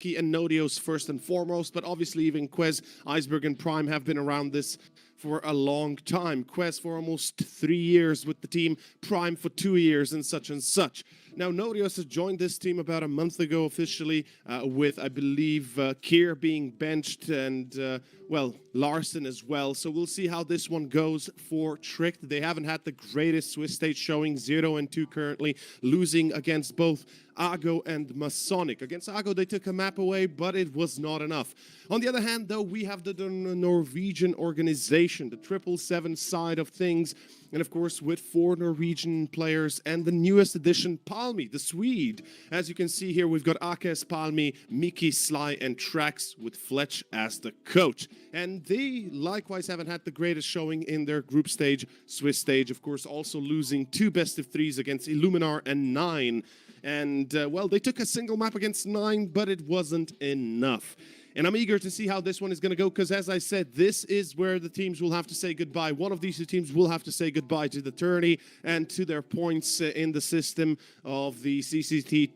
and Nodios first and foremost, but obviously even Quez, Iceberg, and Prime have been around this for a long time. Quez for almost 3 years with the team, Prime for 2 years, and such and such. Now, Nodios has joined this team about a month ago officially, with, I believe, Kier being benched and, well, Larson as well. So we'll see how this one goes for Tricked. They haven't had the greatest Swiss stage showing, 0-2 currently, losing against both Ago and Masonic. Against Ago, they took a map away, but it was not enough. On the other hand, though, we have the Norwegian organization, the 777 side of things, and of course with 4 Norwegian players and the newest addition, Palmi, the Swede. As you can see here, we've got Akes, Palmi, Miki, Sly, and Trax with Fletch as the coach. And they likewise haven't had the greatest showing in their group stage, Swiss stage, of course, also losing 2 best-of-3s against Illuminar and 9. And, well, they took a single map against 9, but it wasn't enough. And I'm eager to see how this one is going to go, because as I said, this is where the teams will have to say goodbye. One of these 2 teams will have to say goodbye to the tourney and to their points in the system of the CCT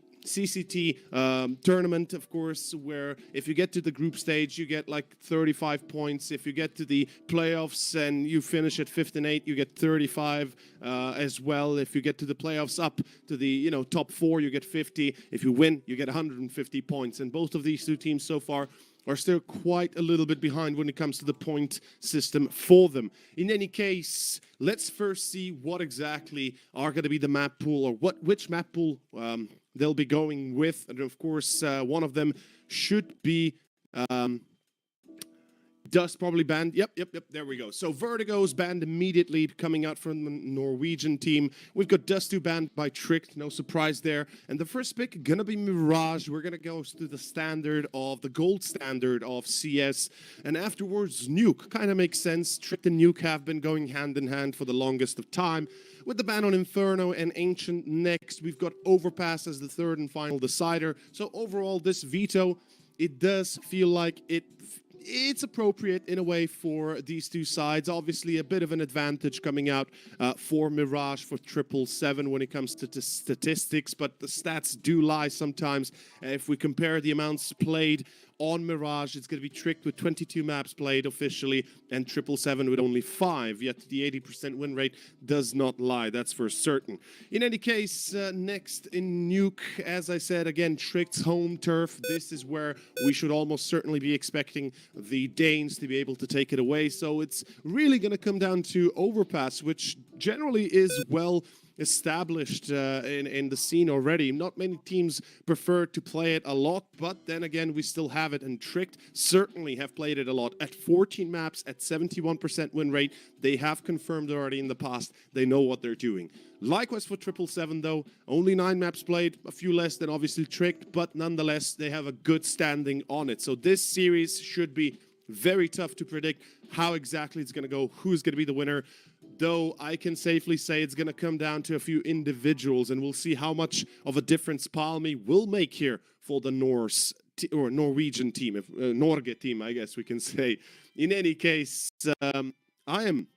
tournament, of course, where if you get to the group stage, you get like 35 points. If you get to the playoffs and you finish at 5th and 8th, you get 35 as well. If you get to the playoffs up to the top 4, you get 50. If you win, you get 150 points. And both of these 2 teams so far are still quite a little bit behind when it comes to the point system for them. In any case, let's first see what exactly are going to be the map pool, or which map pool they'll be going with. And of course, one of them should be Dust probably banned. Yep, there we go. So Vertigo's banned immediately, coming out from the Norwegian team. We've got Dust2 banned by Tricked, no surprise there. And the first pick gonna be Mirage. We're gonna go to the standard of the gold standard of CS. And afterwards, Nuke. Kind of makes sense. Tricked and Nuke have been going hand in hand for the longest of time. With the ban on Inferno and Ancient next, we've got Overpass as the third and final decider. So overall, this veto, it does feel like it's appropriate in a way for these 2 sides. Obviously, a bit of an advantage coming out for Mirage, for 777 when it comes to statistics, but the stats do lie sometimes. If we compare the amounts played on Mirage, it's going to be Tricked with 22 maps played officially and 777 with only 5, yet the 80% win rate does not lie, that's for certain. In any case, next in Nuke, as I said, again, Tricked's home turf. This is where we should almost certainly be expecting the Danes to be able to take it away. So it's really going to come down to Overpass, which generally is well established in the scene already. Not many teams prefer to play it a lot, but then again, we still have it, and Tricked certainly have played it a lot. At 14 maps, at 71% win rate, they have confirmed already in the past they know what they're doing. Likewise for 777 though, only 9 maps played, a few less than obviously Tricked, but nonetheless, they have a good standing on it. So this series should be very tough to predict how exactly it's going to go, who's going to be the winner. Though I can safely say it's going to come down to a few individuals, and we'll see how much of a difference Palmi will make here for the Norwegian team, Norge team, I guess we can say. In any case, I am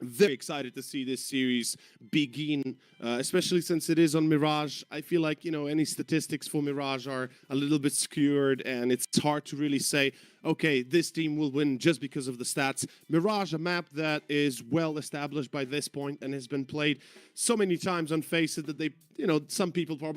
very excited to see this series begin, especially since it is on Mirage. I feel like, any statistics for Mirage are a little bit skewed, and it's hard to really say, okay, this team will win just because of the stats. Mirage, a map that is well established by this point and has been played so many times on Face It that they, some people probably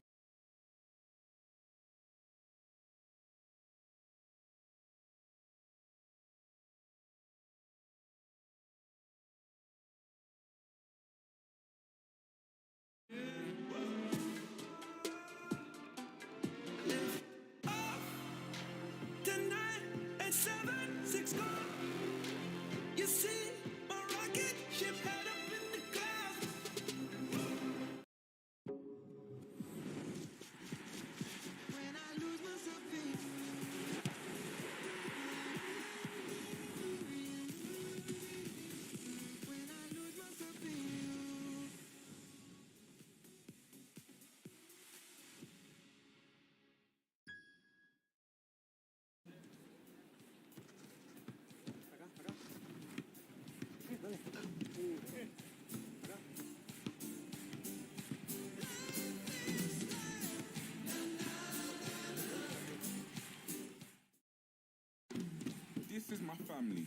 my family.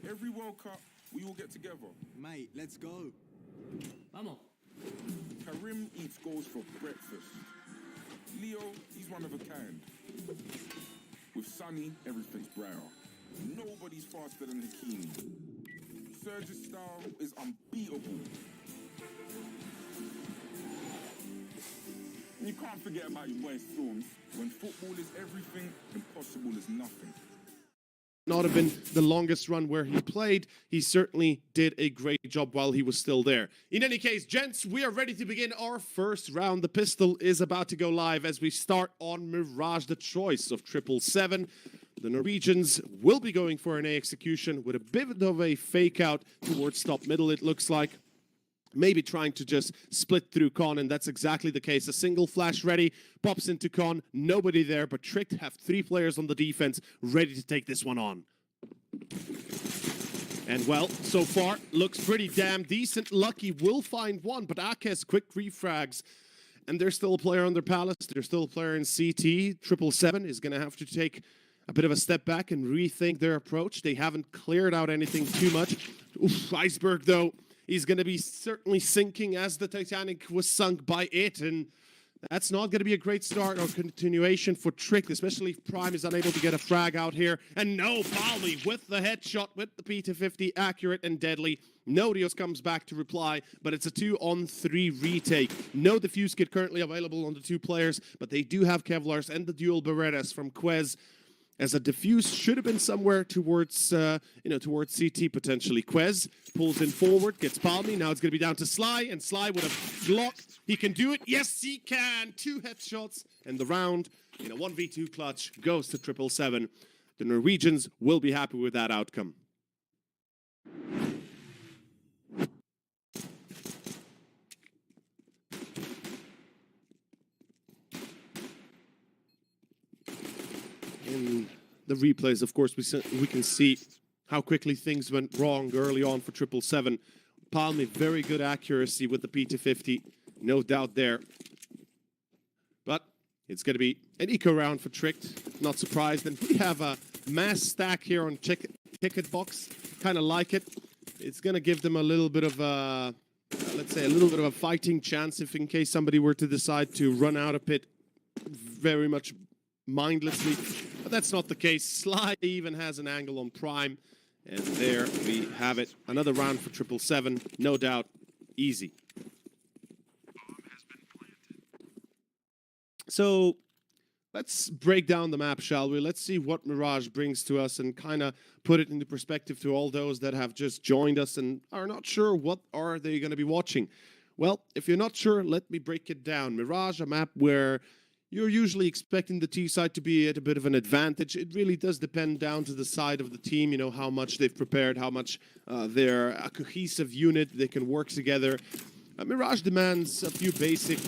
Every World Cup, we all get together. Mate, let's go. Vamos. Karim eats goals for breakfast. Leo, he's one of a kind. With Sonny, everything's brighter. Nobody's faster than Hakimi. Serge's style is unbeatable. And you can't forget about your boy Storms. When football is everything, impossible is nothing. Not have been the longest run where he played, he certainly did a great job while he was still there. In any case, gents, we are ready to begin our first round. The pistol is about to go live as we start on Mirage, the choice of 777. The Norwegians will be going for an A execution with a bit of a fake out towards top middle, it looks like. Maybe trying to just split through Con, and that's exactly the case. A single flash ready, pops into Con, nobody there, but Tricked have 3 players on the defense ready to take this one on. And well, so far, looks pretty damn decent. Lucky will find one, but Akes quick refrags. And there's still a player on their Palace, there's still a player in CT. 777 is going to have to take a bit of a step back and rethink their approach. They haven't cleared out anything too much. Oof, Iceberg, though. He's going to be certainly sinking as the Titanic was sunk by it, and that's not going to be a great start or continuation for Trick, especially if Prime is unable to get a frag out here. And no, Palmy with the headshot with the P250, accurate and deadly. Nodios comes back to reply, but it's a 2-on-3 retake. No defuse kit currently available on the 2 players, but they do have Kevlars and the dual Berettas from Quez. As a diffuse should have been somewhere towards, towards CT potentially. Quez pulls in forward, gets Palmy. Now it's going to be down to Sly, and Sly with a block. He can do it. Yes, he can. 2 headshots, and the round in a 1v2 clutch goes to 777. The Norwegians will be happy with that outcome. In the replays, of course, we can see how quickly things went wrong early on for 777. Palmy, very good accuracy with the P250, no doubt there. But it's going to be an eco round for Tricked, not surprised. And we have a mass stack here on ticket box, kind of like it. It's going to give them a little bit of a, let's say, a little bit of a fighting chance if in case somebody were to decide to run out of pit very much mindlessly. But that's not the case. Sly even has an angle on Prime. And there we have it. Another round for 777. No doubt. Easy. So let's break down the map, shall we? Let's see what Mirage brings to us and kind of put it into perspective to all those that have just joined us and are not sure what are they going to be watching. Well, if you're not sure, let me break it down. Mirage, a map where you're usually expecting the T side to be at a bit of an advantage. It really does depend down to the side of the team, you know, how much they've prepared, how much they're a cohesive unit, they can work together. Mirage demands a few basic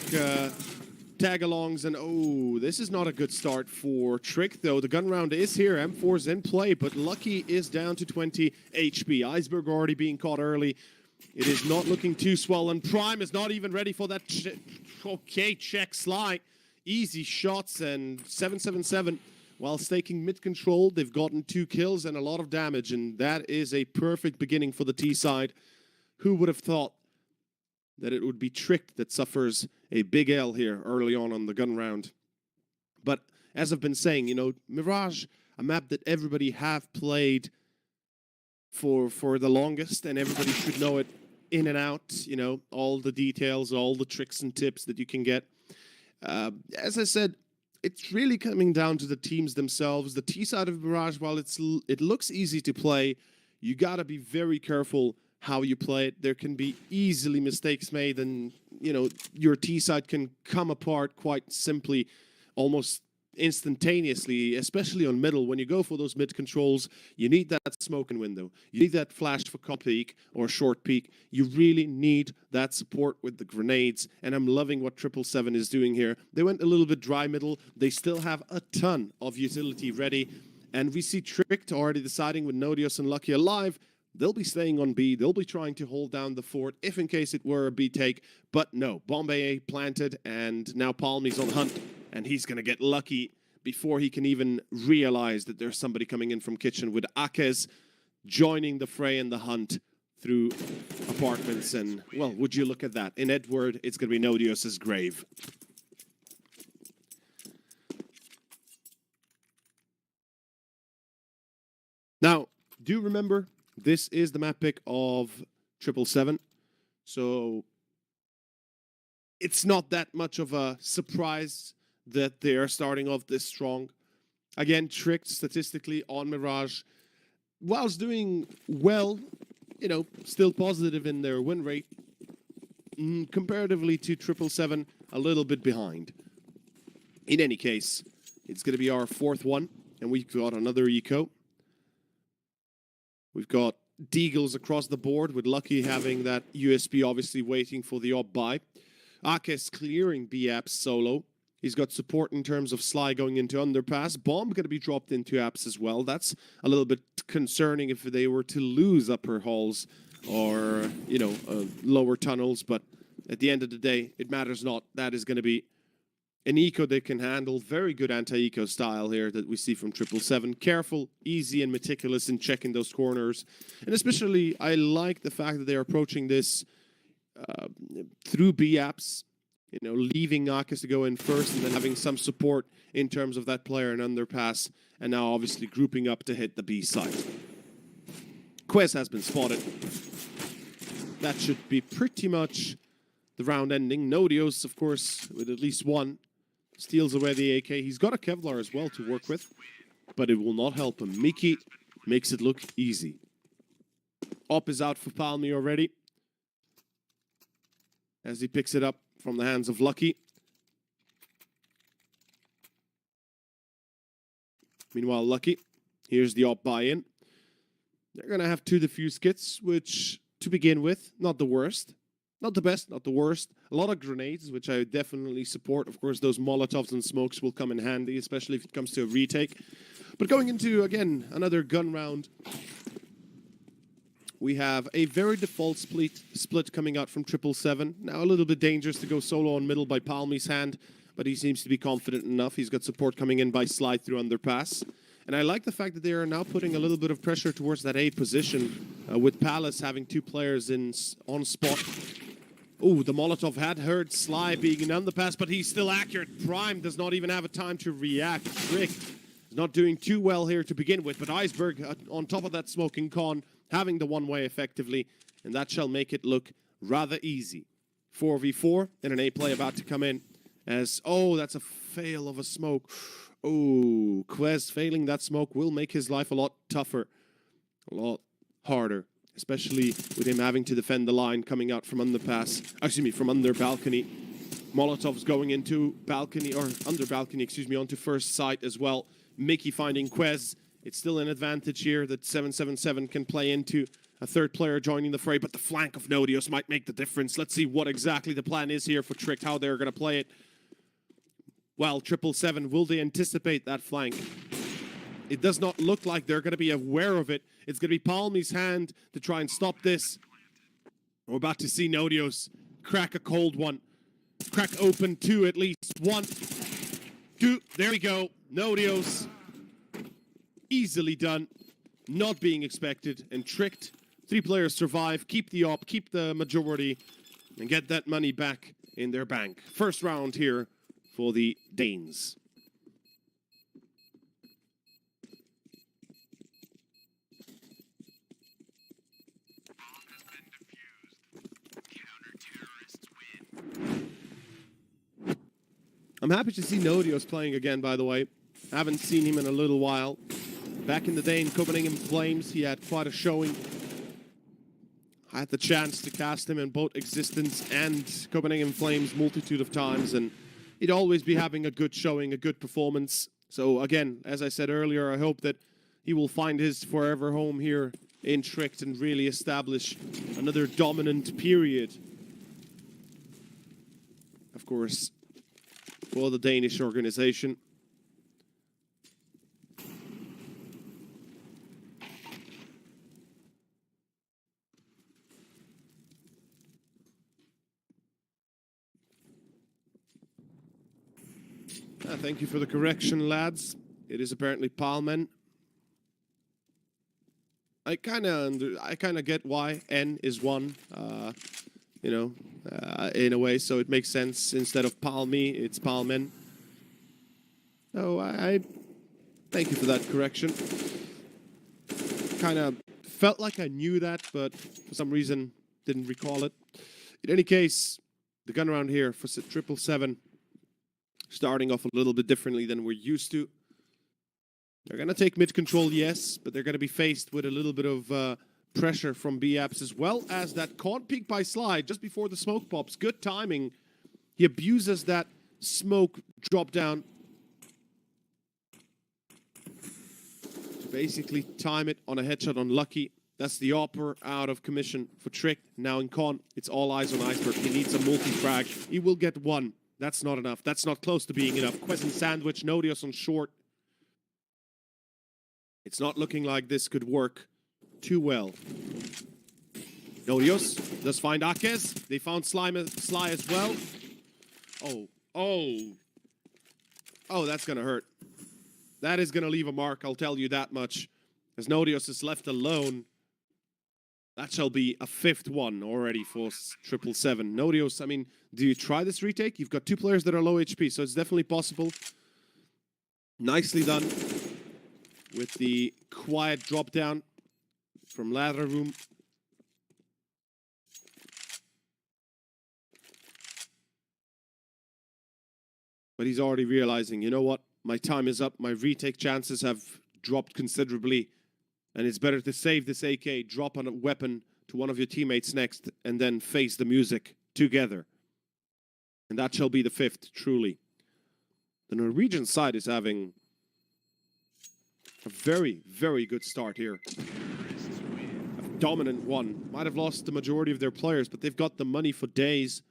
tag-alongs, and oh, this is not a good start for Trick, though. The gun round is here, M4's in play, but Lucky is down to 20 HP. Iceberg already being caught early. It is not looking too swollen. Prime is not even ready for that. Okay, check Sly. Easy shots, and 777, while staking mid-control, they've gotten 2 kills and a lot of damage, and that is a perfect beginning for the T side. Who would have thought that it would be Tricked that suffers a big L here early on the gun round? But as I've been saying, you know, Mirage, a map that everybody have played for the longest, and everybody should know it in and out, you know, all the details, all the tricks and tips that you can get. As I said, it's really coming down to the teams themselves. The T side of Mirage, while it looks easy to play, you gotta be very careful how you play it. There can be easily mistakes made, and you know your T side can come apart quite simply, almost instantaneously, especially on middle. When you go for those mid controls, you need that smoking window. You need that flash for cop peek or short peek. You really need that support with the grenades, and I'm loving what 777 is doing here. They went a little bit dry middle. They still have a ton of utility ready, and we see Tricked already deciding with Nodios and Lucky alive. They'll be staying on B. They'll be trying to hold down the fort if in case it were a B take. But no, Bombay planted, and now Palmy's on hunt, and he's going to get lucky before he can even realize that there's somebody coming in from kitchen, with Akes joining the fray and the hunt through apartments. And, well, would you look at that? In Edward, it's going to be Nodios' grave. Now, do remember, this is the map pick of 777. So it's not that much of a surprise that they are starting off this strong. Again, tricked statistically on Mirage. Whilst doing well, you know, still positive in their win rate. Comparatively to 777, a little bit behind. In any case, it's going to be our fourth one. And we've got another eco. We've got Deagles across the board, with Lucky having that USB obviously waiting for the op-buy. Akes clearing B-apps solo. He's got support in terms of Sly going into underpass. Bomb going to be dropped into apps as well. That's a little bit concerning if they were to lose upper halls or, you know, lower tunnels. But at the end of the day, it matters not. That is going to be an eco they can handle. Very good anti-eco style here that we see from 777. Careful, easy, and meticulous in checking those corners. And especially, I like the fact that they're approaching this through B-apps. You know, leaving Akes to go in first and then having some support in terms of that player and underpass. And now obviously grouping up to hit the B side. Quez has been spotted. That should be pretty much the round ending. Nodios, of course, with at least one. Steals away the AK. He's got a Kevlar as well to work with, but it will not help him. Mickey makes it look easy. Op is out for Palmy already, as he picks it up from the hands of Lucky. Meanwhile, Lucky, here's the op buy-in. They're going to have 2 defuse kits, which, to begin with, not the worst. Not the best, not the worst. A lot of grenades, which I definitely support. Of course, those Molotovs and smokes will come in handy, especially if it comes to a retake. But going into, again, another gun round, we have a very default split coming out from 777. Now a little bit dangerous to go solo on middle by Palmy's hand, but he seems to be confident enough. He's got support coming in by Slide through underpass. And I like the fact that they are now putting a little bit of pressure towards that A position, with Palace having 2 players on spot. Oh, the Molotov had heard Sly being in underpass, but he's still accurate. Prime does not even have a time to react. Trick is not doing too well here to begin with, but Iceberg on top of that smoking con, having the one-way effectively, and that shall make it look rather easy. 4v4, and an A play about to come in as, oh, that's a fail of a smoke. Oh, Quez failing that smoke will make his life a lot tougher, a lot harder, especially with him having to defend the line coming out from underpass, excuse me, from under balcony. Molotov's going into balcony, or under balcony, excuse me, onto first site as well. Mickey finding Quez. It's still an advantage here that 777 can play into. A third player joining the fray, but the flank of Nodios might make the difference. Let's see what exactly the plan is here for Tricked, how they're going to play it. Well, 777, will they anticipate that flank? It does not look like they're going to be aware of it. It's going to be Palmy's hand to try and stop this. We're about to see Nodios crack a cold one. Crack open 2 at least. 1, 2, there we go. Nodios. Easily done. Not being expected and tricked. 3 players survive, keep the op, keep the majority, and get that money back in their bank. First round here for the Danes. I'm happy to see Nodios playing again, by the way. Haven't seen him in a little while. Back in the day in Copenhagen Flames, he had quite a showing. I had the chance to cast him in both Existence and Copenhagen Flames multitude of times, and he'd always be having a good showing, a good performance. So again, as I said earlier, I hope that he will find his forever home here in Tricked and really establish another dominant period. Of course, for the Danish organization. Thank you for the correction, lads. It is apparently Palmen. I kind of get why N is 1, you know, in a way, so it makes sense. Instead of Palmy, it's Palmen. So I thank you for that correction. Kind of felt like I knew that, but for some reason didn't recall it. In any case, the gun around here for 777, starting off a little bit differently than we're used to. They're going to take mid control, yes, but they're going to be faced with a little bit of pressure from B-Apps, as well as that con peek by Slide just before the smoke pops. Good timing. He abuses that smoke drop down to basically time it on a headshot on Lucky. That's the Opper out of commission for Trick. Now in con, it's all eyes on Iceberg. He needs a multi-frag. He will get 1. That's not enough. That's not close to being enough. Quest and Sandwich, Nodios on short. It's not looking like this could work too well. Nodios does find Akez. They found Sly as well. Oh, that's gonna hurt. That is gonna leave a mark, I'll tell you that much. As Nodios is left alone, that shall be a 5th one already for 777. Nodios, I mean, do you try this retake? You've got 2 players that are low HP, so it's definitely possible. Nicely done with the quiet drop down from ladder room. But he's already realizing, you know what? My time is up. My retake chances have dropped considerably. And it's better to save this AK, drop on a weapon to one of your teammates next, and then face the music together. And that shall be the 5th, truly. The Norwegian side is having a very, very good start here. A dominant one. Might have lost the majority of their players, but they've got the money for days.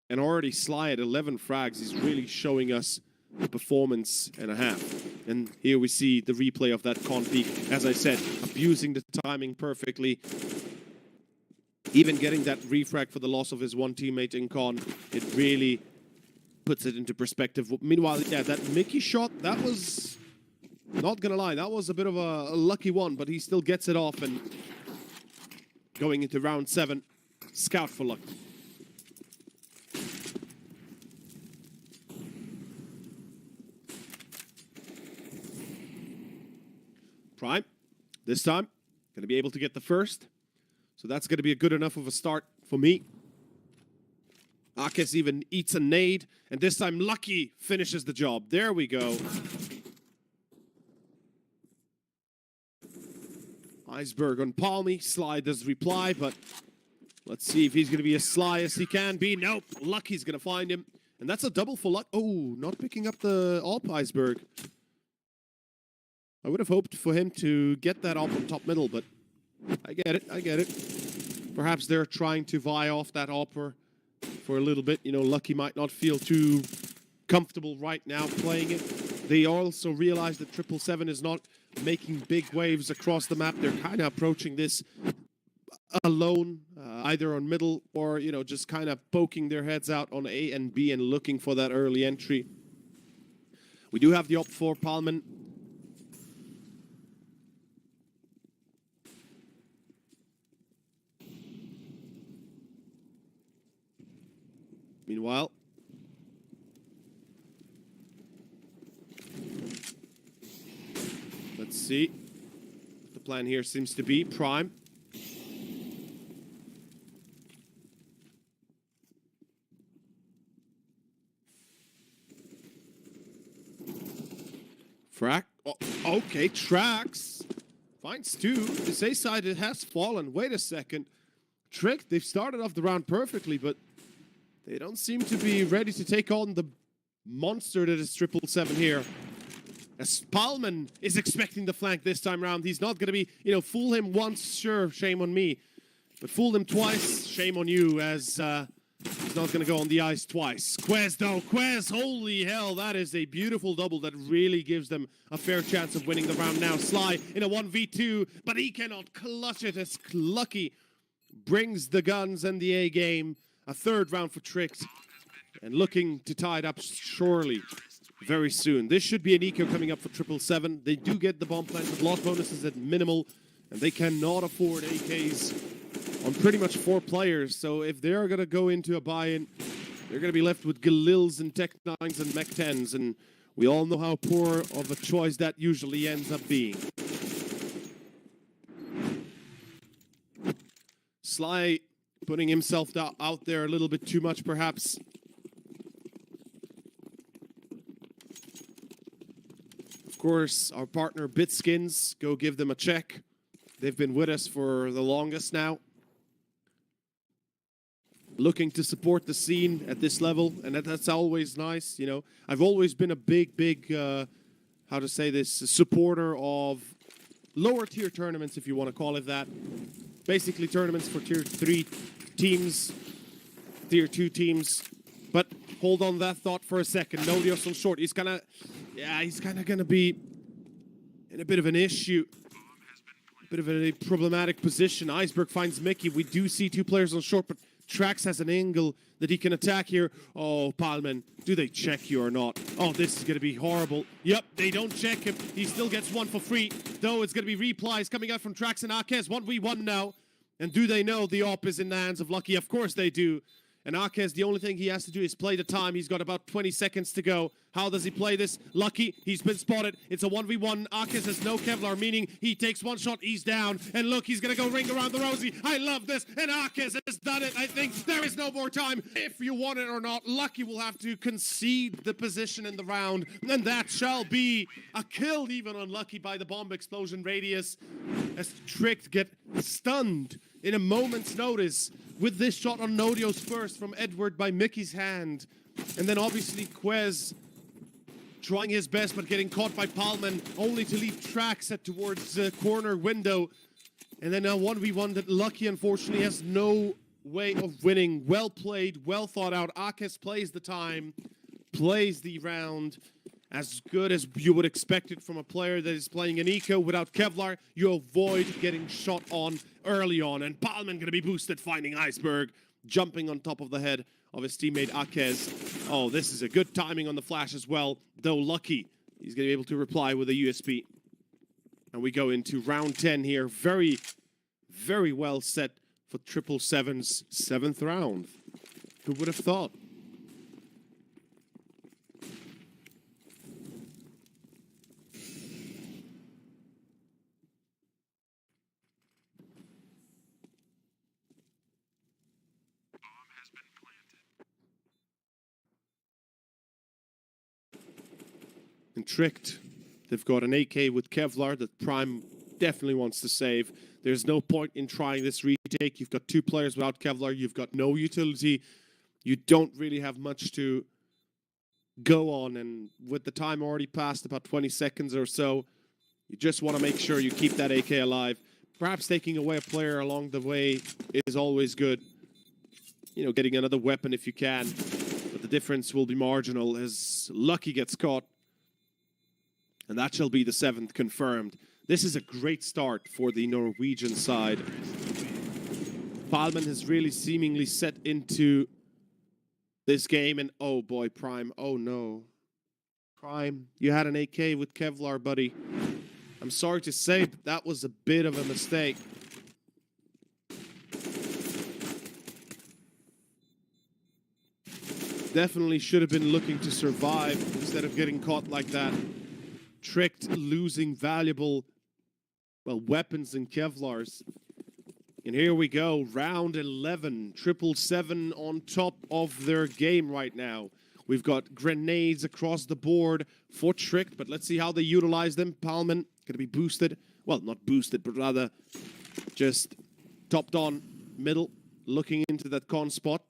And already Sly at 11 frags. He's really showing us a performance and a half. And here we see the replay of that con peak. As I said, abusing the timing perfectly. Even getting that refrag for the loss of his one teammate in con. It really puts it into perspective. Meanwhile, yeah, that Mickey shot, that was... Not gonna lie, that was a bit of a lucky one, but he still gets it off, and going into round 7, scout for luck. Prime, this time, gonna be able to get the 1st, so that's gonna be a good enough of a start for me. Akes even eats a nade, and this time Lucky finishes the job. There we go. Iceberg on Palmy. Sly does reply, but let's see if he's going to be as sly as he can be. Nope. Lucky's going to find him. And that's a double for Luck. Oh, not picking up the AWP Iceberg. I would have hoped for him to get that AWP on top middle, but I get it. I get it. Perhaps they're trying to vie off that AWPer for a little bit. You know, Lucky might not feel too comfortable right now playing it. They also realize that 777 is not making big waves across the map. They're kind of approaching this alone, either on middle or, you know, just kind of poking their heads out on A and B and looking for that early entry. We do have the op for Palmen. Meanwhile, let's see. The plan here seems to be Prime. Frack. Oh, okay, Tracks. Finds 2. This A side, it has fallen. Wait a second. Trick, they've started off the round perfectly, but they don't seem to be ready to take on the monster that is 777 here. As Palmen is expecting the flank this time around. He's not going to be, you know, fool him once, sure, shame on me. But fool him twice, shame on you, as he's not going to go on the ice twice. Quez, though. Quez, holy hell, that is a beautiful double that really gives them a fair chance of winning the round now. Sly in a 1v2, but he cannot clutch it as Lucky brings the guns and the A game. A 3rd round for Tricks, and looking to tie it up surely. very soon. This should be an eco coming up for 777. They do get the bomb plant with lot bonuses at minimal, and they cannot afford AKs on pretty much 4 players. So if they're going to go into a buy-in, they're going to be left with Galils and Tech 9s and Mech 10s, and we all know how poor of a choice that usually ends up being. Sly putting himself out there a little bit too much, perhaps. Of course, our partner Bitskins, go give them a check. They've been with us for the longest now. Looking to support the scene at this level, and that's always nice, you know. I've always been a big, how to say this, supporter of lower tier tournaments, if you want to call it that. Basically tournaments for tier 3 teams, tier 2 teams. But hold on that thought for a second. Nodios on short. He's kind of going to be in a bit of an issue. A bit of a problematic position. Iceberg finds Mickey. We do see 2 players on short, but Trax has an angle that he can attack here. Oh, Palman, do they check you or not? Oh, this is going to be horrible. Yep, they don't check him. He still gets 1 for free. Though it's going to be replies coming out from Trax and Akez. 1v1 now. And do they know the op is in the hands of Lucky? Of course they do. And Akez, the only thing he has to do is play the time. He's got about 20 seconds to go. How does he play this? Lucky, he's been spotted. It's a 1v1. Akez has no Kevlar, meaning he takes 1 shot, he's down. And look, he's going to go ring around the rosy. I love this. And Akez has done it. I think there is no more time. If you want it or not, Lucky will have to concede the position in the round. And that shall be a kill, even on Lucky by the bomb explosion radius. As Tricked get stunned in a moment's notice with this shot on Nodios first from Edward by Mickey's hand. And then obviously Quez trying his best but getting caught by Palman, only to leave Track set towards the corner window. And then a 1v1 that Lucky unfortunately has no way of winning. Well played, well thought out. Akez plays the time, plays the round. As good as you would expect it from a player that is playing an eco without Kevlar. You avoid getting shot on early on. And Palman going to be boosted, finding Iceberg, jumping on top of the head of his teammate Akez. Oh, this is a good timing on the flash as well. Though Lucky, he's going to be able to reply with a USP. And we go into round 10 here. Very, very well set for 777's 7th round. Who would have thought? And Tricked, they've got an AK with Kevlar that Prime definitely wants to save. There's no point in trying this retake. You've got 2 players without Kevlar. You've got no utility. You don't really have much to go on. And with the time already passed, about 20 seconds or so, you just want to make sure you keep that AK alive. Perhaps taking away a player along the way is always good. You know, getting another weapon if you can. But the difference will be marginal as Lucky gets caught. And that shall be the 7th confirmed. This is a great start for the Norwegian side. Palman has really seemingly set into this game. And oh boy, Prime. Oh no. Prime, you had an AK with Kevlar, buddy. I'm sorry to say, but that was a bit of a mistake. Definitely should have been looking to survive instead of getting caught like that. Tricked, losing valuable, well, weapons and Kevlars. And here we go, round 11. 777 on top of their game right now. We've got grenades across the board for Tricked, but let's see how they utilize them. Palman going to be boosted. Well, not boosted, but rather just topped on middle, looking into that con spot.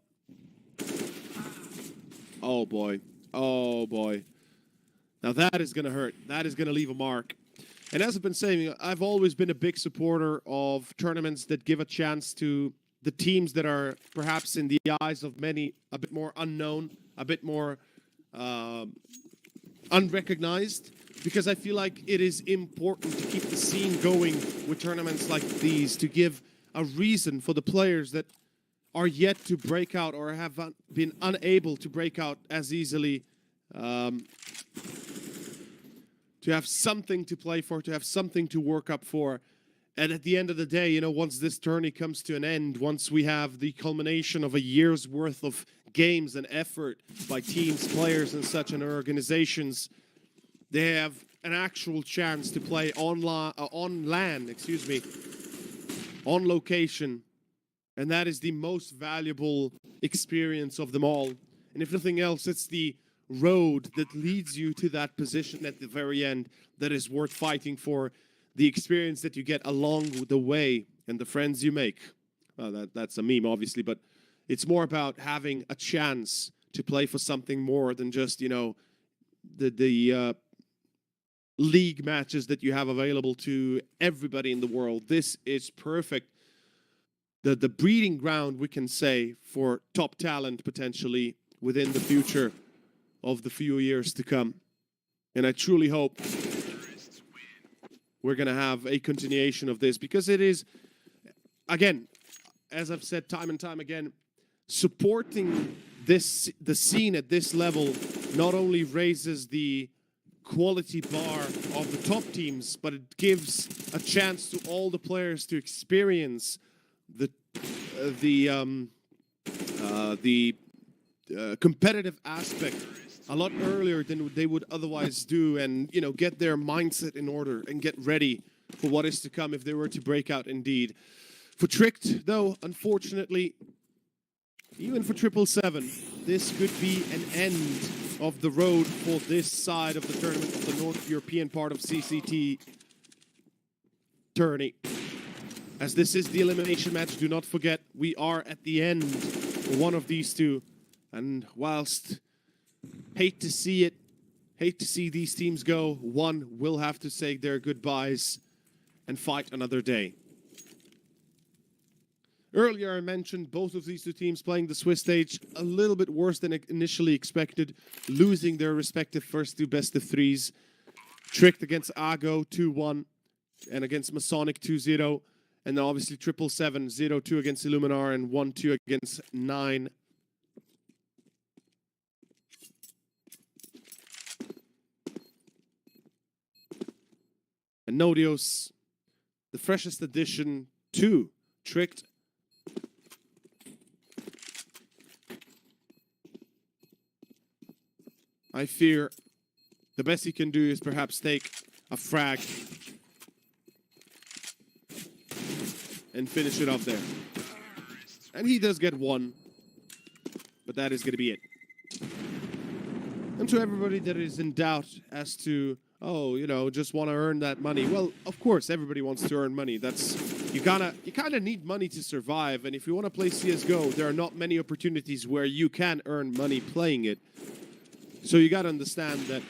Oh boy. Oh boy. Now that is going to hurt. That is going to leave a mark. And as I've been saying, I've always been a big supporter of tournaments that give a chance to the teams that are perhaps in the eyes of many a bit more unknown, a bit more unrecognized, because I feel like it is important to keep the scene going with tournaments like these, to give a reason for the players that are yet to break out or have been unable to break out as easily to have something to play for, to have something to work up for. And at the end of the day, you know, once this tourney comes to an end, once we have the culmination of a year's worth of games and effort by teams, players, and such, and organizations, they have an actual chance to play on land, on location. And that is the most valuable experience of them all. And if nothing else, it's the road that leads you to that position at the very end that is worth fighting for. The experience that you get along the way and the friends you make. That's a meme, obviously, but it's more about having a chance to play for something more than just, you know, the league matches that you have available to everybody in the world. This is perfect. The breeding ground, we can say, for top talent potentially within the future of the few years to come. And I truly hope we're going to have a continuation of this, because it is, again, as I've said time and time again, supporting the scene at this level not only raises the quality bar of the top teams, but it gives a chance to all the players to experience the competitive aspect a lot earlier than they would otherwise do, and, you know, get their mindset in order and get ready for what is to come if they were to break out indeed. For Tricked, though, unfortunately, even for 777, this could be an end of the road for this side of the tournament, of the North European part of CCT tourney. As this is the elimination match, do not forget, we are at the end for one of these two. And whilst hate to see it, hate to see these teams go, one will have to say their goodbyes and fight another day. Earlier I mentioned both of these two teams playing the Swiss stage a little bit worse than initially expected, losing their respective first two best of threes. Tricked against Argo 2-1 and against Masonic 2-0. And then obviously 777 0-2 against Illuminar and 1-2 against 9. And Nodios, the freshest addition to Tricked. I fear the best he can do is perhaps take a frag and finish it off there. And he does get one, but that is going to be it. And to everybody that is in doubt as to, oh, you know, just want to earn that money. Well, of course, everybody wants to earn money. That's, you kind of need money to survive. And if you want to play CSGO, there are not many opportunities where you can earn money playing it. So you got to understand that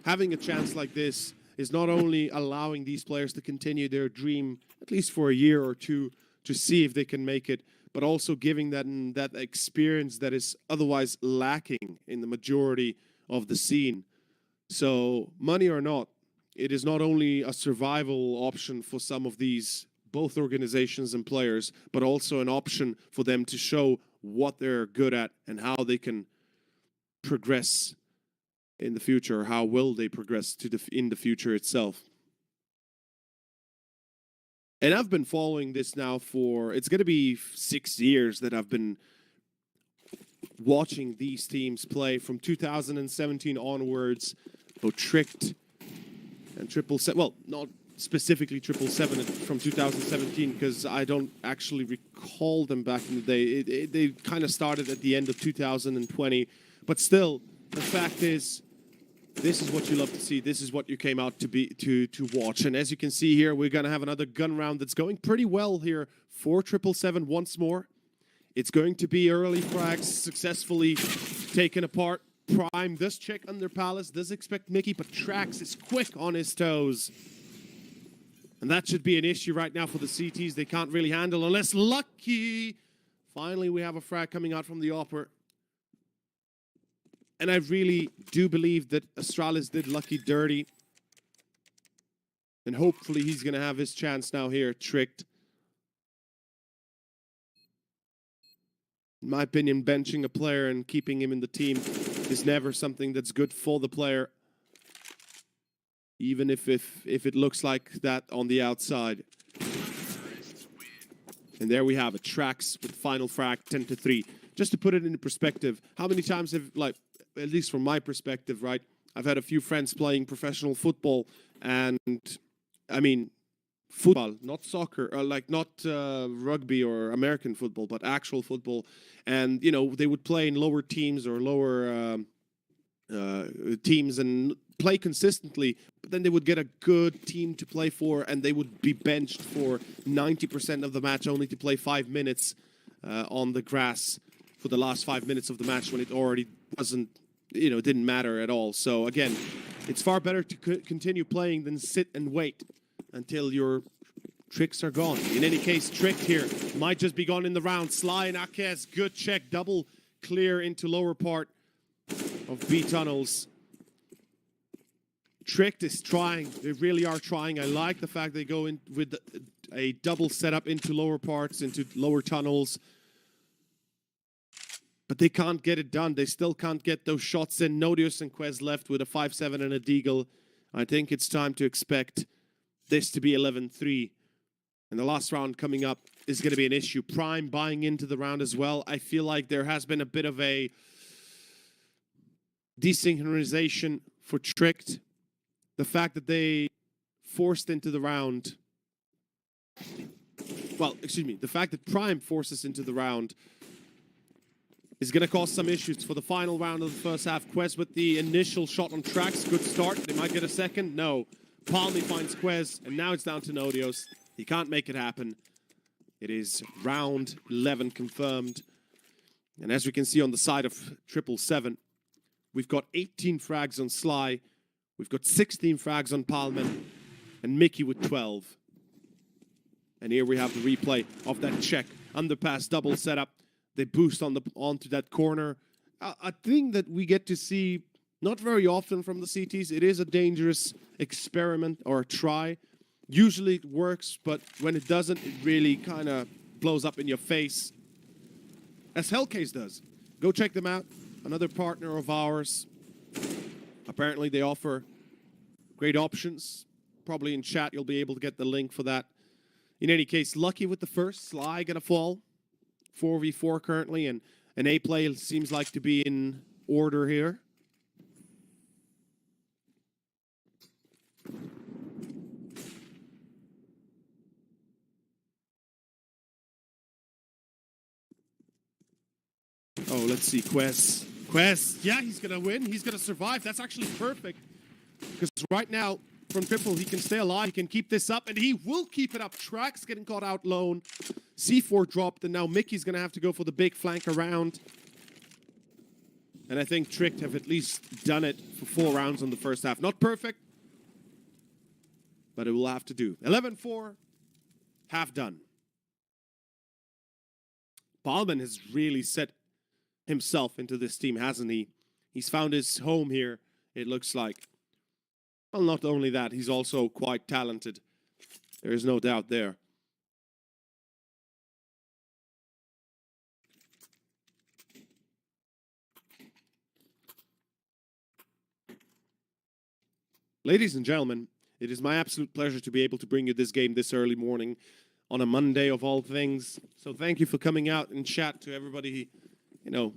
having a chance like this is not only allowing these players to continue their dream, at least for a year or two, to see if they can make it, but also giving that experience that is otherwise lacking in the majority of the scene. So money or not, it is not only a survival option for some of these, both organizations and players, but also an option for them to show what they're good at and how they can progress in the future, how will they progress in the future itself. And I've been following this now for, it's going to be 6 years that I've been watching these teams play from 2017 onwards, both Tricked and 777. Well, not specifically 777 from 2017, because I don't actually recall them back in the day. They kind of started at the end of 2020. But still, the fact is, this is what you love to see. This is what you came out to watch. And as you can see here, we're going to have another gun round that's going pretty well here for 777 once more. It's going to be early frags successfully taken apart. Prime does check under Palace, does expect Mickey, but Trax is quick on his toes. And that should be an issue right now for the CTs. They can't really handle unless lucky. Finally, we have a frag coming out from the upper. And I really do believe that Astralis did Lucky dirty. And hopefully he's going to have his chance now here, Tricked. In my opinion, benching a player and keeping him in the team is never something that's good for the player. even if it looks like that on the outside. And there we have it. Trax with final frag 10-3. Just to put it into perspective, how many times have, like, at least from my perspective, right? I've had a few friends playing professional football, and I mean, football, not soccer, or like not rugby or American football, but actual football. And, you know, they would play in lower teams or lower teams and play consistently, but then they would get a good team to play for, and they would be benched for 90% of the match, only to play 5 minutes on the grass for the last 5 minutes of the match when it already wasn't, you know, didn't matter at all. So again, it's far better to continue playing than sit and wait until your tricks are gone. In any case, Tricked here might just be gone in the round. Sly and Akez, good check, double clear into lower part of B tunnels. Tricked is trying. They really are trying. I like the fact they go in with a double setup into lower parts, into lower tunnels. But they can't get it done. They still can't get those shots in. Nodius and Quez left with a 5-7 and a deagle. I think it's time to expect this to be 11-3. And the last round coming up is going to be an issue. Prime buying into the round as well. I feel like there has been a bit of a desynchronization for Tricked. The fact that they forced into the round... Well, excuse me. The fact that Prime forces into the round is going to cause some issues for the final round of the first half. Quez with the initial shot on Trax. Good start. They might get a second. No. Palmy finds Quez, and now it's down to Nodios. He can't make it happen. It is round 11 confirmed. And as we can see on the side of 777, we've got 18 frags on Sly. We've got 16 frags on Palman. And Mickey with 12. And here we have the replay of that check. Underpass double setup. They boost onto that corner. A thing that we get to see not very often from the CTs. It is a dangerous experiment or a try. Usually it works, but when it doesn't, it really kind of blows up in your face. As Hellcase does. Go check them out. Another partner of ours. Apparently they offer great options. Probably in chat you'll be able to get the link for that. In any case, Lucky with the first. Sly gonna fall. 4v4 currently, and an A play seems like to be in order here. Oh, let's see, Quest. Quest, yeah, he's gonna win. He's gonna survive. That's actually perfect. Because right now, from triple, he can stay alive. He can keep this up, and he will keep it up. Trax getting caught out lone. C4 dropped, and now Mickey's gonna have to go for the big flank around. And I think Tricked have at least done it for 4 rounds on the first half. Not perfect, but it will have to do. 11-4, half done. Ballman has really set himself into this team, hasn't he? He's found his home here, it looks like. Well, not only that, he's also quite talented. There is no doubt there. Ladies and gentlemen, it is my absolute pleasure to be able to bring you this game this early morning on a Monday of all things. So thank you for coming out and chat to everybody, you know,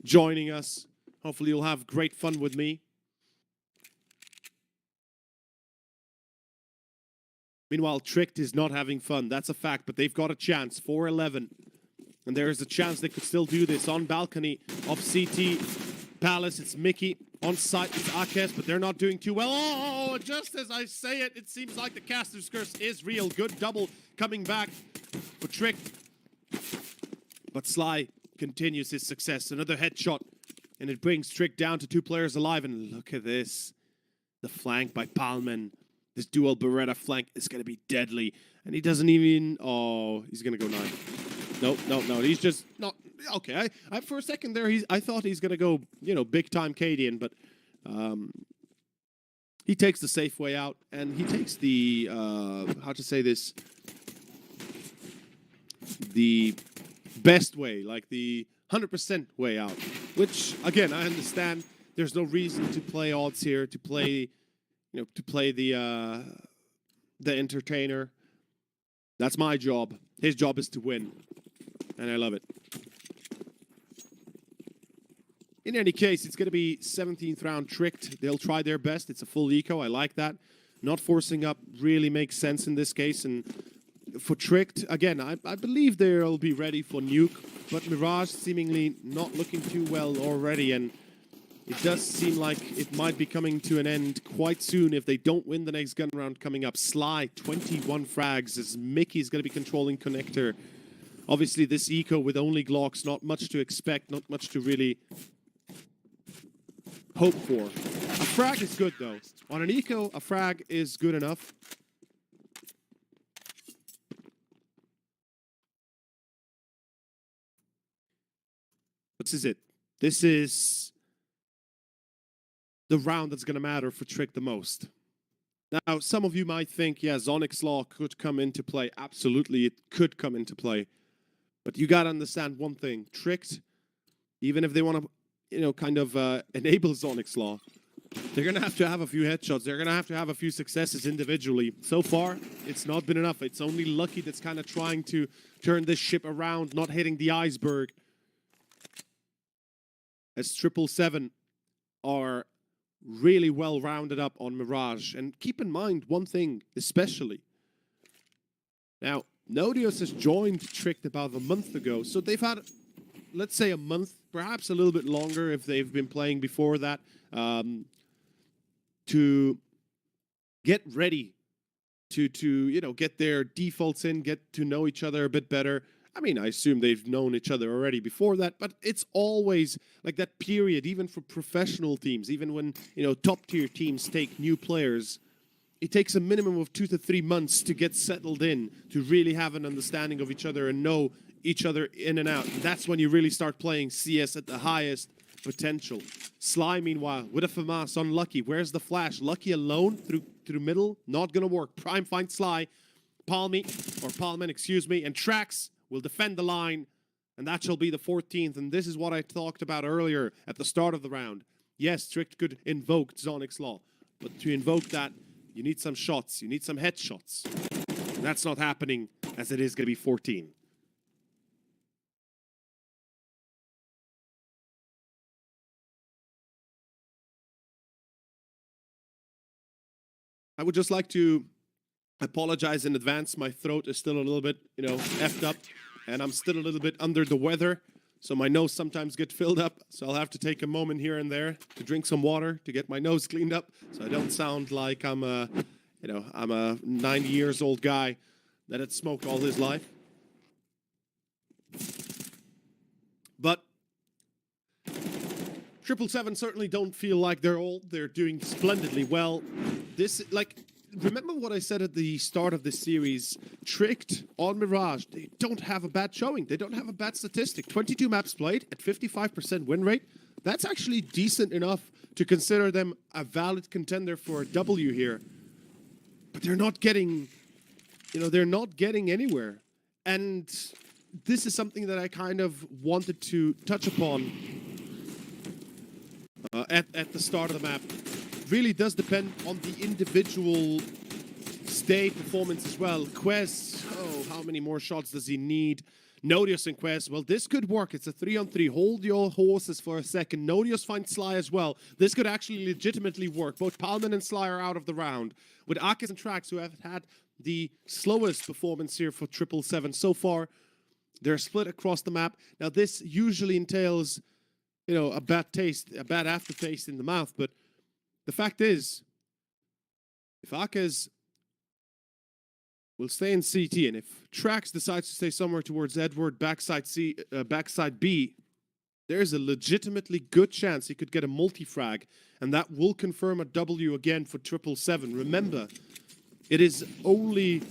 joining us. Hopefully you'll have great fun with me. Meanwhile, Tricked is not having fun. That's a fact, but they've got a chance. 4-11. And there is a chance they could still do this on balcony of CT Palace. It's Mickey. On site is Akes, but they're not doing too well. Oh, just as I say it, it seems like the caster's curse is real. Good double coming back for Tricked. But Sly continues his success. Another headshot. And it brings Tricked down to 2 players alive. And look at this. The flank by Palman. This dual Beretta flank is going to be deadly. And he doesn't even... Oh, he's going to go 9. No. He's just not... Okay, I for a second there, I thought he's going to go, you know, big-time Cadian, but he takes the safe way out, and he takes the... how to say this? The best way, like the 100% way out. Which, again, I understand there's no reason to play odds here, to play... to play the entertainer. That's my job. His job is to win, and I love it. In any case, it's going to be 17th round Tricked. They'll try their best. It's a full eco. I like that. Not forcing up really makes sense in this case. And for Tricked, again, I believe they'll be ready for Nuke. But Mirage seemingly not looking too well already. And it does seem like it might be coming to an end quite soon if they don't win the next gun round coming up. Sly, 21 frags as Mickey's going to be controlling Connector. Obviously, this eco with only Glocks, not much to expect, not much to really hope for. A frag is good, though. On an eco, a frag is good enough. This is it. This is the round that's going to matter for Trick the most. Now, some of you might think, yeah, Zonic's Law could come into play. Absolutely, it could come into play. But you got to understand one thing. Tricked, even if they want to, kind of enable Zonic's Law, they're going to have a few headshots. They're going to have a few successes individually. So far, it's not been enough. It's only Lucky that's kind of trying to turn this ship around, not hitting the iceberg. As 777 are really well rounded up on Mirage. And keep in mind one thing, especially. Now, Nodios has joined Tricked about a month ago, so they've had, let's say, a month, perhaps a little bit longer if they've been playing before that, to get ready, to get their defaults in, get to know each other a bit better. I mean, I assume they've known each other already before that, but it's always like that period, even for professional teams, even when, top-tier teams take new players, it takes a minimum of 2 to 3 months to get settled in, to really have an understanding of each other and know each other in and out. And that's when you really start playing CS at the highest potential. Sly, meanwhile, with a FAMAS on Lucky. Where's the flash? Lucky alone through middle, not gonna work. Prime finds Sly, Palman, excuse me, and Trax will defend the line, and that shall be the 14th. And this is what I talked about earlier at the start of the round. Yes, Trick could invoke Zonic's Law, but to invoke that, you need some shots. You need some headshots. And that's not happening, as it is going to be 14. I would just like to apologize in advance. My throat is still a little bit, effed up, and I'm still a little bit under the weather, so my nose sometimes gets filled up, so I'll have to take a moment here and there to drink some water to get my nose cleaned up, so I don't sound like I'm a 90 years old guy that had smoked all his life. But 777 certainly don't feel like they're old. They're doing splendidly well. Remember what I said at the start of this series? Tricked on Mirage, they don't have a bad showing. They don't have a bad statistic. 22 maps played at 55% win rate. That's actually decent enough to consider them a valid contender for a W here. But they're not getting, anywhere. And this is something that I kind of wanted to touch upon at the start of the map. Really does depend on the individual stay performance as well. Quest, how many more shots does he need? Nodios and Quest, well, this could work. It's a 3-on-3. Hold your horses for a second. Nodios finds Sly as well. This could actually legitimately work. Both Palman and Sly are out of the round. With Akis and Trax, who have had the slowest performance here for 777 so far, they're split across the map. Now, this usually entails, a bad aftertaste in the mouth, but the fact is, if Akez will stay in CT, and if Trax decides to stay somewhere towards Edward, backside B, there's a legitimately good chance he could get a multi-frag, and that will confirm a W again for 777. Remember, it is only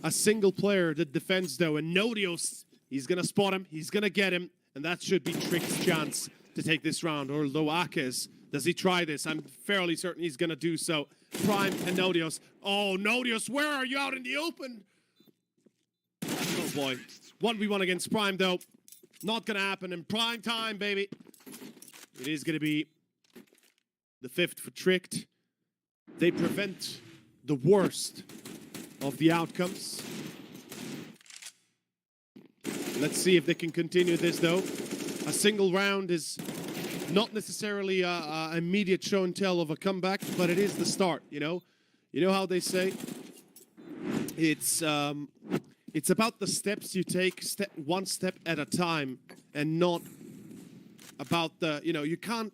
a single player that defends, though, and Nodios, he's going to spot him, he's going to get him, and that should be Trick's chance to take this round. Although Akez, does he try this? I'm fairly certain he's going to do so. Prime and Nodios. Oh, Nodios, where are you out in the open? Oh, boy. 1v1 against Prime, though. Not going to happen in prime time, baby. It is going to be the 5th for Tricked. they prevent the worst of the outcomes. Let's see if they can continue this, though. A single round is not necessarily an immediate show and tell of a comeback, but it is the start, you know? You know how they say? It's about the steps you take, one step at a time, and not about the, you know, you can't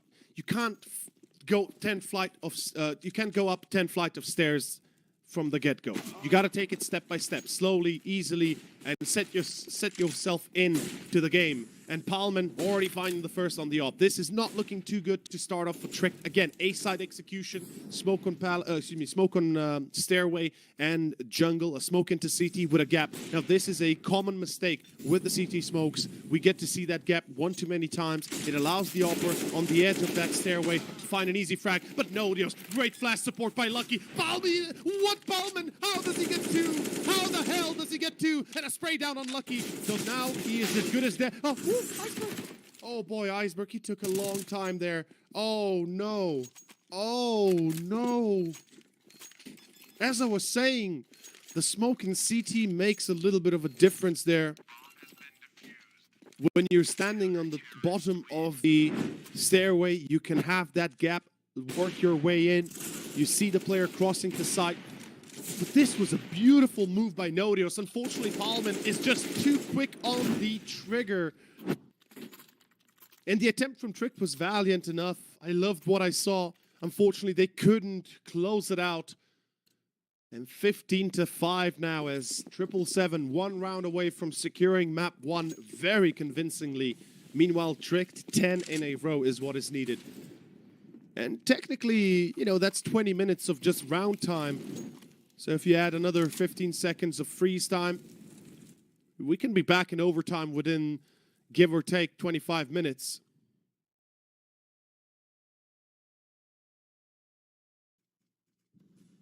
go you can't go up 10 flight of stairs from the get-go. You got to take it step by step, slowly, easily, and set yourself in to the game. And Palman already finding the first on the op. This is not looking too good to start off for Trick. Again, A-side execution, smoke on stairway and jungle, a smoke into CT with a gap. Now this is a common mistake with the CT smokes. We get to see that gap one too many times. It allows the opper on the edge of that stairway to find an easy frag. But no, Dios, great flash support by Lucky. Palman, what Palman? How does he get two? How the hell does he get two? And a spray down on Lucky. So now he is as good as dead. Oh, Iceberg. Oh boy, Iceberg, he took a long time there. Oh no. Oh no. As I was saying, the smoke in CT makes a little bit of a difference there. When you're standing on the bottom of the stairway, you can have that gap, work your way in. You see the player crossing the site. But this was a beautiful move by Nodios. Unfortunately, Palman is just too quick on the trigger. And the attempt from Trick was valiant enough. I loved what I saw. Unfortunately, they couldn't close it out. And 15-5 now as 777, 1 round away from securing map 1 very convincingly. Meanwhile, Tricked 10 in a row is what is needed. And technically, you know, that's 20 minutes of just round time. So if you add another 15 seconds of freeze time, we can be back in overtime within, give or take, 25 minutes.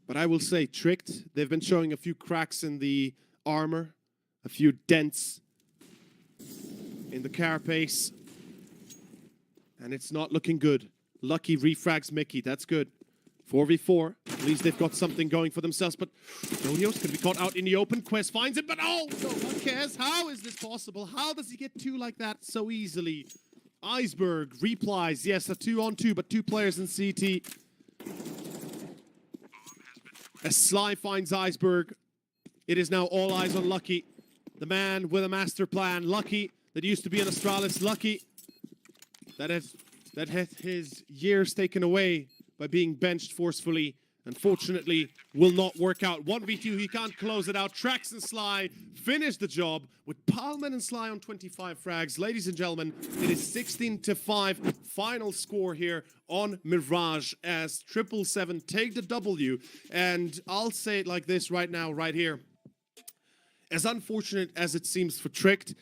But I will say, Tricked, they've been showing a few cracks in the armor, a few dents in the carapace, and it's not looking good. Lucky refrags Mickey, that's good. 4v4, at least they've got something going for themselves, but Donios could be caught out in the open. Quest finds it, but oh, no one cares. How is this possible? How does he get two like that so easily? Iceberg replies, yes, a 2-on-2, but 2 players in CT. As Sly finds Iceberg, it is now all eyes on Lucky. The man with a master plan. Lucky, that used to be an Astralis. Lucky, that had his years taken away by being benched forcefully. Unfortunately, will not work out. 1v2, he can't close it out. Trax and Sly finish the job with Palman and Sly on 25 frags. Ladies and gentlemen, it is 16-5. Final score here on Mirage as 777 take the W. And I'll say it like this right now, right here. As unfortunate as it seems for Tricked,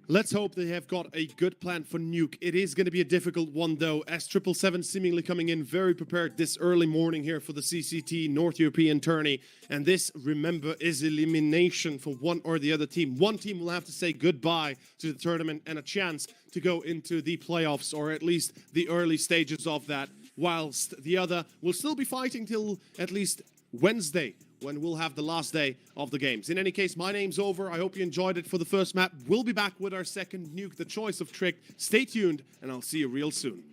let's hope they have got a good plan for Nuke. It is going to be a difficult one, though, as 777 seemingly coming in very prepared this early morning here for the CCT North European tourney. And this, remember, is elimination for one or the other team. One team will have to say goodbye to the tournament and a chance to go into the playoffs, or at least the early stages of that, whilst the other will still be fighting till at least Wednesday, when we'll have the last day of the games. In any case, my name's over. I hope you enjoyed it for the first map. We'll be back with our second Nuke, the choice of Trick. Stay tuned, and I'll see you real soon.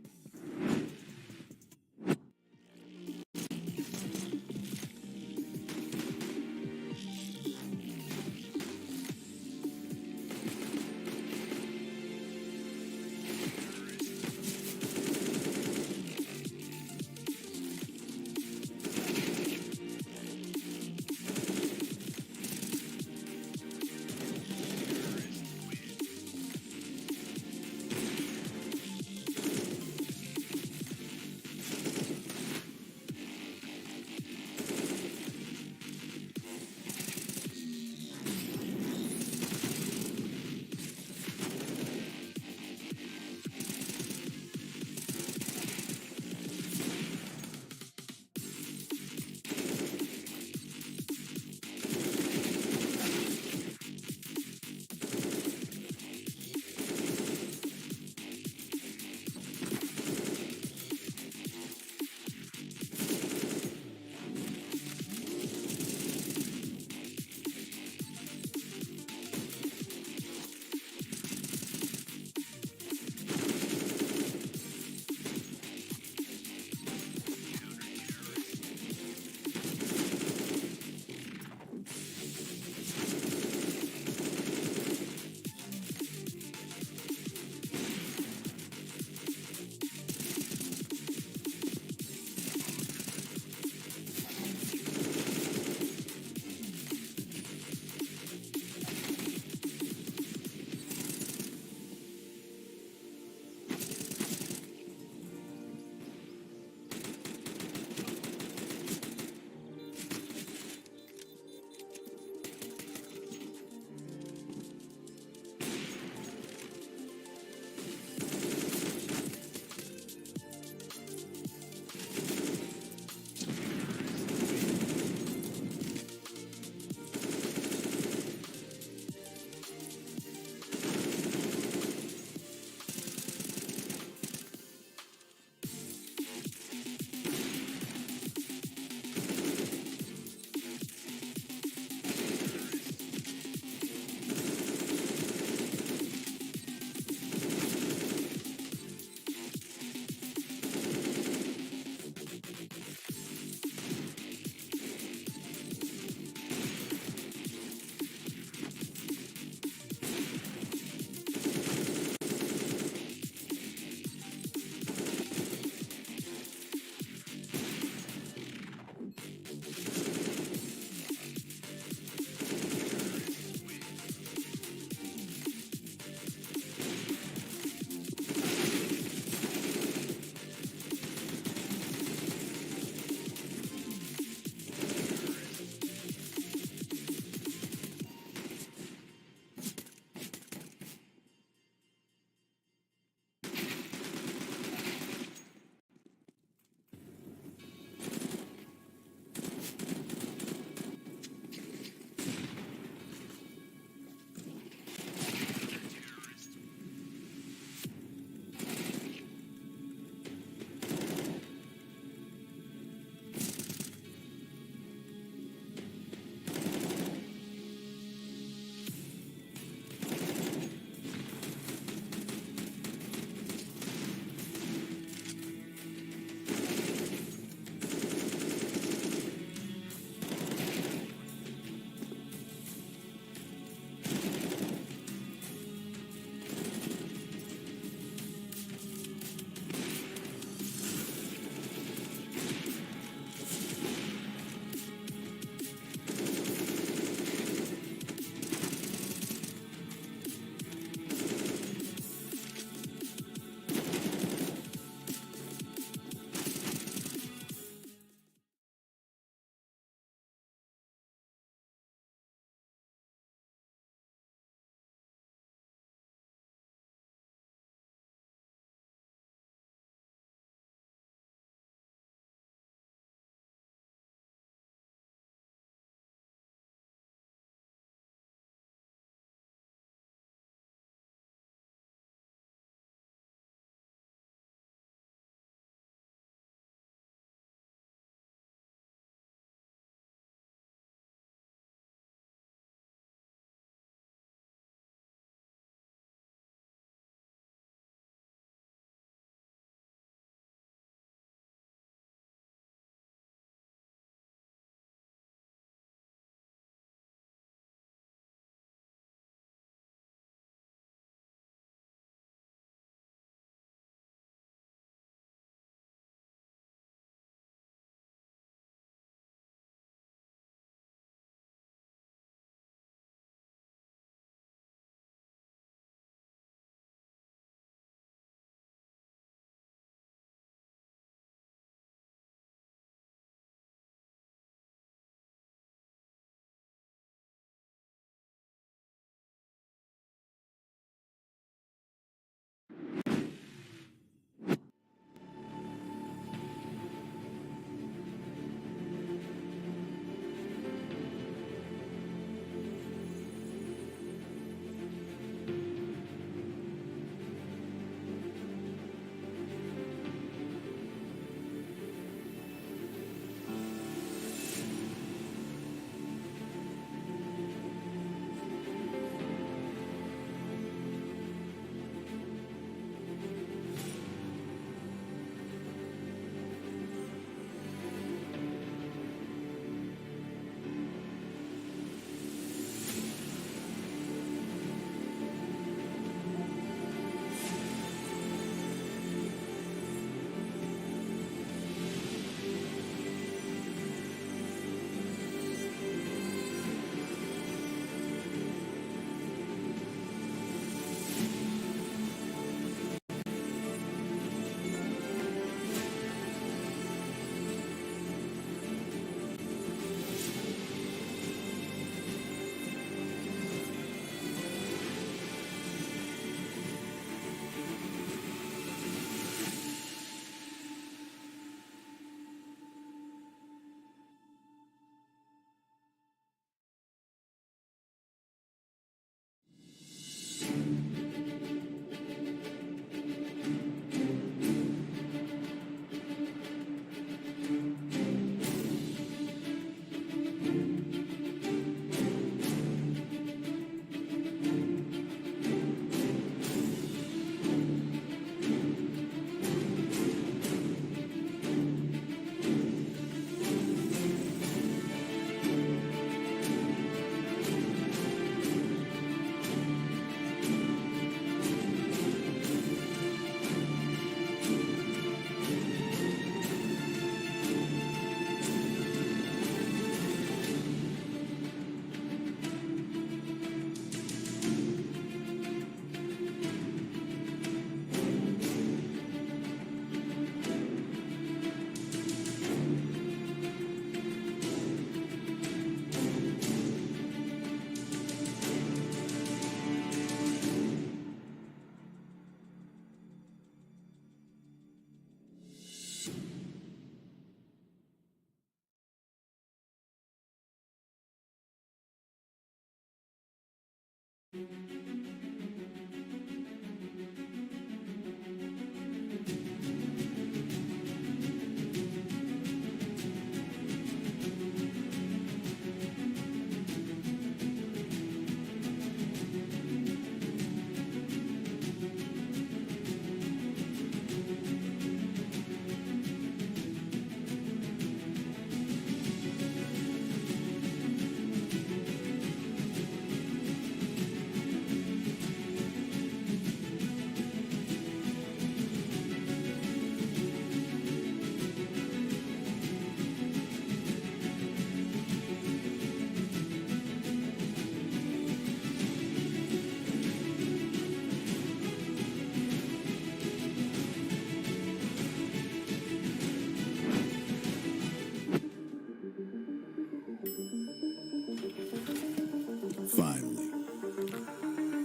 Finally,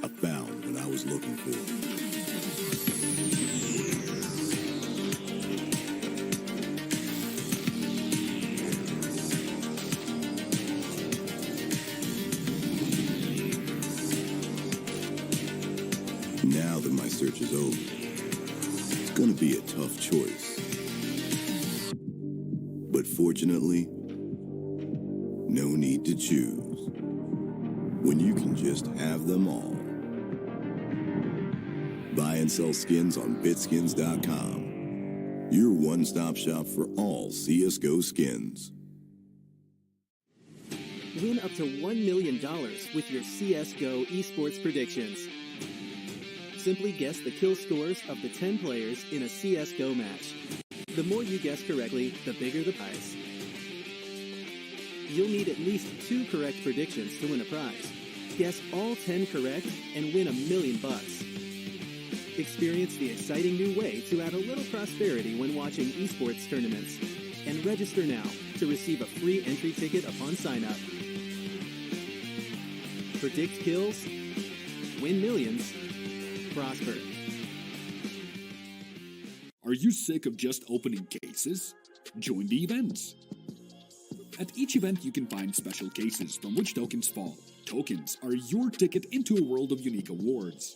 I found what I was looking for. Now that my search is over, it's gonna be a tough choice. But fortunately, no need to choose when you can just have them all. Buy and sell skins on bitskins.com. Your one-stop shop for all CSGO skins. Win up to $1 million with your CSGO esports predictions. Simply guess the kill scores of the 10 players in a CSGO match. The more you guess correctly, the bigger the prize. You'll need at least 2 correct predictions to win a prize. Guess all 10 correct and win $1 million. Experience the exciting new way to add a little prosperity when watching esports tournaments. And register now to receive a free entry ticket upon sign-up. Predict kills, win millions, prosper. Are you sick of just opening cases? Join the events. At each event, you can find special cases from which tokens fall. Tokens are your ticket into a world of unique awards.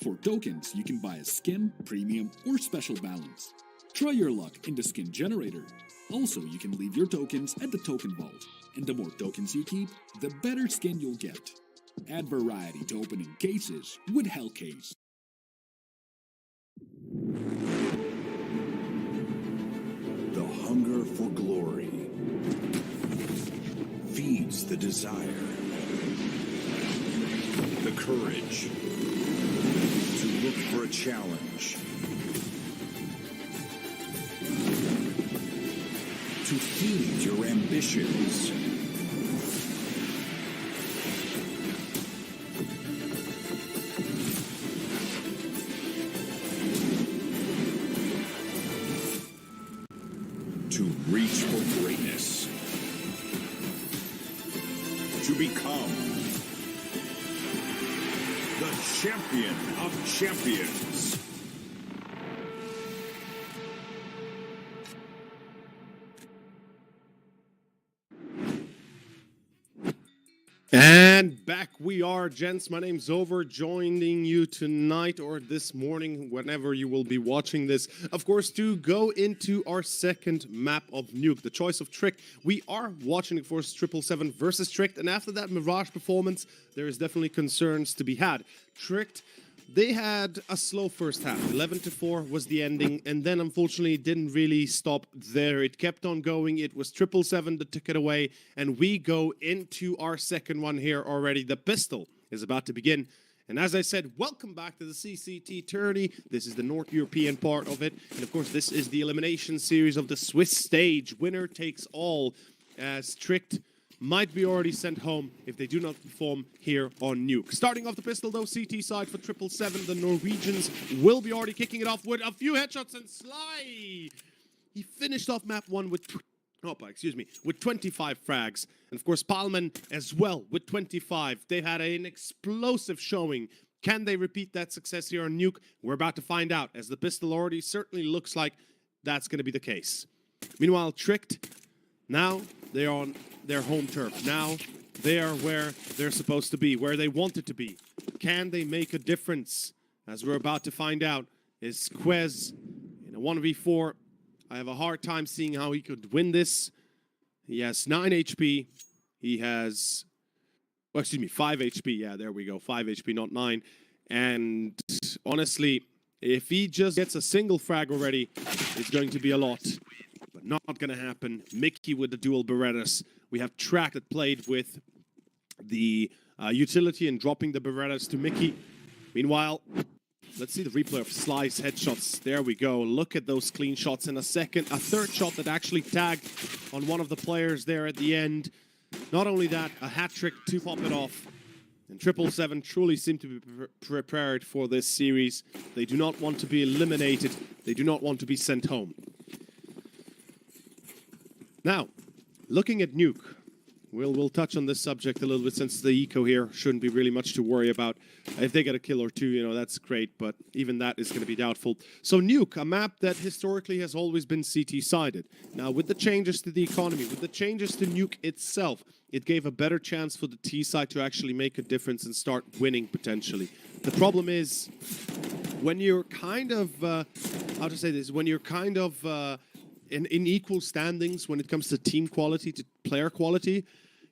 For tokens, you can buy a skin, premium, or special balance. Try your luck in the skin generator. Also, you can leave your tokens at the token vault. And the more tokens you keep, the better skin you'll get. Add variety to opening cases with Hellcase. The hunger for glory feeds the desire, the courage to look for a challenge, to feed your ambitions. To reach for greatness. To become the champion of champions. And back we are, gents. My name's Over, joining you tonight or this morning, whenever you will be watching this. Of course, to go into our second map of Nuke, the choice of Trick. We are watching, of course, 777 versus Tricked, and after that Mirage performance, there is definitely concerns to be had. Tricked, they had a slow first half. 11-4 was the ending, and then unfortunately it didn't really stop there. It kept on going. It was 777 that took it away, and we go into our second one here already. The pistol is about to begin. And as I said, welcome back to the CCT tourney. This is the North European part of it. And of course, this is the elimination series of the Swiss stage. Winner takes all, as Tricked might be already sent home if they do not perform here on Nuke. Starting off the pistol, though, CT side for 777, the Norwegians will be already kicking it off with a few headshots, and Sly, he finished off map 1 with with 25 frags. And of course, Palman as well with 25. They had an explosive showing. Can they repeat that success here on Nuke? We're about to find out, as the pistol already certainly looks like that's going to be the case. Meanwhile, Tricked, now they're on their home turf. Now they are where they're supposed to be, where they wanted to be. Can they make a difference? As we're about to find out, is Quez in a 1v4. I have a hard time seeing how he could win this. He has 9 HP. He has, well, excuse me, 5 HP. Yeah, there we go. 5 HP, not 9. And honestly, if he just gets a single frag already, it's going to be a lot. But not going to happen. Mickey with the dual Berettas. We have Track that played with the utility and dropping the Berettas to Mickey. Meanwhile, let's see the replay of Sly's headshots. There we go. Look at those clean shots in a second. A third shot that actually tagged on one of the players there at the end. Not only that, a hat trick to pop it off. And 777 truly seem to be prepared for this series. They do not want to be eliminated. They do not want to be sent home. Now, looking at Nuke. We'll touch on this subject a little bit since the eco here shouldn't be really much to worry about. If they get a kill or two, you know, that's great, but even that is going to be doubtful. So Nuke, a map that historically has always been CT-sided. Now, with the changes to the economy, with the changes to Nuke itself, it gave a better chance for the T side to actually make a difference and start winning potentially. The problem is, when you're kind of, how to say this, when you're kind of in equal standings when it comes to team quality, to player quality,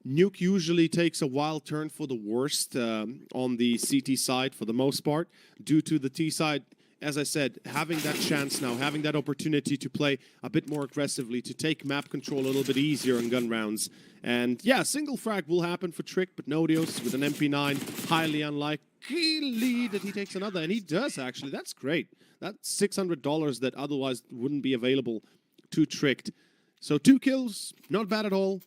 Nuke usually takes a wild turn for the worst on the CT side for the most part, due to the T side, as I said, having that chance now, having that opportunity to play a bit more aggressively, to take map control a little bit easier in gun rounds. And yeah, single frag will happen for Trick, but Nodios with an MP9, highly unlikely that he takes another, and he does actually. That's great. That's $600 that otherwise wouldn't be available to Tricked. So 2 kills, not bad at all,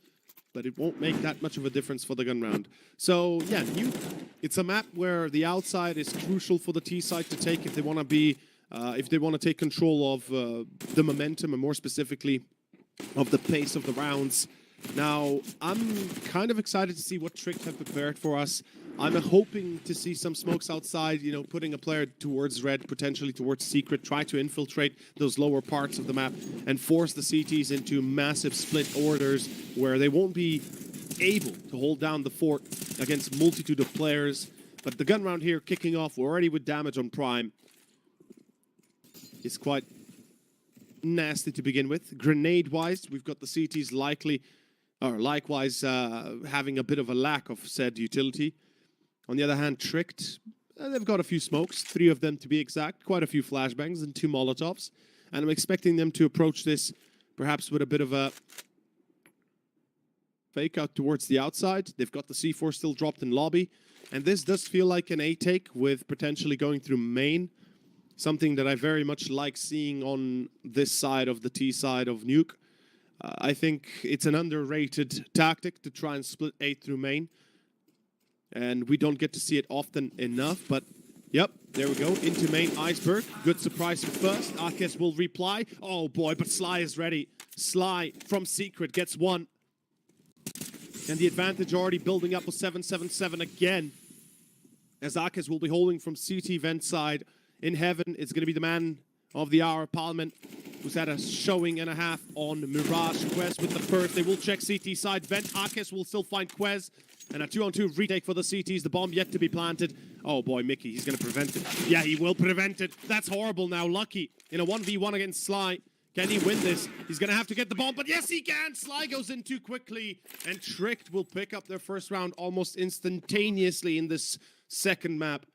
but it won't make that much of a difference for the gun round. So yeah, Nuke, it's a map where the outside is crucial for the T side to take if they want to be, if they want to take control of the momentum and more specifically of the pace of the rounds. Now, I'm kind of excited to see what Trick have prepared for us. I'm hoping to see some smokes outside, you know, putting a player towards red, potentially towards secret, try to infiltrate those lower parts of the map and force the CTs into massive split orders where they won't be able to hold down the fort against multitude of players. But the gun round here kicking off, we're already with damage on Prime. It's quite nasty to begin with. Grenade-wise, we've got the CTs likewise having a bit of a lack of said utility. On the other hand, Tricked, they've got a few smokes, 3 of them to be exact, quite a few flashbangs and 2 Molotovs. And I'm expecting them to approach this perhaps with a bit of a fake out towards the outside. They've got the C4 still dropped in lobby. And this does feel like an A-take with potentially going through main. Something that I very much like seeing on this side of the T side of Nuke. I think it's an underrated tactic to try and split A through main. And we don't get to see it often enough, but yep, there we go. Into main, Iceberg. Good surprise for first. Akes will reply. Oh boy, but Sly is ready. Sly from Secret gets 1. And the advantage already building up with 777 again. As Akes will be holding from CT vent side. In heaven, it's going to be the man of the hour, Parliament, who's had a showing and a half on Mirage. Quez with the first. They will check CT side vent. Akes will still find Quez. And a 2-on-2 retake for the CTs. The bomb yet to be planted. Oh boy, Mickey, he's going to prevent it. Yeah, he will prevent it. That's horrible now. Lucky in a 1v1 against Sly. Can he win this? He's going to have to get the bomb, but yes, he can. Sly goes in too quickly. And Tricked will pick up their first round almost instantaneously in this second map.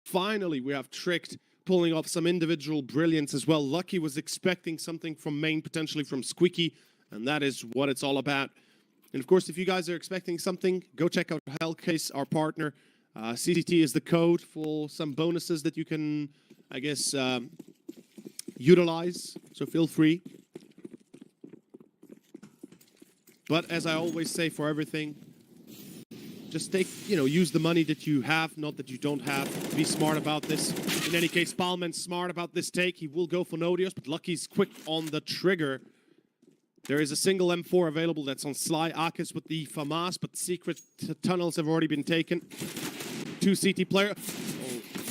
Finally, we have Tricked pulling off some individual brilliance as well. Lucky was expecting something from main, potentially from Squeaky, and that is what it's all about. And of course, if you guys are expecting something, go check out Hellcase, our partner. CCT is the code for some bonuses that you can, I guess, utilize. So feel free. But as I always say for everything, just take, use the money that you have, not that you don't have. Be smart about this. In any case, Palman's smart about this take. He will go for Nodios, but Lucky's quick on the trigger. There is a single M4 available that's on Sly. Akes with the FAMAS, but secret tunnels have already been taken. 2 CT player.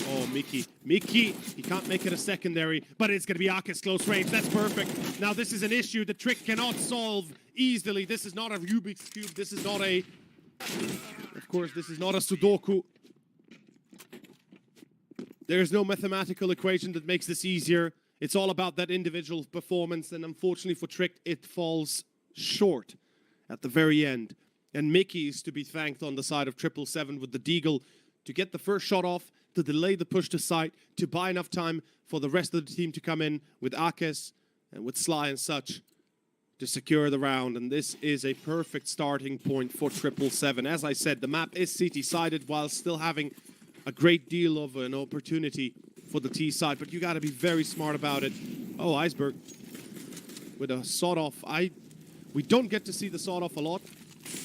Oh, Mickey. Mickey, he can't make it a secondary, but it's going to be Akes close range. That's perfect. Now, this is an issue the Trick cannot solve easily. This is not a Rubik's Cube. This is not a Of course, this is not a Sudoku. There's no mathematical equation that makes this easier. It's all about that individual performance, and unfortunately for Trick, it falls short at the very end. And Mickey is to be thanked on the side of 777 with the Deagle to get the first shot off, to delay the push to site, to buy enough time for the rest of the team to come in with Akes and with Sly and such to secure the round. And this is a perfect starting point for 777. As I said, the map is CT-sided while still having a great deal of an opportunity for the T side, but you got to be very smart about it. Oh, Iceberg with a sawed-off. We don't get to see the sawed-off a lot.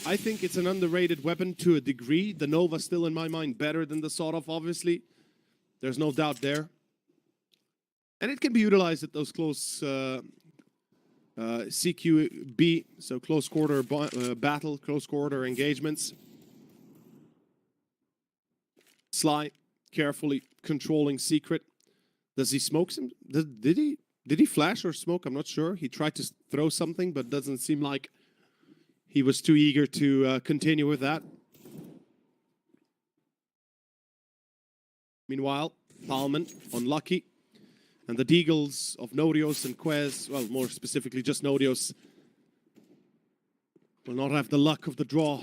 I think it's an underrated weapon to a degree. The Nova still, in my mind, better than the sawed-off, obviously. There's no doubt there. And it can be utilized at those close CQB, so close quarter battle, close quarter engagements. Sly, carefully controlling Secret. Does he smoke some? Did he flash or smoke? I'm not sure. He tried to throw something, but doesn't seem like he was too eager to continue with that. Meanwhile, Palman unlucky. And the Deagles of Nodios and Quez, well, more specifically just Nodios, will not have the luck of the draw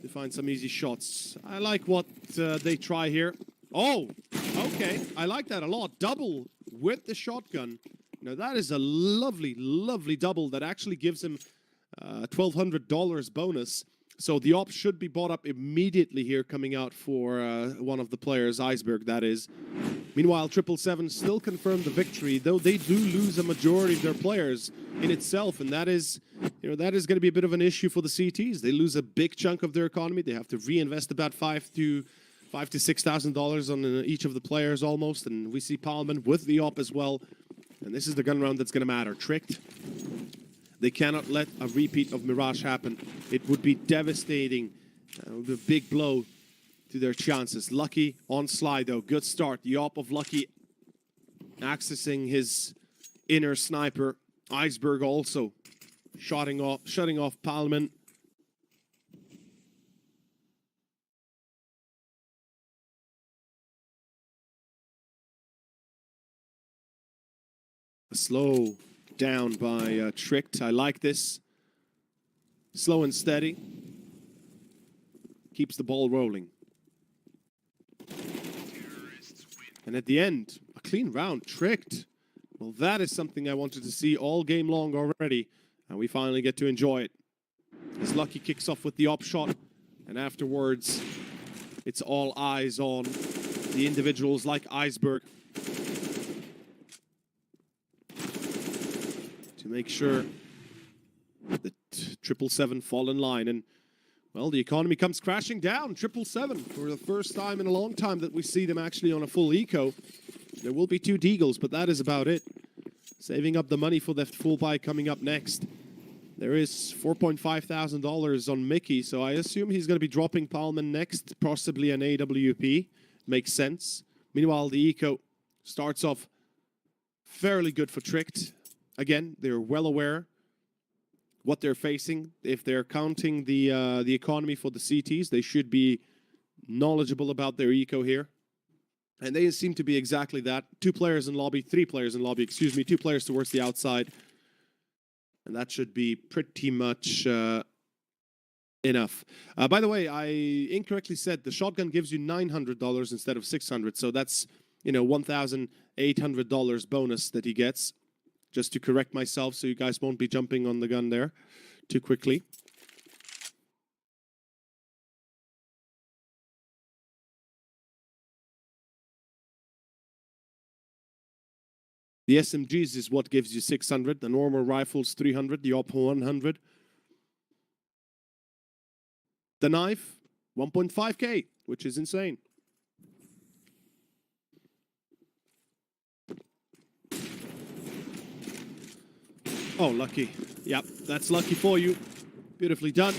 to find some easy shots. I like what they try here. Oh, okay. I like that a lot. Double with the shotgun. Now, that is a lovely, lovely double that actually gives him $1,200 bonus. So the op should be bought up immediately here coming out for one of the players, Iceberg, that is. Meanwhile, 777 still confirmed the victory, though they do lose a majority of their players in itself, and that is, that is going to be a bit of an issue for the CTs. They lose a big chunk of their economy. They have to reinvest about $5,000 to $6,000 on each of the players almost, and we see Palman with the op as well. And this is the gun round that's going to matter. Tricked. They cannot let a repeat of Mirage happen. It would be devastating. A big blow to their chances. Lucky on Sly, though. Good start. The op of Lucky accessing his inner sniper. Iceberg also shutting off Palman. A slow down by Tricked. I like this. Slow and steady. Keeps the ball rolling. And at the end, a clean round. Tricked. Well, that is something I wanted to see all game long already. And we finally get to enjoy it. As Lucky kicks off with the op shot. And afterwards, it's all eyes on the individuals like Iceberg. To make sure that 777 fall in line. And, well, the economy comes crashing down. 777 for the first time in a long time that we see them actually on a full eco. There will be 2 Deagles, but that is about it. Saving up the money for the full buy coming up next. There is $4,500 on Mickey, so I assume he's going to be dropping Palman next, possibly an AWP. Makes sense. Meanwhile, the eco starts off fairly good for Tricked. Again, they're well aware what they're facing. If they're counting the economy for the CTs, they should be knowledgeable about their eco here. And they seem to be exactly that. 2 players in lobby, 3 players in lobby, excuse me, 2 players towards the outside. And that should be pretty much enough. By the way, I incorrectly said the shotgun gives you $900 instead of $600. So that's, $1,800 bonus that he gets. Just to correct myself so you guys won't be jumping on the gun there too quickly. The SMGs is what gives you 600. The normal rifles 300. The op 100. The knife 1.5K, which is insane. Oh, Lucky. Yep, that's lucky for you. Beautifully done.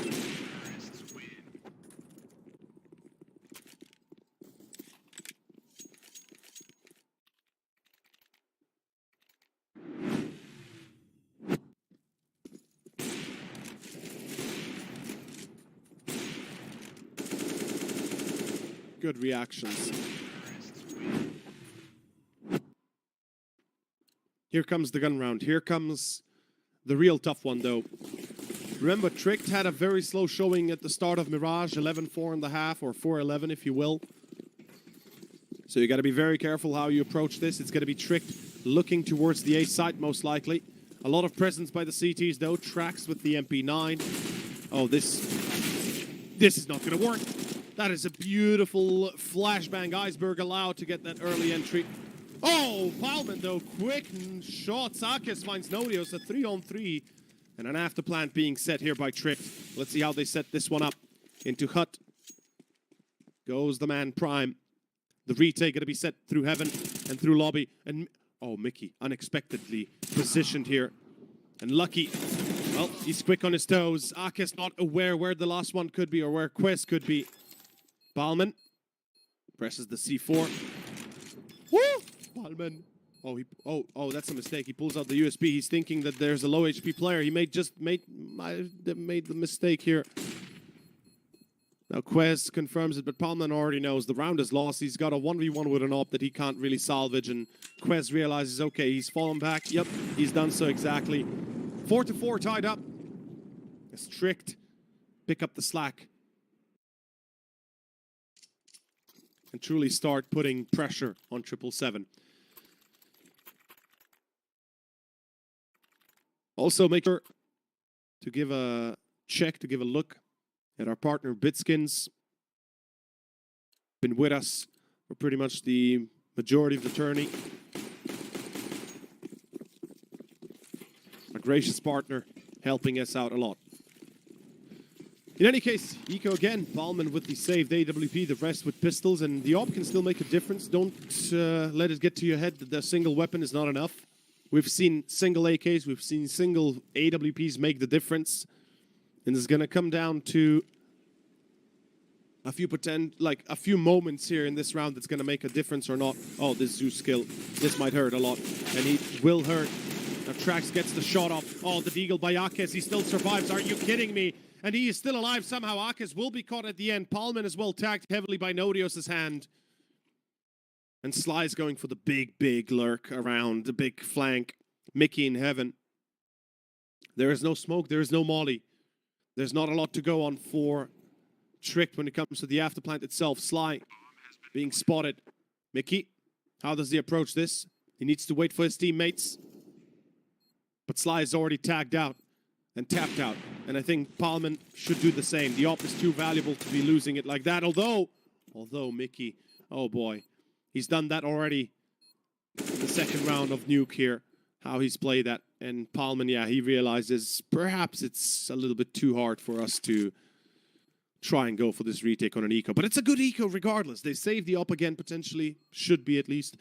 Good reactions. Here comes the gun round. Here comes the real tough one, though. Remember, Tricked had a very slow showing at the start of Mirage, 11.4.5 or 4.11, if you will. So you got to be very careful how you approach this. It's going to be Tricked looking towards the A site, most likely. A lot of presence by the CTs, though. Tracks with the MP9. Oh, this is not going to work. That is a beautiful flashbang. Iceberg allowed to get that early entry. Oh, Palman, though, quick shot. Sakis finds Nodios, a 3-on-3. And an afterplant being set here by Trick. Let's see how they set this one up. Into Hut. Goes the man Prime. The retake going to be set through Heaven and through Lobby. And, oh, Mickey, unexpectedly positioned here. And Lucky, well, he's quick on his toes. Akes not aware where the last one could be or where Quest could be. Balman presses the C4. Woo! Balman. Oh, that's a mistake. He pulls out the USB. He's thinking that there's a low HP player. He might have made the mistake here. Now Quest confirms it, but Palman already knows the round is lost. He's got a 1v1 with an op that he can't really salvage, and Quest realizes, okay, he's fallen back. Yep, he's done so exactly. 4-4 tied up. As Tricked pick up the slack. And truly start putting pressure on 777. Also, make sure to give a check, to give a look at our partner Bitskins. Been with us for pretty much the majority of the tourney. A gracious partner, helping us out a lot. In any case, Eco again, Ballman with the saved AWP, the rest with pistols, and the op can still make a difference. Don't let it get to your head that the single weapon is not enough. We've seen single AKs, we've seen single AWPs make the difference. And it's going to come down to a few moments here in this round that's going to make a difference or not. Oh, this Zeus skill, this might hurt a lot. And he will hurt. Now Trax gets the shot off. Oh, the deagle by Akes, he still survives. Are you kidding me? And he is still alive somehow. Akes will be caught at the end. Palman as well tagged heavily by Nodios' hand. And Sly's going for the big lurk around the big flank. Mickey in Heaven. There is no smoke. There is no molly. There's not a lot to go on for Tricked when it comes to the afterplant itself. Sly being spotted. Mickey, how does he approach this? He needs to wait for his teammates. But Sly is already tagged out and tapped out. And I think Palman should do the same. The op is too valuable to be losing it like that. Although Mickey, oh boy. He's done that already in the second round of Nuke here, how he's played that. And Palman, yeah, he realizes perhaps it's a little bit too hard for us to try and go for this retake on an eco. But it's a good eco regardless. They save the op again, potentially. Should be at least.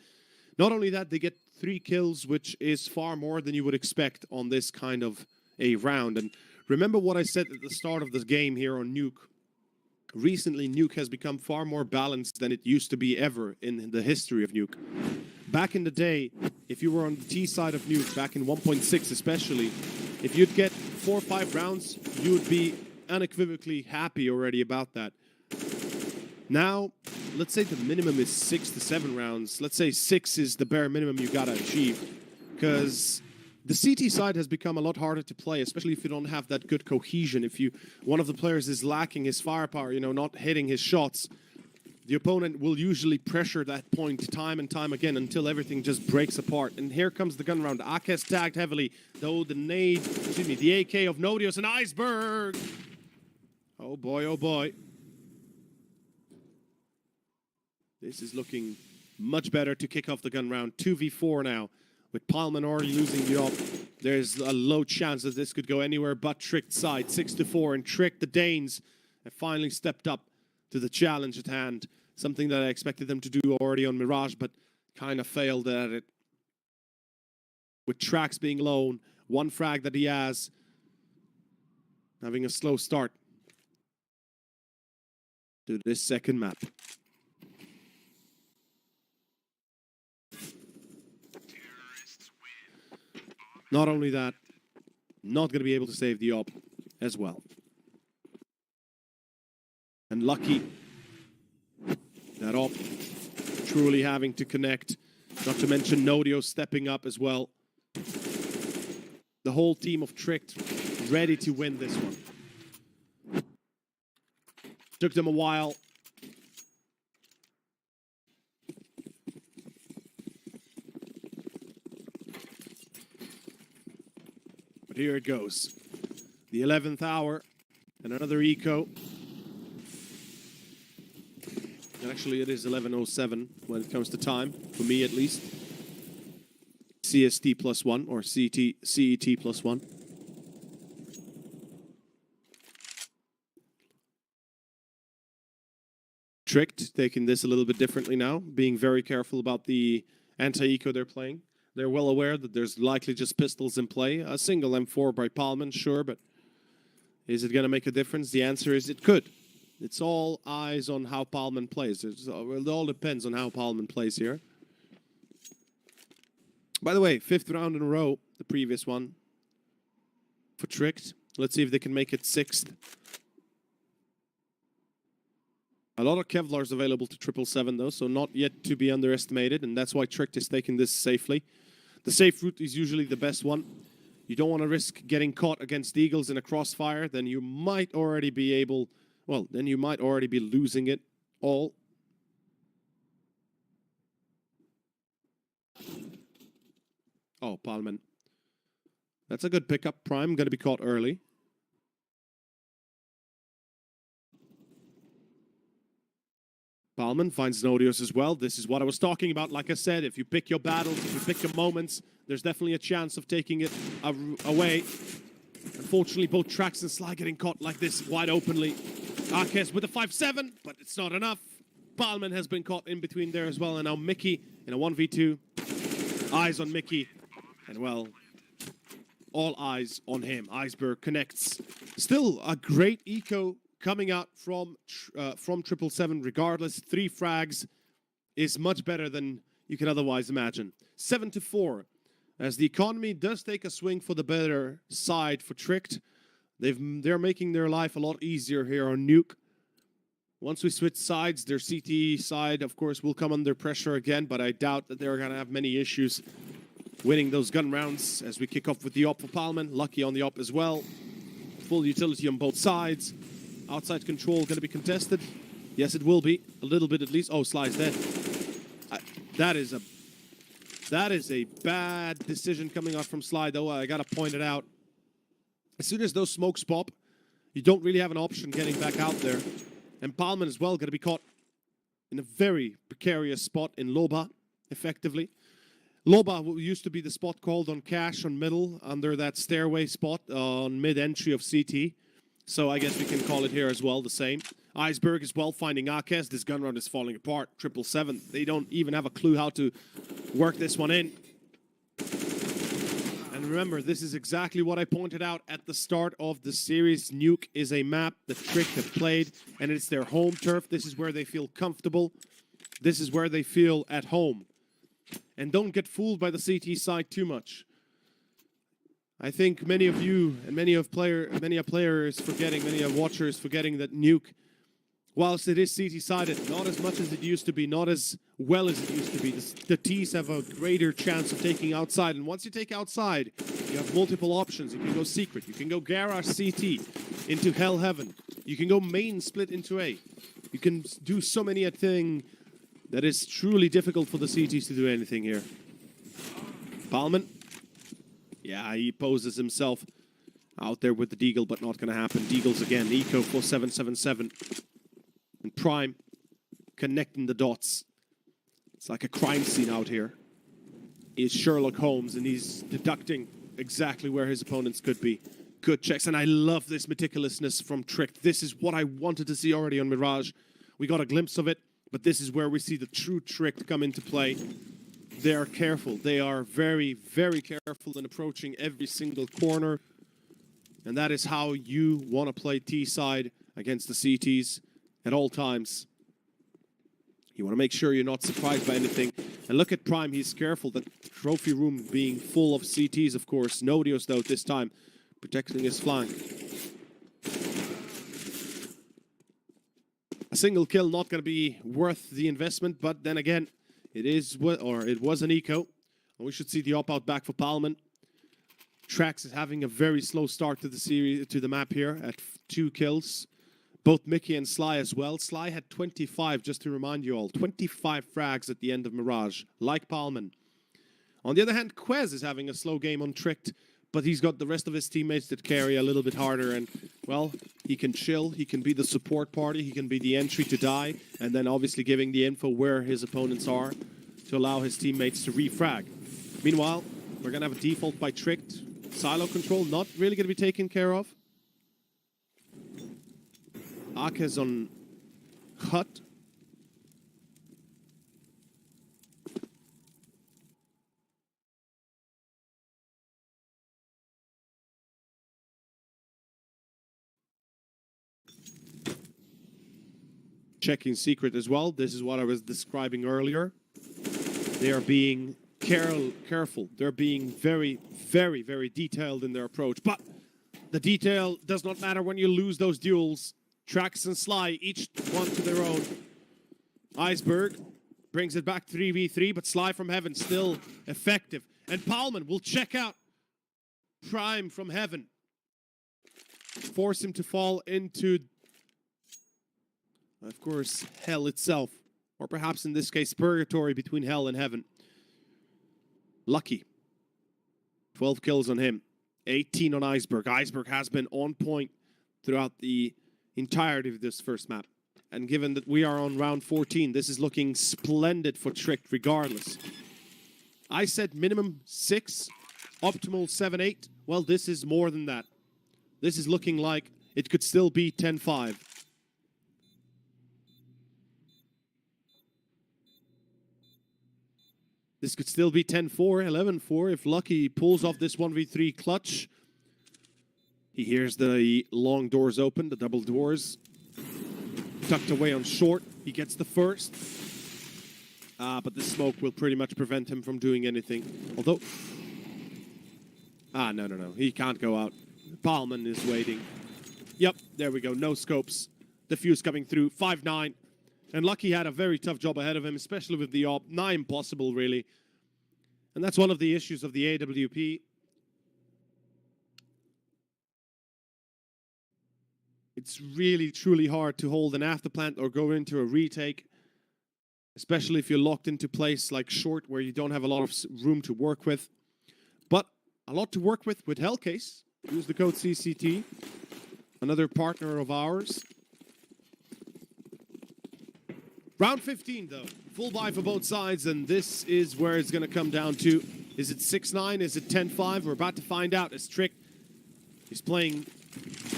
Not only that, they get 3 kills, which is far more than you would expect on this kind of a round. And remember what I said at the start of this game here on Nuke. Recently, Nuke has become far more balanced than it used to be ever in the history of Nuke. Back in the day, if you were on the T side of Nuke, back in 1.6 especially, if you'd get 4 or 5 rounds, you would be unequivocally happy already about that. Now, let's say the minimum is 6 to 7 rounds. Let's say 6 is the bare minimum you gotta achieve. Because the CT side has become a lot harder to play, especially if you don't have that good cohesion. If one of the players is lacking his firepower, not hitting his shots, the opponent will usually pressure that point time and time again until everything just breaks apart. And here comes the gun round. Akes tagged heavily, though the AK of Nodios and Iceberg. Oh boy, oh boy. This is looking much better to kick off the gun round. 2v4 now. With Palman already losing the op, there's a low chance that this could go anywhere but Tricked side. 6-4, and Tricked, the Danes, have finally stepped up to the challenge at hand. Something that I expected them to do already on Mirage, but kind of failed at it. With Trax being lone, 1 frag that he has, having a slow start to this second map. Not only that, not going to be able to save the op as well. And Lucky That op truly having to connect. Not to mention Nodio stepping up as well. The whole team of Tricked ready to win this one. Took them a while. But here it goes. The 11th hour and another eco. And actually it is 11:07 when it comes to time, for me at least. CST +1 or CET +1. Tricked, taking this a little bit differently now, being very careful about the anti-eco they're playing. They're well aware that there's likely just pistols in play. A single M4 by Palman, sure, but is it going to make a difference? The answer is it could. It's all eyes on how Palman plays. It all depends on how Palman plays here. By the way, 5th round in a row, the previous one, for Tricked. Let's see if they can make it 6th. A lot of Kevlars available to 777 though, so not yet to be underestimated, and that's why Tricked is taking this safely. The safe route is usually the best one. You don't want to risk getting caught against Eagles in a crossfire, then you might already be able... Well, then you might already be losing it all. Oh, Palman. That's a good pickup. Prime going to be caught early. Palman finds Nodios as well. This is what I was talking about. Like I said, if you pick your battles, if you pick your moments, there's definitely a chance of taking it away. Unfortunately, both Trax and Sly getting caught like this wide openly. Arquez with a 5-7, but it's not enough. Palman has been caught in between there as well. And now Mickey in a 1v2. Eyes on Mickey. And well, all eyes on him. Iceberg connects. Still a great eco coming out from 777 regardless. 3 frags is much better than you can otherwise imagine. 7-4. As the economy does take a swing for the better side for Tricked. They're making their life a lot easier here on Nuke. Once we switch sides, their CT side, of course, will come under pressure again, but I doubt that they're going to have many issues winning those gun rounds as we kick off with the op for Palman. Lucky on the op as well. Full utility on both sides. Outside control going to be contested. Yes, it will be. A little bit at least. Oh, Sly's dead. That is a bad decision coming out from Sly, though. I got to point it out. As soon as those smokes pop, you don't really have an option getting back out there. And Palman as well going to be caught in a very precarious spot in Loba, effectively. Loba used to be the spot called on cash on middle, under that stairway spot on mid-entry of CT. So I guess we can call it here as well, the same. Iceberg as well, finding Arquez. This gun run is falling apart. 777. They don't even have a clue how to work this one in. And remember, this is exactly what I pointed out at the start of the series. Nuke is a map that Tricked have played, and it's their home turf. This is where they feel comfortable. This is where they feel at home. And don't get fooled by the CT side too much. I think many of you and many watchers forgetting that Nuke, whilst it is CT-sided, not as much as it used to be, not as well as it used to be. The T's have a greater chance of taking outside, and once you take outside, you have multiple options. You can go secret, you can go garage CT into Hell Heaven, you can go main split into A. You can do so many a thing that is truly difficult for the CTs to do anything here. Palman. Yeah, he poses himself out there with the Deagle, but not going to happen. Deagles again, Eco for 777. And Prime connecting the dots. It's like a crime scene out here. He's Sherlock Holmes, and he's deducting exactly where his opponents could be. Good checks, and I love this meticulousness from Tricked. This is what I wanted to see already on Mirage. We got a glimpse of it, but this is where we see the true Tricked come into play. They are careful. They are very, very careful in approaching every single corner. And that is how you want to play T-side against the CTs at all times. You want to make sure you're not surprised by anything. And look at Prime. He's careful. The trophy room being full of CTs, of course. Nodios, though, this time protecting his flank. A A single kill not going to be worth the investment, but then again, it was an eco. And we should see the op-out back for Palman. Trax is having a very slow start to the series, to the map here at 2 kills. Both Mickey and Sly as well. Sly had 25, just to remind you all. 25 frags at the end of Mirage, like Palman. On the other hand, Quez is having a slow game on Tricked, but he's got the rest of his teammates that carry a little bit harder. And, well, he can chill. He can be the support party. He can be the entry to die. And then obviously giving the info where his opponents are to allow his teammates to refrag. Meanwhile, we're going to have a default by Tricked. Silo control not really going to be taken care of. Akez on Hut. Checking secret as well. This is what I was describing earlier. They are being careful. They're being very, very, very detailed in their approach. But the detail does not matter when you lose those duels. Trax and Sly, each one to their own. Iceberg brings it back 3v3, but Sly from Heaven still effective. And Palman will check out Prime from Heaven. Force him to fall into, of course, hell itself. Or perhaps in this case, purgatory between hell and heaven. Lucky. 12 kills on him. 18 on Iceberg. Iceberg has been on point throughout the entirety of this first map. And given that we are on round 14, this is looking splendid for Tricked regardless. I said minimum 6, optimal 7-8. Well, this is more than that. This is looking like it could still be 10-5. This could still be 10-4, 11-4 if Lucky pulls off this 1v3 clutch. He hears the long doors open, the double doors. Tucked away on short. He gets the first. But the smoke will pretty much prevent him from doing anything. Although... no. He can't go out. Palman is waiting. Yep, there we go. No scopes. Diffuse coming through. 5-9. And Lucky had a very tough job ahead of him, especially with the op. Not impossible, really. And that's one of the issues of the AWP. It's really, truly hard to hold an afterplant or go into a retake, especially if you're locked into place like short, where you don't have a lot of room to work with. But a lot to work with Hellcase. Use the code CCT, another partner of ours. Round 15, though. Full buy for both sides, and this is where it's going to come down to. Is it 6-9? Is it 10-5? We're about to find out. As Trick is playing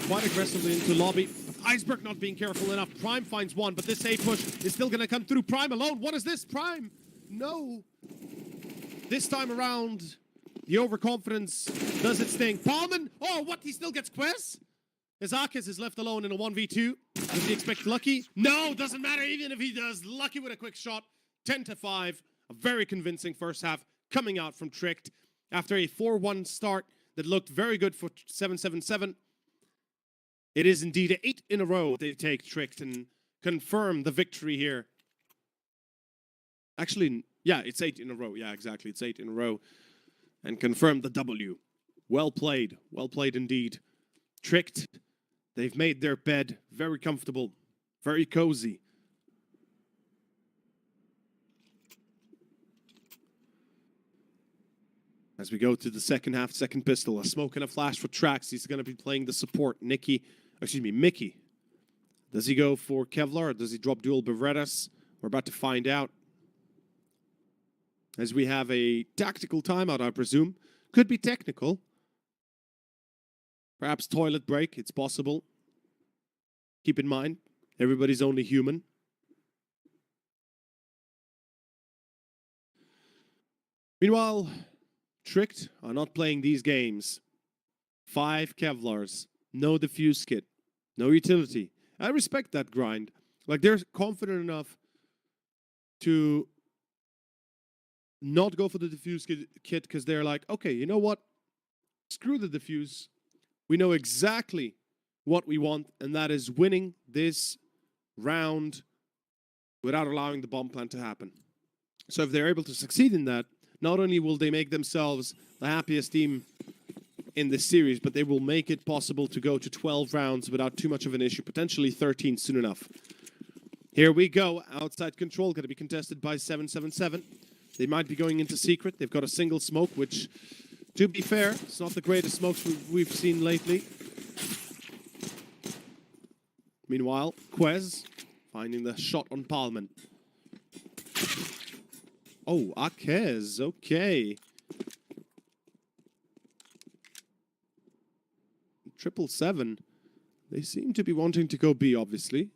quite aggressively into lobby. Iceberg not being careful enough. Prime finds one, but this A push is still going to come through. Prime alone. What is this? Prime? No. This time around, the overconfidence does its thing. Palman? Oh, what? He still gets Quez? Akez is left alone in a 1v2. Does he expect Lucky? No, doesn't matter even if he does. Lucky with a quick shot. 10-5. A very convincing first half coming out from Tricked. After a 4-1 start that looked very good for 777. It is indeed 8 in a row they take Tricked and confirm the victory here. Actually, yeah, it's 8 in a row. Yeah, exactly. It's 8 in a row. And confirm the W. Well played. Well played indeed. Tricked. They've made their bed very comfortable, very cozy. As we go to the second half, second pistol, a smoke and a flash for Trax. He's going to be playing the support, Mickey. Does he go for Kevlar or does he drop dual Berettas? We're about to find out. As we have a tactical timeout, I presume. Could be technical. Perhaps toilet break, it's possible. Keep in mind, everybody's only human. Meanwhile, Tricked are not playing these games. 5 Kevlars, no diffuse kit, no utility. I respect that grind. Like, they're confident enough to not go for the diffuse kit because they're like, okay, you know what? Screw the diffuse. We know exactly what we want, and that is winning this round without allowing the bomb plant to happen. So if they're able to succeed in that, not only will they make themselves the happiest team in this series, but they will make it possible to go to 12 rounds without too much of an issue, potentially 13 soon enough. Here we go. Outside control going to be contested by 777. They might be going into secret. They've got a single smoke, which, to be fair, it's not the greatest smokes we've seen lately. Meanwhile, Quez finding the shot on Palman. Oh, Akez, okay. 777. They seem to be wanting to go B, obviously.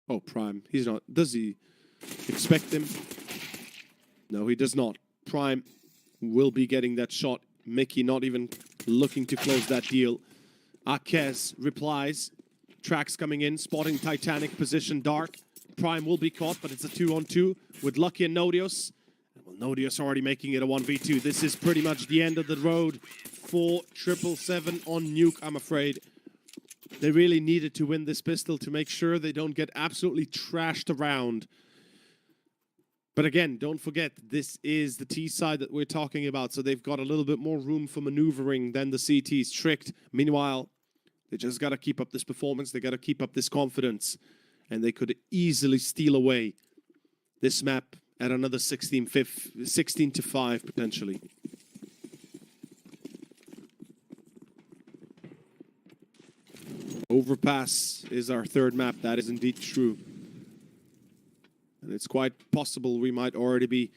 Oh, Prime. He's not. Does he expect him? No, he does not. Prime will be getting that shot. Mickey not even looking to close that deal. Akez replies. Tracks coming in, spotting Titanic position dark. Prime will be caught, but it's a 2-on-2 with Lucky and Nodios. Well, Nodios already making it a 1v2. This is pretty much the end of the road for 777 on Nuke, I'm afraid. They really needed to win this pistol to make sure they don't get absolutely trashed around. But again, don't forget, this is the T side that we're talking about, so they've got a little bit more room for maneuvering than the CT's Tricked. Meanwhile, they just got to keep up this performance. They got to keep up this confidence. And they could easily steal away this map at another 16 to 5, potentially. Overpass is our third map. That is indeed true. And it's quite possible we might already be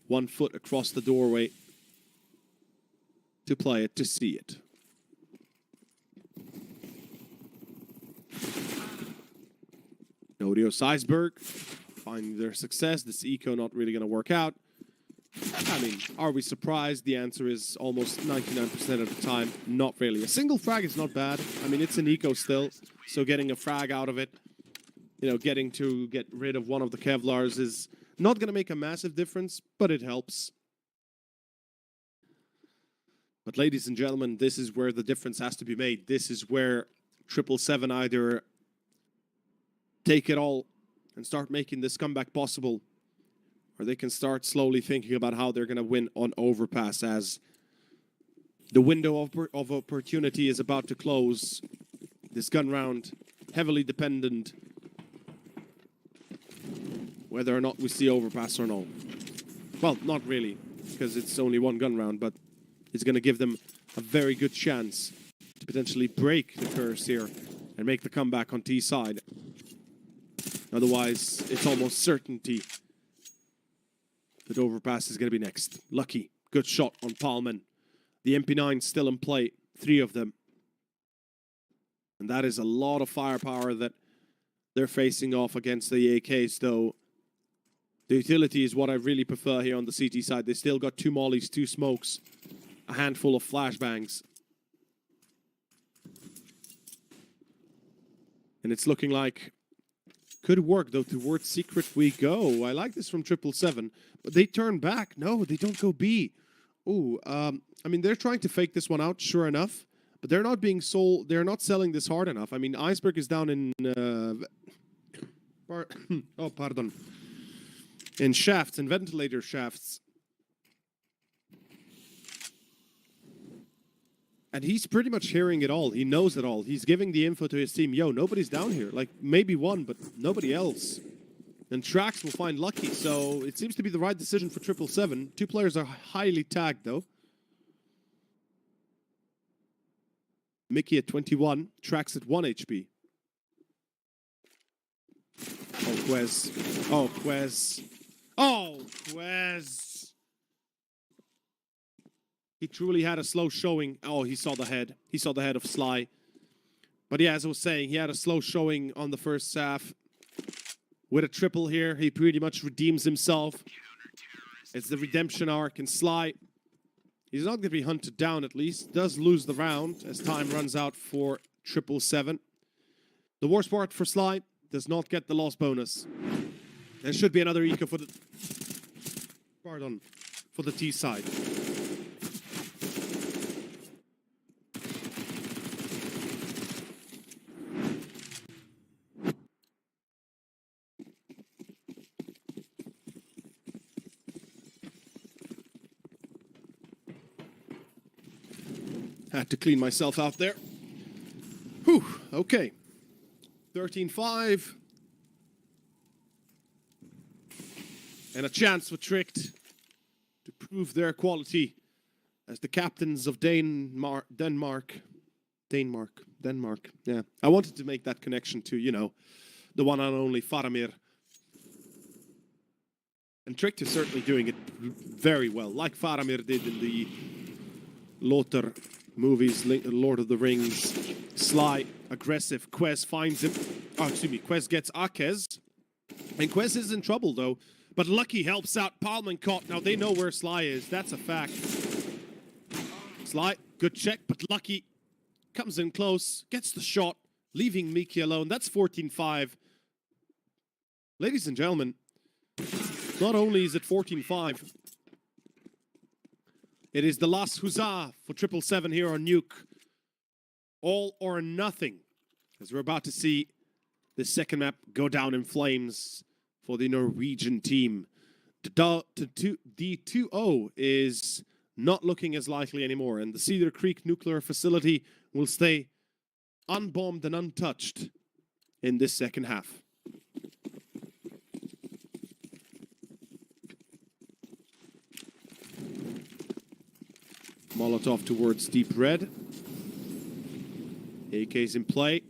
1 foot across the doorway to play it, to see it. Nodios Iceberg finding their success. This eco not really going to work out. I mean, are we surprised? The answer is almost 99% of the time, not really. A single frag is not bad. I mean, it's an eco still, so getting a frag out of it, you know, getting to get rid of one of the Kevlars is not going to make a massive difference, but it helps. But ladies and gentlemen, this is where the difference has to be made. This is where 777 either take it all and start making this comeback possible, or they can start slowly thinking about how they're going to win on Overpass as the window of opportunity is about to close. This gun round heavily dependent whether or not we see Overpass or no. Well, not really, because it's only one gun round, but it's going to give them a very good chance to potentially break the curse here and make the comeback on T side. Otherwise, it's almost certainty that Overpass is going to be next. Lucky. Good shot on Palman. The MP9 still in play. 3 of them. And that is a lot of firepower that they're facing off against the AKs, though. The utility is what I really prefer here on the CT side. They still got 2 mollies, 2 smokes, a handful of flashbangs. And it's looking like could work, though. Towards secret we go. I like this from 777, but they turn back. No, they don't go B. Ooh, I mean, they're trying to fake this one out, sure enough, but they're not being sold. They're not selling this hard enough. I mean, Iceberg is down in in shafts, in ventilator shafts. And he's pretty much hearing it all. He knows it all. He's giving the info to his team. Yo, nobody's down here. Like, maybe one, but nobody else. And Trax will find Lucky. So it seems to be the right decision for 777. 2 players are highly tagged, though. Mickey at 21. Trax at 1 HP. Oh, Quez. Oh, Quez. Oh, Quez. He truly had a slow showing. Oh, he saw the head. He saw the head of Sly. But yeah, as I was saying, he had a slow showing on the first half. With a triple here, he pretty much redeems himself. It's the redemption arc, and Sly, he's not going to be hunted down at least. Does lose the round as time runs out for 777. The worst part for Sly, does not get the loss bonus. There should be another eco for the... Pardon. For the T side. Had to clean myself out there. Whew, okay. 13-5. And a chance for Tricked to prove their quality as the captains of Denmark. Yeah, I wanted to make that connection to, you know, the one and only Faramir. And Tricked is certainly doing it very well, like Faramir did in the Lothar movies, Lord of the Rings. Sly, aggressive. Quez finds him. Oh, excuse me. Quez gets Akez. And Quez is in trouble, though. But Lucky helps out Palman caught. Now, they know where Sly is. That's a fact. Sly, good check, but Lucky comes in close, gets the shot, leaving Miki alone. That's 14-5. Ladies and gentlemen, not only is it 14-5, it is the last huzzah for 777 here on Nuke. All or nothing, as we're about to see the second map go down in flames for the Norwegian team. The 2-0 is not looking as likely anymore, and the Cedar Creek nuclear facility will stay unbombed and untouched in this second half. Molotov towards deep red. AK's in play.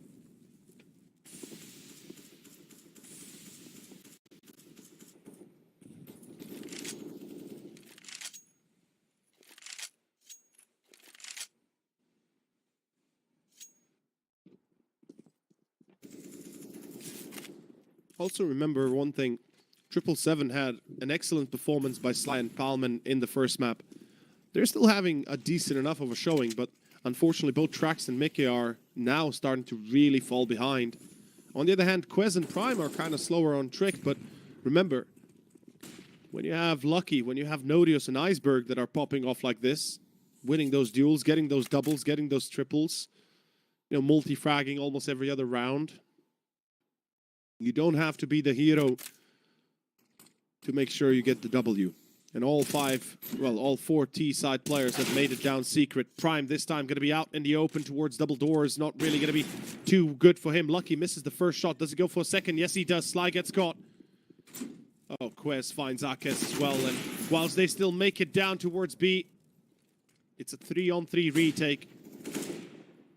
Also remember one thing, 777 had an excellent performance by Sly and Palman in the first map. They're still having a decent enough of a showing, but unfortunately both Trax and Mickey are now starting to really fall behind. On the other hand, Quez and Prime are kind of slower on Trick, but remember, when you have Lucky, when you have Nodius and Iceberg that are popping off like this, winning those duels, getting those doubles, getting those triples, you know, multi-fragging almost every other round, you don't have to be the hero to make sure you get the W. And all four T-side players have made it down secret. Prime this time going to be out in the open towards double doors. Not really going to be too good for him. Lucky misses the first shot. Does he go for a second? Yes, he does. Sly gets caught. Oh, Quez finds Akez as well. And whilst they still make it down towards B, it's a 3-on-3 retake.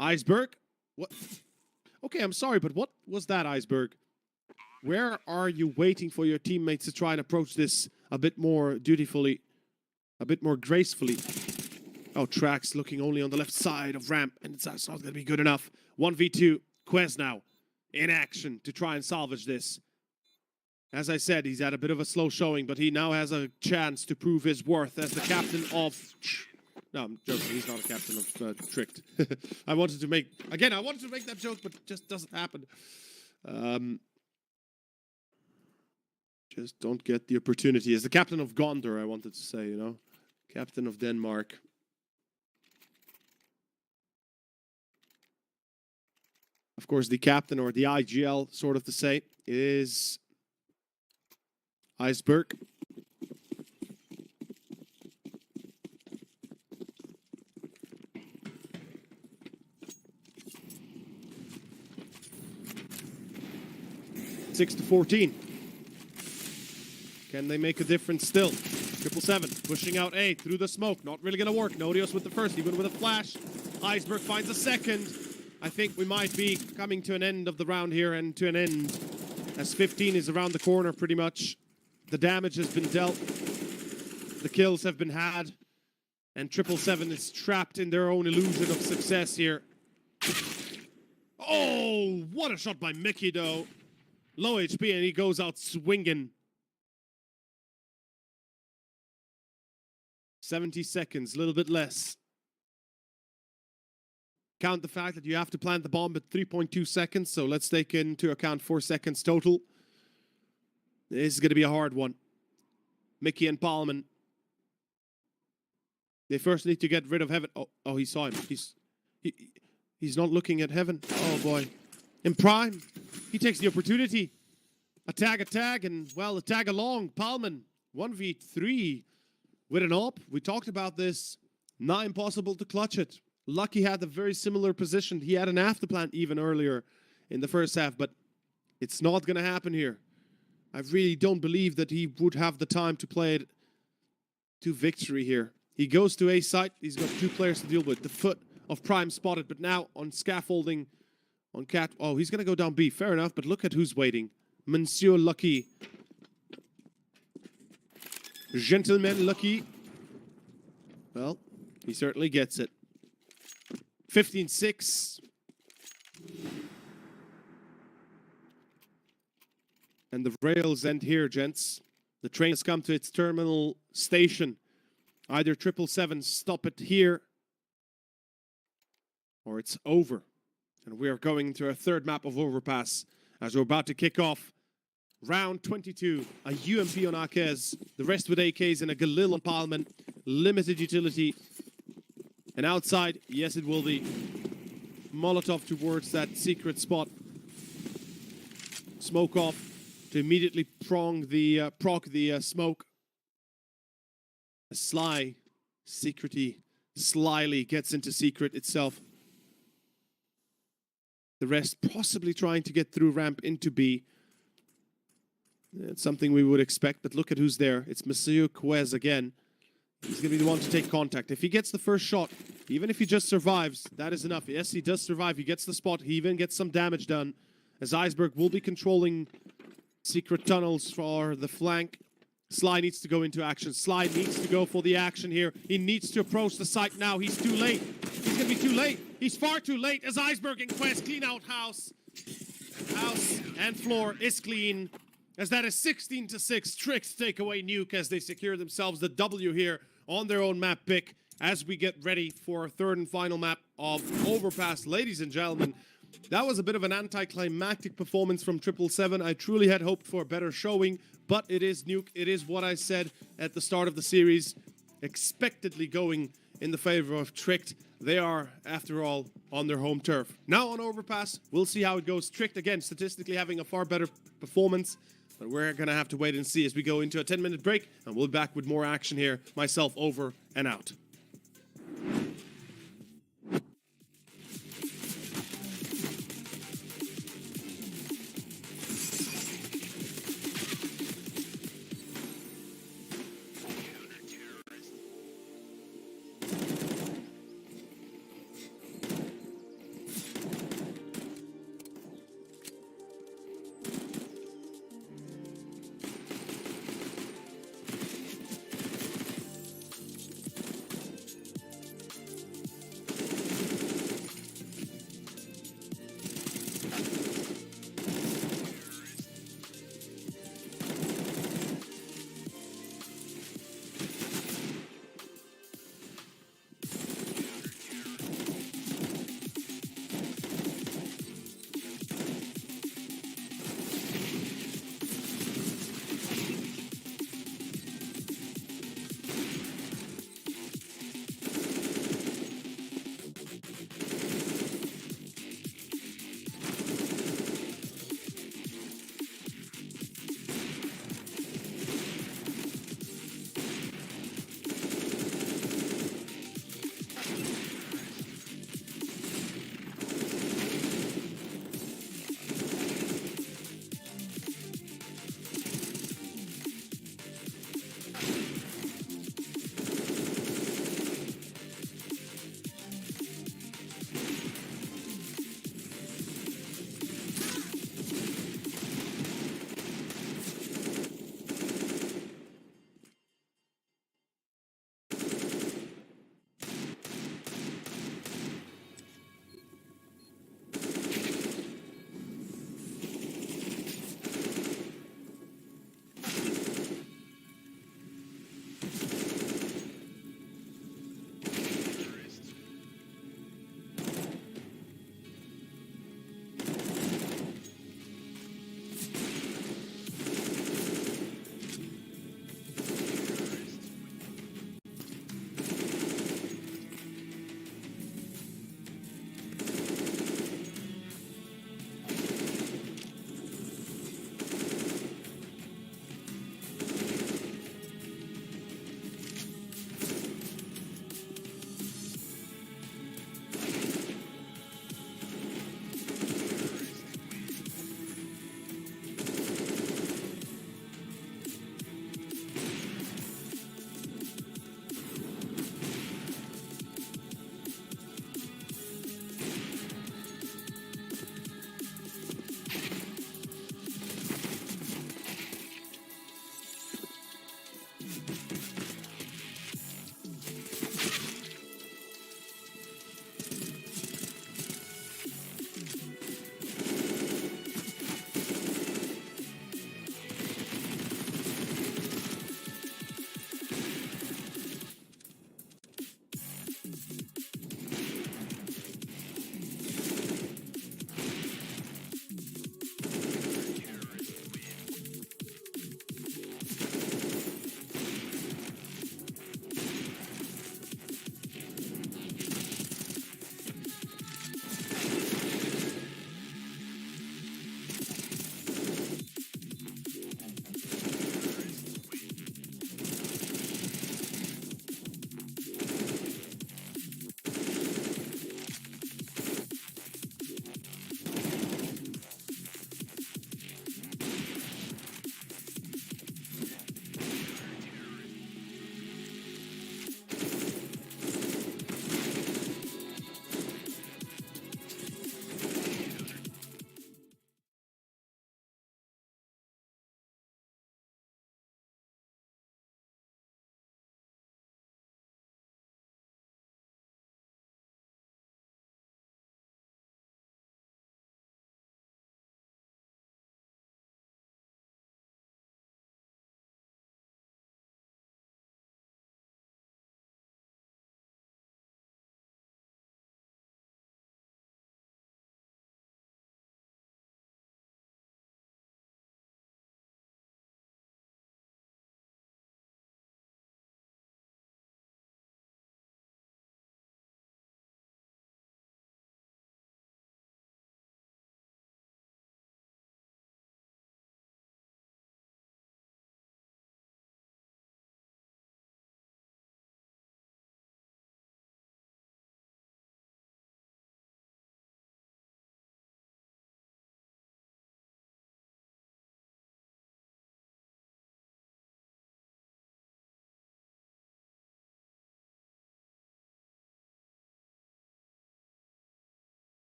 Iceberg? What? Okay, I'm sorry, but what was that, Iceberg? Where are you waiting for your teammates to try and approach this a bit more dutifully, a bit more gracefully? Oh, Trax looking only on the left side of ramp, and it's not going to be good enough. 1v2, Quez now in action to try and salvage this. As I said, he's had a bit of a slow showing, but he now has a chance to prove his worth as the captain of... No, I'm joking. He's not a captain of Tricked. I wanted to make that joke, but it just doesn't happen. Just don't get the opportunity. As the captain of Gondor, I wanted to say, you know. Captain of Denmark. Of course, the captain, or the IGL, sort of to say, is Iceberg. Six to 14. Can they make a difference still? 777 pushing out A through the smoke. Not really going to work. Nodios with the first, even with a flash. Iceberg finds a second. I think we might be coming to an end of the round here, and to an end as 15 is around the corner pretty much. The damage has been dealt. The kills have been had. And 777 is trapped in their own illusion of success here. Oh, what a shot by Mickey, though. Low HP, and he goes out swinging. 70 seconds, a little bit less. Count the fact that you have to plant the bomb at 3.2 seconds, so let's take into account 4 seconds total. This is going to be a hard one. Mickey and Palman. They first need to get rid of Heaven. Oh, he saw him. He's not looking at Heaven. Oh, boy. In Prime, he takes the opportunity. A tag, and, well, a tag along. Palman, 1v3 with an AWP. We talked about this. Not impossible to clutch it. Lucky had a very similar position. He had an afterplant even earlier in the first half, but it's not going to happen here. I really don't believe that he would have the time to play it to victory here. He goes to A site. He's got 2 players to deal with. The foot of Prime spotted, but now on scaffolding on Cat. Oh, he's going to go down B. Fair enough, but look at who's waiting. Monsieur Lucky. Gentleman Lucky. Well, he certainly gets it. 15-6. And the rails end here, gents. The train has come to its terminal station. Either 777 stop it here, or it's over. And we are going into our third map of Overpass as we're about to kick off round 22. A UMP on Arquez, the rest with AKs and a Galil on Parliament. Limited utility. And outside, yes, it will be. Molotov towards that secret spot. Smoke off to immediately proc the smoke. Sly, secrety, slyly gets into secret itself. The rest possibly trying to get through ramp into B. It's something we would expect, but look at who's there. It's Monsieur Quez again. He's going to be the one to take contact. If he gets the first shot, even if he just survives, that is enough. Yes, he does survive. He gets the spot. He even gets some damage done. As Iceberg will be controlling secret tunnels for the flank. Sly needs to go into action. Sly needs to go for the action here. He needs to approach the site now. He's too late. He's going to be too late. He's far too late as Iceberg and Quest clean out house. House and floor is clean. As that is 16-6. Tricks take away Nuke as they secure themselves the W here on their own map pick as we get ready for our third and final map of Overpass. Ladies and gentlemen, that was a bit of an anticlimactic performance from 777. I truly had hoped for a better showing, but it is Nuke. It is what I said at the start of the series, expectedly going in the favor of Tricked. They are, after all, on their home turf. Now on Overpass, we'll see how it goes. Tricked, again, statistically having a far better performance, but we're going to have to wait and see as we go into a 10-minute break, and we'll be back with more action here. Myself, over and out.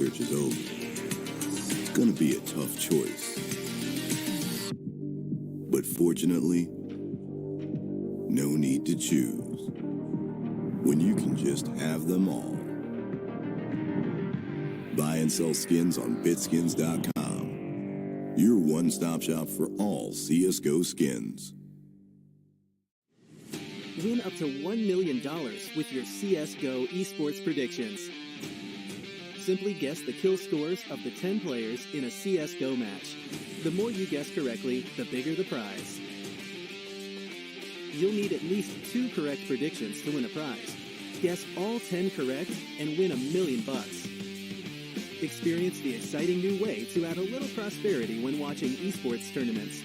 research is over, it's gonna be a tough choice. But fortunately, no need to choose when you can just have them all. Buy and sell skins on bitskins.com. Your one-stop shop for all CSGO skins. Win up to $1 million with your CSGO esports predictions. Simply guess the kill scores of the 10 players in a CSGO match. The more you guess correctly, the bigger the prize. You'll need at least 2 correct predictions to win a prize. Guess all 10 correct and win $1 million. Experience the exciting new way to add a little prosperity when watching esports tournaments.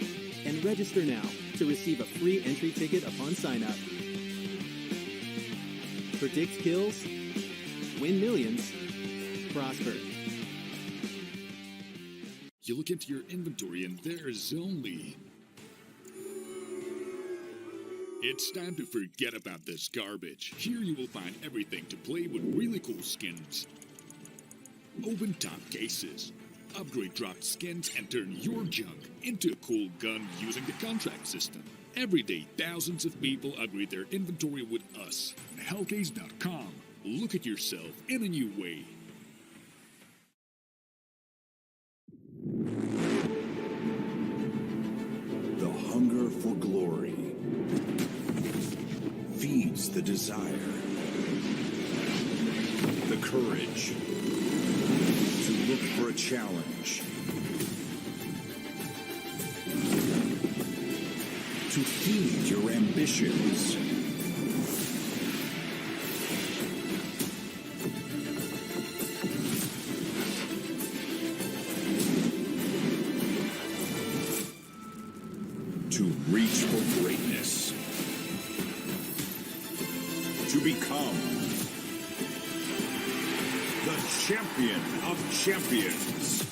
And register now to receive a free entry ticket upon sign-up. Predict kills, win millions, prosper. You look into your inventory and there's only... It's time to forget about this garbage. Here you will find everything to play with really cool skins. Open top cases. Upgrade dropped skins and turn your junk into a cool gun using the contract system. Every day, thousands of people upgrade their inventory with us. Hellcase.com. Look at yourself in a new way. The hunger for glory feeds the desire, the courage to look for a challenge, to feed your ambitions. To reach for greatness. To become the champion of champions.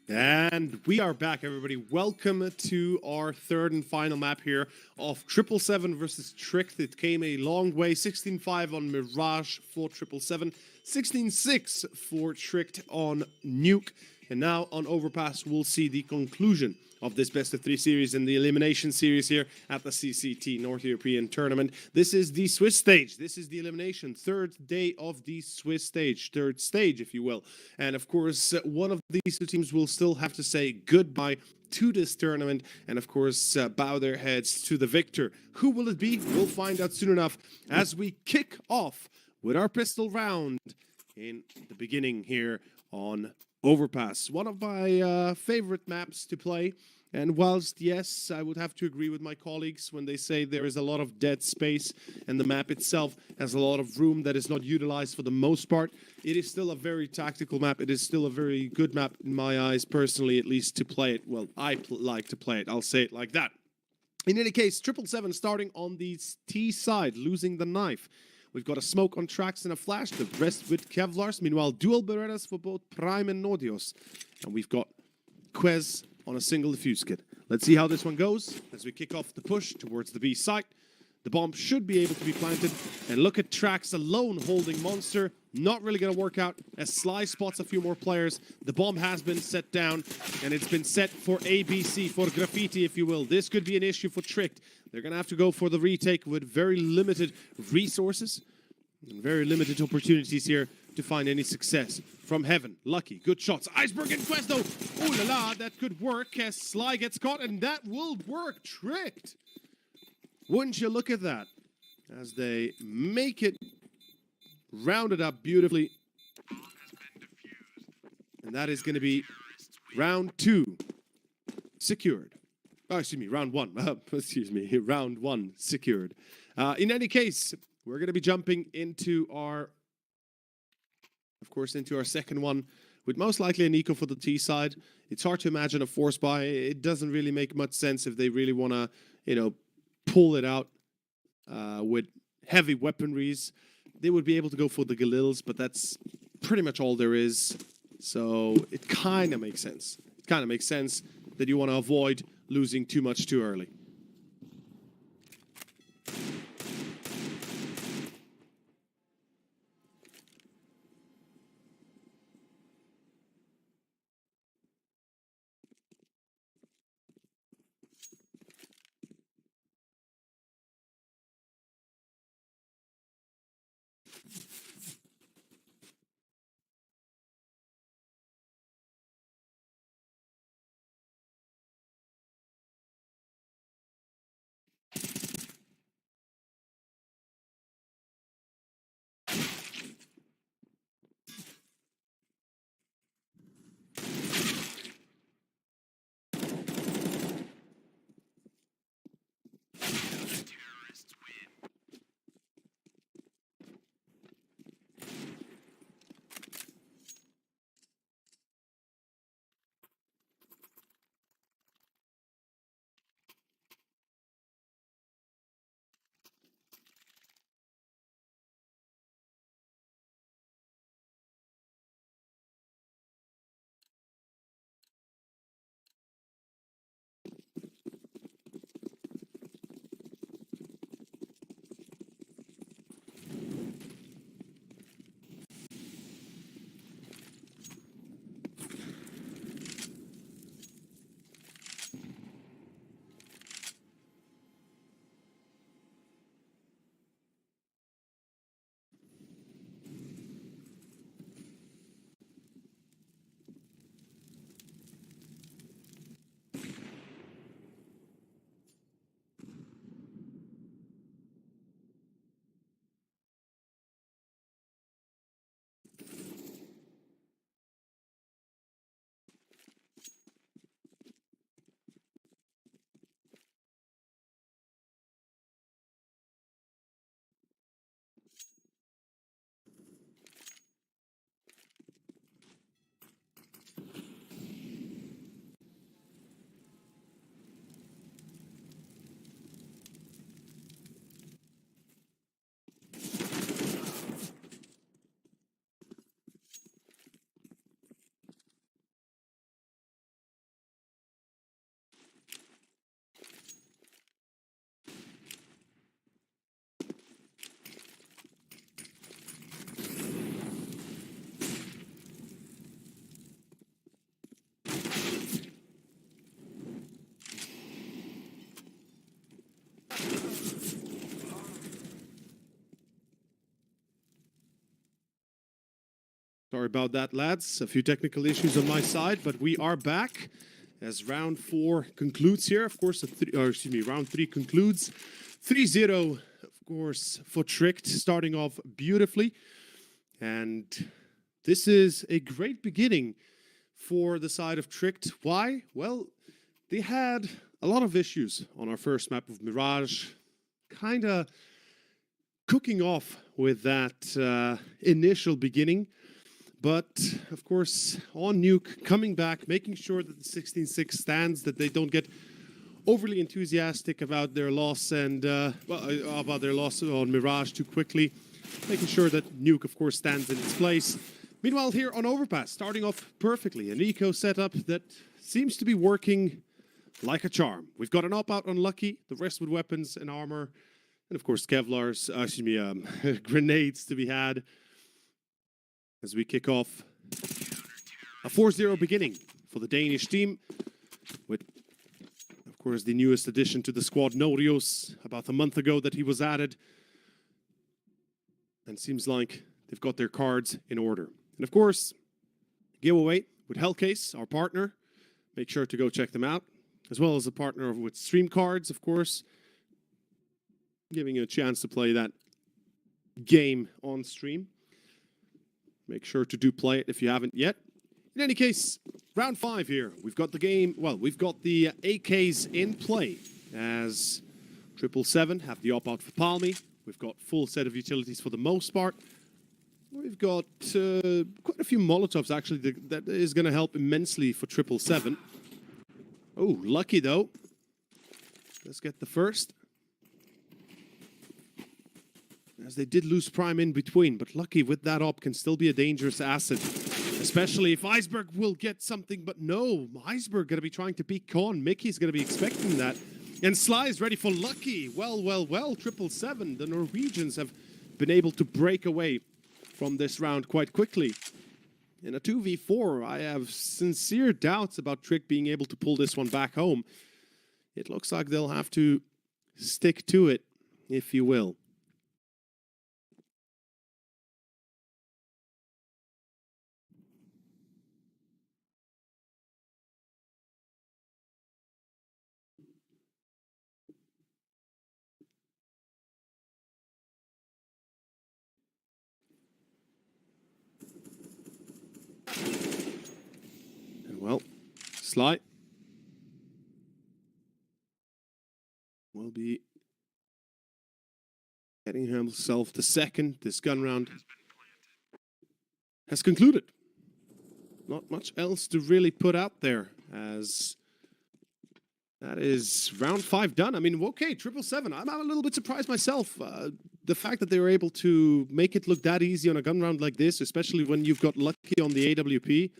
And we are back, everybody. Welcome to our third and final map here of 777 versus Tricked. It came a long way. 16-5 on Mirage for 777. 16-6 for Tricked on Nuke. And now on Overpass, we'll see the conclusion of this best-of-3 series and the elimination series here at the CCT North European Tournament. This is the Swiss stage. This is the elimination. Third day of the Swiss stage. Third stage, if you will. And of course, one of these two teams will still have to say goodbye to this tournament and, of course, bow their heads to the victor. Who will it be? We'll find out soon enough as we kick off with our pistol round in the beginning here on Overpass, one of my favorite maps to play. And whilst, yes, I would have to agree with my colleagues when they say there is a lot of dead space and the map itself has a lot of room that is not utilized for the most part, it is still a very tactical map. It is still a very good map in my eyes, personally, at least to play it. Well, I like to play it. I'll say it like that. In any case, 777 starting on the T side, losing the knife. We've got a smoke on tracks and a flash, the rest with Kevlars. Meanwhile, dual Berettas for both Prime and Nordios. And we've got Quez on a single defuse kit. Let's see how this one goes as we kick off the push towards the B site. The bomb should be able to be planted. And look at Trax alone holding Monster. Not really going to work out as Sly spots a few more players. The bomb has been set down, and it's been set for ABC, for Graffiti, if you will. This could be an issue for Tricked. They're going to have to go for the retake with very limited resources and very limited opportunities here to find any success. From Heaven, Lucky, good shots. Iceberg and Quest, though. Oh la la, that could work as Sly gets caught, and that will work. Tricked. Wouldn't you look at that? As they make it rounded up beautifully. And that is going to be round 2 secured. Oh, excuse me, round 1. Excuse me, round 1 secured. In any case, we're going to be jumping into our, of course, into our second one with most likely an eco for the T side. It's hard to imagine a force buy. It doesn't really make much sense if they really want to, you know, pull it out with heavy weaponries. They would be able to go for the Galils, but that's pretty much all there is. So it kind of makes sense. It kind of makes sense that you want to avoid losing too much too early. Sorry about that, lads. A few technical issues on my side, but we are back as round 4 concludes here. Of course, round 3 concludes 3-0, of course, for Tricked, starting off beautifully. And this is a great beginning for the side of Tricked. Why? Well, they had a lot of issues on our first map of Mirage, kind of cooking off with that initial beginning. But, of course, on Nuke, coming back, making sure that the 16-6 stands, that they don't get overly enthusiastic about their loss and, about their loss on Mirage too quickly. Making sure that Nuke, of course, stands in its place. Meanwhile, here on Overpass, starting off perfectly. An eco setup that seems to be working like a charm. We've got an op out on Lucky, the rest with weapons and armor. And, of course, Kevlar's, grenades to be had. As we kick off a 4-0 beginning for the Danish team with, of course, the newest addition to the squad, Norios, about a month ago that he was added. And seems like they've got their cards in order. And, of course, giveaway with Hellcase, our partner. Make sure to go check them out, as well as a partner with Stream Cards, of course, giving you a chance to play that game on stream. Make sure to do play it if you haven't yet. In any case, round 5 here. We've got the game, well, we've got the AKs in play as 777 have the op out for Palmy. We've got full set of utilities for the most part. We've got quite a few Molotovs, actually, that is going to help immensely for 777. Oh, Lucky, though. Let's get the first. As they did lose Prime in between, but Lucky with that op can still be a dangerous asset. Especially if Iceberg will get something, but no, Iceberg going to be trying to beat Con. Mickey's going to be expecting that. And Sly is ready for Lucky. Well, 777. The Norwegians have been able to break away from this round quite quickly. In a 2v4, I have sincere doubts about Trick being able to pull this one back home. It looks like they'll have to stick to it, if you will. Well, Sly will be getting himself the second. This gun round has concluded. Not much else to really put out there, as that is round 5 done. I mean, okay, 777. I'm a little bit surprised myself. The fact that they were able to make it look that easy on a gun round like this, especially when you've got Lucky on the AWP,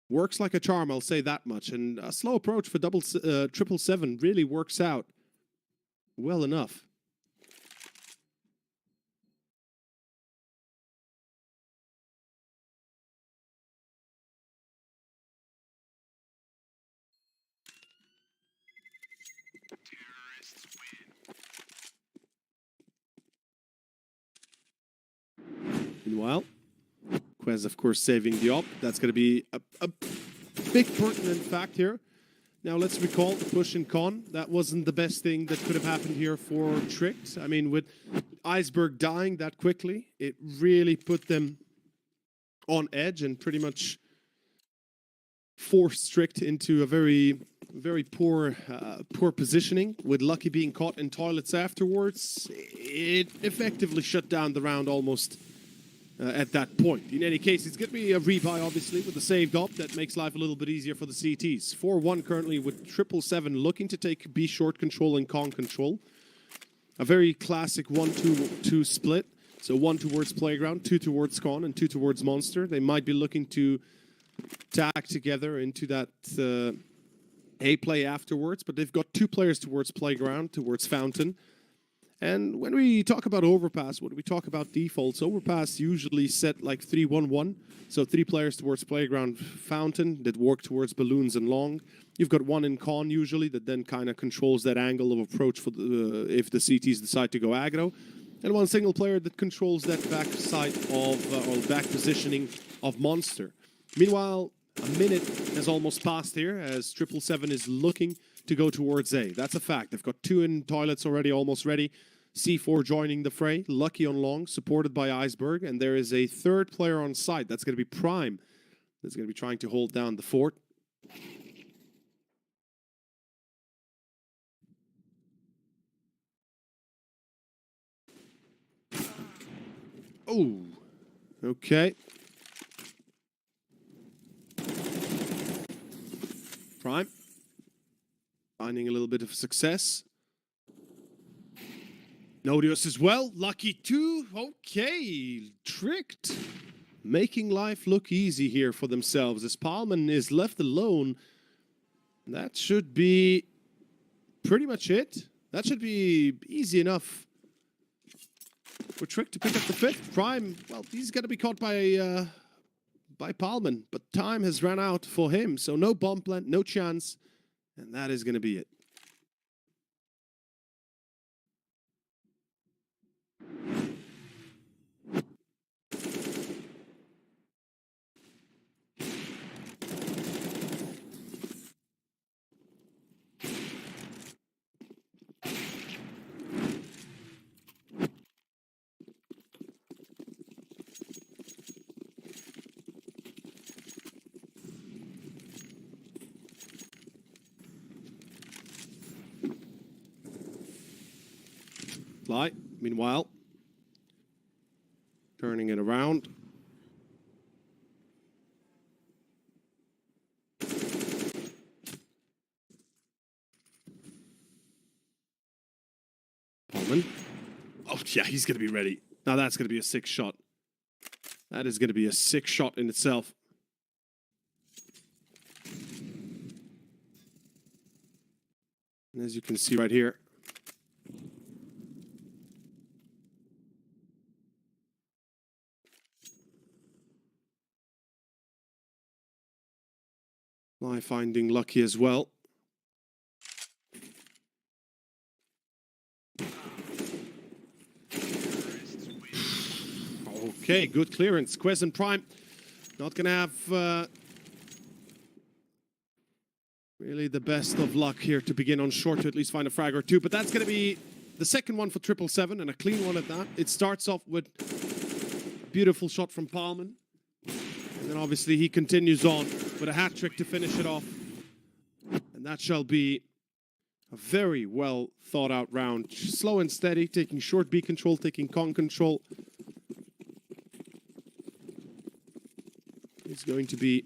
works like a charm, I'll say that much. And a slow approach for 777 really works out well enough. Meanwhile, Quez, of course, saving the op. That's going to be a big pertinent fact here. Now, let's recall the push in Con. That wasn't the best thing that could have happened here for Tricked. I mean, with Iceberg dying that quickly, it really put them on edge and pretty much forced Tricked into a very poor positioning. With Lucky being caught in toilets afterwards, it effectively shut down the round almost at that point. In any case, it's going to be a rebuy, obviously, with the saved op. That makes life a little bit easier for the CTs. 4-1 currently with 777 looking to take B short control and Con control. A very classic 1-2-2 split. So 1 towards Playground, 2 towards Con, and 2 towards Monster. They might be looking to tag together into that A play afterwards, but they've got 2 players towards Playground, towards Fountain. And when we talk about Overpass, when we talk about defaults, Overpass usually set like 3-1-1. So 3 players towards Playground, Fountain that work towards Balloons and Long. You've got 1 in Con usually that then kind of controls that angle of approach for the, if the CTs decide to go aggro. and one single player that controls that back side of, or back positioning of Monster. Meanwhile, a minute has almost passed here as 777 is looking to go towards A. That's a fact. They've got 2 in toilets already, almost ready. C4 joining the fray, Lucky on long, supported by Iceberg, and there is a third player on site. That's going to be Prime. That's going to be trying to hold down the fort. Oh, okay. Prime finding a little bit of success. Nodius as well. Lucky too. Okay, tricked. Making life look easy here for themselves as Palman is left alone. That should be pretty much it. That should be easy enough for Trick to pick up the 5th. Prime, well, he's going to be caught by Palman, but time has run out for him. So no bomb plant, no chance, and that is going to be it. Fly, meanwhile, turning it around. Palman. Oh, yeah, he's going to be ready. Now that's going to be a sick shot. That is going to be a sick shot in itself. And as you can see right here, Fly finding Lucky as well. Okay, good clearance. Quez and Prime not going to have really the best of luck here to begin on short to at least find a frag or two. But that's going to be the second one for 777 and a clean one at that. It starts off with a beautiful shot from Palman. And then obviously he continues on with a hat trick to finish it off. And that shall be a very well thought out round. Slow and steady, taking short B control, taking con control. It's going to be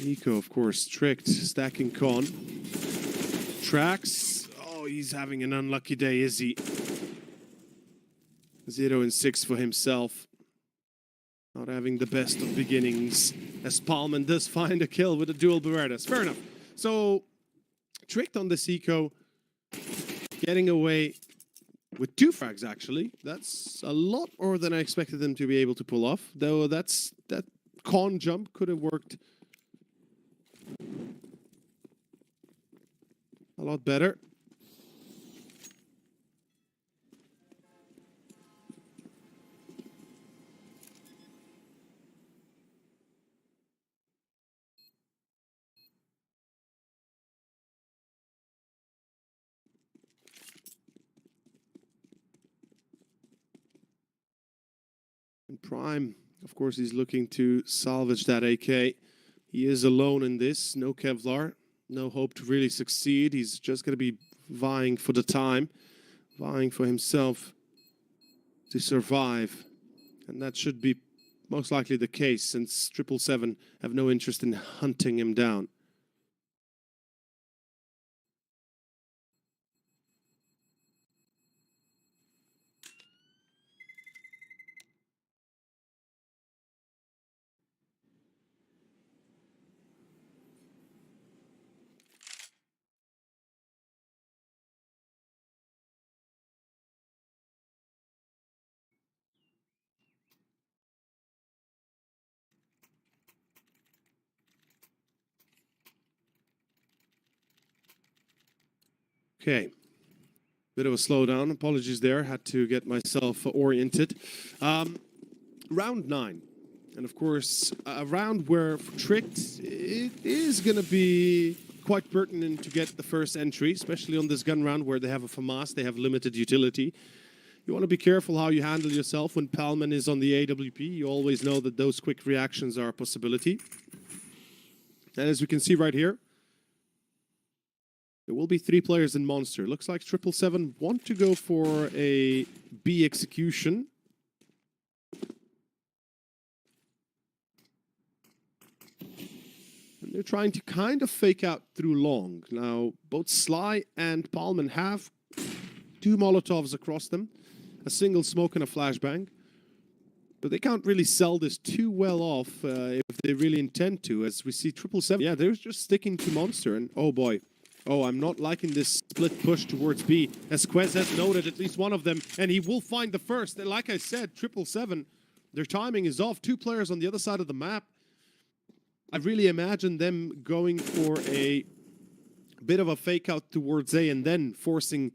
Nico, of course, tricked, stacking con. Tracks. Oh, he's having an unlucky day, is he? 0 and 6 for himself. Not having the best of beginnings, as Palman does find a kill with a dual Berettas. Fair enough. So, tricked on this eco, getting away with 2 frags, actually. That's a lot more than I expected them to be able to pull off. Though that con jump could have worked a lot better. And Prime, of course, he's looking to salvage that AK. He is alone in this, no Kevlar, no hope to really succeed. He's just going to be vying for the time, vying for himself to survive. And that should be most likely the case, since 777 have no interest in hunting him down. Okay. Bit of a slowdown. Apologies there. Had to get myself oriented. Round 9. And of course, a round where for Tricked, it is going to be quite pertinent to get the first entry, especially on this gun round where they have a FAMAS, they have limited utility. You want to be careful how you handle yourself when Palman is on the AWP. You always know that those quick reactions are a possibility. And as we can see right here, there will be 3 players in Monster. Looks like 777 want to go for a B execution. And they're trying to kind of fake out through long. Now, both Sly and Palman have 2 Molotovs across them. A single smoke and a flashbang. But they can't really sell this too well off if they really intend to. As we see 777, yeah, they're just sticking to Monster. And oh boy. Oh, I'm not liking this split push towards B. As Quez has noted, at least one of them, and he will find the first. And like I said, 777, their timing is off. 2 players on the other side of the map. I really imagine them going for a bit of a fake out towards A and then forcing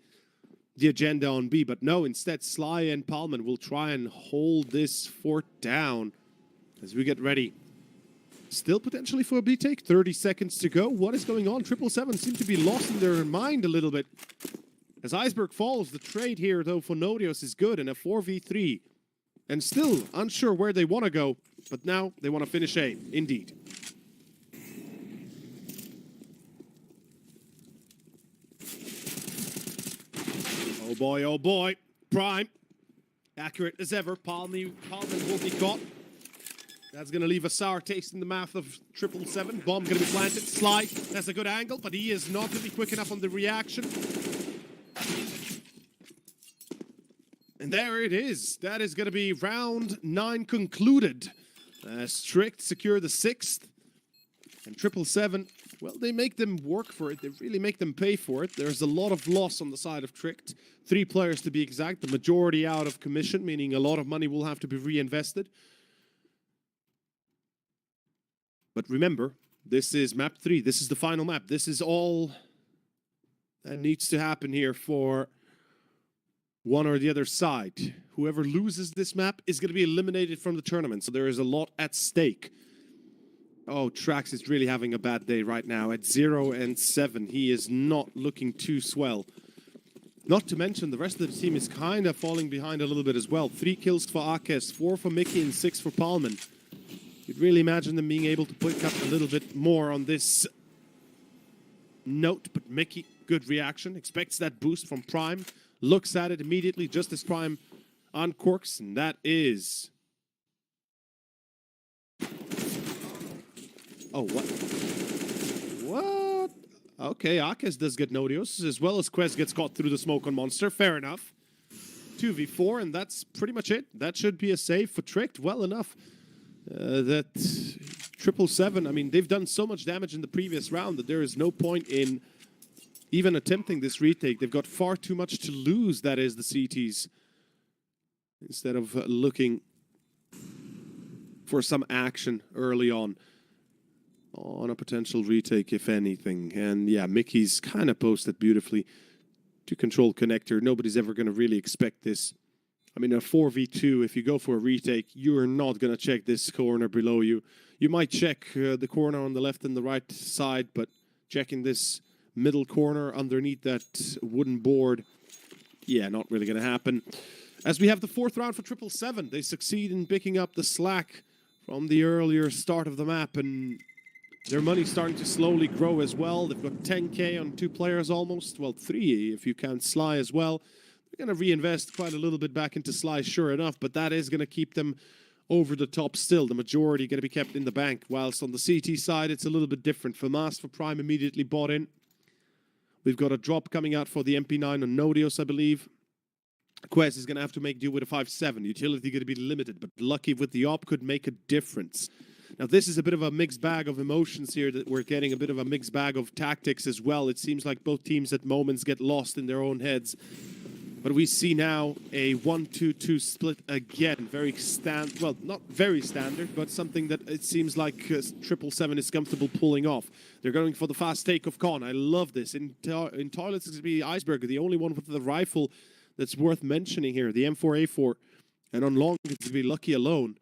the agenda on B. But no, instead, Sly and Palman will try and hold this fort down as we get ready. Still potentially for a B take. 30 seconds to go. What is going on? 777 seem to be lost in their mind a little bit. As Iceberg falls, the trade here, though, for Nodios is good in a 4v3. And still unsure where they want to go. But now they want to finish A. Indeed. Oh boy, oh boy. Prime. Accurate as ever. Palman will be caught. That's going to leave a sour taste in the mouth of 777. Bomb going to be planted. Sly. That's a good angle, but he is not really quick enough on the reaction. And there it is. That is going to be round 9 concluded. Strict secure the 6th. And 777, well, they make them work for it. They really make them pay for it. There's a lot of loss on the side of Tricked. 3 players to be exact. The majority out of commission, meaning a lot of money will have to be reinvested. But remember, this is map 3. This is the final map. This is all that needs to happen here for one or the other side. Whoever loses this map is going to be eliminated from the tournament. So there is a lot at stake. Oh, Trax is really having a bad day right now. At 0 and 7, he is not looking too swell. Not to mention, the rest of the team is kind of falling behind a little bit as well. 3 kills for Akes, 4 for Mickey, and 6 for Palman. You'd really imagine them being able to pick up a little bit more on this note, but Mickey, good reaction, expects that boost from Prime, looks at it immediately just as Prime uncorks, and that is... Oh, what? What? Okay, Akes does get Nodios, as well as Quez gets caught through the smoke on Monster, fair enough. 2v4, and that's pretty much it. That should be a save for Tricked, well enough. That 777, I mean, they've done so much damage in the previous round that there is no point in even attempting this retake. They've got far too much to lose, that is, the CTs, instead of looking for some action early on a potential retake, if anything. And yeah, Mickey's kind of posted beautifully to control connector. Nobody's ever going to really expect this. I mean, a 4v2, if you go for a retake, you're not going to check this corner below you. You might check the corner on the left and the right side, but checking this middle corner underneath that wooden board, yeah, not really going to happen. As we have the 4th round for 777, they succeed in picking up the slack from the earlier start of the map, and their money's starting to slowly grow as well. They've got 10k on 2 players almost, well, 3 if you count Sly as well. They're going to reinvest quite a little bit back into Sly, sure enough, but that is going to keep them over the top still. The majority going to be kept in the bank, whilst on the CT side, it's a little bit different. FAMAS for Prime immediately bought in. We've got a drop coming out for the MP9 on Nodios, I believe. Quez is going to have to make do with a 5-7. Utility going to be limited, but Lucky with the op could make a difference. Now, this is a bit of a mixed bag of emotions here that we're getting, a bit of a mixed bag of tactics as well. It seems like both teams at moments get lost in their own heads. But we see now a 1-2-2 split again. Well, not very standard, but something that it seems like 777 is comfortable pulling off. They're going for the fast take of Con. I love this. In toilets, it's going to be Iceberg, the only one with the rifle that's worth mentioning here, the M4A4. And on long, it's going to be Lucky alone.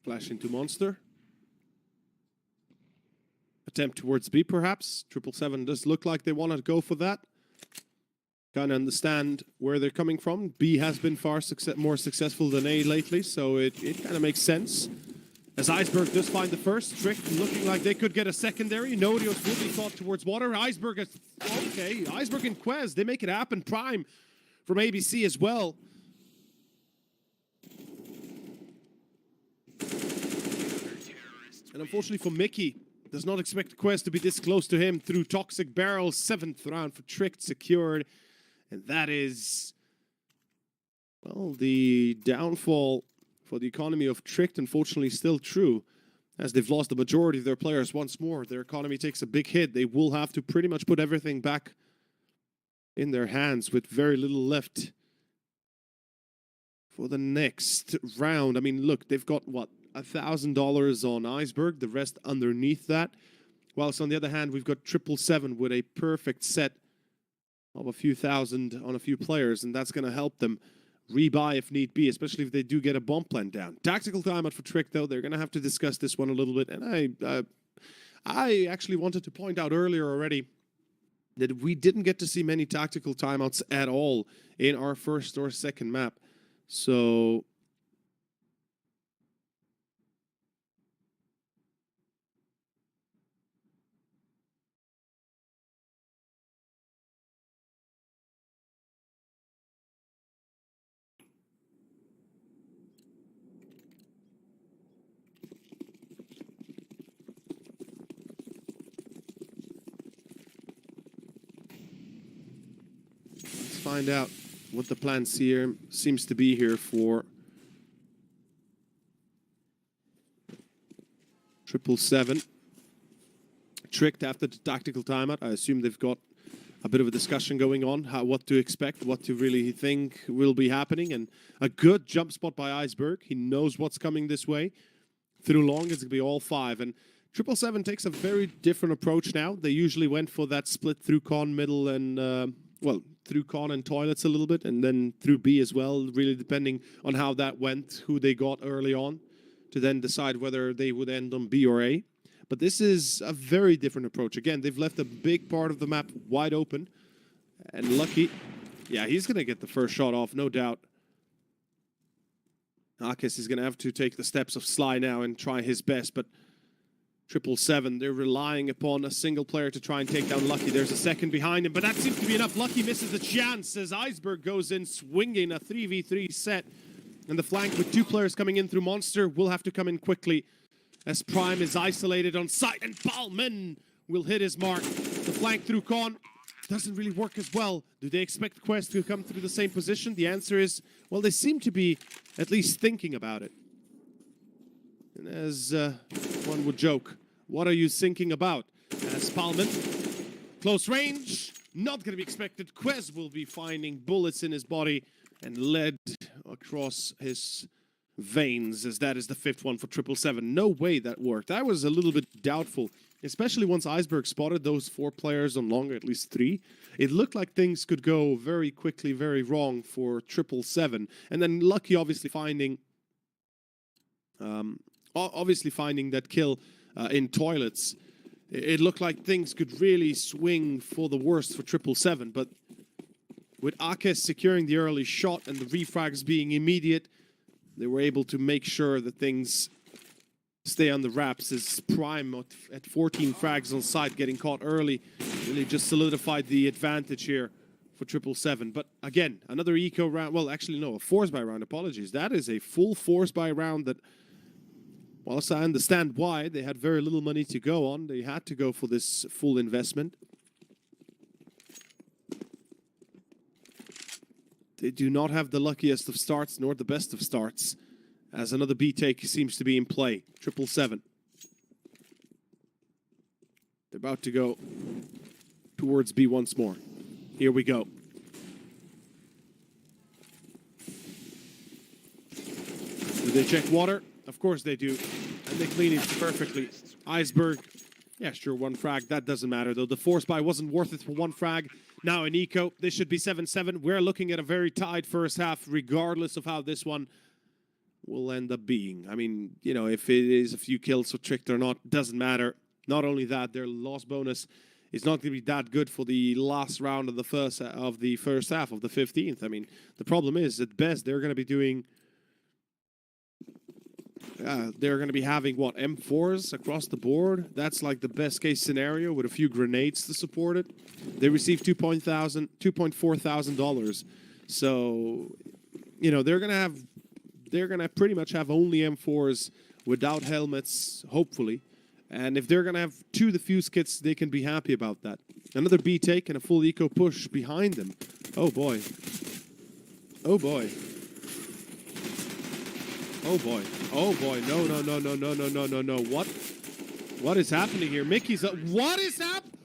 Flash into Monster. Attempt towards B, perhaps. 777 does look like they want to go for that. Kind of understand where they're coming from. B has been far more successful than A lately, so it kind of makes sense. As Iceberg does find the first trick, looking like they could get a secondary. Nodios will be thought towards water. Iceberg is... Okay, Iceberg and Quez, they make it happen. Prime from ABC as well. And unfortunately for Mickey, does not expect Quest to be this close to him through Toxic Barrel. 7th round for Tricked secured. And that is, well, the downfall for the economy of Tricked, unfortunately, still true. As they've lost the majority of their players once more, their economy takes a big hit. They will have to pretty much put everything back in their hands with very little left for the next round. I mean, look, they've got, what, $1,000 on Iceberg, the rest underneath that. Whilst on the other hand, we've got 777 with a perfect set of a few thousand on a few players, and that's going to help them rebuy if need be, especially if they do get a bomb plant down. Tactical timeout for Trick, though. They're going to have to discuss this one a little bit, and I actually wanted to point out earlier already that we didn't get to see many tactical timeouts at all in our first or second map. So find out what the plan here seems to be here for 777. Tricked after the tactical timeout. I assume they've got a bit of a discussion going on, what to expect, what to really think will be happening, and a good jump spot by Iceberg. He knows what's coming this way. Through long, it's going to be all 5, and 777 takes a very different approach now. They usually went for that split through con, middle, and well, through con and toilets a little bit, and then through B as well, really depending on how that went, who they got early on, to then decide whether they would end on B or A. But this is a very different approach. Again, they've left a big part of the map wide open, and Lucky, yeah, he's going to get the first shot off, no doubt. Akis is going to have to take the steps of Sly now and try his best, but 777, they're relying upon a single player to try and take down Lucky. There's a second behind him, but that seems to be enough. Lucky misses the chance as Iceberg goes in swinging a 3v3 set. And the flank with 2 players coming in through Monster will have to come in quickly as Prime is isolated on site, and Palmen will hit his mark. The flank through Con doesn't really work as well. Do they expect Quest to come through the same position? The answer is, well, they seem to be at least thinking about it. And as one would joke, what are you thinking about? As Palmen, close range, not going to be expected. Quez will be finding bullets in his body and lead across his veins, as that is the 5th one for 777. No way that worked. I was a little bit doubtful, especially once Iceberg spotted those 4 players on long, at least 3. It looked like things could go very quickly, very wrong for 777. And then Lucky obviously finding that kill in toilets. It looked like things could really swing for the worst for 777, but with Akes securing the early shot and the refrags being immediate, they were able to make sure that things stay on the wraps. As Prime at 14 frags on site, getting caught early, really just solidified the advantage here for 777. But again, another eco round. Well, actually, no, a force buy round. Apologies. That is a full force buy round that, whilst I understand why, they had very little money to go on. They had to go for this full investment. They do not have the luckiest of starts, nor the best of starts, as another B take seems to be in play. 777. They're about to go towards B once more. Here we go. Do they check water? Of course they do. And they clean it perfectly. Iceberg. Yeah, sure, one frag. That doesn't matter, though. The force buy wasn't worth it for one frag. Now in eco, this should be 7-7. We're looking at a very tight first half, regardless of how this one will end up being. I mean, you know, if it is a few kills for Tricked or not, doesn't matter. Not only that, their loss bonus is not going to be that good for the last round of the first half of the 15th. I mean, the problem is, at best, they're going to be doing... they're going to be having, what, M4s across the board? That's like the best case scenario with a few grenades to support it. They received $2,400. So, you know, they're going to pretty much have only M4s without helmets, hopefully. And if they're going to have 2 defuse kits, they can be happy about that. Another B take and a full eco push behind them. Oh, boy. Oh, boy. Oh boy. Oh boy. No, no, no, no, no, no, no, no, no. What? What is happening here? Mickey's up. What is happening?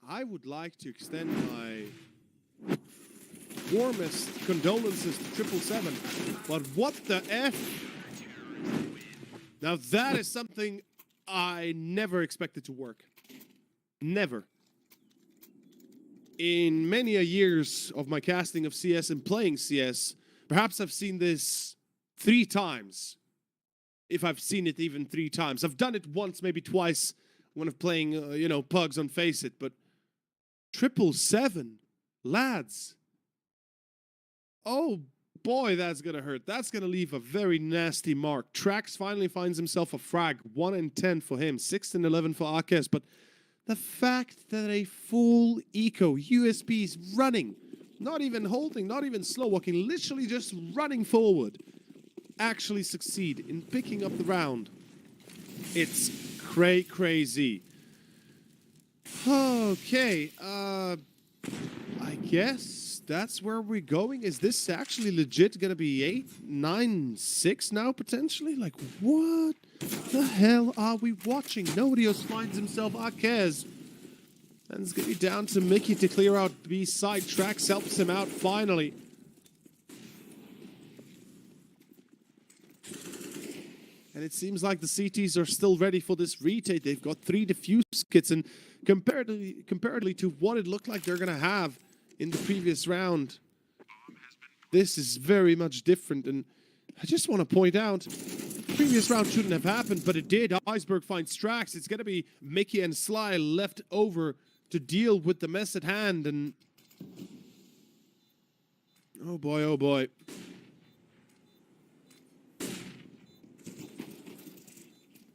I would like to extend my warmest condolences to 777. But what the F? Now that is something I never expected to work. Never. In many a years of my casting of CS and playing CS, perhaps I've seen this 3 times. If I've seen it even 3 times. I've done it once, maybe twice, when I'm playing, you know, pugs on Face It, but 777, lads. Oh boy, that's gonna hurt. That's gonna leave a very nasty mark. Trax finally finds himself a frag. 1 and 10 for him. 6 and 11 for Akes. But the fact that a full eco USP is running, not even holding, not even slow walking, literally just running forward, actually succeed in picking up the round. It's crazy. Okay, I guess that's where we're going. Is this actually legit gonna be 8-9-6 now, potentially? Like, what the hell are we watching? Nobody else finds himself Akes. And it's gonna be down to Mickey to clear out B side. Trax helps him out finally. And it seems like the CTs are still ready for this retake. They've got 3 defuse kits, and comparatively to what it looked like they're gonna have in the previous round, this is very much different. And I just want to point out, the previous round shouldn't have happened, but it did. Iceberg finds Strax. It's going to be Mickey and Sly left over to deal with the mess at hand. And oh boy, oh boy.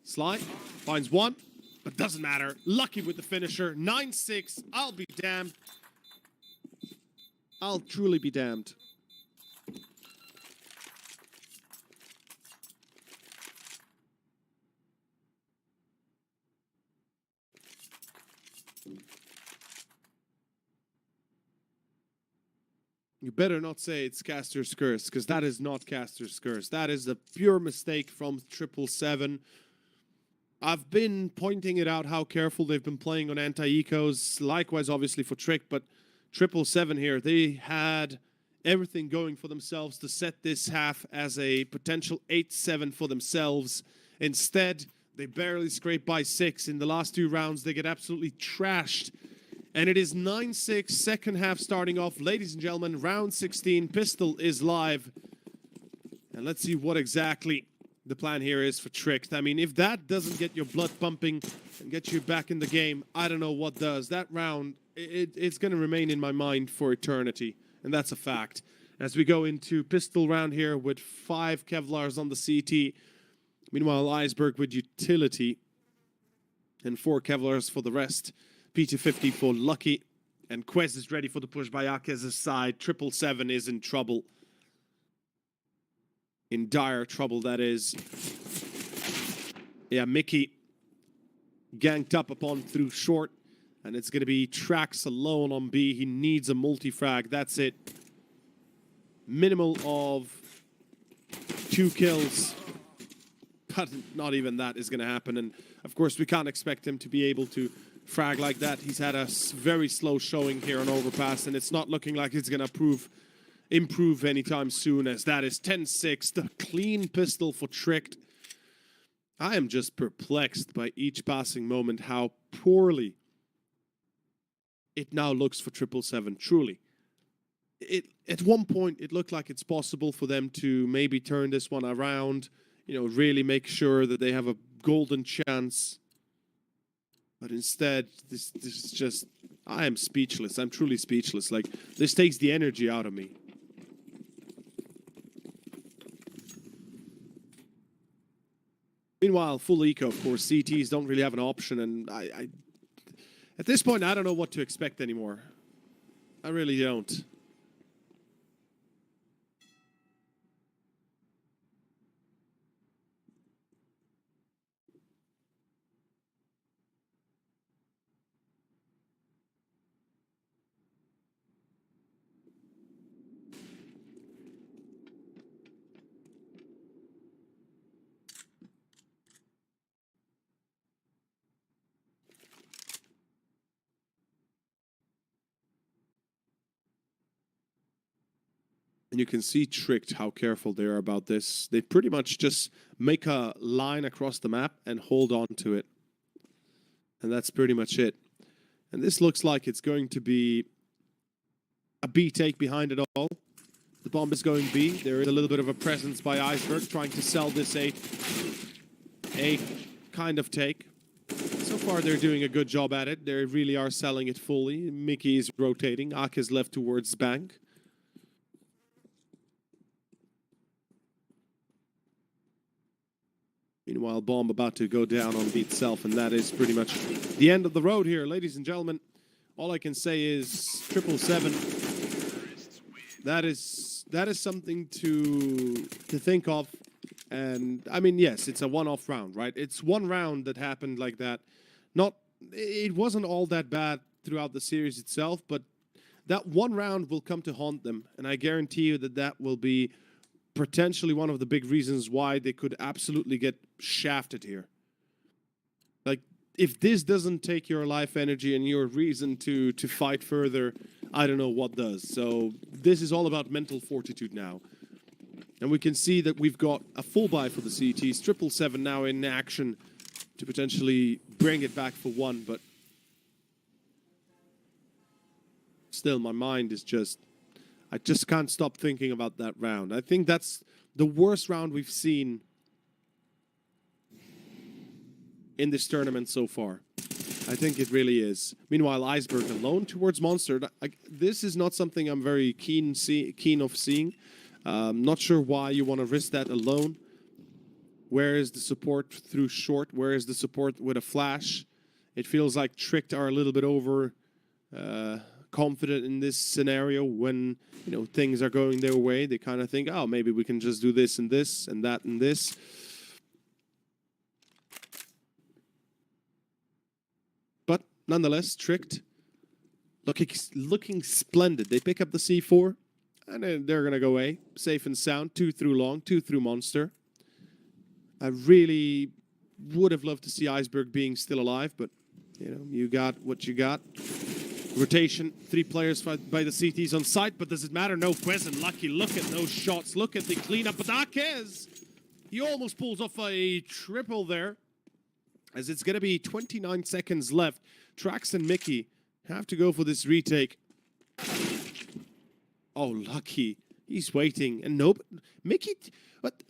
Sly finds 1, but doesn't matter. Lucky with the finisher. 9-6. I'll be damned. I'll truly be damned. You better not say it's Caster's Curse, because that is not Caster's Curse. That is a pure mistake from 777. I've been pointing it out how careful they've been playing on anti-ecos. Likewise, obviously, for Trick, but 777 here, they had everything going for themselves to set this half as a potential 8-7 for themselves. Instead, they barely scrape by 6. In the last 2 rounds, they get absolutely trashed. And it is 9-6, second half starting off. Ladies and gentlemen, round 16, Pistol is live. And let's see what exactly the plan here is for Tricked. I mean, if that doesn't get your blood pumping and get you back in the game, I don't know what does. That round, it's going to remain in my mind for eternity, and that's a fact. as we go into pistol round here with 5 Kevlars on the CT. Meanwhile, Iceberg with utility and 4 Kevlars for the rest. P250 for Lucky, and Quez is ready for the push by Akez's side. 777 is in trouble. In dire trouble, that is. Yeah, Mickey ganked up upon through short, and it's going to be Trax alone on B. He needs a multi-frag. That's it. Minimal of 2 kills, but not even that is going to happen. And of course, we can't expect him to be able to frag like that. He's had a very slow showing here on Overpass, and it's not looking like it's going to improve anytime soon, as that is 10-6, the clean pistol for Tricked. I am just perplexed by each passing moment how poorly it now looks for 777, truly. At one point, it looked like it's possible for them to maybe turn this one around, really make sure that they have a golden chance. But instead, this is just, I am speechless. I'm truly speechless. Like, this takes the energy out of me. Meanwhile, full eco, of course, CTs don't really have an option, and I at this point, I don't know what to expect anymore. I really don't. And you can see Tricked how careful they are about this. They pretty much just make a line across the map and hold on to it. And that's pretty much it. And this looks like it's going to be a B take behind it all. The bomb is going B. There is a little bit of a presence by Iceberg trying to sell this a kind of take. So far, they're doing a good job at it. They really are selling it fully. Mickey is rotating. Ak is left towards Bank. Meanwhile, bomb about to go down on B itself, and that is pretty much the end of the road here, ladies and gentlemen. All I can say is 777. That is something to think of. And I mean, yes, it's a one-off round, right? It's one round that happened like that. It wasn't all that bad throughout the series itself, but that one round will come to haunt them, and I guarantee you that will be potentially one of the big reasons why they could absolutely get shafted here. Like, if this doesn't take your life energy and your reason to fight further, I don't know what does. So this is all about mental fortitude now. And we can see that we've got a full buy for the CTs. 777 now in action to potentially bring it back for one, but still my mind is I just can't stop thinking about that round. I think that's the worst round we've seen in this tournament so far. I think it really is. Meanwhile, Iceberg alone towards Monster. This is not something I'm very keen of seeing. Not sure why you want to risk that alone. Where is the support through short? Where is the support with a flash? It feels like Tricked are a little bit over confident in this scenario when things are going their way. They kind of think, oh, maybe we can just do this and this and that and this. But nonetheless, Tricked looking splendid. They pick up the C4 and then they're gonna go A, safe and sound. 2 through long, 2 through Monster. I really would have loved to see Iceberg being still alive, but you got what you got. Rotation, 3 players by the CTs on site, but does it matter? No, Quez and Lucky, look at those shots. Look at the cleanup. But Akez, he almost pulls off a triple there, as it's going to be 29 seconds left. Trax and Mickey have to go for this retake. Oh, Lucky, he's waiting. And nope, Mickey, what?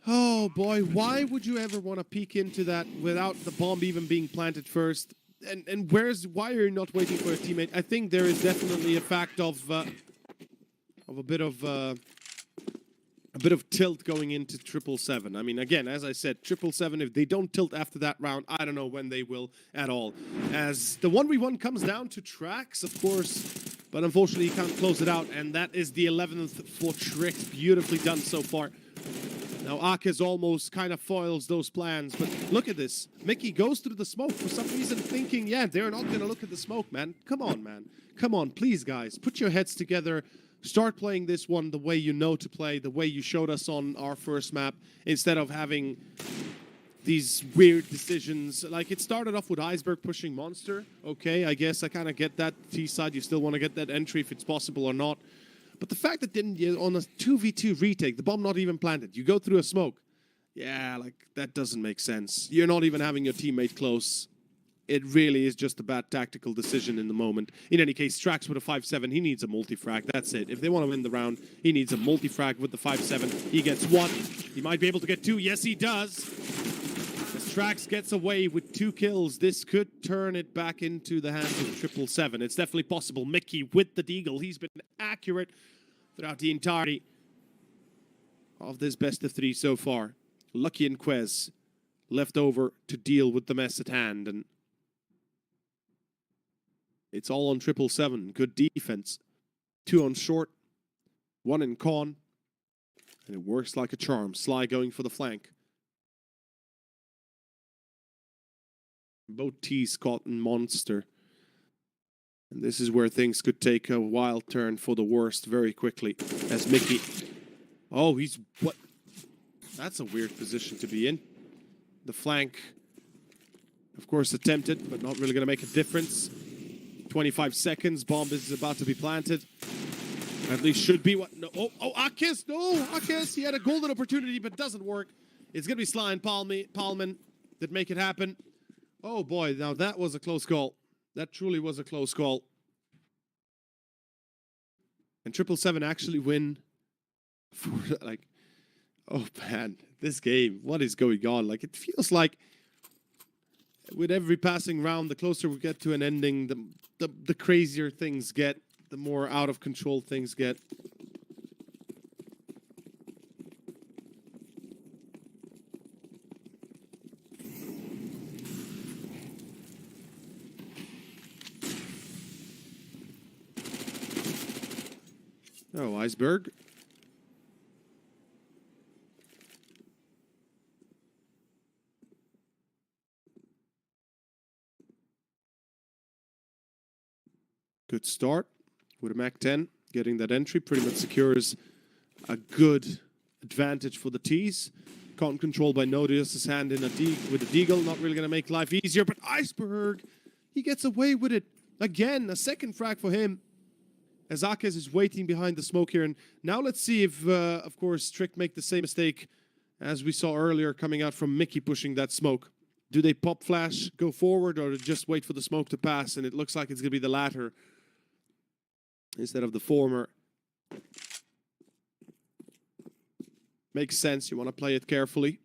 Oh boy, why would you ever want to peek into that without the bomb even being planted first? And why are you not waiting for a teammate? I think there is definitely a fact of of a bit of tilt going into 777. I mean, again, as I said, 777, if they don't tilt after that round, I don't know when they will at all. As the 1v1 comes down to Trax, of course, but unfortunately he can't close it out, and that is the 11th for Trick. Beautifully done so far. Now Akez almost kind of foils those plans, but look at this. Mickey goes through the smoke for some reason thinking, yeah, they're not going to look at the smoke, man. Come on, man. Come on, please, guys. Put your heads together. Start playing this one the way you know to play, the way you showed us on our first map, instead of having these weird decisions. Like, it started off with Iceberg pushing Monster. Okay, I guess I kind of get that. T-side, you still want to get that entry if it's possible or not. But the fact that then on a 2v2 retake, the bomb not even planted, you go through a smoke. Yeah, like, that doesn't make sense. You're not even having your teammate close. It really is just a bad tactical decision in the moment. In any case, Strax with a 5-7, he needs a multi-frag. That's it. If they want to win the round, he needs a multi-frag with the 5-7. He gets 1. He might be able to get 2. Yes, he does. As Strax gets away with 2 kills, this could turn it back into the hands of 777. It's definitely possible. Mickey with the deagle. He's been accurate throughout the entirety of this best of 3 so far. Lucky and Quez left over to deal with the mess at hand, and it's all on 777. Good defense. 2 on short, 1 in con, and it works like a charm. Sly going for the flank. Both T's caught in Monster. And this is where things could take a wild turn for the worst very quickly. As Mickey... Oh, he's... What? That's a weird position to be in. The flank, of course, attempted, but not really going to make a difference. 25 seconds. Bomb is about to be planted. At least should be what... No. Oh, Akez! No! Akez! He had a golden opportunity, but doesn't work. It's going to be Sly and Palman that make it happen. Oh, boy. Now, that was a close call. That truly was a close call. And 777 actually win for, like... Oh, man. This game. What is going on? Like, it feels like with every passing round, the closer we get to an ending, the crazier things get, the more out of control things get. Oh, Iceberg. Good start with a Mac 10. Getting that entry pretty much secures a good advantage for the T's. Can't control by Nodius. His hand in with a deagle. Not really going to make life easier. But Iceberg, he gets away with it. Again, a second frag for him. As Akez is waiting behind the smoke here. And now let's see if, of course, Trick make the same mistake as we saw earlier coming out from Mickey pushing that smoke. Do they pop flash, go forward, or just wait for the smoke to pass? And it looks like it's going to be the latter instead of the former. Makes sense. You want to play it carefully.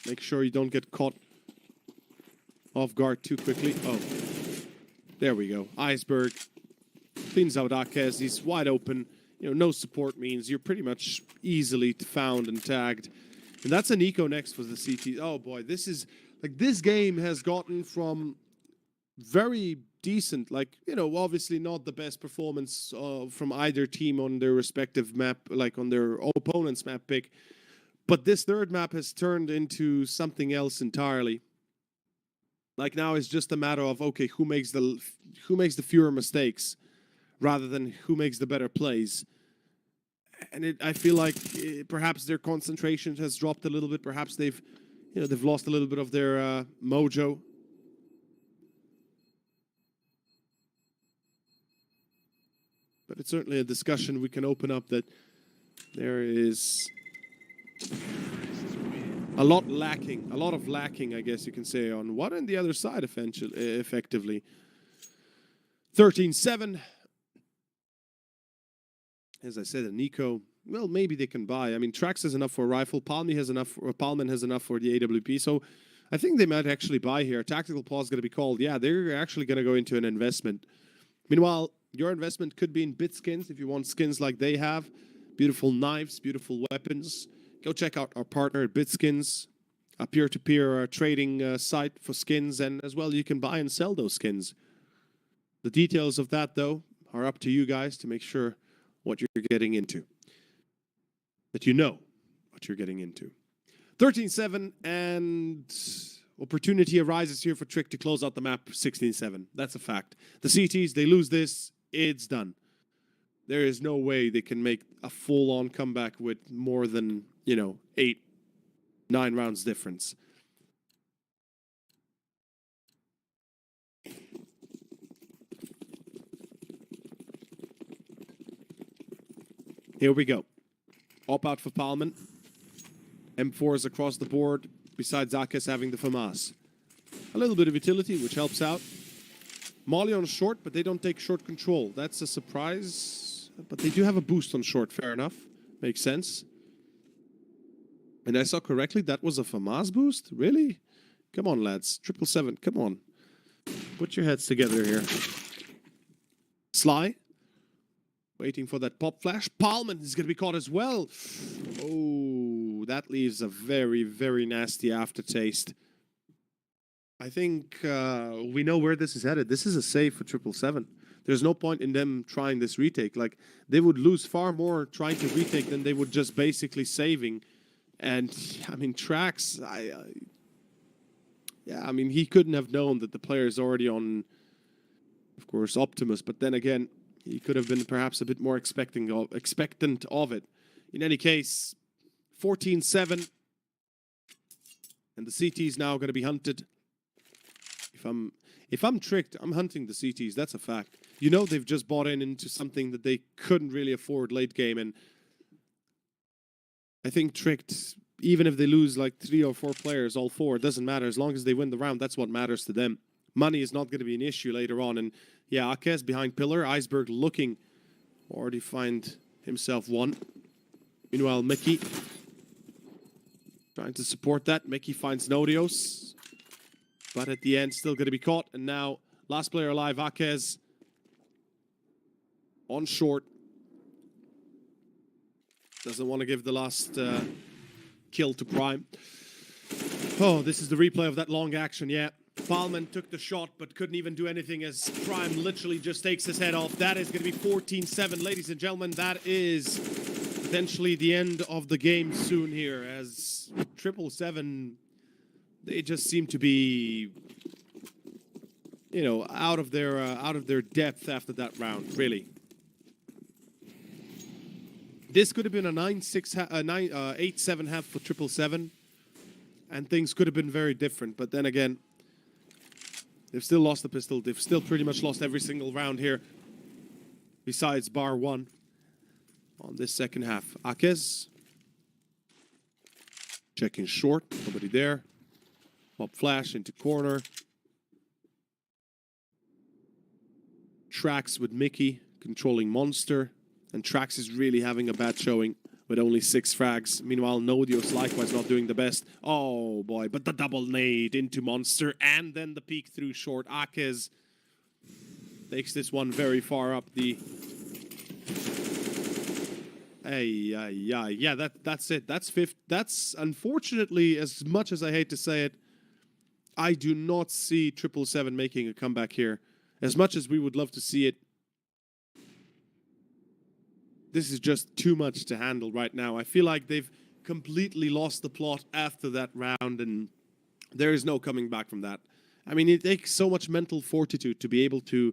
Make sure you don't get caught off guard too quickly. Oh, there we go. Iceberg cleans out Akez. He's wide open. You know, no support means you're pretty much easily found and tagged. And that's an eco next for the CT. Oh boy, this is like this game has gotten from very decent, like, you know, obviously not the best performance from either team on their respective map, like on their opponent's map pick. But this third map has turned into something else entirely. Like now it's just a matter of, okay, who makes the fewer mistakes rather than who makes the better plays. And I feel like perhaps their concentration has dropped a little bit. Perhaps they've lost a little bit of their mojo. But it's certainly a discussion we can open up that there is a lot of lacking, I guess you can say, on one and the other side effectively. 13-7. As I said, an eco, well, maybe they can buy. I mean, Trax has enough for a rifle. Palman has enough for the AWP. So I think they might actually buy here. Tactical pause is going to be called. Yeah, they're actually going to go into an investment. Meanwhile, Your investment could be in bit skins if you want skins like they have. Beautiful knives, beautiful weapons. Go check out our partner at Bitskins, a peer-to-peer trading site for skins, and as well you can buy and sell those skins. The details of that, though, are up to you guys to make sure what you're getting into. That you know what you're getting into. 13-7, and opportunity arises here for Trick to close out the map 16-7. That's a fact. The CTs, they lose this, it's done. There is no way they can make a full-on comeback with more than, 8, 9 rounds difference. Here we go. Op out for Palman. M4s across the board, besides Akes having the FAMAS. A little bit of utility, which helps out. Molly on short, but they don't take short control. That's a surprise. But they do have a boost on short, fair enough. Makes sense. And I saw correctly, that was a FAMAS boost? Really? Come on, lads. 777, come on. Put your heads together here. Sly. Waiting for that pop flash. Palman is going to be caught as well. Oh, that leaves a very, very nasty aftertaste. I think we know where this is headed. This is a save for 777. There's no point in them trying this retake. Like, they would lose far more trying to retake than they would just basically saving. And, I mean, Trax, yeah, I mean, he couldn't have known that the player is already on, of course, Optimus. But then again, he could have been perhaps a bit more expectant of it. In any case, 14-7. And the CT is now going to be hunted. If I'm tricked, I'm hunting the CTs. That's a fact. You know they've just bought into something that they couldn't really afford late game. And I think tricked, even if they lose like 3 or 4 players, all 4, it doesn't matter. As long as they win the round, that's what matters to them. Money is not going to be an issue later on. And yeah, Akes behind pillar. Iceberg looking. Already find himself one. Meanwhile, Mickey trying to support that. Mickey finds Nodios. But at the end, still going to be caught. And now, last player alive, Akes. On short. Doesn't want to give the last kill to Prime. Oh, this is the replay of that long action, yeah. Palman took the shot, but couldn't even do anything as Prime literally just takes his head off. That is going to be 14-7. Ladies and gentlemen, that is potentially the end of the game soon here, as 777, they just seem to be, out of their depth after that round, really. This could have been a 8-7 half for 777, and things could have been very different. But then again, they've still lost the pistol. They've still pretty much lost every single round here, besides bar 1 on this second half. Akes checking short, nobody there. Pop flash into corner. Trax with Mickey controlling Monster. And Trax is really having a bad showing with only 6 frags. Meanwhile, Nodios likewise not doing the best. Oh boy, but the double nade into Monster and then the peek through short. Akes takes this one very far up the... Yeah, that's it. That's 5th. That's, unfortunately, as much as I hate to say it, I do not see 777 making a comeback here. As much as we would love to see it, this is just too much to handle right now. I feel like they've completely lost the plot after that round, and there is no coming back from that. I mean, it takes so much mental fortitude to be able to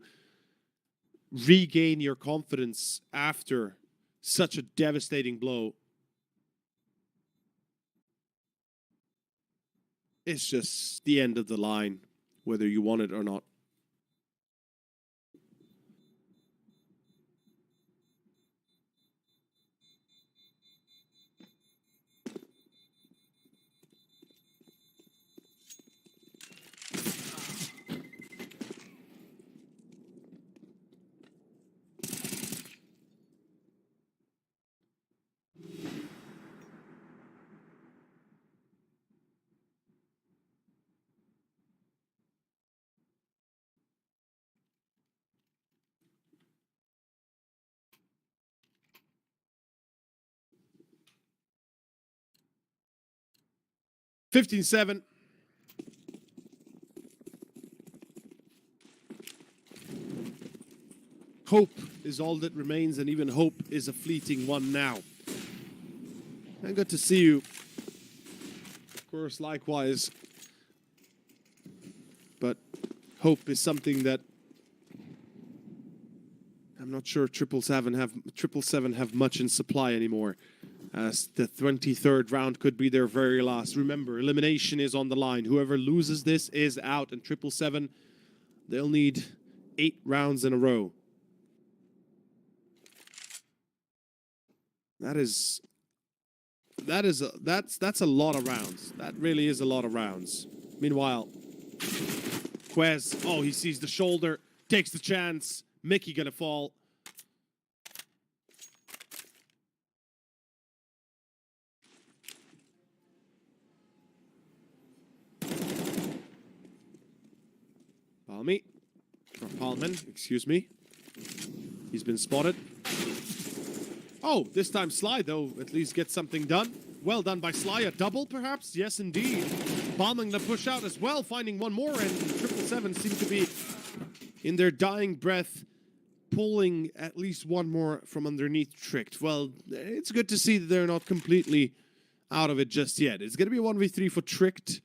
regain your confidence after such a devastating blow. It's just the end of the line, whether you want it or not. 15-7. Hope is all that remains, and even hope is a fleeting one now. And good to see you. Of course, likewise. But hope is something that I'm not sure 777 have much in supply anymore, as the 23rd round could be their very last. Remember, elimination is on the line. Whoever loses this is out, and 777, they'll need 8 rounds in a row. That's a lot of rounds. That really is a lot of rounds. Meanwhile, Quez, oh, he sees the shoulder, takes the chance. Mickey gonna fall. Palman, excuse me. He's been spotted. Oh, this time Sly, though, at least gets something done. Well done by Sly. A double, perhaps? Yes, indeed. Bombing the push out as well, finding one more, and 777 seem to be, in their dying breath, pulling at least one more from underneath Tricked. Well, it's good to see that they're not completely out of it just yet. It's going to be a 1v3 for Tricked,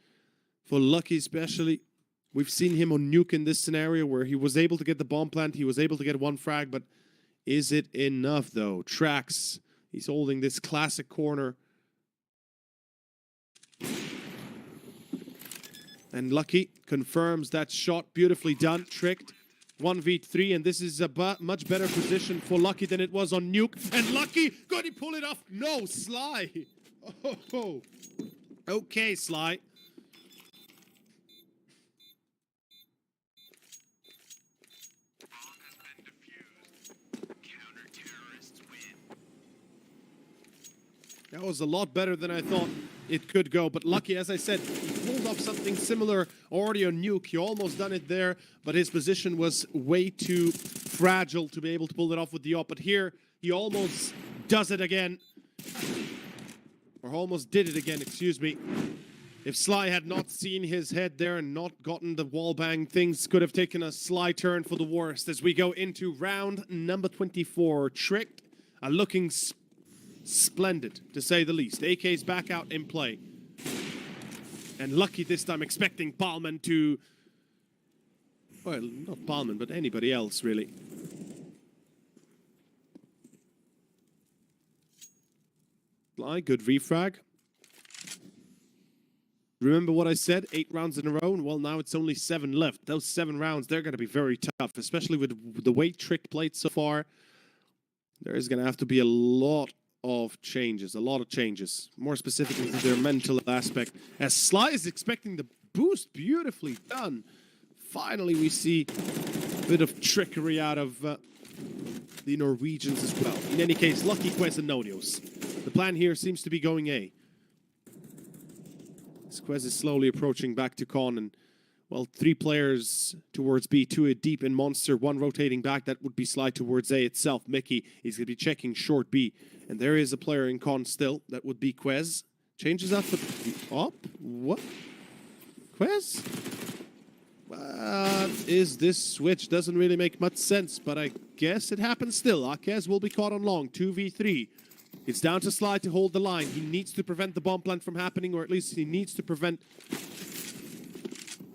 for Lucky especially. We've seen him on Nuke in this scenario where he was able to get the bomb plant, he was able to get one frag, but is it enough, though? Trax, he's holding this classic corner. And Lucky confirms that shot. Beautifully done. Tricked. 1v3, and this is a much better position for Lucky than it was on Nuke. And Lucky, could he pull it off? No, Sly. Oh. Okay, Sly. That was a lot better than I thought it could go. But Lucky, as I said, he pulled off something similar already on Nuke. He almost done it there, but his position was way too fragile to be able to pull it off with the op. But here, he almost does it again. Or almost did it again, excuse me. If Sly had not seen his head there and not gotten the wall bang, things could have taken a sly turn for the worst as we go into round number 24. Tricked, looking splendid, to say the least. AK's back out in play. And Lucky this time expecting Palman to... Well, not Palman, but anybody else, really. Fly, good refrag. Remember what I said? 8 rounds in a row? Well, now it's only 7 left. Those 7 rounds, they're going to be very tough, especially with the way Trick played so far. There is going to have to be a lot of changes, more specifically to their mental aspect. As Sly is expecting the boost, beautifully done. Finally, we see a bit of trickery out of the Norwegians as well. In any case, Lucky, Quez, and Nonios. The plan here seems to be going A. Quez is slowly approaching back to Con, and, well, 3 players towards B, 2 deep in Monster, 1 rotating back. That would be Sly towards A itself. Mickey, he's going to be checking short B. And there is a player in Con still. That would be Quez. Changes out for the op? What? Quez? What is this switch? Doesn't really make much sense, but I guess it happens still. Akez will be caught on long. 2v3. It's down to Sly to hold the line. He needs to prevent the bomb plant from happening, or at least he needs to prevent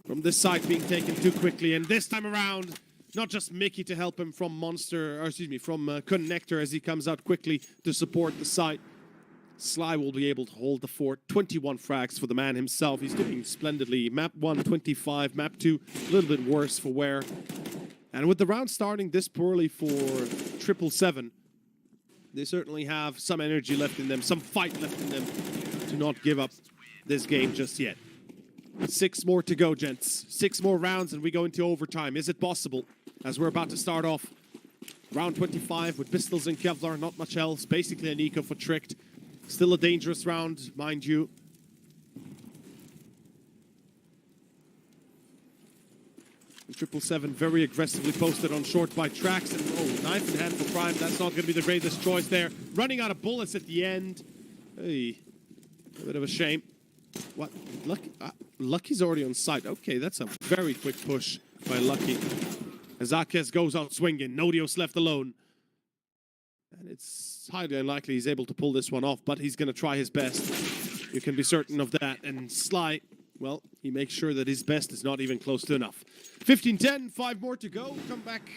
from this side being taken too quickly. And this time around, not just Mickey to help him from Monster, or excuse me, from Connector as he comes out quickly to support the site. Sly will be able to hold the fort. 21 frags for the man himself. He's doing splendidly. Map 1, 25. Map 2, a little bit worse for Ware. And with the round starting this poorly for 777, they certainly have some energy left in them, some fight left in them to not give up this game just yet. 6 more to go, gents. 6 more rounds and we go into overtime. Is it possible? As we're about to start off round 25 with pistols and Kevlar, not much else. Basically an eco for Tricked. Still a dangerous round, mind you. And 777 very aggressively posted on short by Trax. And oh, knife in hand for Prime. That's not going to be the greatest choice there. Running out of bullets at the end. Hey, a bit of a shame. What? Lucky's already on site. Okay, that's a very quick push by Lucky. As Akes goes out swinging, Nodios left alone. And it's highly unlikely he's able to pull this one off, but he's going to try his best. You can be certain of that. And Sly, well, he makes sure that his best is not even close to enough. 15-10, 5 more to go. Come back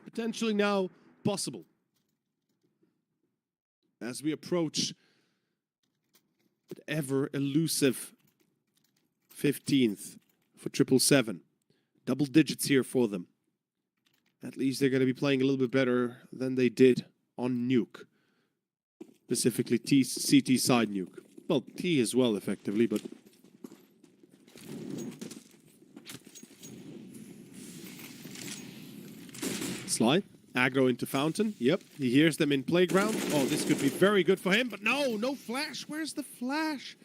potentially now possible. As we approach the ever elusive 15th for 777. Double digits here for them. At least they're going to be playing a little bit better than they did on Nuke. Specifically CT side Nuke. Well, T as well, effectively, but... Slide. Aggro into Fountain. Yep, he hears them in Playground. Oh, this could be very good for him, but no flash. Where's the flash?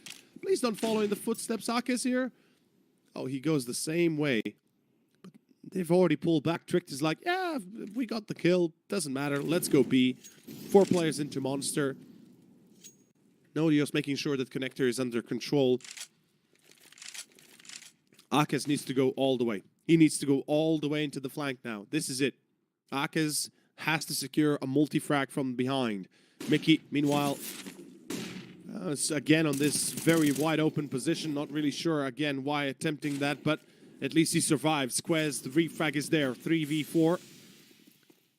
Please don't follow in the footsteps, Akes here. Oh, he goes the same way. But they've already pulled back. Tricked is like, yeah, we got the kill. Doesn't matter. Let's go B. 4 players into Monster. Nodios making sure that Connector is under control. Akes needs to go all the way. He needs to go all the way into the flank now. This is it. Akes has to secure a multi-frag from behind. Mickey, meanwhile, is again on this very wide open position. Not really sure, again, why attempting that, but at least he survives. Quez, the refrag is there. 3v4.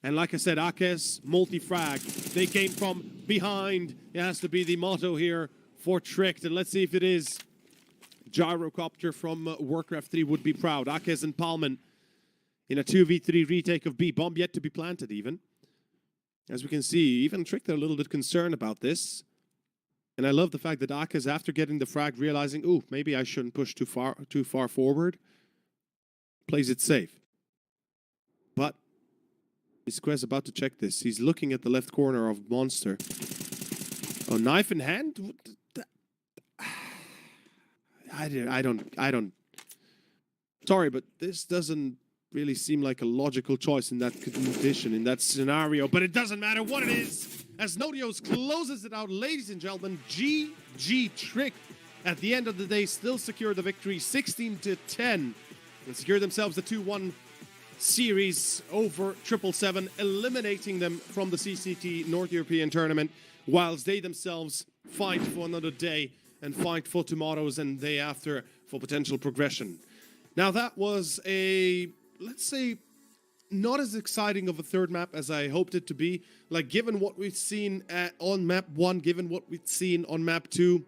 And like I said, Akes, multi-frag. They came from behind. It has to be the motto here for Tricked. And let's see if it is. Gyrocopter from Warcraft 3 would be proud. Akes and Palman in a 2v3 retake of B. Bomb yet to be planted even. As we can see, even Tricked are a little bit concerned about this. And I love the fact that Akes, after getting the frag, realizing, ooh, maybe I shouldn't push too far forward, plays it safe. But is Quez about to check this? He's looking at the left corner of Monster. Oh, knife in hand? I don't. Sorry, but this doesn't really seem like a logical choice in that condition, in that scenario. But it doesn't matter what it is. As Nodios closes it out, ladies and gentlemen, GG Trick at the end of the day still secure the victory, 16-10, and secure themselves the 2-1 series over 777, eliminating them from the CCT North European tournament, whilst they themselves fight for another day and fight for tomorrow's and day after for potential progression. Now that was a, let's say, not as exciting of a third map as I hoped it to be. Like, given what we've seen on map 1, given what we've seen on map 2,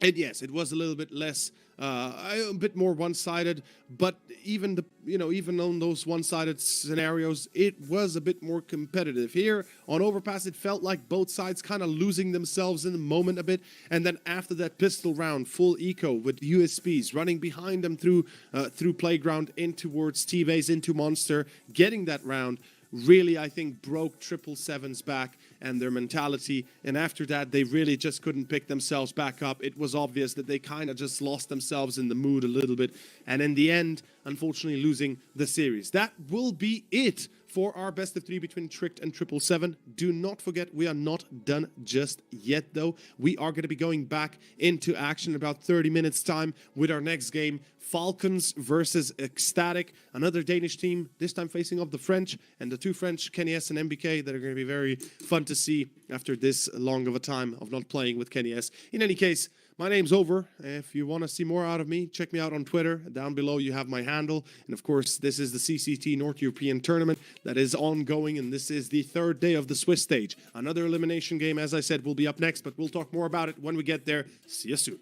and yes, it was a little bit less, a bit more one-sided, but even even on those one-sided scenarios, it was a bit more competitive. Here on Overpass, it felt like both sides kind of losing themselves in the moment a bit, and then after that pistol round, full eco with USPs running behind them through Playground in towards T-Base, into Monster, getting that round really, I think, broke 777's back and their mentality. And after that, they really just couldn't pick themselves back up. It was obvious that they kind of just lost themselves in the mood a little bit. And in the end, unfortunately, losing the series. That will be it for our best of 3 between Tricked and 777. Do not forget, we are not done just yet, though. We are going to be going back into action in about 30 minutes' time with our next game, Falcons versus Ecstatic, another Danish team, this time facing off the French, and the 2 French, Kenny S and MBK, that are going to be very fun to see after this long of a time of not playing with Kenny S. In any case, my name's Over. If you want to see more out of me, check me out on Twitter. Down below, you have my handle. And of course, this is the CCT North European Tournament that is ongoing, and this is the 3rd day of the Swiss stage. Another elimination game, as I said, will be up next, but we'll talk more about it when we get there. See you soon.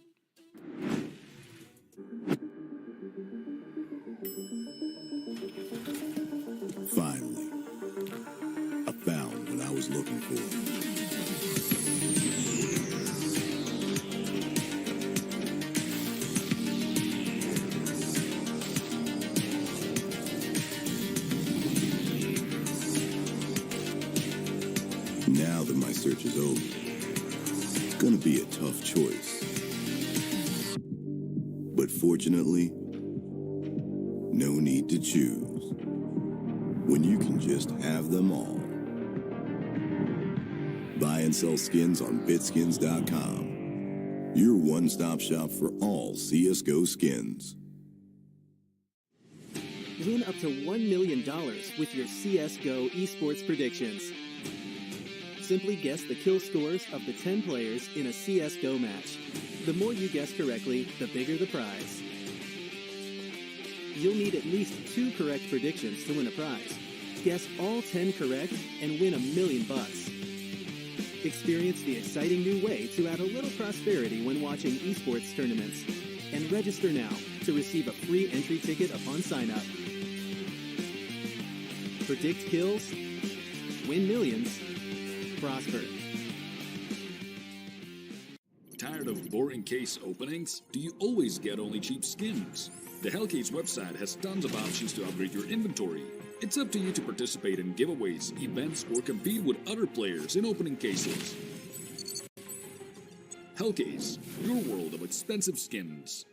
Finally, I found what I was looking for. Now that my search is over, it's gonna be a tough choice. But fortunately, no need to choose when you can just have them all. Buy and sell skins on bitskins.com. Your one-stop shop for all CSGO skins. Win up to $1 million with your CSGO esports predictions. Simply guess the kill scores of the 10 players in a CSGO match. The more you guess correctly, the bigger the prize. You'll need at least 2 correct predictions to win a prize. Guess all 10 correct and win $1 million. Experience the exciting new way to add a little prosperity when watching esports tournaments. And register now to receive a free entry ticket upon sign-up. Predict kills, win millions, prosper. Tired of boring case openings? Do you always get only cheap skins? The Hellcase website has tons of options to upgrade your inventory. It's up to you to participate in giveaways, events, or compete with other players in opening cases. Hellcase, your world of expensive skins.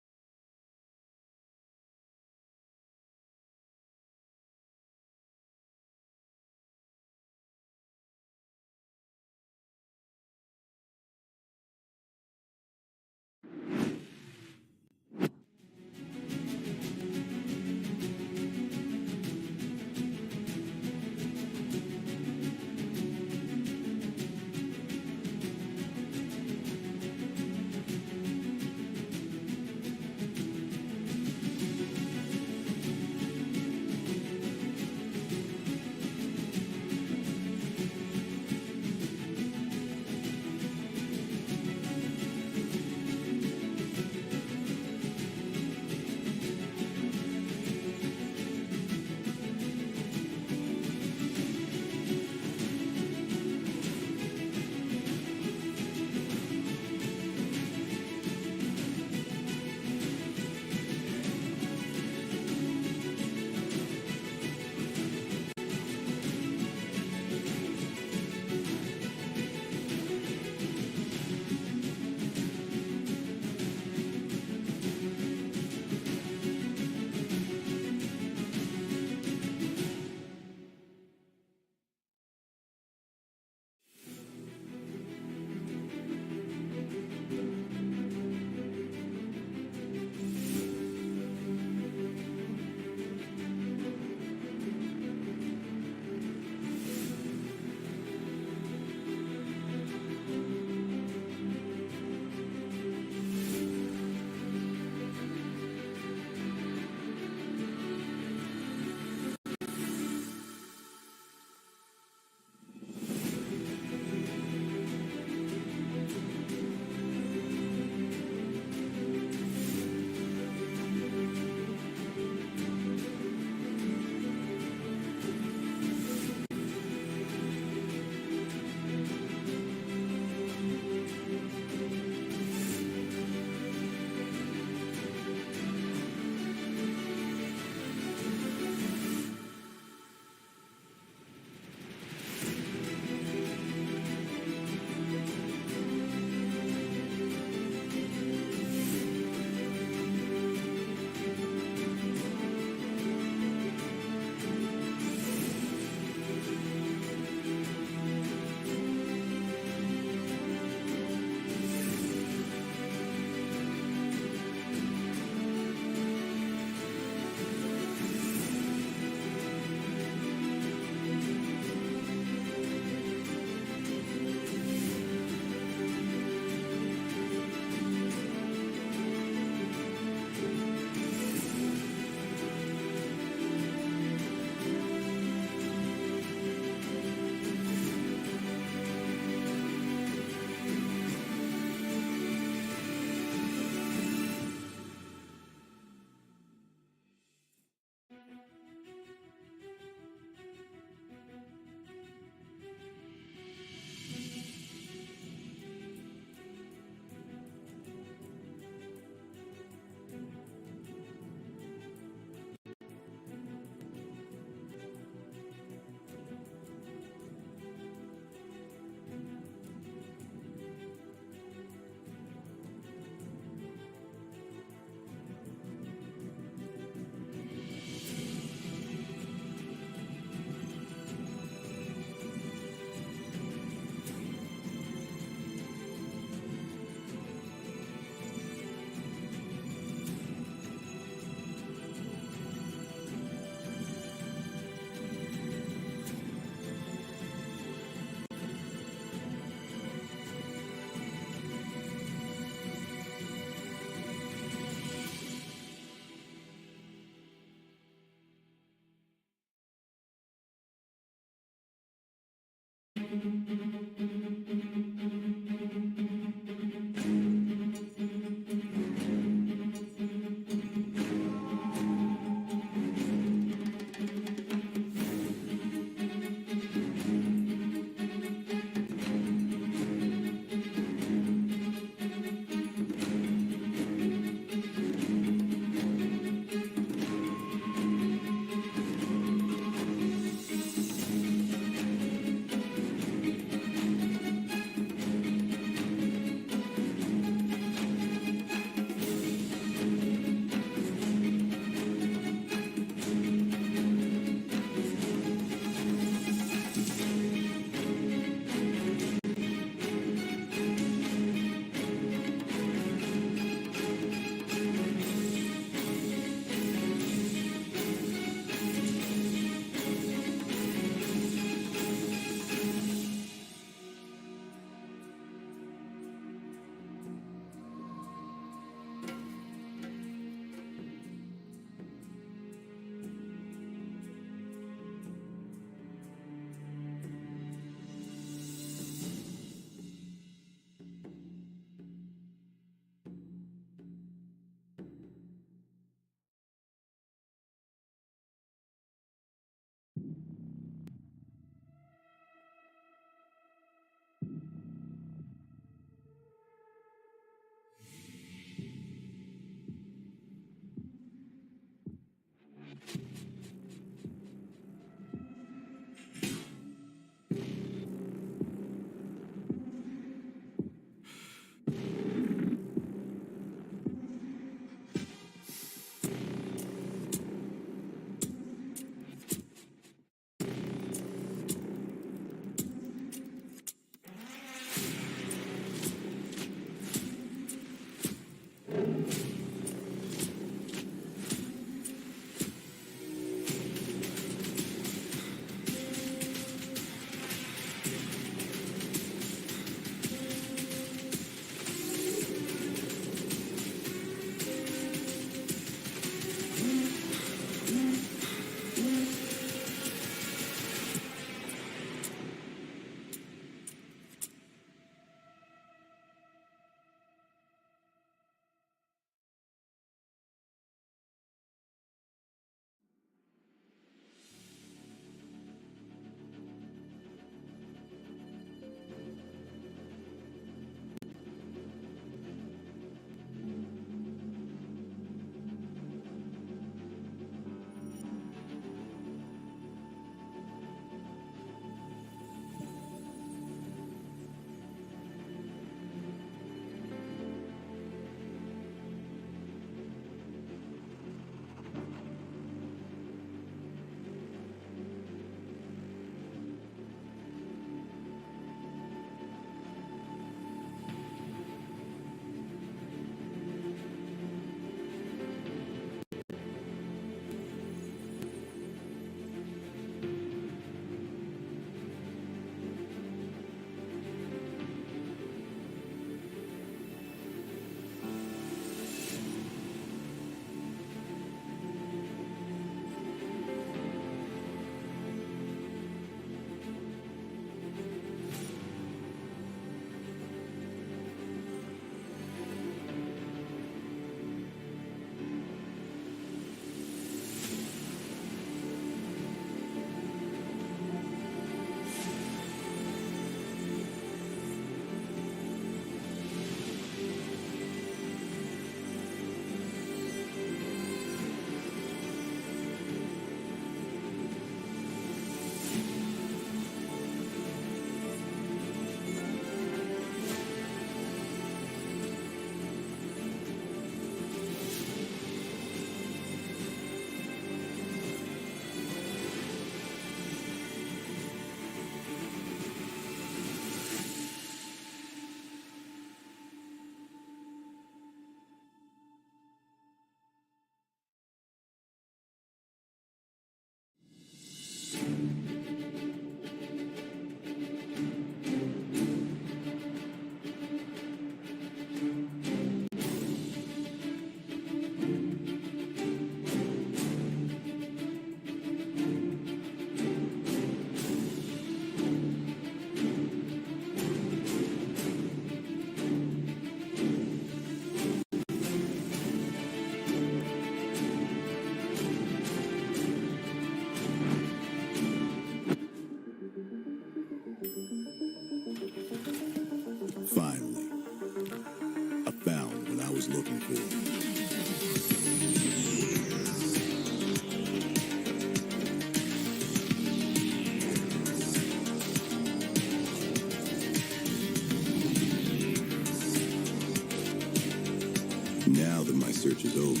research is over,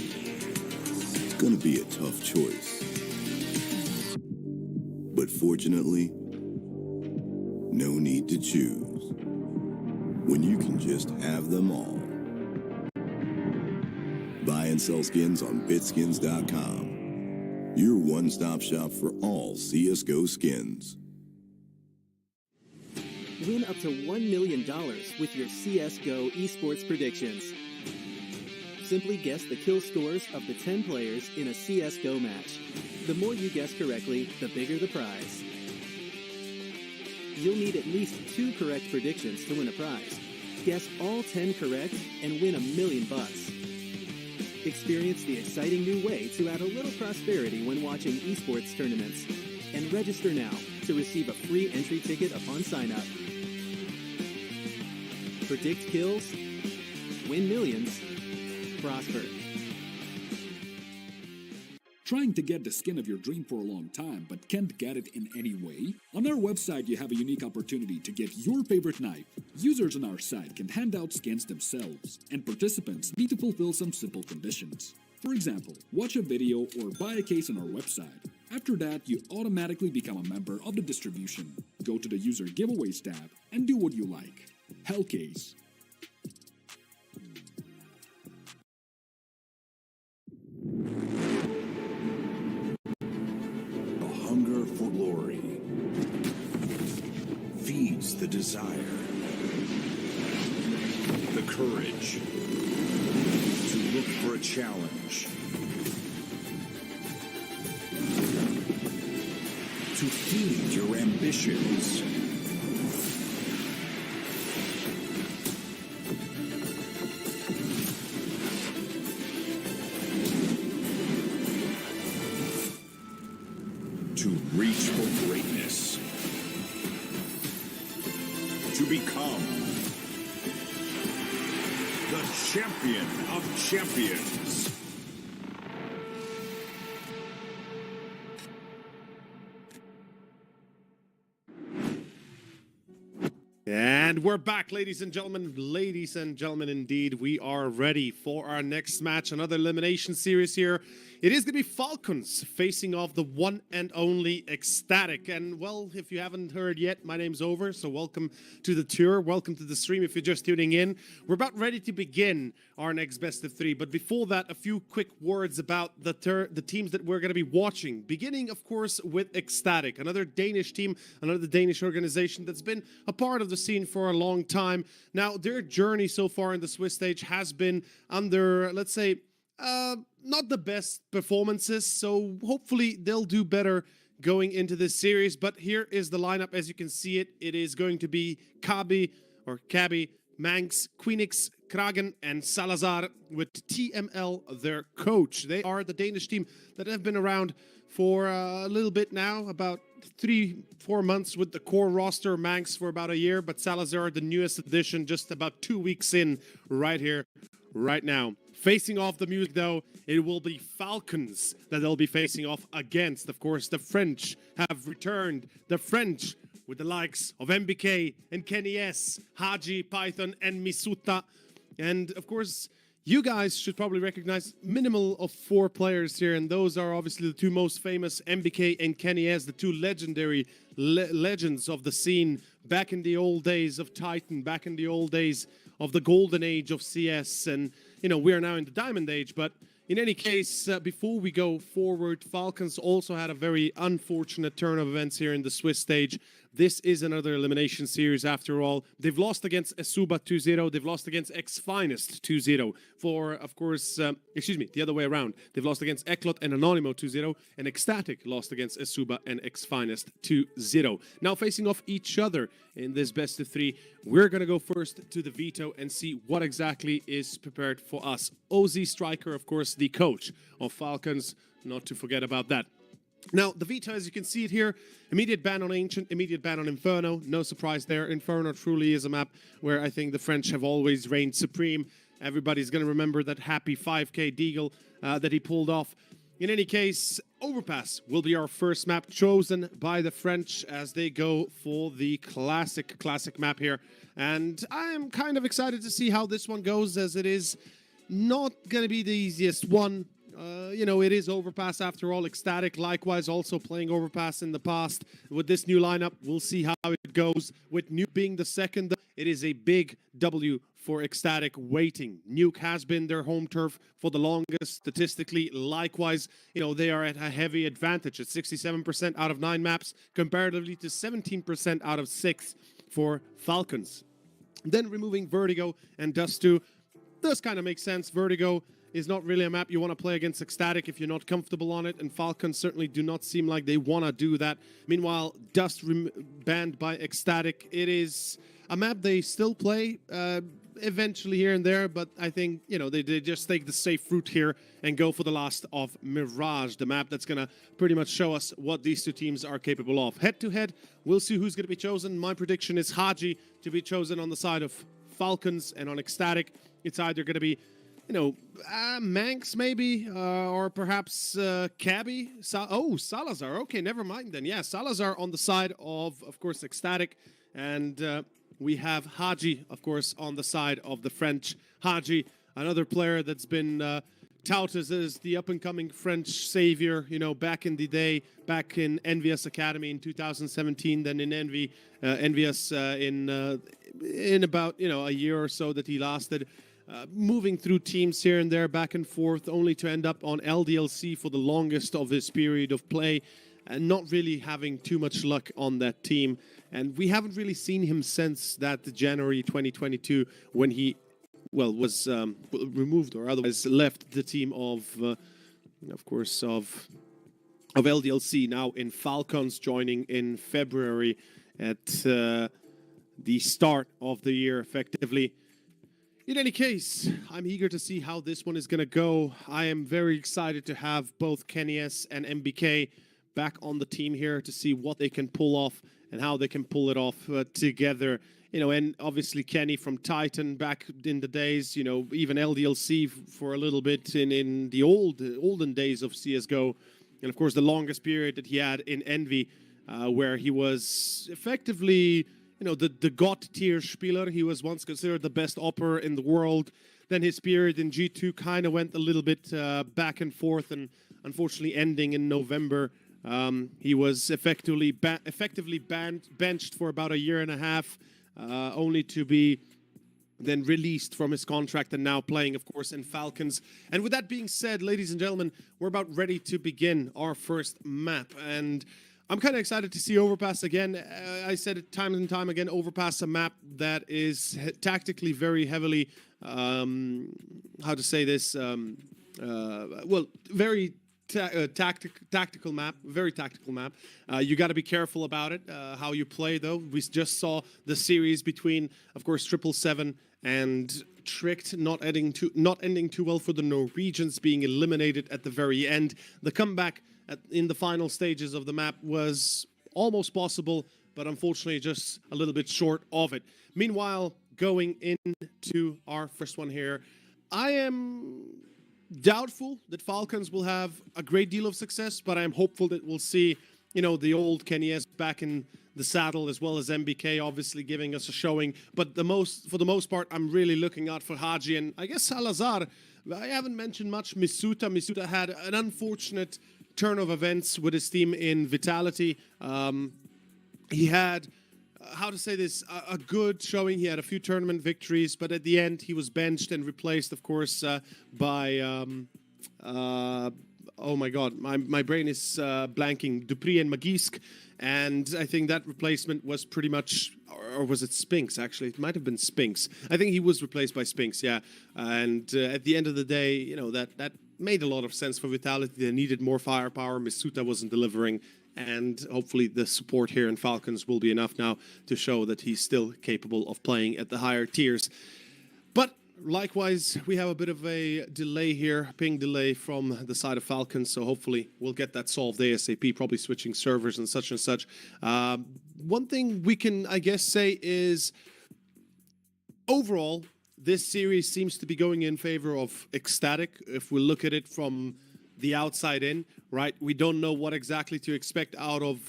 it's gonna be a tough choice. But fortunately, no need to choose when you can just have them all. Buy and sell skins on bitskins.com. Your one-stop shop for all CSGO skins. Win up to $1 million with your CSGO esports predictions. Simply guess the kill scores of the 10 players in a CSGO match. The more you guess correctly, the bigger the prize. You'll need at least 2 correct predictions to win a prize. Guess all 10 correct and win $1 million. Experience the exciting new way to add a little prosperity when watching esports tournaments. And register now to receive a free entry ticket upon sign-up. Predict kills, win millions, prosper. Trying to get the skin of your dream for a long time but can't get it in any way? On our website you have a unique opportunity to get your favorite knife. Users on our site can hand out skins themselves, and participants need to fulfill some simple conditions. For example, watch a video or buy a case on our website. After that, you automatically become a member of the distribution. Go to the user giveaways tab and do what you like. Hellcase. Hunger for glory feeds the desire, the courage to look for a challenge, to feed your ambitions. To reach for greatness. To become the champion of champions. And we're back, ladies and gentlemen. Ladies and gentlemen, indeed, we are ready for our next match. Another elimination series here. It is going to be Falcons facing off the one and only Ecstatic. And, well, if you haven't heard yet, my name's Over, so welcome to the tour. Welcome to the stream if you're just tuning in. We're about ready to begin our next best of 3. But before that, a few quick words about the teams that we're going to be watching. Beginning, of course, with Ecstatic, another Danish team, another Danish organization that's been a part of the scene for a long time. Now, their journey so far in the Swiss stage has been under, let's say, not the best performances, so hopefully they'll do better going into this series. But here is the lineup as you can see it. It is going to be Kabi, Manx, Queenix, Kragen, and Salazar with TML, their coach. They are the Danish team that have been around for a little bit now, about 3-4 months with the core roster. Manx for about a year, but Salazar, the newest addition, just about 2 weeks in right here, right now. Facing off the music, though, it will be Falcons that they'll be facing off against. Of course, the French have returned. The French with the likes of MBK and Kenny S, Haji, Python, and Misuta. And, of course, you guys should probably recognize minimal of 4 players here, and those are obviously the 2 most famous, MBK and Kenny S, the 2 legendary legends of the scene back in the old days of Titan, back in the old days of the golden age of CS. And, you know, we are now in the diamond age, but in any case, before we go forward, Falcons also had a very unfortunate turn of events here in the Swiss stage. This is another elimination series after all. They've lost against eSuba 2-0. They've lost against X-Finest 2-0. For, of course, the other way around. They've lost against ECLOT and Anonimo 2-0. And Ecstatic lost against eSuba and X-Finest 2-0. Now facing off each other in this best of 3, we're going to go first to the Veto and see what exactly is prepared for us. OZ Striker, of course, the coach of Falcons. Not to forget about that. Now, the Veto, as you can see it here, immediate ban on Ancient, immediate ban on Inferno. No surprise there. Inferno truly is a map where I think the French have always reigned supreme. Everybody's going to remember that happy 5k deagle that he pulled off. In any case, Overpass will be our first map chosen by the French as they go for the classic map here. And I am kind of excited to see how this one goes, as it is not going to be the easiest one. You know, it is Overpass after all. Ecstatic, likewise, also playing Overpass in the past. With this new lineup, we'll see how it goes. With Nuke being the second, it is a big W for Ecstatic waiting. Nuke has been their home turf for the longest. Statistically, likewise, you know, they are at a heavy advantage at 67% out of 9 maps, comparatively to 17% out of 6 for Falcons. Then removing Vertigo and Dust 2 does kind of make sense. Vertigo is not really a map you want to play against Ecstatic if you're not comfortable on it, and Falcons certainly do not seem like they want to do that. Meanwhile, Dust banned by Ecstatic. It is a map they still play eventually here and there, but I think, you know, they just take the safe route here and go for the last of Mirage, the map that's going to pretty much show us what these two teams are capable of. Head-to-head, we'll see who's going to be chosen. My prediction is Haji to be chosen on the side of Falcons, and on Ecstatic, it's either going to be, you know, Manx maybe, or perhaps Cabby. Salazar. Okay, never mind then. Yeah, Salazar on the side of course, Ecstatic. And we have Haji, of course, on the side of the French. Haji, another player that's been touted as the up-and-coming French savior, you know, back in the day, back in Envious Academy in 2017, then in Envious in about, you know, a year or so that he lasted. Moving through teams here and there, back and forth, only to end up on LDLC for the longest of his period of play, and not really having too much luck on that team. And we haven't really seen him since that January 2022 when he, well, was removed or otherwise left the team of course, of LDLC, now in Falcons, joining in February at the start of the year, effectively. In any case, I'm eager to see how this one is going to go. I am very excited to have both Kenny S and MBK back on the team here to see what they can pull off and how they can pull it off together. You know, and obviously Kenny from Titan back in the days, you know, even LDLC for a little bit in the olden days of CSGO. And of course, the longest period that he had in Envy, where he was effectively, you know, the God tier Spieler. He was once considered the best opper in the world. Then his period in G2 kind of went a little bit back and forth, and unfortunately ending in November. He was effectively benched for about a year and a half, only to be then released from his contract and now playing, of course, in Falcons. And with that being said, ladies and gentlemen, we're about ready to begin our first map. And I'm kind of excited to see Overpass again. I said it time and time again, Overpass, a map that is tactically very heavily, how to say this, well, very tactical map, very tactical map. You got to be careful about it, how you play, though. We just saw the series between, of course, 777 and Tricked not ending too well for the Norwegians, being eliminated at the very end. The comeback in the final stages of the map was almost possible, but unfortunately just a little bit short of it. Meanwhile, going into our first one here, I am doubtful that Falcons will have a great deal of success, but I'm hopeful that we'll see, you know, the old Kenny S back in the saddle, as well as MBK obviously giving us a showing. But for the most part, I'm really looking out for Haji and I guess Salazar. I haven't mentioned much Misuta. Misuta had an unfortunate turn of events with his team in Vitality. He had, how to say this, a good showing. He had a few tournament victories, but at the end he was benched and replaced, of course, by oh my god, my brain is blanking, Dupree and Magisk. And I think that replacement was pretty much, or was it Spinks, actually? It might have been Spinks. I think he was replaced by Spinks, yeah. And at the end of the day, you know, that made a lot of sense for Vitality. They needed more firepower. Misuta wasn't delivering. And hopefully the support here in Falcons will be enough now to show that he's still capable of playing at the higher tiers. But likewise, we have a bit of a delay here, ping delay from the side of Falcons, so hopefully we'll get that solved ASAP, probably switching servers and such and such. One thing we can, I guess, say is overall, this series seems to be going in favor of Ecstatic, if we look at it from the outside in, right? We don't know what exactly to expect out of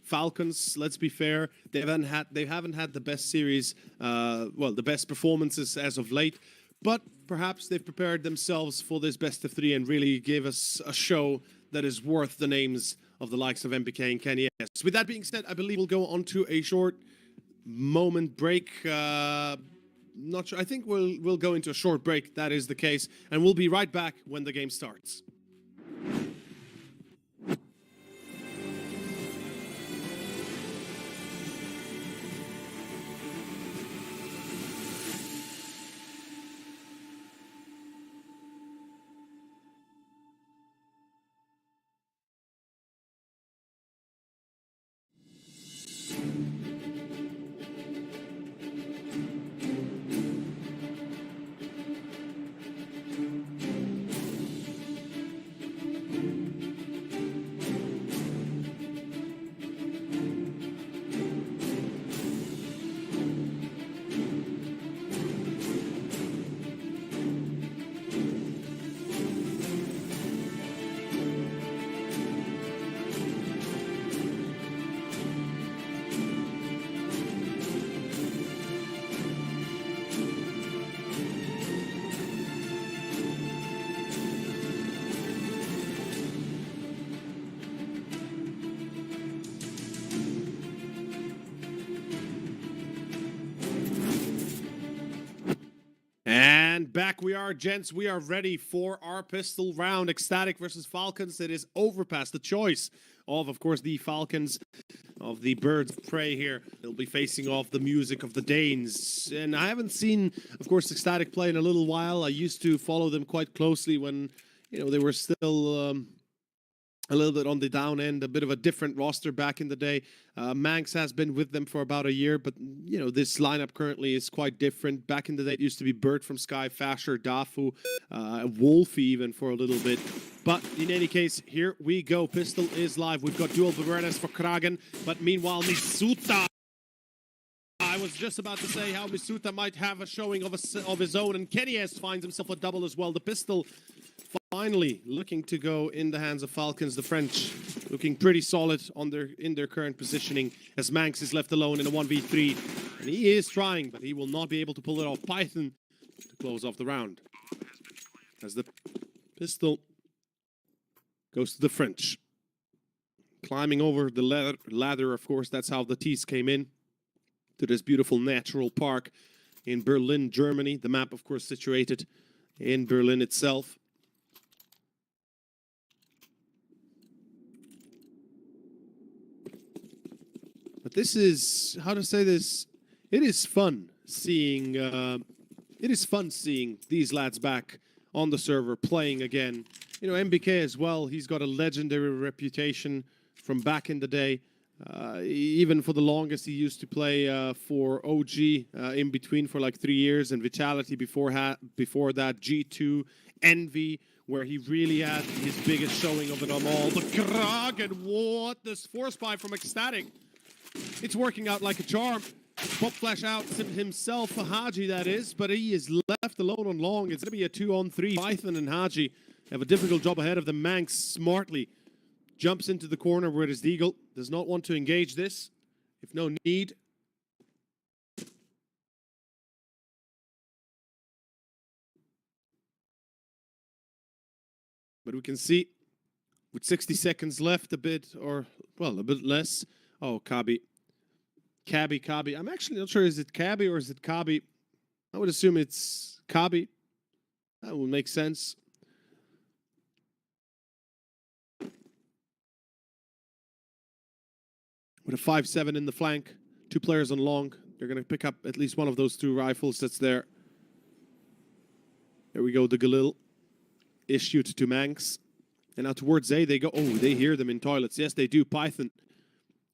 Falcons. Let's be fair; they haven't had the best series, well, the best performances as of late. But perhaps they've prepared themselves for this best of three and really give us a show that is worth the names of the likes of MBK and Kenny S. With that being said, I believe we'll go on to a short moment break. Not sure. I think we'll go into a short break. That is the case, and we'll be right back when the game starts. And back we are, gents. We are ready for our pistol round. Ecstatic versus Falcons. It is Overpass, the choice of course, the Falcons of the Birds of Prey here. They'll be facing off the music of the Danes. And I haven't seen, of course, Ecstatic play in a little while. I used to follow them quite closely when, you know, they were still a little bit on the down end, a bit of a different roster back in the day. Manx has been with them for about a year, but, you know, this lineup currently is quite different. Back in the day, it used to be Bert from Sky, Fasher, Dafu, Wolfie even for a little bit. But in any case, here we go. Pistol is live. We've got dual Berettes for Kragen, but meanwhile, Misuta. I was just about to say how Misuta might have a showing of his own, and Kenny S finds himself a double as well. The pistol finally looking to go in the hands of Falcons. The French looking pretty solid in their current positioning as Manx is left alone in a 1v3. And he is trying, but he will not be able to pull it off. Python to close off the round. As the pistol goes to the French. Climbing over the ladder, of course, that's how the T's came in to this beautiful natural park in Berlin, Germany. The map, of course, situated in Berlin itself. But this is, how to say this, it is fun seeing these lads back on the server playing again. You know, MBK as well, he's got a legendary reputation from back in the day. Even for the longest, he used to play for OG in between for like 3 years, and Vitality before that, G2, Envy, where he really had his biggest showing of it all. The Kragen, what? This force buy from Ecstatic. It's working out like a charm. Pop flash out himself, Haji that is, but he is left alone on long. It's going to be a 2-on-3. Python and Haji have a difficult job ahead of them. Manx smartly jumps into the corner where it is Deagle. Does not want to engage this, if no need. But we can see, with 60 seconds left, a bit less. Oh, Cabby. I'm actually not sure, is it Cabby or is it Cabby? I would assume it's Cabby. That will make sense. With a 5-7 in the flank, 2 players on long. They're going to pick up at least one of those 2 rifles that's there. There we go, the Galil issued to Manx. And now towards A they go. Oh, they hear them in toilets. Yes, they do. Python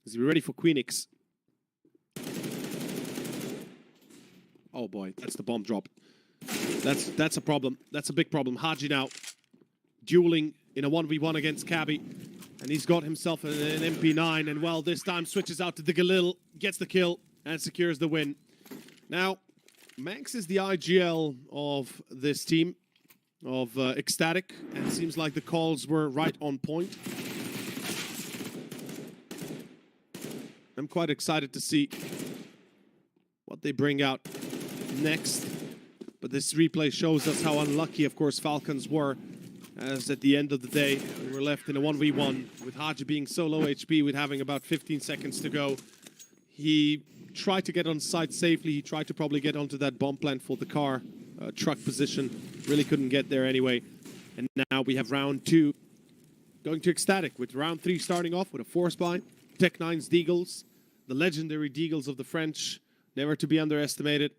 is ready for Queenix. Oh boy, that's the bomb drop. That's a problem. That's a big problem. Haji now dueling in a 1v1 against Cabby. And he's got himself an MP9, and well, this time switches out to the Galil, gets the kill, and secures the win. Now, Manx is the IGL of this team, of Ecstatic, and it seems like the calls were right on point. I'm quite excited to see what they bring out next. But this replay shows us how unlucky, of course, Falcons were. As at the end of the day, we were left in a 1v1 with Haji being so low HP with having about 15 seconds to go. He tried to get on site safely. He tried to probably get onto that bomb plant for the car truck position. Really couldn't get there anyway. And now we have round 2 going to Ecstatic, with round 3 starting off with a force buy. Tech 9's Deagles, the legendary Deagles of the French, never to be underestimated.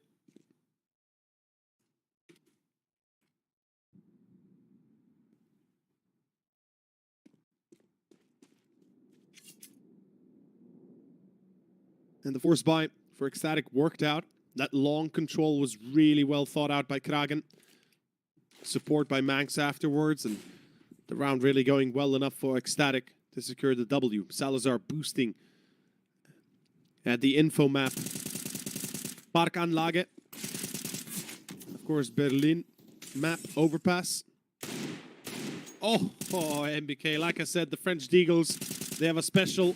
And the force buy for Ecstatic worked out. That long control was really well thought out by Kragen. Support by Manx afterwards, and the round really going well enough for Ecstatic to secure the W. Salazar boosting at the info map. Parkanlage. Of course, Berlin map overpass. Oh, MBK. Like I said, the French Deagles, they have a special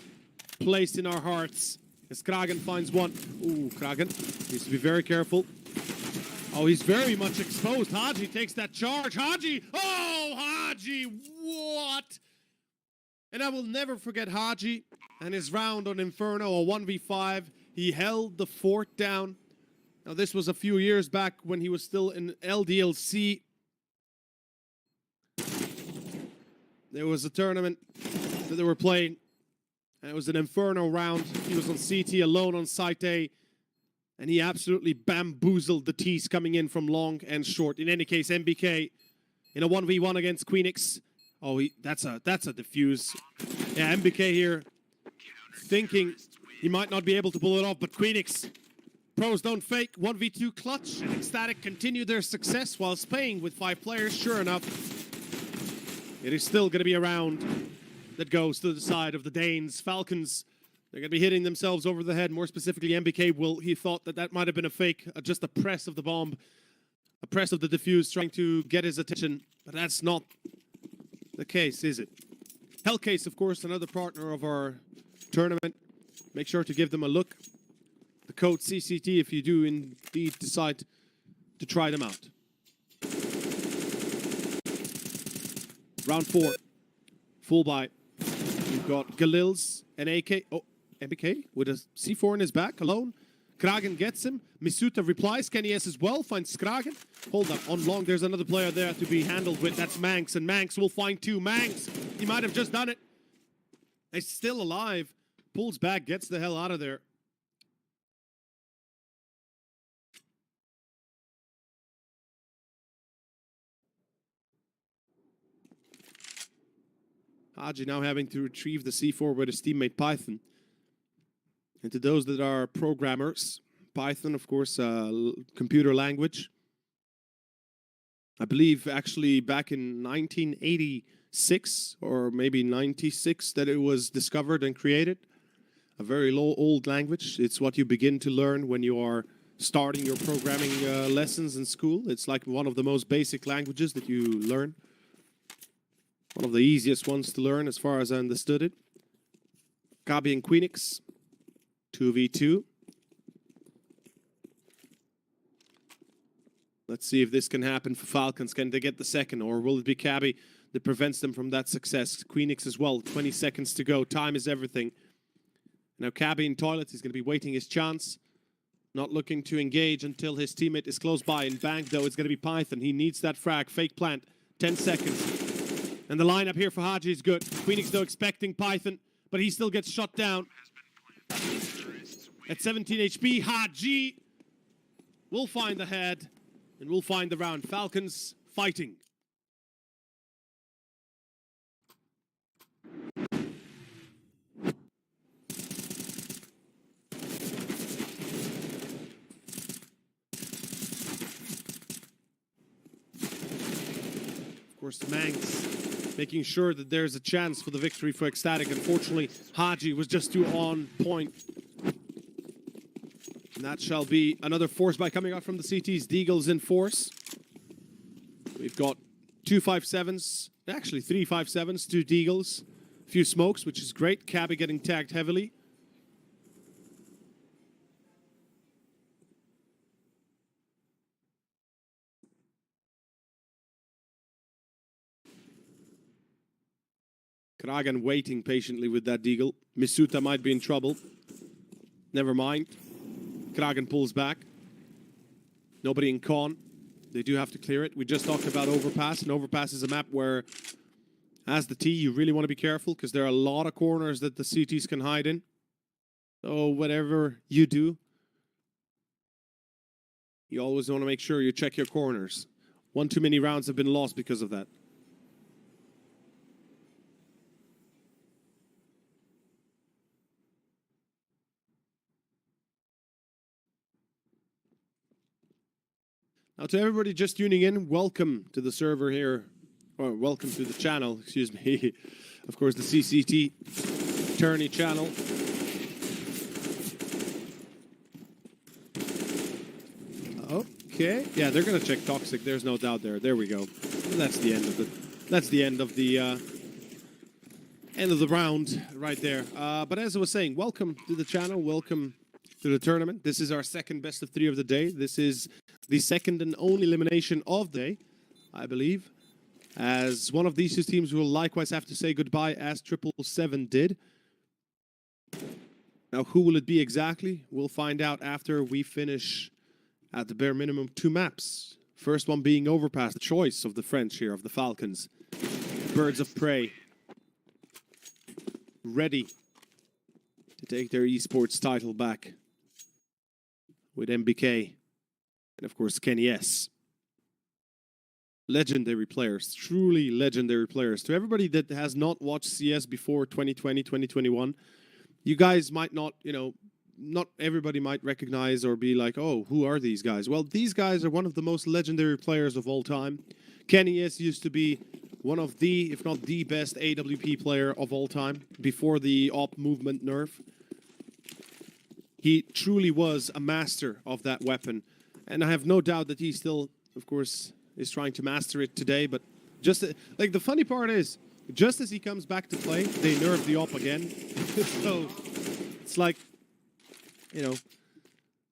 place in our hearts. As Kragen finds one. Ooh, Kragen needs to be very careful. Oh, he's very much exposed. Haji takes that charge. Haji! Oh, Haji! What? And I will never forget Haji and his round on Inferno, a 1v5. He held the fort down. Now, this was a few years back when he was still in LDLC. There was a tournament that they were playing. And it was an Inferno round. He was on CT alone on Site A. And he absolutely bamboozled the T's coming in from long and short. In any case, MBK in a 1v1 against Queenix. Oh, that's a defuse. Yeah, MBK here thinking he might not be able to pull it off, but Queenix, pros don't fake. 1v2 clutch, and Ecstatic continue their success while playing with 5 players. Sure enough, it is still going to be a round that goes to the side of the Danes. Falcons, they're going to be hitting themselves over the head. More specifically, MBK he thought that might have been a fake, just a press of the bomb, a press of the defuse trying to get his attention. But that's not the case, is it? Hellcase, of course, another partner of our tournament. Make sure to give them a look. The code CCT if you do indeed decide to try them out. Round 4. Full buy. We've got Galils and AK. Oh, MBK with a C4 in his back, alone. Kragen gets him. Misuta replies. Kenny S as well. Finds Kragen. Hold up. On long, there's another player there to be handled with. That's Manx. And Manx will find 2. Manx, he might have just done it. He's still alive. Pulls back, gets the hell out of there. Haji now having to retrieve the C4 with his teammate Python. And to those that are programmers, Python, of course, computer language. I believe actually back in 1986 or maybe 96 that it was discovered and created. A very old language. It's what you begin to learn when you are starting your programming lessons in school. It's like one of the most basic languages that you learn. One of the easiest ones to learn as far as I understood it. Gabi and Queenix, 2v2. Let's see if this can happen for Falcons. Can they get the second, or will it be Cabby that prevents them from that success? Queenix as well, 20 seconds to go. Time is everything. Now Cabby in toilet is going to be waiting his chance. Not looking to engage until his teammate is close by. In bank, though, it's going to be Python. He needs that frag. Fake plant. 10 seconds. And the lineup here for Haji is good. Queenix, though, expecting Python, but he still gets shot down. At 17 HP, Haji will find the head and will find the round. Falcons fighting. Of course, Manx making sure that there's a chance for the victory for Ecstatic. Unfortunately, Haji was just too on point. And that shall be another force buy coming out from the CTs. Deagles in force. We've got 2 5.7s, actually 3 5.7s, 2 Deagles, a few smokes, which is great. Cabby getting tagged heavily. Kragan waiting patiently with that deagle. Misuta might be in trouble. Never mind. Kragan pulls back. Nobody in con. They do have to clear it. We just talked about Overpass, and Overpass is a map where, as the T, you really want to be careful because there are a lot of corners that the CTs can hide in. So whatever you do, you always want to make sure you check your corners. One too many rounds have been lost because of that. Now, to everybody just tuning in, welcome to the server here, or welcome to the channel, excuse me. Of course, the CCT tourney channel. Okay, yeah, they're gonna check toxic. There's no doubt there. There we go. That's the end of the. That's the end of the round right there. But as I was saying, welcome to the channel. Welcome to the tournament. This is our second best of 3 of the day. This is the second and only elimination of the day, I believe. As one of these two teams will likewise have to say goodbye, as 777 did. Now, who will it be exactly? We'll find out after we finish at the bare minimum 2 maps. First one being Overpass, the choice of the French here, of the Falcons. Birds of Prey. Ready to take their esports title back with MBK. And of course, Kenny S. Legendary players, truly legendary players. To everybody that has not watched CS before 2020, 2021, you guys might not, not everybody might recognize or be like, oh, who are these guys? Well, these guys are one of the most legendary players of all time. Kenny S used to be one of the, if not the best AWP player of all time before the op movement nerf. He truly was a master of that weapon. And I have no doubt that he still, of course, is trying to master it today. But just, like, the funny part is, just as he comes back to play, they nerf the op again. So, it's like,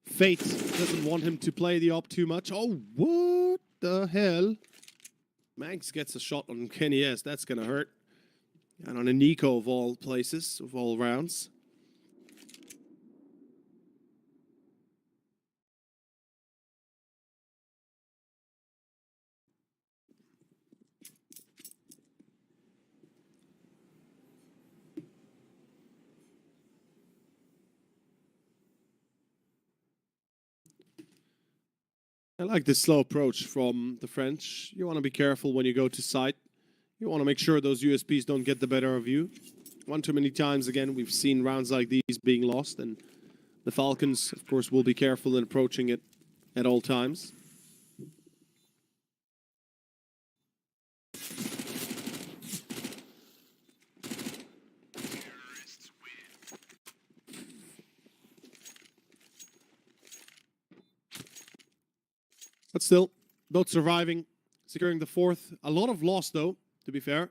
fate doesn't want him to play the op too much. Oh, what the hell? Manx gets a shot on Kenny S. That's going to hurt. And on a Nico of all places, of all rounds. I like this slow approach from the French. You want to be careful when you go to site. You want to make sure those USPs don't get the better of you. One too many times, again, we've seen rounds like these being lost, and the Falcons, of course, will be careful in approaching it at all times. But still, both surviving, securing the 4th. A lot of loss, though, to be fair.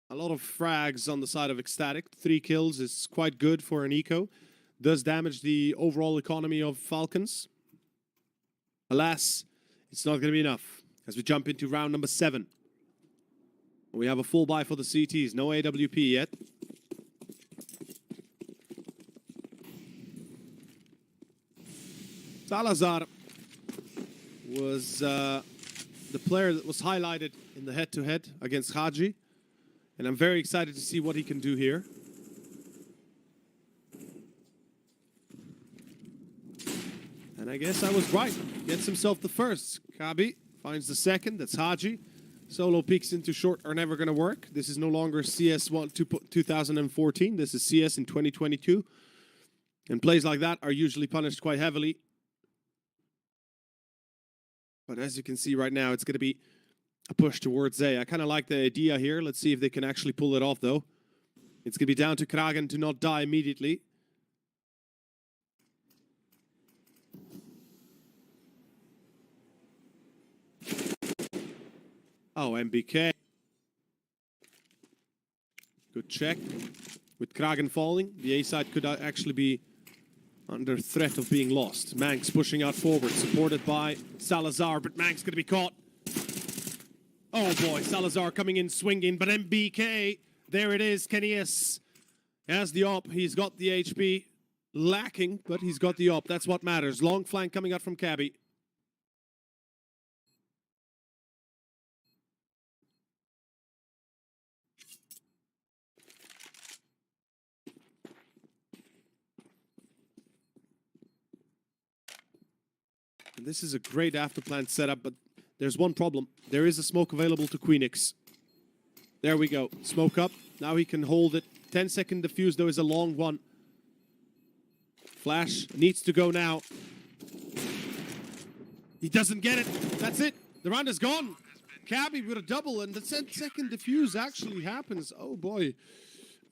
A lot of frags on the side of Ecstatic. 3 kills is quite good for an eco. Does damage the overall economy of Falcons. Alas, it's not going to be enough as we jump into round number 7. We have a full buy for the CTs. No AWP yet. Salazar was the player that was highlighted in the head-to-head against Haji. And I'm very excited to see what he can do here. And I guess I was right. Gets himself the first. Kabi finds the second. That's Haji. Solo peeks into short are never going to work. This is no longer CS 2014. This is CS in 2022. And plays like that are usually punished quite heavily. But as you can see right now, it's going to be a push towards A. I kind of like the idea here. Let's see if they can actually pull it off, though. It's going to be down to Kragan to not die immediately. Oh, MBK. Good check. With Kragan falling, the A side could actually be under threat of being lost. Manx pushing out forward, supported by Salazar, but Manx going to be caught. Oh boy, Salazar coming in swinging, but MBK There it is. Kenny S has the op. He's got the HP. Lacking, but he's got the op. That's what matters. Long flank coming out from Cabby. And this is a great afterplan setup, but there's one problem. There is a smoke available to Queenix. There we go. Smoke up. Now he can hold it. 10-second defuse, though, is a long one. Flash needs to go now. He doesn't get it. That's it. The round is gone. Cabby with a double, and the second defuse actually happens. Oh, boy.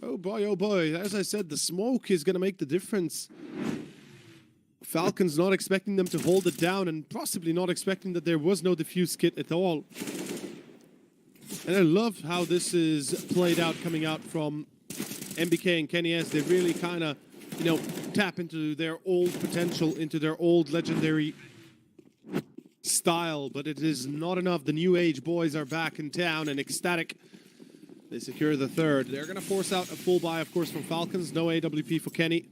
Oh, boy, oh, boy. As I said, the smoke is going to make the difference. Falcons not expecting them to hold it down, and possibly not expecting that there was no defuse kit at all. And I love how this is played out, coming out from MBK and Kenny S. They really kind of, you know, tap into their old potential, into their old legendary style, but it is not enough. The new age boys are back in town and ecstatic. They secure the third. They're going to force out a full buy, of course, from Falcons. No AWP for Kenny.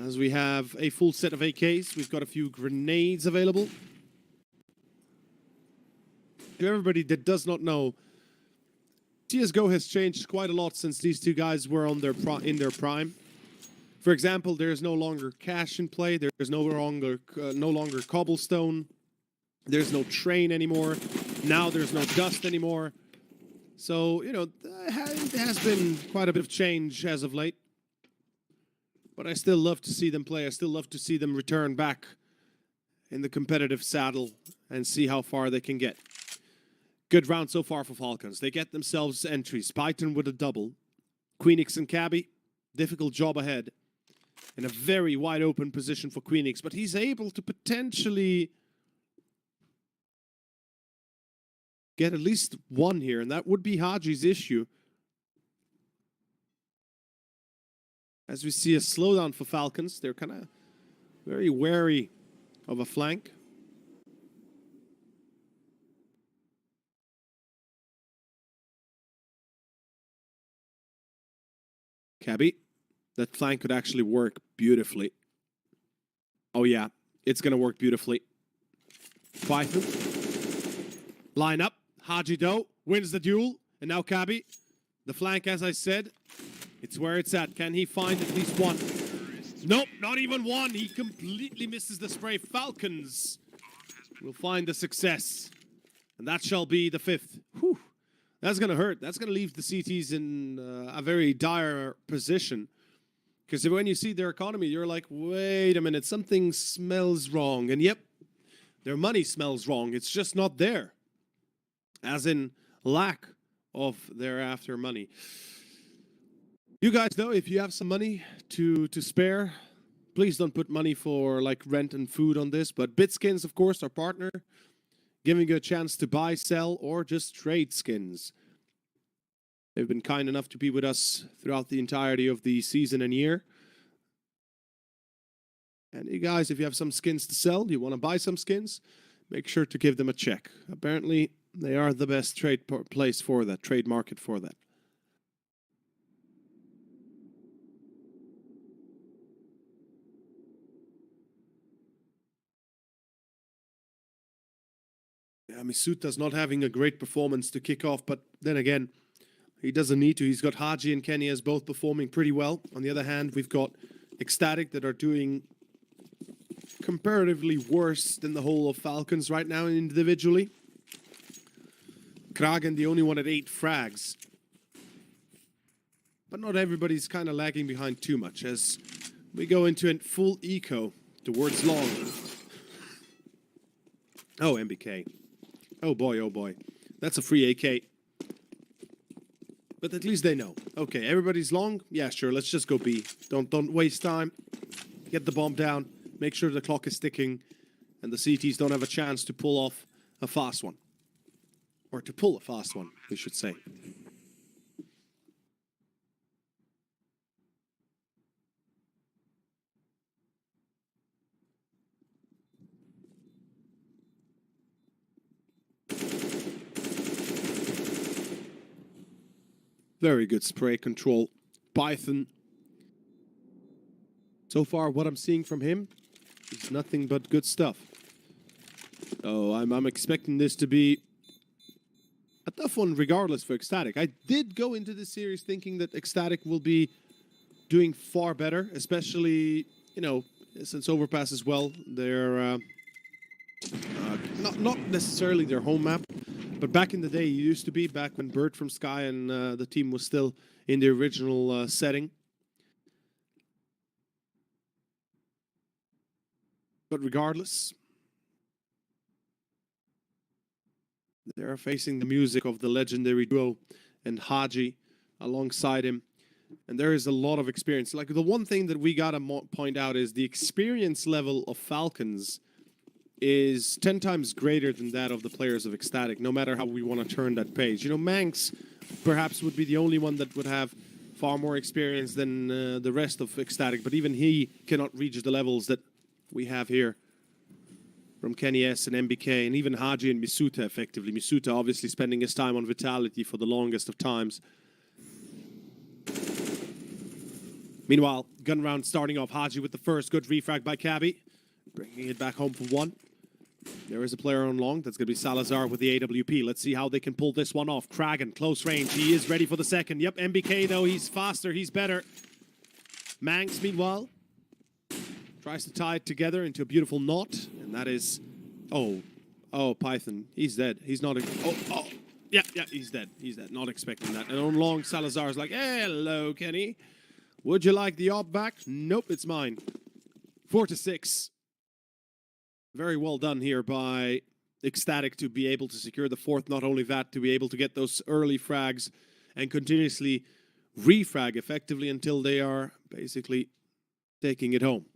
As we have a full set of AKs, we've got a few grenades available. To everybody that does not know, CSGO has changed quite a lot since these two guys were on their in their prime. For example, there's no longer cash in play. There's no longer cobblestone. There's no train anymore. Now there's no dust anymore. So, you know, there has been quite a bit of change as of late. But I still love to see them play. I still love to see them return back in the competitive saddle and see how far they can get. Good round so far for Falcons. They get themselves entries. Python with a double. Queenix and Cabby, difficult job ahead. In a very wide open position for Queenix, but he's able to potentially get at least one here, and that would be Haji's issue. As we see a slowdown for Falcons, they're kind of very wary of a flank. Cabby, that flank could actually work beautifully. Oh yeah, it's going to work beautifully. Python. Line up. Haji Doe wins the duel. And now Cabby. The flank, as I said, it's where it's at. Can he find at least one? Nope, not even one. He completely misses the spray. Falcons will find the success. And that shall be the fifth. Whew. That's going to hurt. That's going to leave the CTs in a very dire position. Because when you see their economy, you're like, wait a minute, something smells wrong. And yep, their money smells wrong. It's just not there. As in lack of thereafter money. You guys know, if you have some money to spare, please don't put money for like rent and food on this. But Bitskins, of course, our partner, giving you a chance to buy, sell, or just trade skins. They've been kind enough to be with us throughout the entirety of the season and year. And you guys, if you have some skins to sell, you want to buy some skins, make sure to give them a check. Apparently, they are the best trade place for that, trade market for that. Yeah, Misuta's not having a great performance to kick off, but then again, he doesn't need to. He's got Haji and Kenny as both performing pretty well. On the other hand, we've got Ecstatic that are doing comparatively worse than the whole of Falcons right now individually. Kragen, the only one at 8 frags. But not everybody's kind of lagging behind too much as we go into a full eco towards long. Oh, MBK. Oh boy. That's a free AK. But at least they know. Okay, everybody's long? Yeah, sure, let's just go B. Don't waste time. Get the bomb down. Make sure the clock is ticking. And the CTs don't have a chance to pull off a fast one. Or to pull a fast one, we should say. Very good spray control. Python. So far, what I'm seeing from him is nothing but good stuff. Oh, I'm expecting this to be a tough one regardless for Ecstatic. I did go into this series thinking that Ecstatic will be doing far better, especially, you know, since Overpass as well. They're not necessarily their home map, but back in the day, it used to be back when Bird from Sky and the team was still in the original setting. But regardless, they're facing the music of the legendary duo and Haji alongside him. And there is a lot of experience. Like, the one thing that we gotta point out is the experience level of Falcons is 10 times greater than that of the players of Ecstatic, no matter how we want to turn that page. You know, Manx perhaps would be the only one that would have far more experience than the rest of Ecstatic, but even he cannot reach the levels that we have here from Kenny S and MBK, and even Haji and Misuta, effectively. Misuta obviously spending his time on Vitality for the longest of times. Meanwhile, gun round starting off. Haji with the first good refrag by Cabby, bringing it back home for one. There is a player on long. That's going to be Salazar with the AWP. Let's see how they can pull this one off. Kragan, close range. He is ready for the second. Yep, MBK, though, he's faster. He's better. Manx, meanwhile, tries to tie it together into a beautiful knot. And that is... Oh, Python. He's dead. He's not... Yeah, he's dead. He's dead. Not expecting that. And on long, Salazar's like, hello, Kenny. Would you like the op back? Nope, it's mine. 4-6. Very well done here by Ecstatic to be able to secure the fourth. Not only that, to be able to get those early frags and continuously refrag effectively until they are basically taking it home.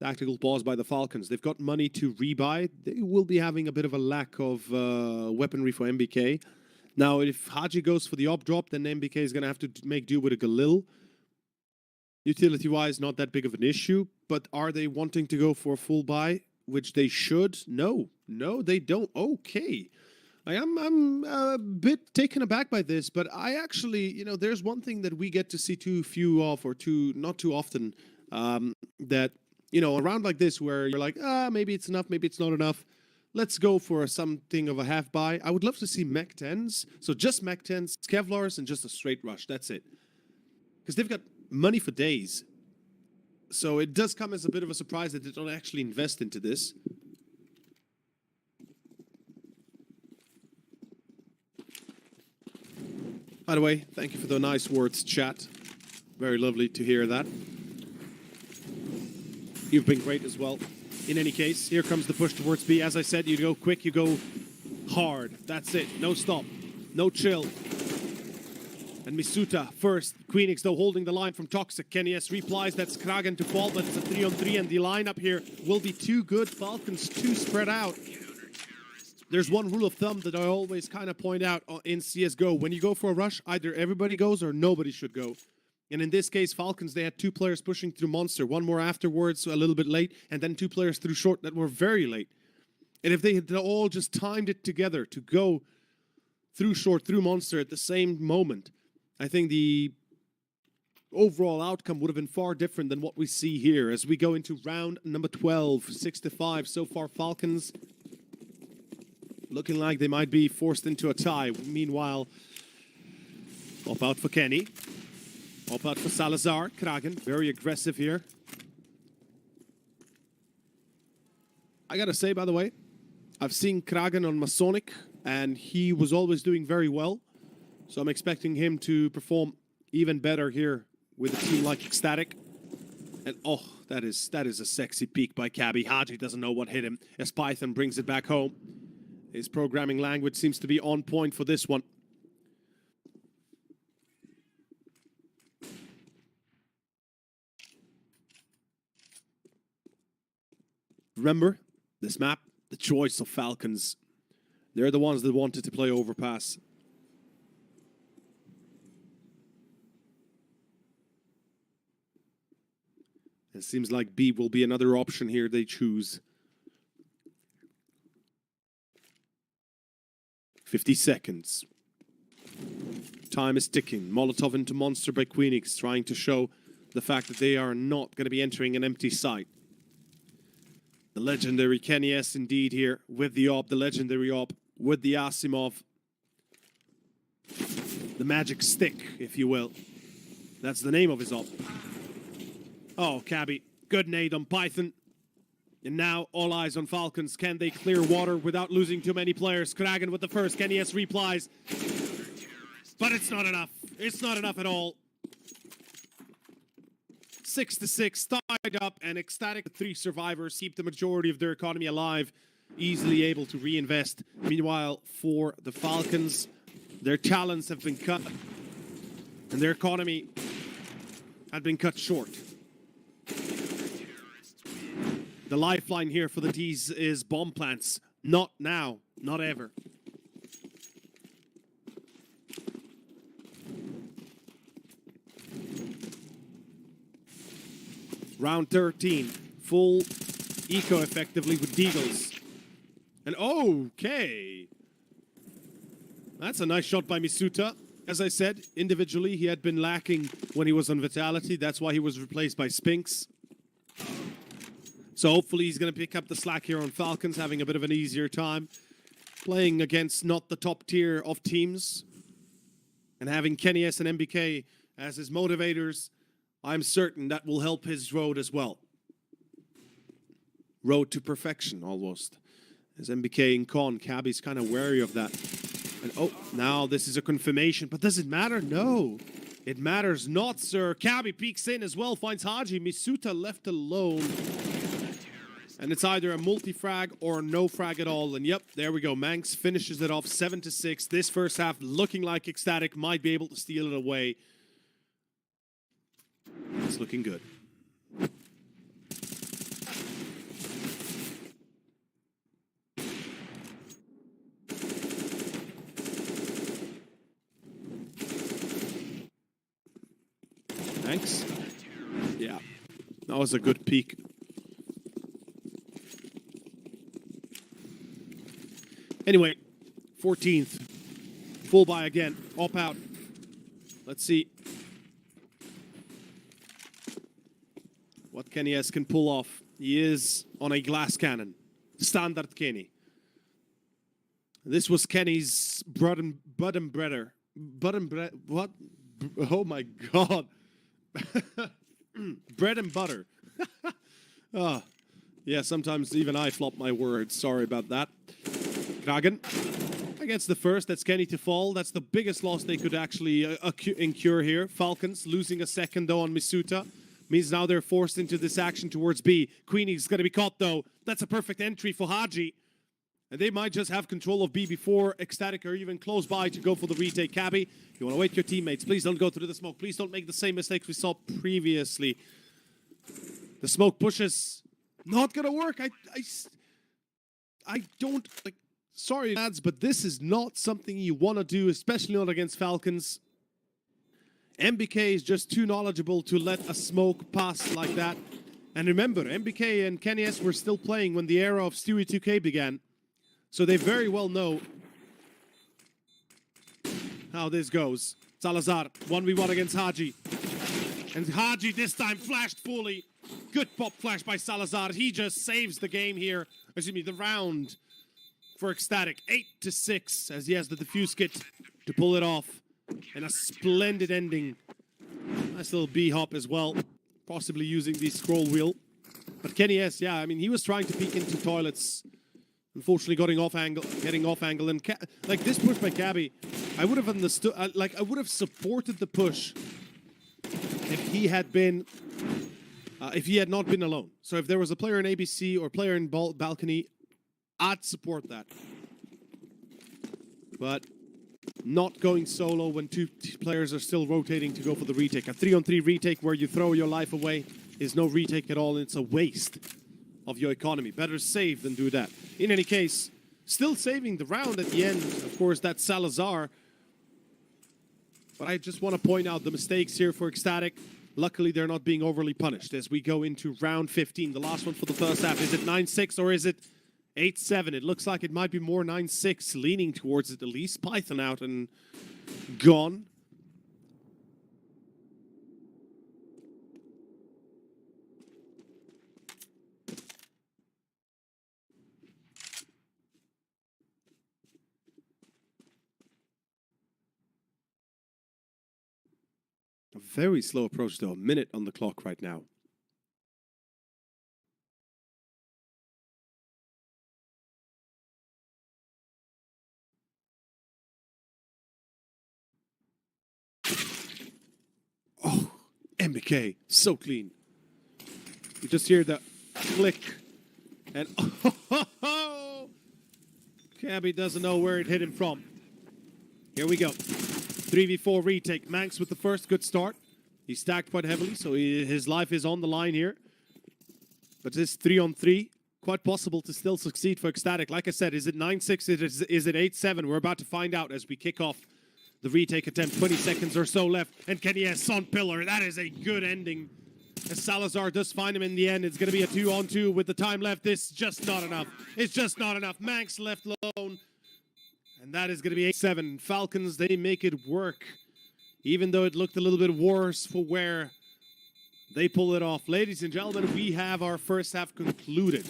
Tactical pause by the Falcons. They've got money to rebuy. They will be having a bit of a lack of weaponry for MBK. Now, if Haji goes for the op drop, then MBK is going to have to make do with a Galil. Utility-wise, not that big of an issue, but are they wanting to go for a full buy, which they should? No, they don't. Okay. I'm a bit taken aback by this, but I actually, you know, there's one thing that we get to see too few of, or not too often, that, you know, a round like this where you're like, maybe it's enough, maybe it's not enough. Let's go for something of a half buy. I would love to see Mech 10s. So just Mech 10s, Kevlars, and just a straight rush. That's it. Because they've got money for days. So it does come as a bit of a surprise that they don't actually invest into this. By the way, thank you for the nice words, chat. Very lovely to hear that. You've been great as well. In any case, here comes the push towards B. As I said, you go quick, you go hard. That's it. No stop. No chill. And Misuta first. Queenix, though, holding the line from Toxic. Kenny S replies. That's Kragan to fall, but it's a 3-on-3, and the lineup here will be too good. Falcons too spread out. There's one rule of thumb that I always kind of point out in CSGO. When you go for a rush, either everybody goes or nobody should go. And in this case, Falcons, they had two players pushing through Monster. One more afterwards, so a little bit late, and then two players through Short that were very late. And if they had all just timed it together to go through Short, through Monster at the same moment, I think the overall outcome would have been far different than what we see here as we go into round number 12, 6-5. So far, Falcons looking like they might be forced into a tie. Meanwhile, pop out for Kenny. Pop out for Salazar. Kragan, very aggressive here. I gotta say, by the way, I've seen Kragan on Masonic, and he was always doing very well. So I'm expecting him to perform even better here with a team like Ecstatic. And oh, that is a sexy peek by Cabby. Haji doesn't know what hit him as Python brings it back home. His programming language seems to be on point for this one. Remember, this map, the choice of Falcons. They're the ones that wanted to play Overpass. It seems like B will be another option here they choose. 50 seconds. Time is ticking. Molotov into Monster by Queenix, trying to show the fact that they are not going to be entering an empty site. The legendary Kenny S indeed here with the AWP, the legendary AWP with the Asimov. The magic stick, if you will. That's the name of his AWP. Oh, Cabby. Good nade on Python. And now all eyes on Falcons. Can they clear water without losing too many players? Kragan with the first. Kenny S replies. But it's not enough. It's not enough at all. 6-6, tied up, and ecstatic 3 survivors keep the majority of their economy alive, easily able to reinvest. Meanwhile, for the Falcons, their talents have been cut, and their economy had been cut short. The lifeline here for the D's is bomb plants. Not now, not ever. Round 13, full eco effectively with Deagles. And okay. That's a nice shot by Misuta. As I said, individually he had been lacking when he was on Vitality. That's why he was replaced by Spinks. So hopefully he's going to pick up the slack here on Falcons, having a bit of an easier time. Playing against not the top tier of teams. And having Kenny S and MBK as his motivators, I'm certain that will help his road as well. Road to perfection, almost. As MBK and Con, Cabby's kind of wary of that. And oh, now this is a confirmation. But does it matter? No. It matters not, sir. Cabby peeks in as well, finds Haji. Misuta left alone. And it's either a multi-frag or no frag at all. And yep, there we go. Manx finishes it off 7-6. This first half looking like Ecstatic might be able to steal it away. It's looking good. Thanks. Yeah, that was a good peek. Anyway, 14th. Full buy again. Op out. Let's see what Kenny S can pull off. He is on a glass cannon. Standard Kenny. This was Kenny's bread and butter. What? Oh my god. Bread and butter. Oh, yeah, sometimes even I flop my words. Sorry about that. Kragan against the first. That's Kenny to fall. That's the biggest loss they could actually incur here. Falcons losing a second, though, on Misuta. Means now they're forced into this action towards B. Queenie's going to be caught, though. That's a perfect entry for Haji. And they might just have control of B before Ecstatic are even close by to go for the retake. Cabby, you want to wait your teammates. Please don't go through the smoke. Please don't make the same mistakes we saw previously. The smoke pushes. Not going to work. I don't... like. Sorry, lads, but this is not something you want to do, especially not against Falcons. MBK is just too knowledgeable to let a smoke pass like that. And remember, MBK and Kenny S were still playing when the era of Stewie 2K began. So they very well know how this goes. Salazar, 1v1 against Haji. And Haji this time flashed fully. Good pop flash by Salazar. He just saves the game here. Excuse me, the round for Ecstatic. 8-6 as he has the defuse kit to pull it off. And a splendid ending. Nice little B-hop as well. Possibly using the scroll wheel. But Kenny S, yeah, I mean, he was trying to peek into toilets. Unfortunately, getting off angle, and like this push by Cabby, I would have understood. I would have supported the push if he had been, if he had not been alone. So if there was a player in ABC or player in balcony, I'd support that. But not going solo when two players are still rotating to go for the retake. A 3-on-3 retake where you throw your life away is no retake at all. And it's a waste of your economy. Better save than do that. In any case, still saving the round at the end. Of course, that's Salazar. But I just want to point out the mistakes here for Ecstatic. Luckily, they're not being overly punished as we go into round 15. The last one for the first half. Is it 9-6 or is it 8-7. It looks like it might be more 9-6, leaning towards it at least. Python out and gone. A very slow approach, though. A minute on the clock right now. Oh, MBK, so clean. You just hear the click, and oh, Cabby doesn't know where it hit him from. Here we go. 3v4 retake. Manx with the first good start. He stacked quite heavily, so his life is on the line here. But this 3-on-3, quite possible to still succeed for Ecstatic. Like I said, is it 9-6? Is it 8-7? We're about to find out as we kick off the retake attempt. 20 seconds or so left. And Kenny has Sun Pillar. That is a good ending. As Salazar does find him in the end. It's going to be a 2-on-2 with the time left. This is just not enough. It's just not enough. Manx left alone. And that is going to be 8-7. Falcons, they make it work. Even though it looked a little bit worse for where they pull it off. Ladies and gentlemen, we have our first half concluded.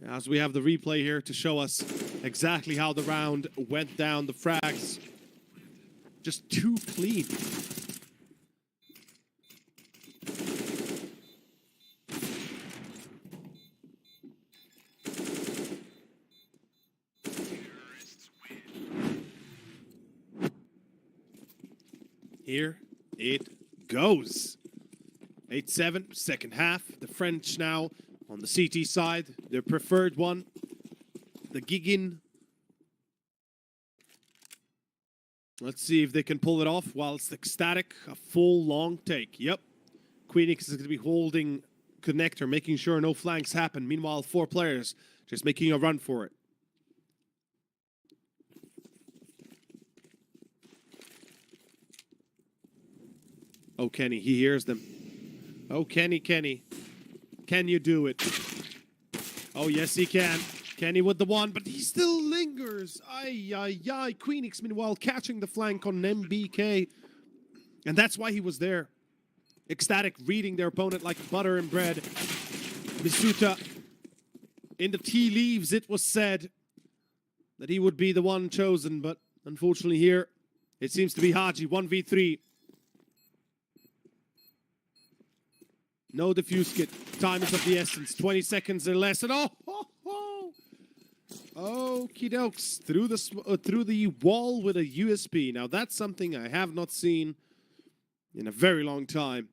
As we have the replay here to show us exactly how the round went down. The frags just too clean. Here it goes. 8-7, second half. The French now on the CT side, their preferred one. The Gigin. Let's see if they can pull it off whilst Ecstatic, a full long take. Yep. Queenix is going to be holding connector, making sure no flanks happen. Meanwhile, 4 players just making a run for it. Oh, Kenny, he hears them. Oh, Kenny. Can you do it? Oh, yes, he can. Kenny with the one, but he still lingers. Ay. Queenix, meanwhile, catching the flank on MBK. And that's why he was there. Ecstatic reading their opponent like butter and bread. Misuta, in the tea leaves, it was said that he would be the one chosen, but unfortunately here, it seems to be Haji, 1v3. No diffuse kit. Time is of the essence. 20 seconds or less. And okie dokes. Through the wall with a USB. Now that's something I have not seen in a very long time.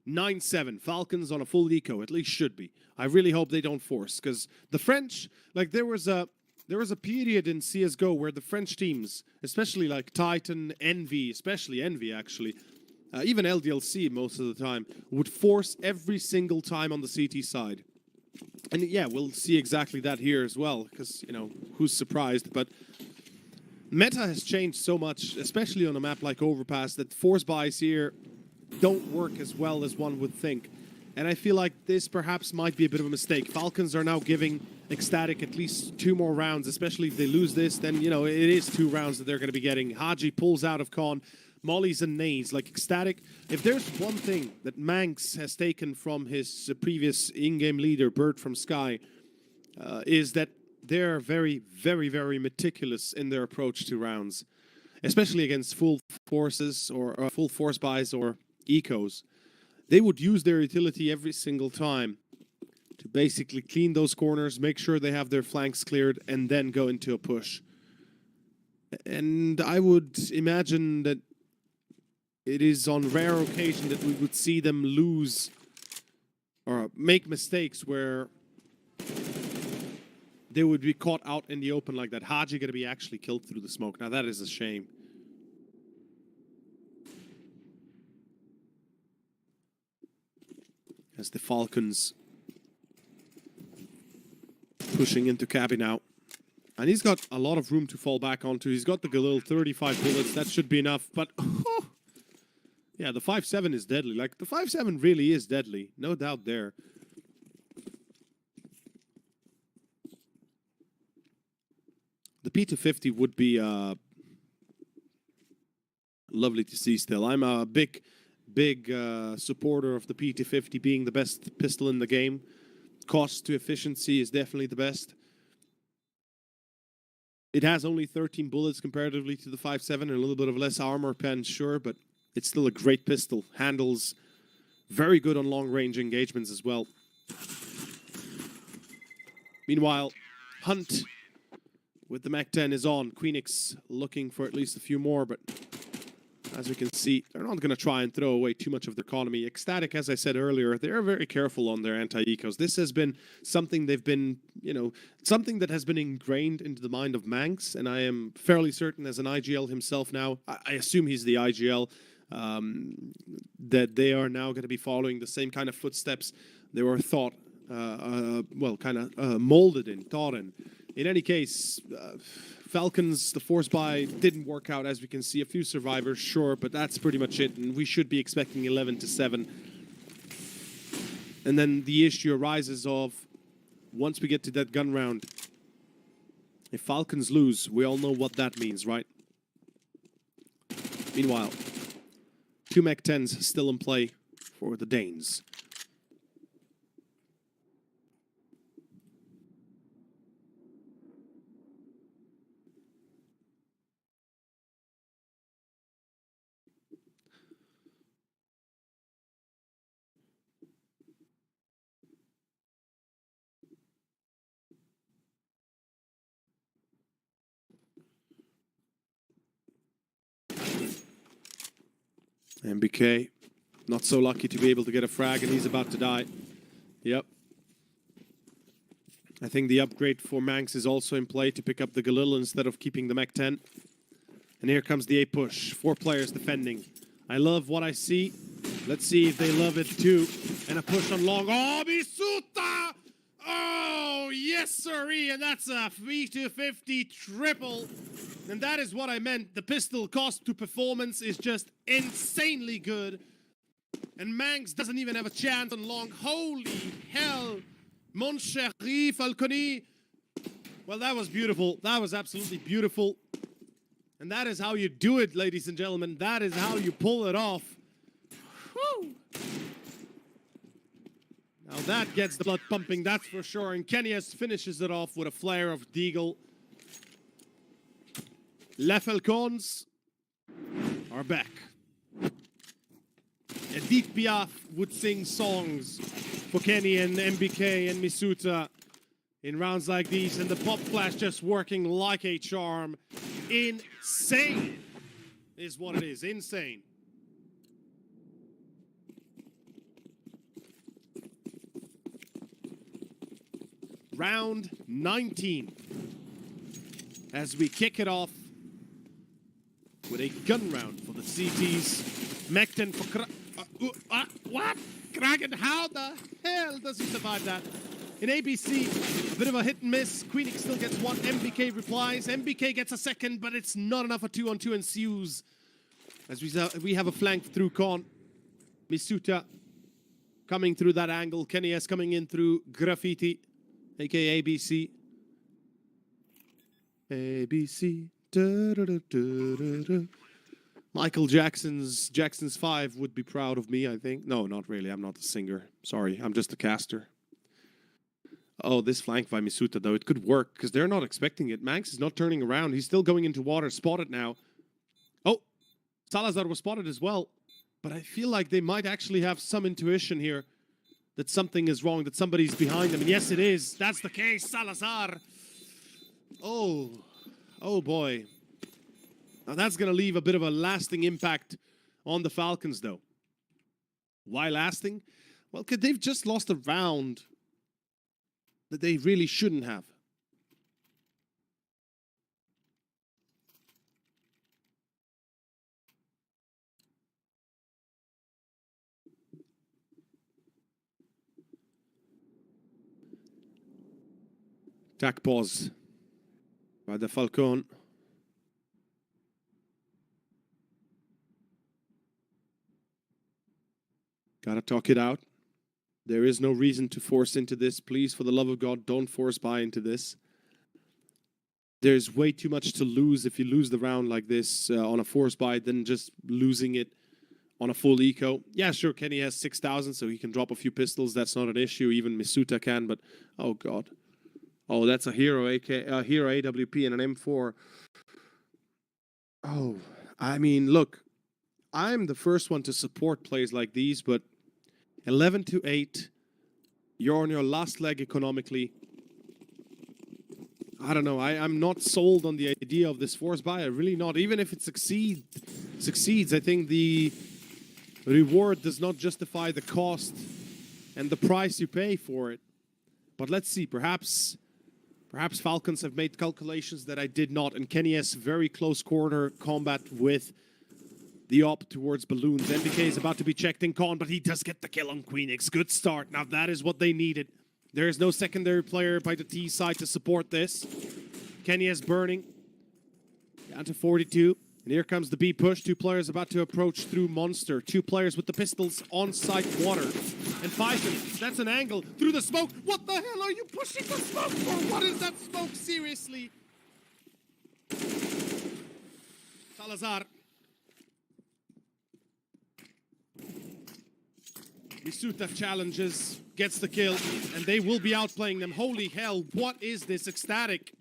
9-7. Falcons on a full eco. At least should be. I really hope they don't force. Because the French, like there was a period in CSGO where the French teams, especially like Titan, Envy, especially Envy actually, even LDLC most of the time, would force every single time on the CT side. And yeah, we'll see exactly that here as well, because, you know, who's surprised? But meta has changed so much, especially on a map like Overpass, that force buys here don't work as well as one would think. And I feel like this perhaps might be a bit of a mistake. Falcons are now giving Ecstatic at least 2 more rounds, especially if they lose this, then, you know, it is 2 rounds that they're going to be getting. Haji pulls out of Con. Mollies and nades, like Ecstatic. If there's one thing that Manx has taken from his previous in-game leader, Bird from Sky, is that they're very, very, very meticulous in their approach to rounds, especially against full forces or full force buys or ecos. They would use their utility every single time to basically clean those corners, make sure they have their flanks cleared, and then go into a push. And I would imagine that it is on rare occasion that we would see them lose or make mistakes where they would be caught out in the open like that. Haji going to be actually killed through the smoke. Now that is a shame. As the Falcons pushing into Cabby now. And he's got a lot of room to fall back onto. He's got the Galil 35 bullets. That should be enough. But yeah, the 5.7 is deadly. Like, the 5.7 really is deadly. No doubt there. The P250 would be lovely to see still. I'm a big supporter of the P250 being the best pistol in the game. Cost to efficiency is definitely the best. It has only 13 bullets comparatively to the 5.7 and a little bit of less armor pen, sure, but it's still a great pistol. Handles very good on long-range engagements as well. Meanwhile, Hunt with the Mach-10 is on. Queenix looking for at least a few more, but as we can see, they're not going to try and throw away too much of their economy. Ecstatic, as I said earlier, they're very careful on their anti-ecos. This has been something they've been, something that has been ingrained into the mind of Manx, and I am fairly certain as an IGL himself now, I assume he's the IGL, that they are now going to be following the same kind of footsteps they were thought, molded in, taught in. In any case, Falcons, the force buy didn't work out, as we can see. A few survivors, sure, but that's pretty much it. And we should be expecting 11-7. And then the issue arises of, once we get to that gun round, if Falcons lose, we all know what that means, right? Meanwhile, 2 Mach-10s still in play for the Danes. MBK, not so lucky to be able to get a frag, and he's about to die. Yep. I think the upgrade for Manx is also in play to pick up the Galil instead of keeping the Mach-10. And here comes the A push. 4 players defending. I love what I see. Let's see if they love it too. And a push on long. Oh, Misuta! Oh, yes, sirree. And that's a 3-50 triple. And that is what I meant. The pistol cost to performance is just insanely good. And Manx doesn't even have a chance on long. Holy hell. Mon chéri Falconi. Well, that was beautiful. That was absolutely beautiful. And that is how you do it, ladies and gentlemen. That is how you pull it off. Whew. Now that gets the blood pumping, that's for sure. And Kenias finishes it off with a flare of Deagle. Les Falcons are back. Edith Piaf would sing songs for Kenny and MBK and Misuta in rounds like these, and the pop flash just working like a charm. Insane is what it is. Insane. Round 19. As we kick it off with a gun round for the CTs. Mech-10 for what? Kraken, how the hell does he survive that? In ABC, a bit of a hit and miss. Queenix still gets 1. MBK replies. MBK gets a second, but it's not enough. A 2-on-2 ensues. As we have a flank through Con. Misuta coming through that angle. Kenny S coming in through Graffiti, aka ABC. ABC. Da, da, da, da, da. Michael Jackson's 5 would be proud of me, I think. No, not really. I'm not a singer. Sorry, I'm just a caster. Oh, this flank by Misuta, though, it could work because they're not expecting it. Manx is not turning around. He's still going into water. Spotted now. Oh, Salazar was spotted as well. But I feel like they might actually have some intuition here that something is wrong, that somebody's behind them. And yes, it is. That's the case. Salazar. Oh boy. Now that's going to leave a bit of a lasting impact on the Falcons, though. Why lasting? Well, because they've just lost a round that they really shouldn't have. Attack pause by the Falcon. Gotta talk it out. There is no reason to force into this. Please, for the love of God, don't force buy into this. there's way too much to lose if you lose the round like this on a force buy than just losing it on a full eco. Yeah, sure, Kenny has 6,000, so he can drop a few pistols. That's not an issue. Even Misuta can, but oh god. Oh, that's a hero hero AWP and an M4. Oh, I mean, look, I'm the first one to support plays like these, but 11-8, you're on your last leg economically. I don't know. I'm not sold on the idea of this force buy. I'm really not. Even if it succeeds, I think the reward does not justify the cost and the price you pay for it. But let's see. Perhaps Falcons have made calculations that I did not. And Kenny has very close quarter combat with the op towards balloons. MBK is about to be checked in con, but he does get the kill on Queenix. Good start. Now that is what they needed. There is no secondary player by the T side to support this. Kenny is burning. Down to 42. And here comes the B push. 2 players about to approach through Monster. 2 players with the pistols on site water. And Python, that's an angle through the smoke. What the hell are you pushing the smoke for? What is that smoke? Seriously? Salazar. Misuta challenges, gets the kill, and they will be outplaying them. Holy hell, what is this ecstatic?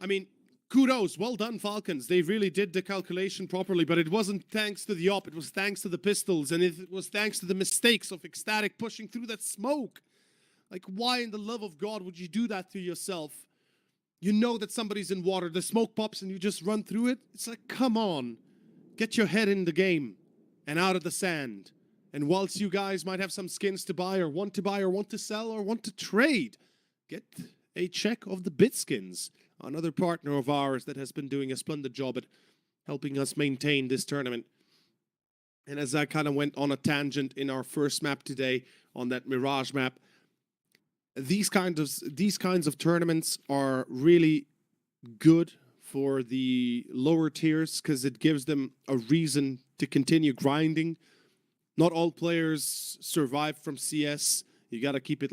I mean, kudos, well done, Falcons. They really did the calculation properly, but it wasn't thanks to the op, it was thanks to the pistols, and it was thanks to the mistakes of ecstatic pushing through that smoke. Like, why in the love of God would you do that to yourself? You know that somebody's in water, the smoke pops and you just run through it? It's like, come on, get your head in the game and out of the sand. And whilst you guys might have some skins to buy or want to sell or want to trade, get a check of the Bitskins, another partner of ours that has been doing a splendid job at helping us maintain this tournament. And as I kind of went on a tangent in our first map today on that Mirage map, these kinds of tournaments are really good for the lower tiers because it gives them a reason to continue grinding. Not all players survive from CS. You gotta keep it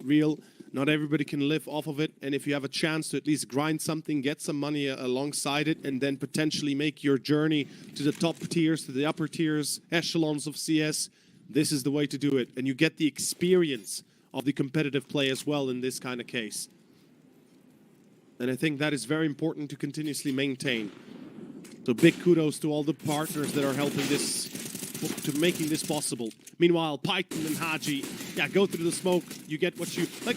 real. Not everybody can live off of it. And if you have a chance to at least grind something, get some money alongside it, and then potentially make your journey to the top tiers, to the upper tiers, echelons of CS, this is the way to do it. And you get the experience of the competitive play as well in this kind of case. And I think that is very important to continuously maintain. So big kudos to all the partners that are helping this, to making this possible. Meanwhile, Python and Haji, yeah, go through the smoke, you get what you... Like,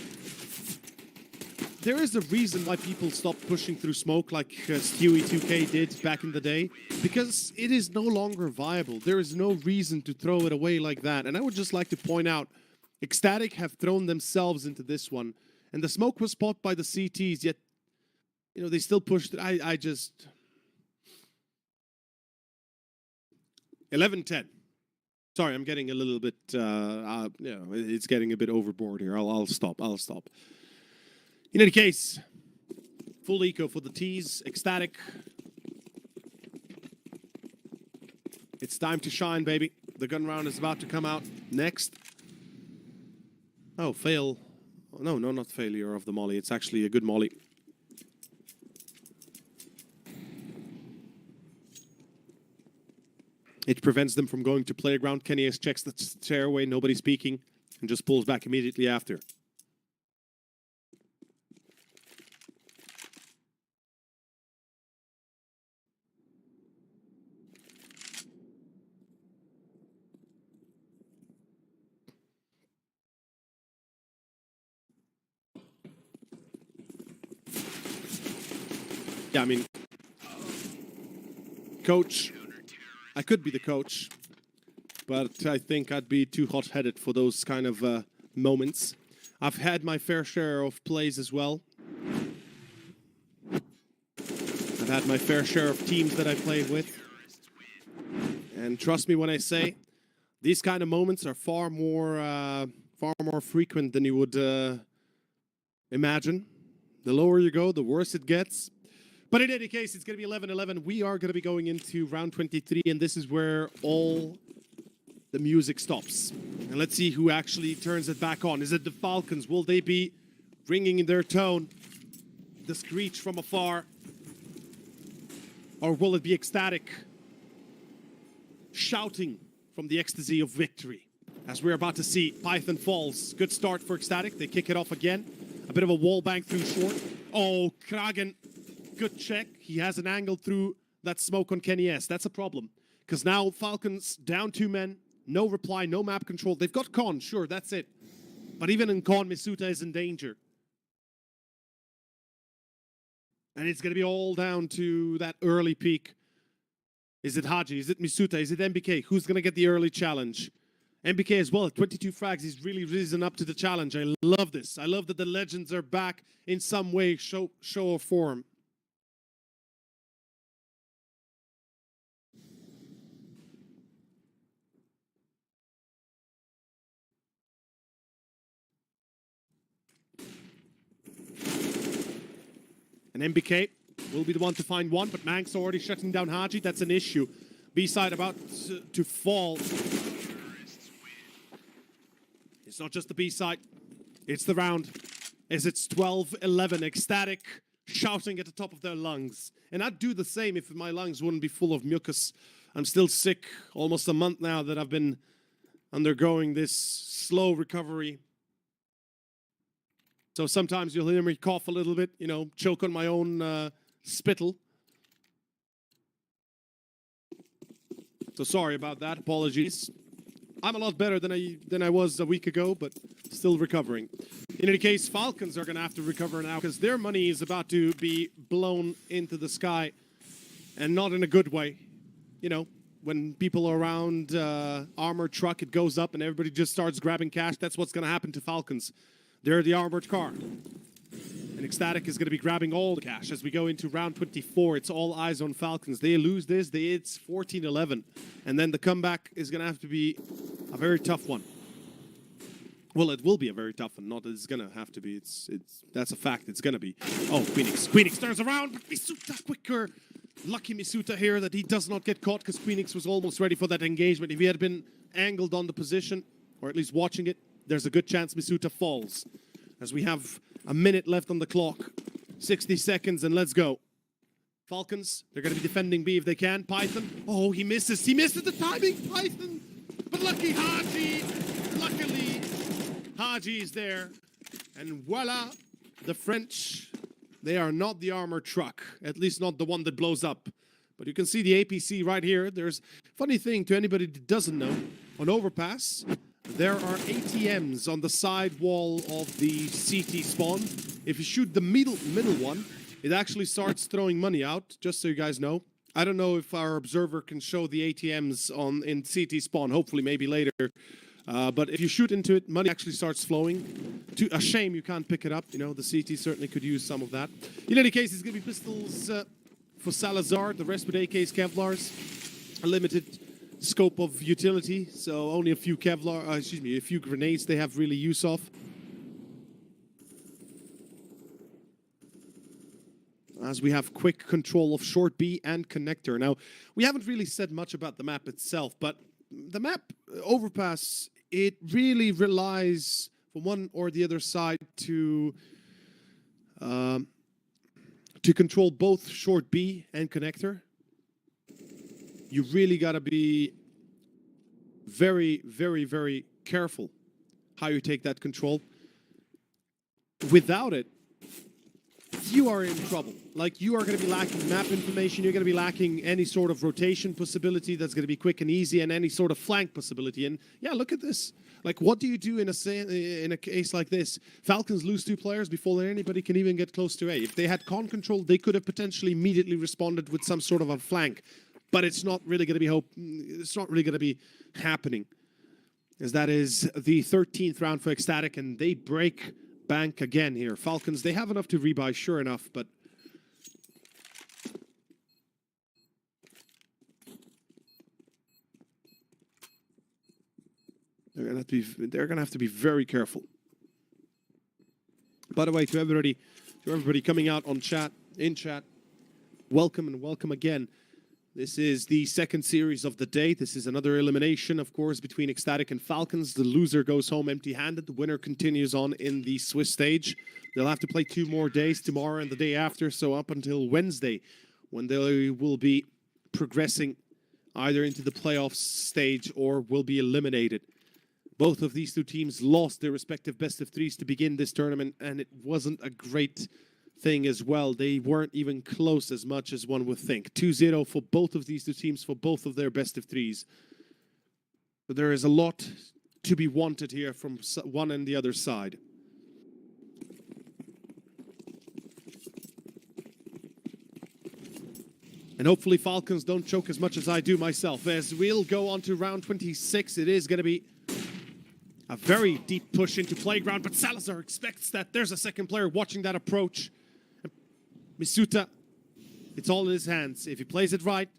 there is a reason why people stopped pushing through smoke like Stewie 2K did back in the day, because it is no longer viable. There is no reason to throw it away like that. And I would just like to point out, Ecstatic have thrown themselves into this one, and the smoke was spot by the CTs, yet, you know, they still pushed it. I just... 11-10. Sorry, I'm getting a little bit, it's getting a bit overboard here. I'll stop. In any case, full eco for the T's, Ecstatic. It's time to shine, baby. The gun round is about to come out next. Oh, fail. No, not failure of the molly. It's actually a good molly. It prevents them from going to playground. Kenny checks the stairway, nobody speaking, and just pulls back immediately after. Yeah, I mean, coach, I could be the coach, but I think I'd be too hot-headed for those kind of moments. I've had my fair share of plays as well. I've had my fair share of teams that I played with. And trust me when I say, these kind of moments are far more frequent than you would imagine. The lower you go, the worse it gets. But in any case, it's going to be 11-11. We are going to be going into round 23, and this is where all the music stops. And let's see who actually turns it back on. Is it the Falcons? Will they be ringing in their tone. The screech from afar. Or will it be ecstatic? Shouting from the ecstasy of victory. As we're about to see, Python falls. Good start for ecstatic. They kick it off again. A bit of a wall bank through short. Oh, Kragen. Good check. He has an angle through that smoke on Kenny S. That's a problem. Because now Falcons down 2 men. No reply, no map control. They've got Con, sure, that's it. But even in Con, misuta is in danger. And it's going to be all down to that early peak. Is it Haji? Is it misuta? Is it MBK? Who's going to get the early challenge? MBK as well, 22 frags. He's really risen up to the challenge. I love this. I love that the legends are back in some way, show or form. And MBK will be the one to find one, but Manx already shutting down Haji. That's an issue. B-side about to fall. It's not just the B-side. It's the round. As it's 12-11, ecstatic, shouting at the top of their lungs. And I'd do the same if my lungs wouldn't be full of mucus. I'm still sick, almost a month now that I've been undergoing this slow recovery. So sometimes you'll hear me cough a little bit, you know, choke on my own spittle. So sorry about that, apologies. I'm a lot better than I was a week ago, but still recovering. In any case, Falcons are going to have to recover now because their money is about to be blown into the sky, and not in a good way. You know, when people are around armored truck, it goes up and everybody just starts grabbing cash. That's what's going to happen to Falcons. They're the armored car. And Ecstatic is going to be grabbing all the cash as we go into round 24. It's all eyes on Falcons. They lose this, it's 14-11. And then the comeback is going to have to be a very tough one. Well, it will be a very tough one. Not that it's going to have to be. That's a fact. It's going to be. Oh, Queenix. Queenix turns around, but misuta quicker. Lucky misuta here that he does not get caught because Queenix was almost ready for that engagement. If he had been angled on the position, or at least watching it, there's a good chance misuta falls. As we have a minute left on the clock. 60 seconds and let's go. Falcons, they're going to be defending B if they can. Python, oh, he misses. He misses the timing, Python. But lucky Haji, luckily, Haji is there. And voila, the French, they are not the armored truck. At least not the one that blows up. But you can see the APC right here. There's funny thing to anybody that doesn't know. On Overpass, there are ATMs on the side wall of the CT spawn. If you shoot the middle one, it actually starts throwing money out, just so you guys know. I don't know if our observer can show the ATMs in CT spawn, hopefully maybe later. But if you shoot into it, money actually starts flowing. A shame you can't pick it up. You know, the CT certainly could use some of that. In any case, it's going to be pistols for Salazar, the rest with AKs, Kevlars. A limited scope of utility, so only a few a few grenades they have really use of. As we have quick control of short B and connector. Now, we haven't really said much about the map itself, but the map Overpass, it really relies from one or the other side to control both short B and connector. You really got to be very, very, very careful how you take that control. Without it, you are in trouble. Like, you are going to be lacking map information. You're going to be lacking any sort of rotation possibility that's going to be quick and easy, and any sort of flank possibility. And yeah, look at this. Like, what do you do in a case like this? Falcons lose 2 players before anybody can even get close to A. If they had con control, they could have potentially immediately responded with some sort of a flank. But it's not really going to be happening, as that is the 13th round for Ecstatic, and they break bank again here. Falcons, they have enough to rebuy, sure enough, but they're gonna have to be very careful. By the way, to everybody coming out on chat, in chat, welcome and welcome again. This is the second series of the day. This is another elimination, of course, between Ecstatic and Falcons. The loser goes home empty-handed. The winner continues on in the Swiss stage. They'll have to play 2 more days, tomorrow and the day after, so up until Wednesday, when they will be progressing either into the playoff stage or will be eliminated. Both of these 2 teams lost their respective best-of-3s to begin this tournament, and it wasn't a great thing as well. They weren't even close as much as one would think. 2-0 for both of these 2 teams for both of their best-of-3s. But there is a lot to be wanted here from one and the other side. And hopefully Falcons don't choke as much as I do myself. As we'll go on to round 26, it is going to be a very deep push into playground, but Salazar expects that there's a second player watching that approach. Misuta, it's all in his hands. If he plays it right,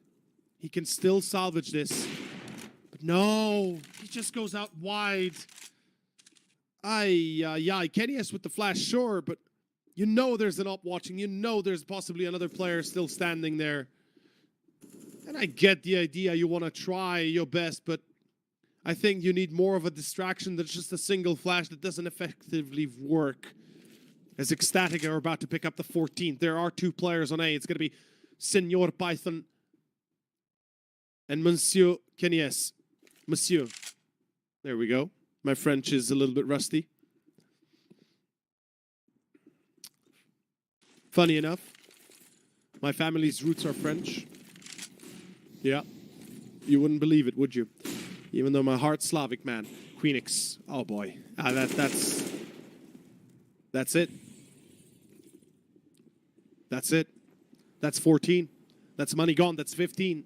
he can still salvage this. But no, he just goes out wide. Kenny's with the flash, sure, but you know there's an op watching. You know there's possibly another player still standing there. And I get the idea, you want to try your best, but I think you need more of a distraction than just a single flash that doesn't effectively work. As Ecstatic are about to pick up the 14th. There are 2 players on A. It's going to be Senor Python and Monsieur Kenyes. Monsieur. There we go. My French is a little bit rusty. Funny enough, my family's roots are French. Yeah. You wouldn't believe it, would you? Even though my heart's Slavic, man. Queenix. Oh, boy. That's it. That's it. That's 14. That's money gone. That's 15.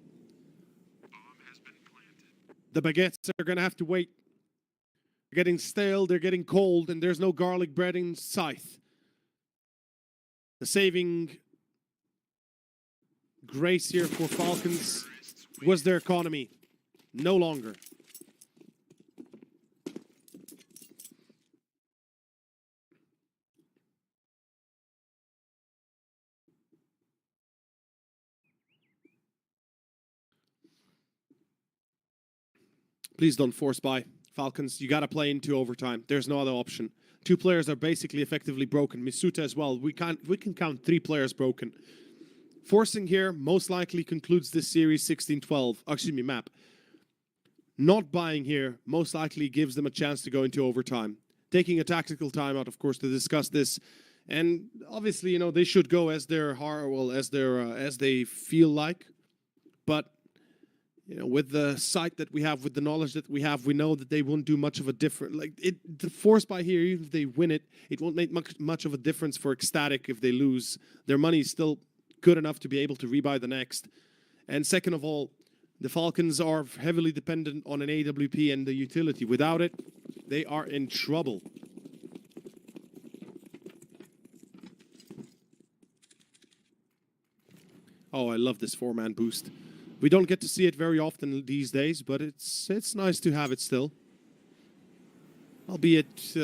The baguettes are going to have to wait. They're getting stale. They're getting cold. And there's no garlic bread in sight. The saving grace here for Falcons was their economy. No longer. Please don't force by. Falcons, you got to play into overtime. There's no other option. 2 players are basically effectively broken. Misuta as well. We can count 3 players broken. Forcing here most likely concludes this series 16-12. Excuse me, map. Not buying here most likely gives them a chance to go into overtime. Taking a tactical timeout, of course, to discuss this. And obviously, you know, they should go as they feel like. But you know, with the sight that we have, with the knowledge that we have, we know that they won't do much of a difference. Like the force buy here, even if they win it, it won't make much of a difference for Ecstatic if they lose. Their money is still good enough to be able to rebuy the next. And second of all, the Falcons are heavily dependent on an AWP and the utility. Without it, they are in trouble. Oh, I love this 4-man boost. We don't get to see it very often these days, but it's nice to have it still. Albeit,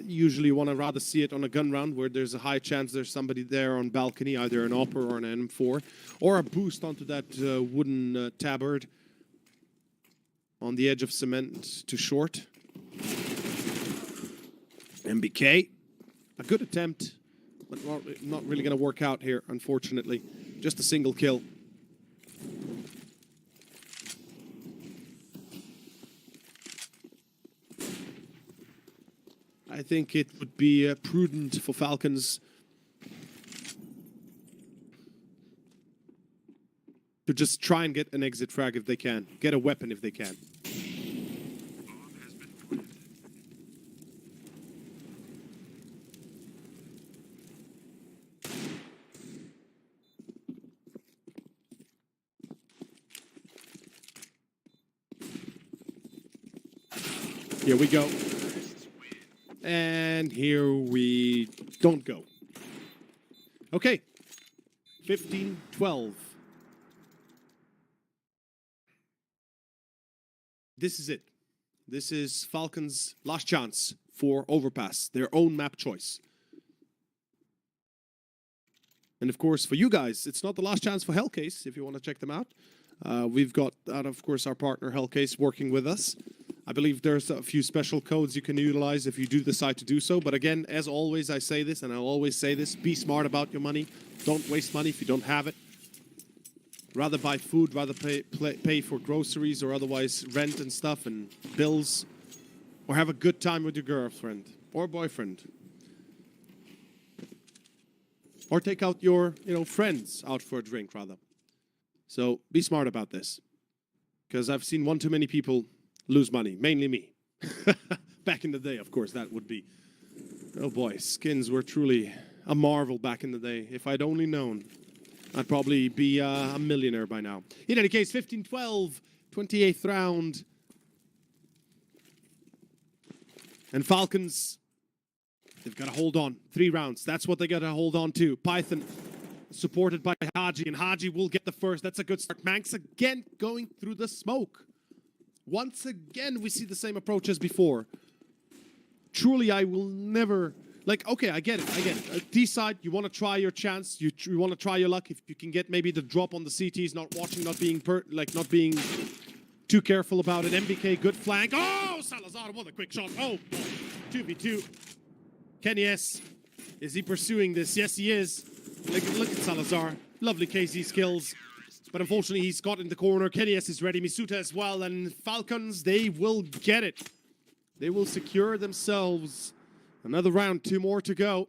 usually want to rather see it on a gun round where there's a high chance there's somebody there on balcony, either an Opper or an M4, or a boost onto that wooden tabard on the edge of cement to short. MBK, a good attempt, but not really going to work out here, unfortunately. Just a single kill. I think it would be prudent for Falcons to just try and get an exit frag if they can. Get a weapon if they can. Here we go. And here we don't go. Okay. 15-12. This is it. This is Falcons' last chance for Overpass, their own map choice. And of course, for you guys, it's not the last chance for Hellcase, if you want to check them out. We've got, of course, our partner Hellcase working with us. I believe there's a few special codes you can utilize if you do decide to do so. But again, as always, I say this, and I'll always say this, be smart about your money. Don't waste money if you don't have it. Rather buy food, rather pay for groceries or otherwise rent and stuff and bills. Or have a good time with your girlfriend or boyfriend. Or take out your, friends out for a drink, rather. So be smart about this. Because I've seen one too many people lose money, mainly me. Back in the day, of course, that would be. Oh boy, skins were truly a marvel back in the day. If I'd only known, I'd probably be a millionaire by now. In any case, 15-12, 28th round. And Falcons, they've got to hold on. 3 rounds. That's what they got to hold on to. Python supported by Haji, and Haji will get the first. That's a good start. Manx again going through the smoke. Once again, we see the same approach as before. Truly, I will never... okay, I get it. T-side, you want to try your chance. You want to try your luck. If you can get maybe the drop on the CTs, not watching, not being too careful about it. MBK, good flank. Oh, Salazar, what a quick shot. Oh, 2v2. Kenny S. Is he pursuing this? Yes, he is. Look at Salazar. Lovely KC skills. But unfortunately, he's got in the corner. Kenny S is ready. Misuta as well. And Falcons, they will get it. They will secure themselves another round. 2 more to go.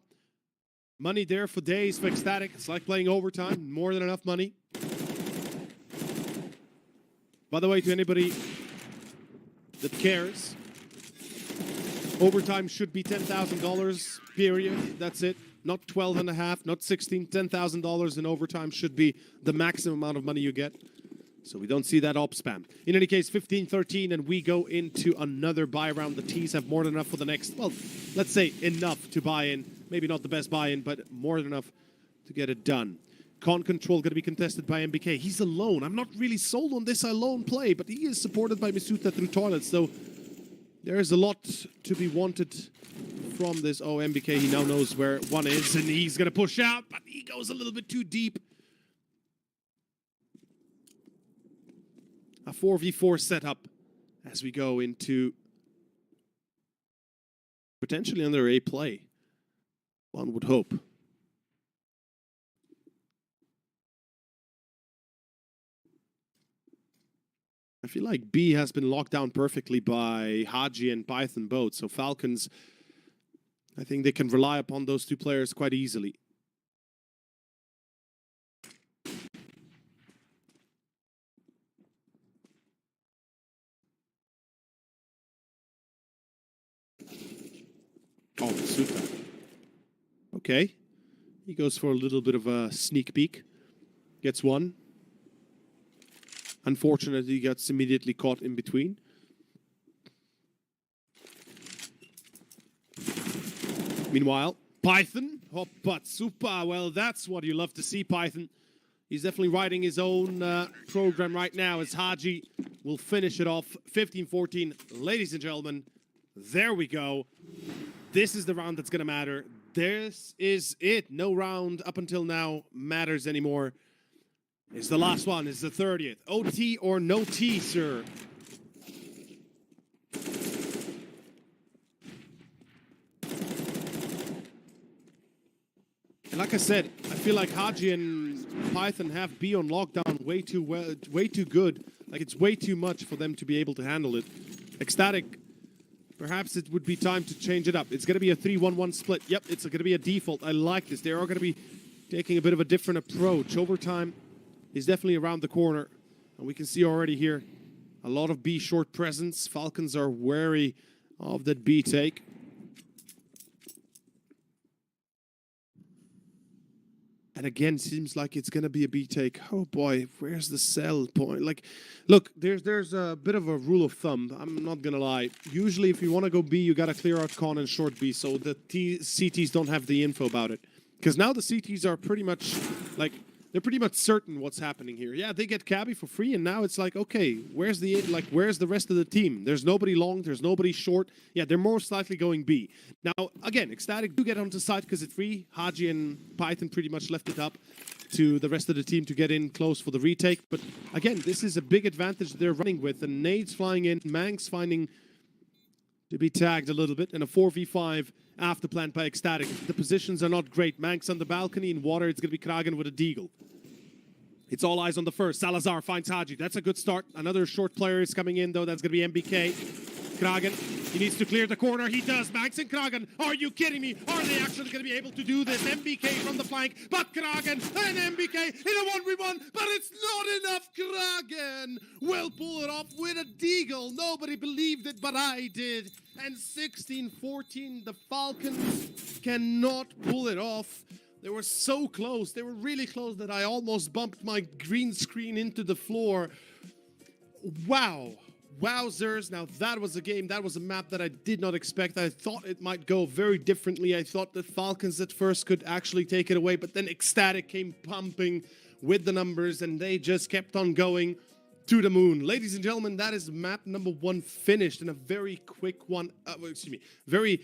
Money there for days for Ecstatic. It's like playing overtime. More than enough money. By the way, to anybody that cares, overtime should be $10,000, period. That's it. Not 12.5, not 16, $10,000 in overtime should be the maximum amount of money you get. So we don't see that op spam. In any case, 15-13, and we go into another buy round. The T's have more than enough for the next, well, let's say enough to buy in. Maybe not the best buy-in, but more than enough to get it done. Con control going to be contested by MBK. He's alone. I'm not really sold on this alone play, but he is supported by Misuta through toilets, so there is a lot to be wanted from this. Oh, MBK, he now knows where one is, and he's going to push out, but he goes a little bit too deep. A 4v4 setup as we go into potentially under A play. One would hope. I feel like B has been locked down perfectly by Haji and Python both. So Falcons, I think they can rely upon those 2 players quite easily. Oh, Suta. Okay. He goes for a little bit of a sneak peek. Gets one. Unfortunately, he gets immediately caught in between. Meanwhile, Python. Oh, but super. Well, that's what you love to see, Python. He's definitely writing his own program right now as Haji will finish it off. 15-14. Ladies and gentlemen, there we go. This is the round that's going to matter. This is it. No round up until now matters anymore. It's the last one. It's the 30th. OT or no T, sir. And like I said, I feel like Haji and Python have B on lockdown way too well, way too good. Like it's way too much for them to be able to handle it. Ecstatic, perhaps it would be time to change it up. It's going to be a 3-1-1 split. Yep, it's going to be a default. I like this. They are going to be taking a bit of a different approach. Overtime is definitely around the corner. And we can see already here a lot of B short presence. Falcons are wary of that B take. And again, seems like it's going to be a B take. Oh boy, where's the sell point? Like, look, there's a bit of a rule of thumb. I'm not going to lie. Usually, if you want to go B, you got to clear out con and short B, so the CTs don't have the info about it. Because now the CTs are pretty much, like, they're pretty much certain what's happening here. Yeah, they get Cabby for free, and now it's like, okay, where's the rest of the team? There's nobody long, there's nobody short. Yeah, they're most likely going B. Now, again, Ecstatic do get onto site because it's free. Haji and Python pretty much left it up. to the rest of the team to get in close for the retake. But again, this is a big advantage they're running with. The nades flying in, Manx finding to be tagged a little bit, and a 4v5 after plant by Ecstatic. The positions are not great. Manx on the balcony, in water, it's going to be Kragan with a deagle. It's all eyes on the first. Salazar finds Haji. That's a good start. Another short player is coming in, though. That's going to be MBK. Kragan, he needs to clear the corner. He does. Manx and Kragan, are you kidding me? Are they actually going to be able to do this? MBK from the flank, but Kragan and MBK in a 1v1, but it's not enough. Kragan will pull it off with a deagle. Nobody believed it, but I did. And 16-14, the Falcons cannot pull it off. They were so close. They were really close that I almost bumped my green screen into the floor. Wow. Wowzers. Now that was a game, that was a map that I did not expect. I thought it might go very differently. I thought the Falcons at first could actually take it away, but then Ecstatic came pumping with the numbers and they just kept on going to the moon. Ladies and gentlemen, that is map number 1 finished, and a very quick one, very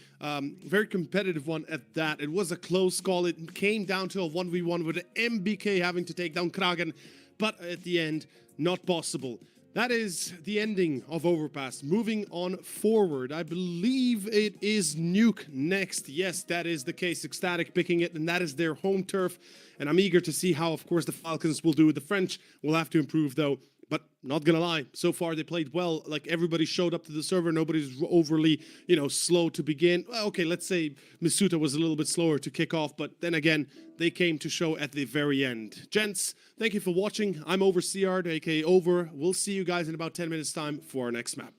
competitive one at that. It was a close call. It came down to a 1v1 with MBK having to take down Kragan, but at the end, not possible. That is the ending of Overpass. Moving on forward, I believe it is Nuke next. Yes, that is the case. Ecstatic picking it, and that is their home turf. And I'm eager to see how, of course, the Falcons will do. The French will have to improve, though. But not gonna lie, so far they played well. Like, everybody showed up to the server. Nobody's overly, slow to begin. Well, okay, let's say Misuta was a little bit slower to kick off, but then again, they came to show at the very end. Gents, thank you for watching. I'm OverCR, aka Over. We'll see you guys in about 10 minutes time for our next map.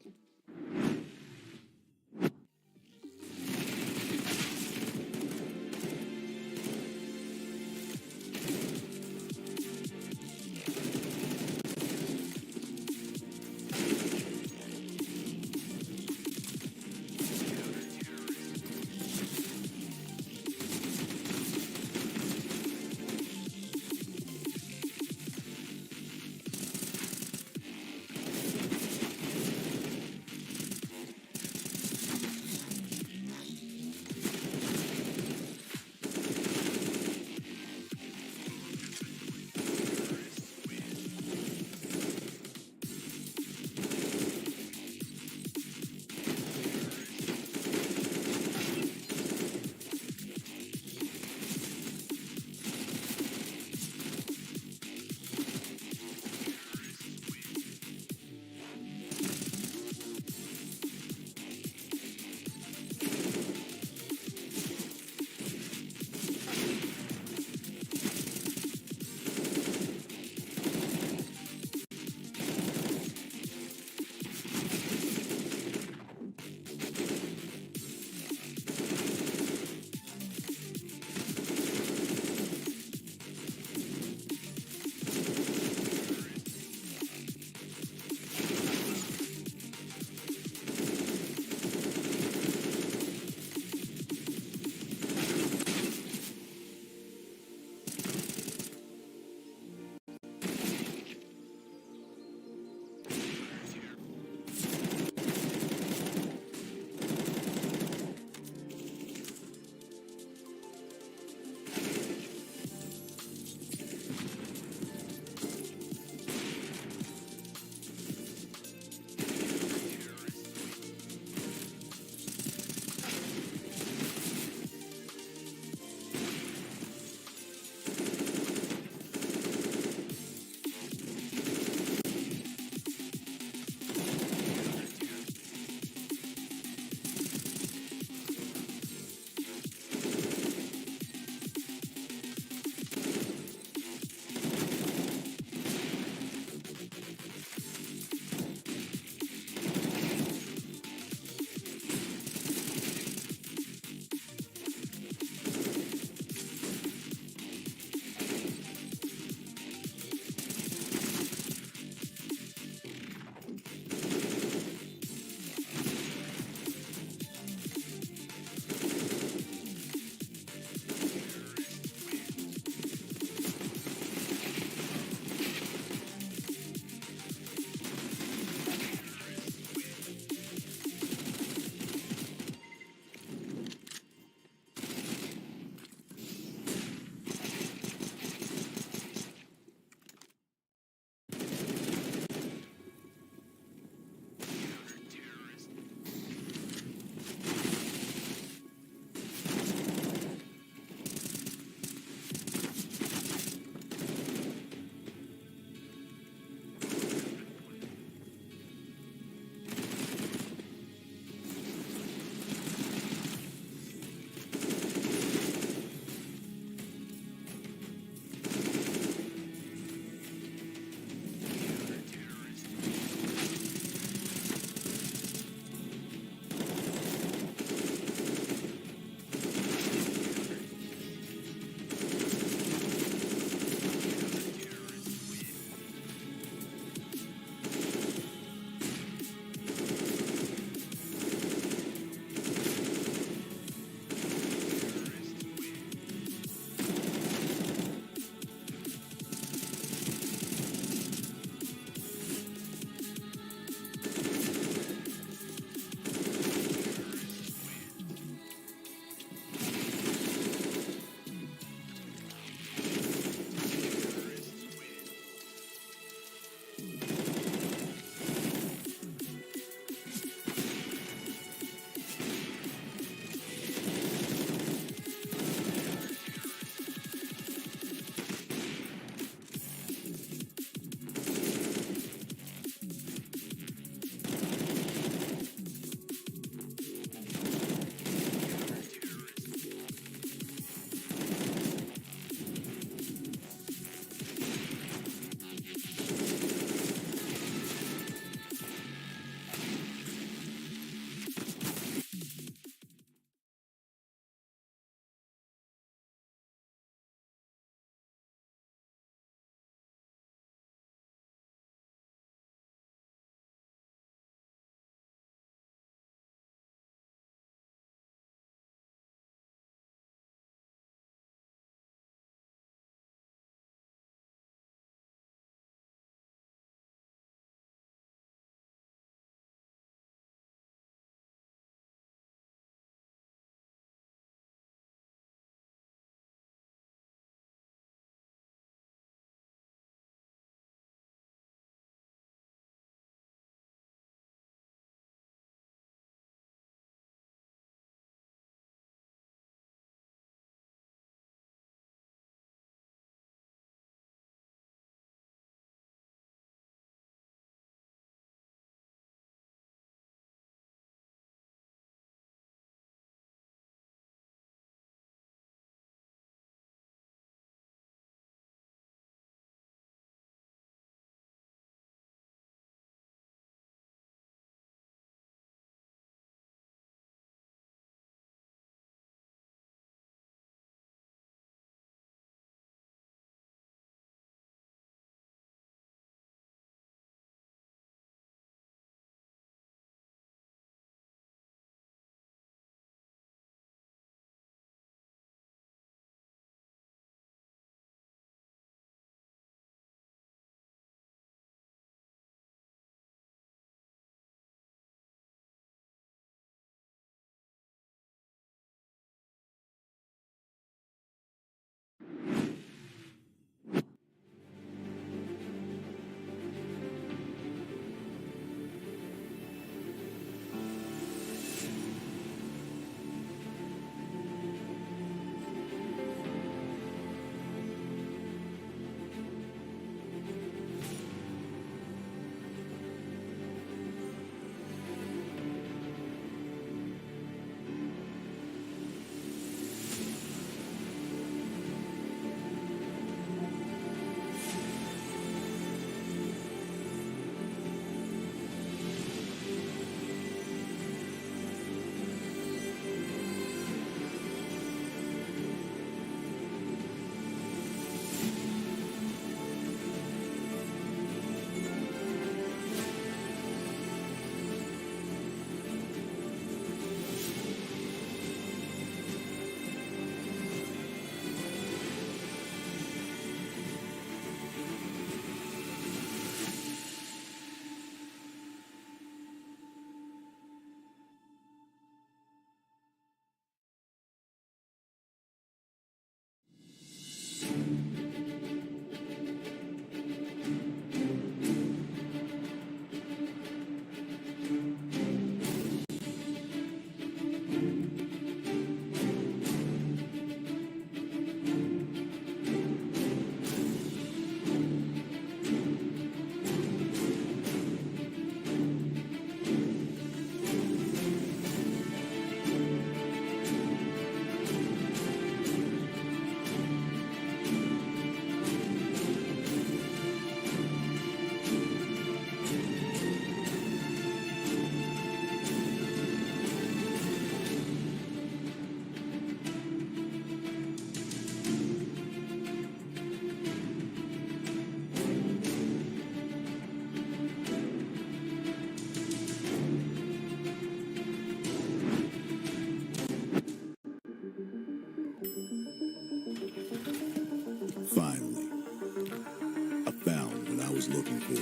was looking for.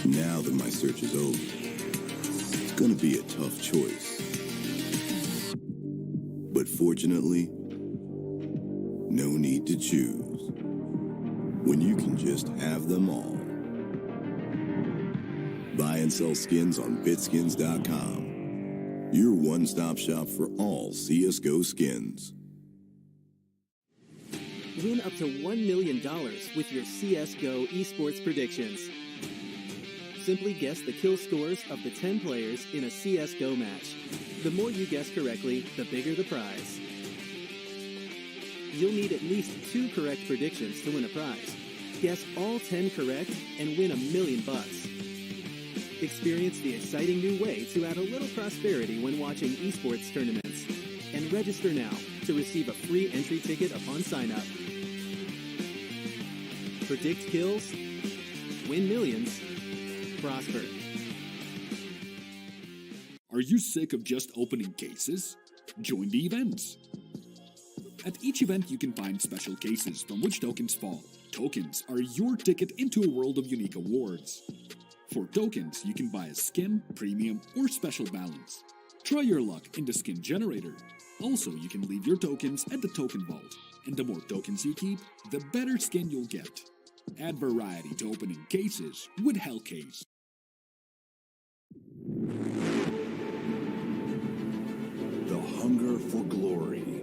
Now that my search is over, it's gonna be a tough choice. But fortunately, no need to choose when you can just have them all. Buy and sell skins on bitskins.com. Your one-stop shop for all CSGO skins. Win up to $1 million with your CSGO esports predictions. Simply guess the kill scores of the 10 players in a CSGO match. The more you guess correctly, the bigger the prize. You'll need at least 2 correct predictions to win a prize. Guess all 10 correct and win $1 million. Experience the exciting new way to add a little prosperity when watching esports tournaments. And register now to receive a free entry ticket upon sign-up. Predict kills, win millions, prosper. Are you sick of just opening cases? Join the events. At each event, you can find special cases from which tokens fall. Tokens are your ticket into a world of unique awards. For tokens, you can buy a skin, premium, or special balance. Try your luck in the skin generator. Also, you can leave your tokens at the token vault. And the more tokens you keep, the better skin you'll get. Add variety to opening cases with Hellcase. The hunger for glory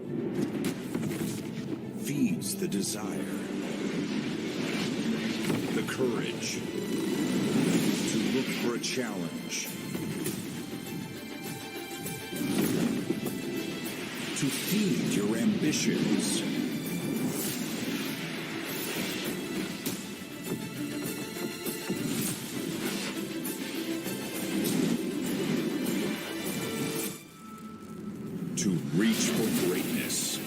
feeds the desire, the courage to look for a challenge, to feed your ambitions. To reach for greatness.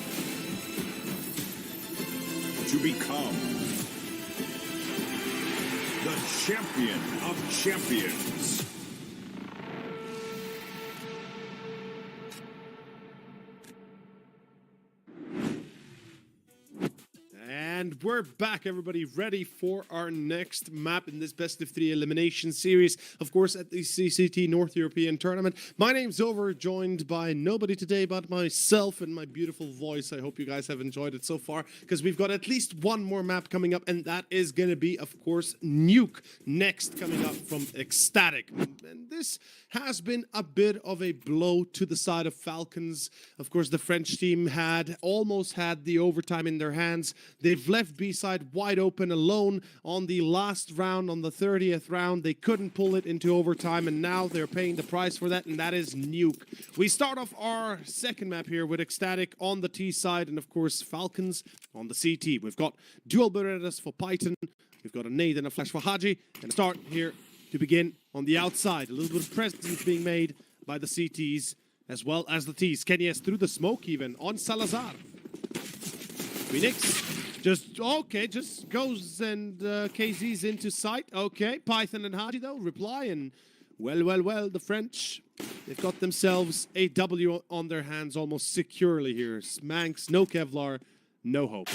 To become the champion of champions. And we're back, everybody, ready for our next map in this best of 3 elimination series, of course, at the CCT North European Tournament. My name's Over, joined by nobody today but myself and my beautiful voice. I hope you guys have enjoyed it so far, because we've got at least one more map coming up, and that is going to be, of course, Nuke, next coming up from Ecstatic. And this has been a bit of a blow to the side of Falcons. Of course, the French team had almost had the overtime in their hands. They've left B-side wide open alone on the last round, on the 30th round. They couldn't pull it into overtime, and now they're paying the price for that, and that is Nuke. We start off our second map here with Ecstatic on the T side, and of course Falcons on the CT. We've got dual Berettas for Python, we've got a nade and a flash for Haji, and start here to begin on the outside. A little bit of presence being made by the CTs as well as the Ts. Kenyes through the smoke even on Salazar. Phoenix just goes and KZ's into sight. Okay, Python and Haji though reply, and well, the French, they've got themselves a W on their hands almost securely here. Smanx, no Kevlar, no hope.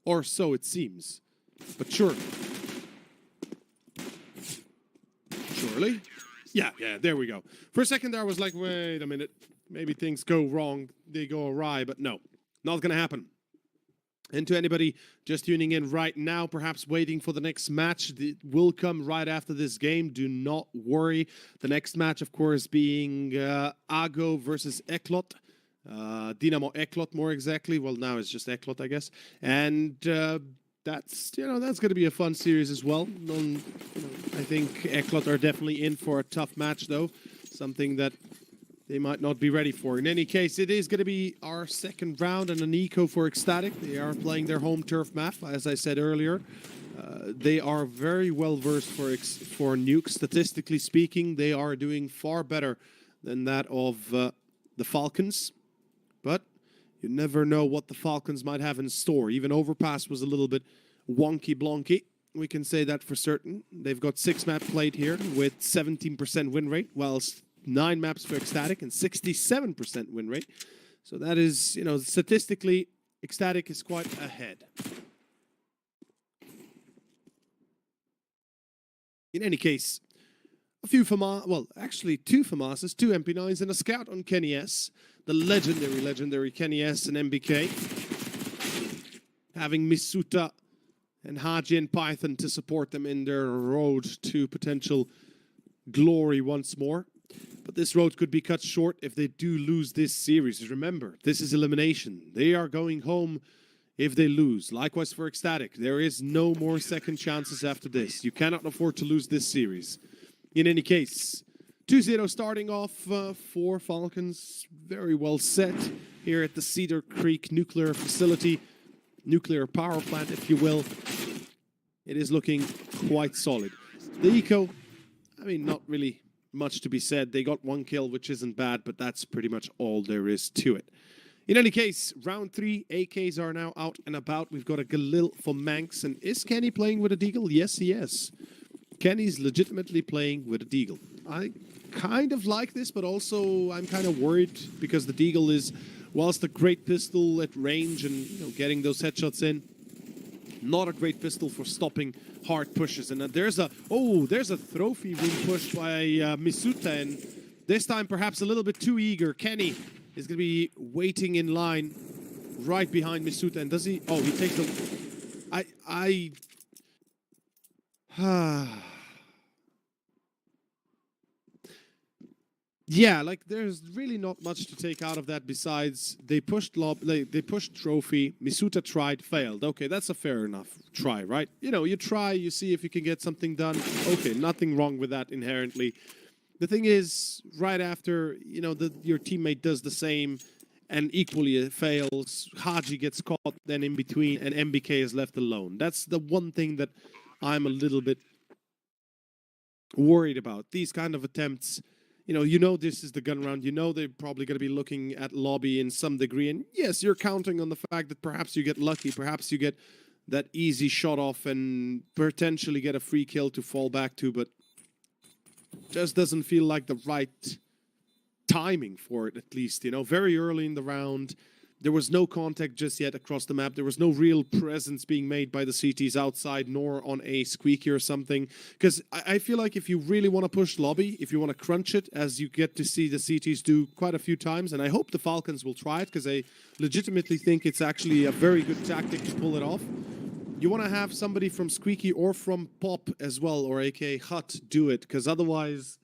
Or so it seems. But surely. Yeah, there we go. For a second there I was like, wait a minute. Maybe things go wrong, they go awry, but no, not gonna happen. And to anybody just tuning in right now, perhaps waiting for the next match, it will come right after this game. Do not worry. The next match, of course, being Ago versus ECLOT. Dynamo ECLOT, more exactly. Well, now it's just ECLOT, I guess. And that's going to be a fun series as well. I think ECLOT are definitely in for a tough match, though. Something that they might not be ready for. In any case, it is going to be our second round and an eco for Ecstatic. They are playing their home turf map, as I said earlier. They are very well versed for Nuke. Statistically speaking, they are doing far better than that of the Falcons. But you never know what the Falcons might have in store. Even Overpass was a little bit wonky-blonky. We can say that for certain. They've got 6 maps played here with 17% win rate, whilst 9 maps for Ecstatic and 67% win rate. So that is, you know, statistically, Ecstatic is quite ahead. In any case, a few FAMAS, well, actually 2 FAMASs, 2 MP9s, and a scout on Kenny S. The legendary Kenny S and MBK. Having Misuta and Haji and Python to support them in their road to potential glory once more. But this road could be cut short if they do lose this series. Remember, this is elimination. They are going home if they lose. Likewise for Ecstatic. There is no more second chances after this. You cannot afford to lose this series. In any case, 2-0 starting off for Falcons. Very well set here at the Cedar Creek nuclear facility. Nuclear power plant, if you will. It is looking quite solid. The Eco, I mean, not really much to be said. They got 1 kill, which isn't bad, but that's pretty much all there is to it. In any case, round 3, AKs are now out and about. We've got a Galil for Manx. And is Kenny playing with a Deagle? Yes, he is. Kenny's legitimately playing with a Deagle. I kind of like this, but also I'm kind of worried because the Deagle is, whilst a great pistol at range and, you know, getting those headshots in, not a great pistol for stopping hard pushes. And there's a trophy being pushed by Misuta, and this time perhaps a little bit too eager. Kenny is going to be waiting in line right behind Misuta, and does he? Oh, he takes the. Yeah, like there's really not much to take out of that besides they pushed trophy. Misuta tried, failed. Okay, that's a fair enough try, right? You know, you try, you see if you can get something done. Okay, nothing wrong with that inherently. The thing is, right after, you know, your teammate does the same and equally it fails, Haji gets caught then in between and MBK is left alone. That's the one thing that I'm a little bit worried about. These kind of attempts. You know this is the gun round. You know they're probably going to be looking at lobby in some degree. And yes, you're counting on the fact that perhaps you get lucky. Perhaps you get that easy shot off and potentially get a free kill to fall back to. But just doesn't feel like the right timing for it, at least. You know, very early in the round. There was no contact just yet across the map. There was no real presence being made by the CTs outside, nor on a squeaky or something. Because I feel like if you really want to push lobby, if you want to crunch it, as you get to see the CTs do quite a few times, and I hope the Falcons will try it, because I legitimately think it's actually a very good tactic to pull it off. You want to have somebody from Squeaky or from Pop as well, or aka Hut, do it, because otherwise...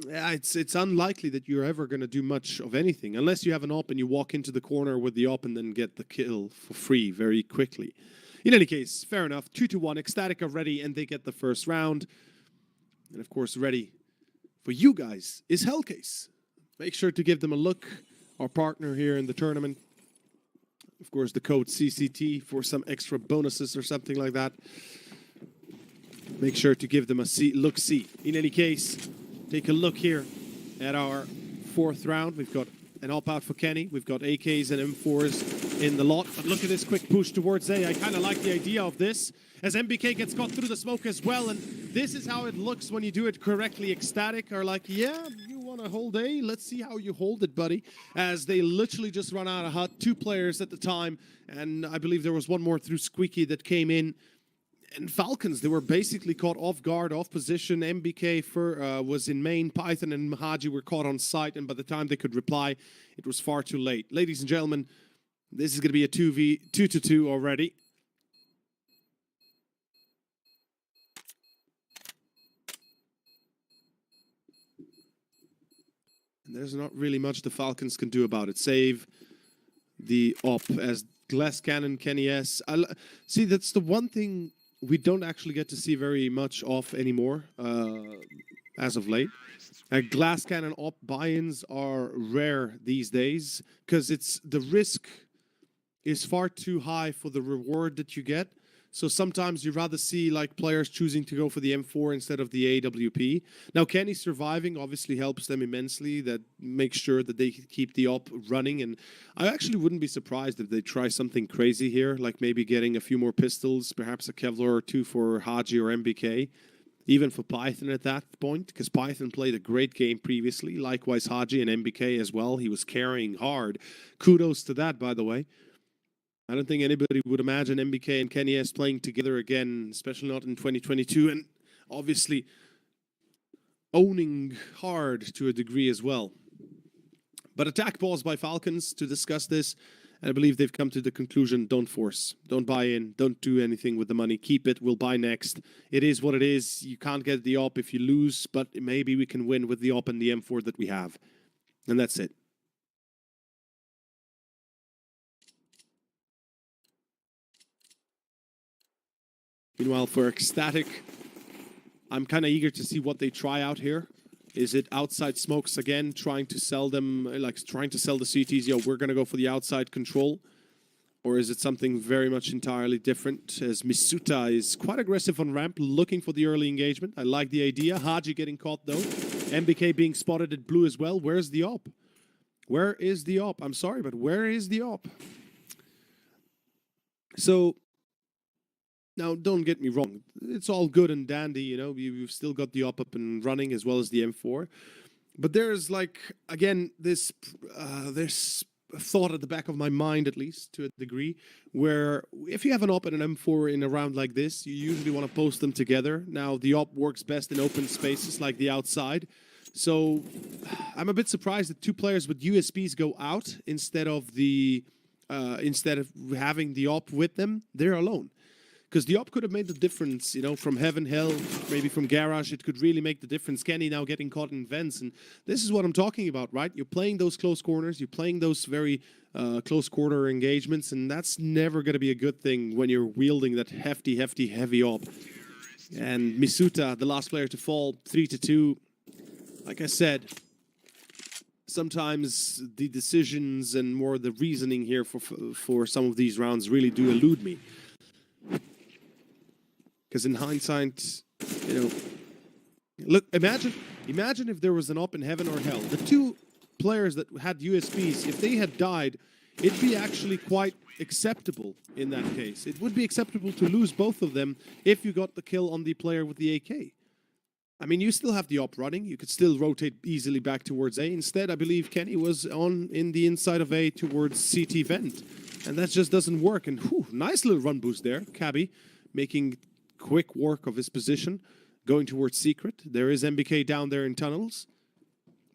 yeah, it's unlikely that you're ever going to do much of anything unless you have an op and you walk into the corner with the op and then get the kill for free very quickly. In any case, fair enough. 2-1. Ecstatic are ready and they get the first round. And of course, ready for you guys is Hellcase. Make sure to give them a look. Our partner here in the tournament. Of course, the code CCT for some extra bonuses or something like that. Make sure to give them a look-see. In any case... take a look here at our 4th round. We've got an op out for Kenny. We've got AKs and M4s in the lot. But look at this quick push towards A. I kind of like the idea of this, as MBK gets caught through the smoke as well. And this is how it looks when you do it correctly. Ecstatic are like, yeah, you want to hold A? Let's see how you hold it, buddy. As they literally just run out of Hut. 2 players at the time. And I believe there was one more through Squeaky that came in. And Falcons, they were basically caught off guard, off position. MBK was in main. Python and Haji were caught on site, and by the time they could reply, it was far too late. Ladies and gentlemen, this is going to be a 2-2 already. And there's not really much the Falcons can do about it. Save the op as Glass Cannon, Kenny S. See, that's the one thing we don't actually get to see very much of anymore as of late. Glass Cannon op buy-ins are rare these days because the risk is far too high for the reward that you get. So sometimes you rather see like players choosing to go for the M4 instead of the AWP. Now Kenny surviving obviously helps them immensely. That makes sure that they keep the op running. And I actually wouldn't be surprised if they try something crazy here, like maybe getting a few more pistols, perhaps a Kevlar or two for Haji or MBK. Even for Python at that point, because Python played a great game previously. Likewise, Haji and MBK as well. He was carrying hard. Kudos to that, by the way. I don't think anybody would imagine MBK and Kenny S playing together again, especially not in 2022. And obviously owning hard to a degree as well. But attack balls by Falcons to discuss this. And I believe they've come to the conclusion, don't force, don't buy in, don't do anything with the money, keep it, we'll buy next. It is what it is. You can't get the op if you lose, but maybe we can win with the op and the M4 that we have. And that's it. Meanwhile, for Ecstatic, I'm kind of eager to see what they try out here. Is it outside smokes again, trying to sell them, like trying to sell the CTs, yo, we're going to go for the outside control? Or is it something very much entirely different, as Misuta is quite aggressive on ramp, looking for the early engagement. I like the idea. Haji getting caught, though. MBK being spotted at blue as well. Where's the op? Where is the op? I'm sorry, but where is the op? So, now, don't get me wrong. It's all good and dandy, you know. You've still got the op up and running as well as the M4. But there's, like, again, this thought at the back of my mind, at least, to a degree, where if you have an op and an M4 in a round like this, you usually want to post them together. Now, the op works best in open spaces like the outside. So, I'm a bit surprised that two players with USBs go out instead of having the op with them. They're alone. Because the op could have made the difference, you know, from Heaven, Hell, maybe from Garage, it could really make the difference. Kenny now getting caught in vents, and this is what I'm talking about, right? You're playing those close corners, you're playing those very close quarter engagements, and that's never going to be a good thing when you're wielding that hefty op. And Misuta, the last player to fall, 3-2. Like I said, sometimes the decisions and more the reasoning here for some of these rounds really do elude me. Because in hindsight, you know, look, imagine if there was an op in Heaven or Hell. The two players that had USBs, if they had died, it'd be actually quite acceptable in that case. It would be acceptable to lose both of them if you got the kill on the player with the AK. I mean, you still have the op running. You could still rotate easily back towards A. Instead, I believe Kenny was in the inside of A towards CT vent. And that just doesn't work. And whew, nice little run boost there. Cabby making quick work of his position, going towards Secret. There is MBK down there in tunnels.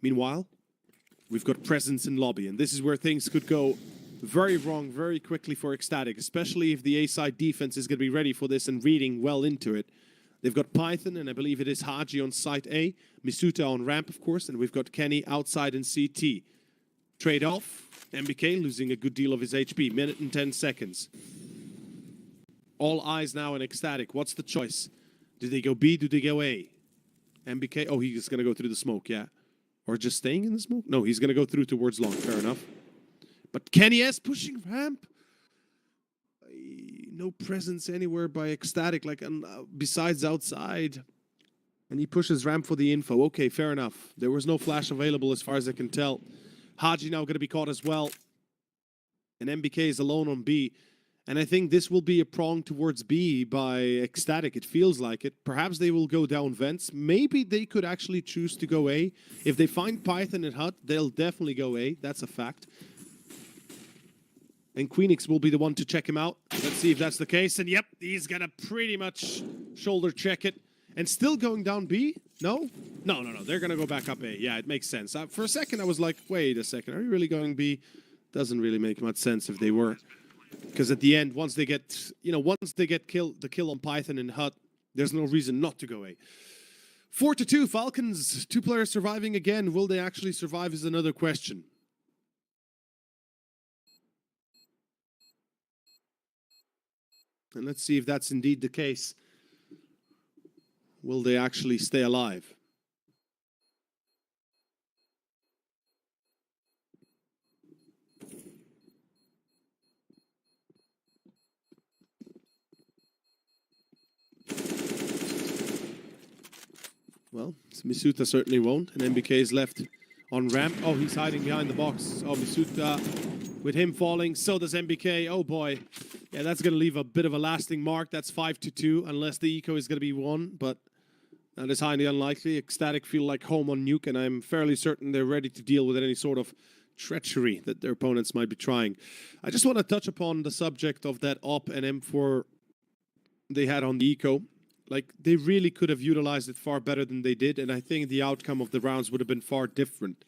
Meanwhile, we've got presence in lobby, and this is where things could go very wrong very quickly for Ecstatic, especially if the A-side defense is going to be ready for this and reading well into it. They've got Python, and I believe it is Haji on site A, Misuta on ramp, of course, and we've got Kenny outside in CT. Trade off, MBK losing a good deal of his HP, minute and 10 seconds. All eyes now in Ecstatic. What's the choice? Do they go B? Do they go A? MBK? Oh, he's going to go through the smoke, yeah. Or just staying in the smoke? No, he's going to go through towards long. Fair enough. But Kenny S pushing ramp. No presence anywhere by Ecstatic, like besides outside. And he pushes ramp for the info. Okay, fair enough. There was no flash available as far as I can tell. Haji now going to be caught as well. And MBK is alone on B. And I think this will be a prong towards B by Ecstatic. It feels like it. Perhaps they will go down vents. Maybe they could actually choose to go A. If they find Python and Hut, they'll definitely go A. That's a fact. And Queenix will be the one to check him out. Let's see if that's the case. And yep, he's going to pretty much shoulder check it. And still going down B? No? No. They're going to go back up A. Yeah, it makes sense. For a second, I was like, wait a second. Are you really going B? Doesn't really make much sense if they were. Because at the end, once they get the kill on Python and Hut, there's no reason not to go A. 4-2, Falcons. Two players surviving again. Will they actually survive is another question. And let's see if that's indeed the case. Will they actually stay alive? Well, Misuta certainly won't. And MBK is left on ramp. Oh, he's hiding behind the box. Oh, Misuta, with him falling, so does MBK. Oh, boy. Yeah, that's going to leave a bit of a lasting mark. That's 5-2, unless the eco is going to be 1. But that is highly unlikely. Ecstatic feel like home on Nuke, and I'm fairly certain they're ready to deal with any sort of treachery that their opponents might be trying. I just want to touch upon the subject of that op and M4 they had on the eco. Like, they really could have utilized it far better than they did, and I think the outcome of the rounds would have been far different.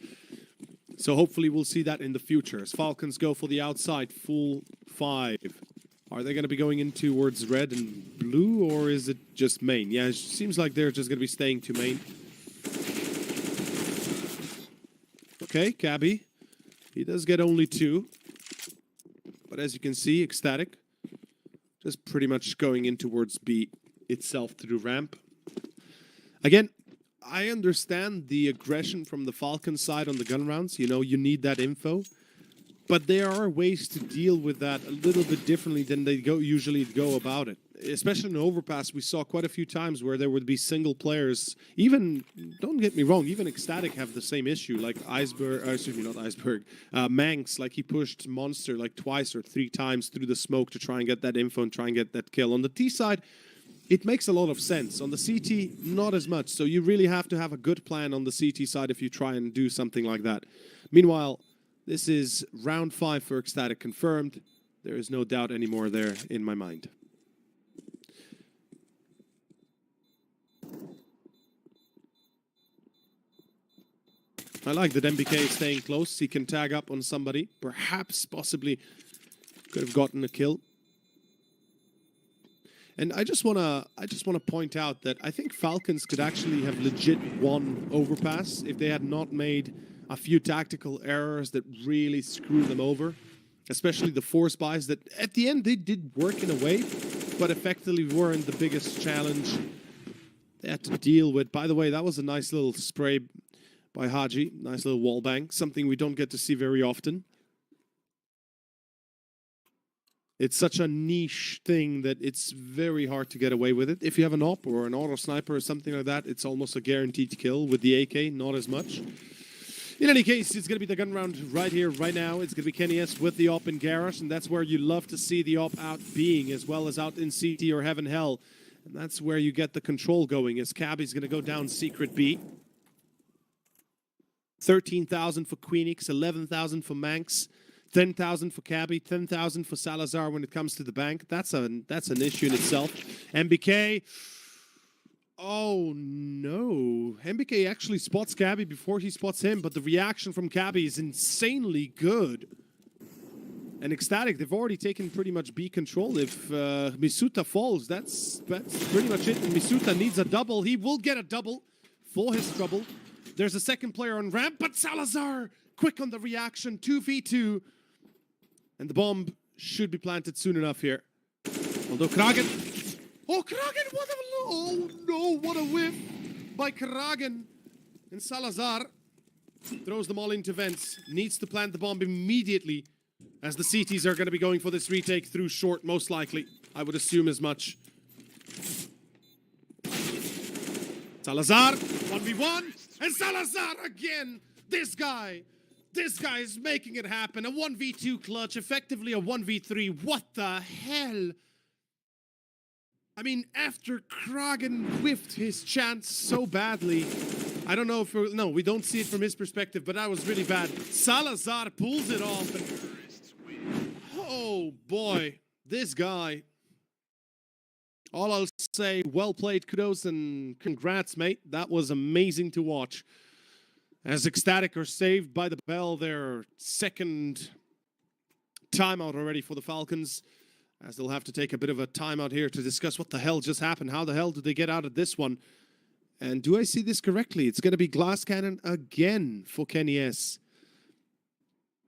So hopefully we'll see that in the future. As Falcons go for the outside, full 5. Are they going to be going in towards red and blue, or is it just main? Yeah, it seems like they're just going to be staying to main. Okay, Cabby. He does get only 2. But as you can see, Ecstatic just pretty much going in towards B itself through ramp. Again, I understand the aggression from the Falcon side on the gun rounds. You know, you need that info. But there are ways to deal with that a little bit differently than they usually go about it. Especially in Overpass, we saw quite a few times where there would be single players. Even, don't get me wrong, even Ecstatic have the same issue. Like Iceberg, excuse me, not Iceberg. Manx, like he pushed Monster like twice or 3 times through the smoke to try and get that info and try and get that kill. On the T side, it makes a lot of sense. On the CT, not as much. So you really have to have a good plan on the CT side if you try and do something like that. Meanwhile, this is round 5 for Ecstatic confirmed. There is no doubt anymore there in my mind. I like that MBK is staying close. He can tag up on somebody. Perhaps, possibly, could have gotten a kill. And I just wanna point out that I think Falcons could actually have legit won Overpass if they had not made a few tactical errors that really screwed them over. Especially the force buys that at the end they did work in a way, but effectively weren't the biggest challenge they had to deal with. By the way, that was a nice little spray by Haji. Nice little wall bang. Something we don't get to see very often. It's such a niche thing that it's very hard to get away with it. If you have an op or an auto sniper or something like that, it's almost a guaranteed kill. With the AK, not as much. In any case, it's going to be the gun round right here, right now. It's going to be Kenny S with the op in Garage, and that's where you love to see the op out being, as well as out in CT or Heaven Hell. And that's where you get the control going, as Cabby's going to go down Secret B. 13,000 for Queenix, 11,000 for Manx. 10,000 for Cabby, 10,000 for Salazar when it comes to the bank. That's an issue in itself. MBK. Oh, no. MBK actually spots Cabby before he spots him, but the reaction from Cabby is insanely good. And Ecstatic, they've already taken pretty much B control. If Misuta falls, that's pretty much it. And Misuta needs a double. He will get a double for his trouble. There's a second player on ramp, but Salazar, quick on the reaction, 2v2. And the bomb should be planted soon enough here. Although Kragen... Oh, Kragen, what a... Oh, no, what a whiff by Kragen. And Salazar throws them all into vents. Needs to plant the bomb immediately, as the CTs are going to be going for this retake through short, most likely. I would assume as much. Salazar, 1v1. And Salazar again. This guy is making it happen. A 1v2 clutch, effectively a 1v3. What the hell? I mean, after Kragen whiffed his chance so badly, I don't know if no, we don't see it from his perspective, but that was really bad. Salazar pulls it off. And, oh boy, this guy. All I'll say, well played, kudos, and congrats, mate. That was amazing to watch. As Ecstatic are saved by the bell, their second timeout already for the Falcons, as they'll have to take a bit of a timeout here to discuss what the hell just happened. How the hell did they get out of this one? And do I see this correctly? It's going to be Glass Cannon again for Kenny S.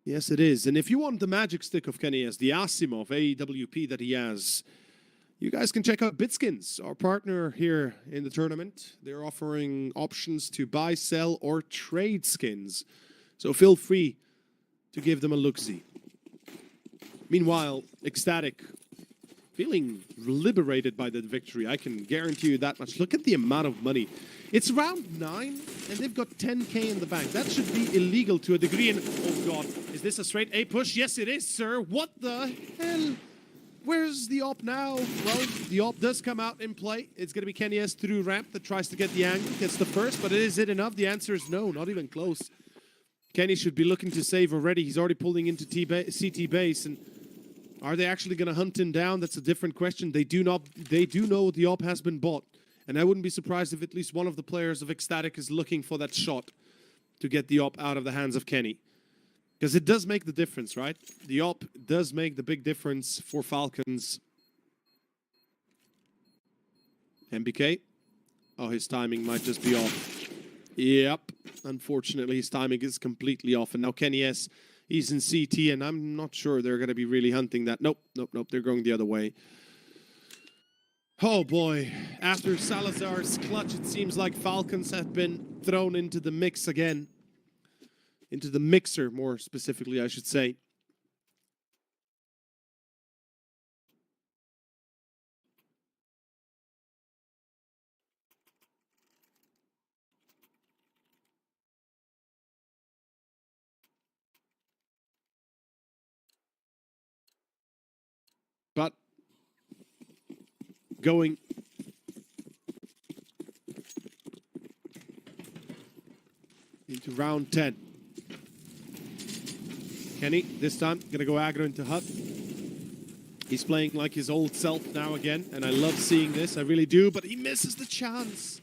Yes, it is. And if you want the magic stick of Kenny S, the Asimov AEWP that he has, you guys can check out Bitskins, our partner here in the tournament. They're offering options to buy, sell, or trade skins. So feel free to give them a look-see. Meanwhile, Ecstatic feeling liberated by the victory. I can guarantee you that much. Look at the amount of money. It's round 9, and they've got 10k in the bank. That should be illegal to a degree. And oh god, is this a straight A push? Yes, it is, sir. What the hell? Where's the op now? Well, the op does come out in play. It's going to be Kenny S through ramp that tries to get the angle, gets the first, but is it enough? The answer is no, not even close. Kenny should be looking to save already. He's already pulling into CT base, and are they actually going to hunt him down? That's a different question. They do know the op has been bought, and I wouldn't be surprised if at least one of the players of Ecstatic is looking for that shot to get the op out of the hands of Kenny. Because it does make the difference, right? The op does make the big difference for Falcons. MBK. Oh, his timing might just be off. Yep. Unfortunately, his timing is completely off. And now Kenny S, he's in CT, and I'm not sure they're going to be really hunting that. Nope, nope, nope. They're going the other way. Oh, boy. After Salazar's clutch, it seems like Falcons have been thrown into the mix again. Into the mixer, more specifically, I should say. But going into round 10. Kenny, this time, going to go aggro into Hut. He's playing like his old self now again, and I love seeing this. I really do, but he misses the chance.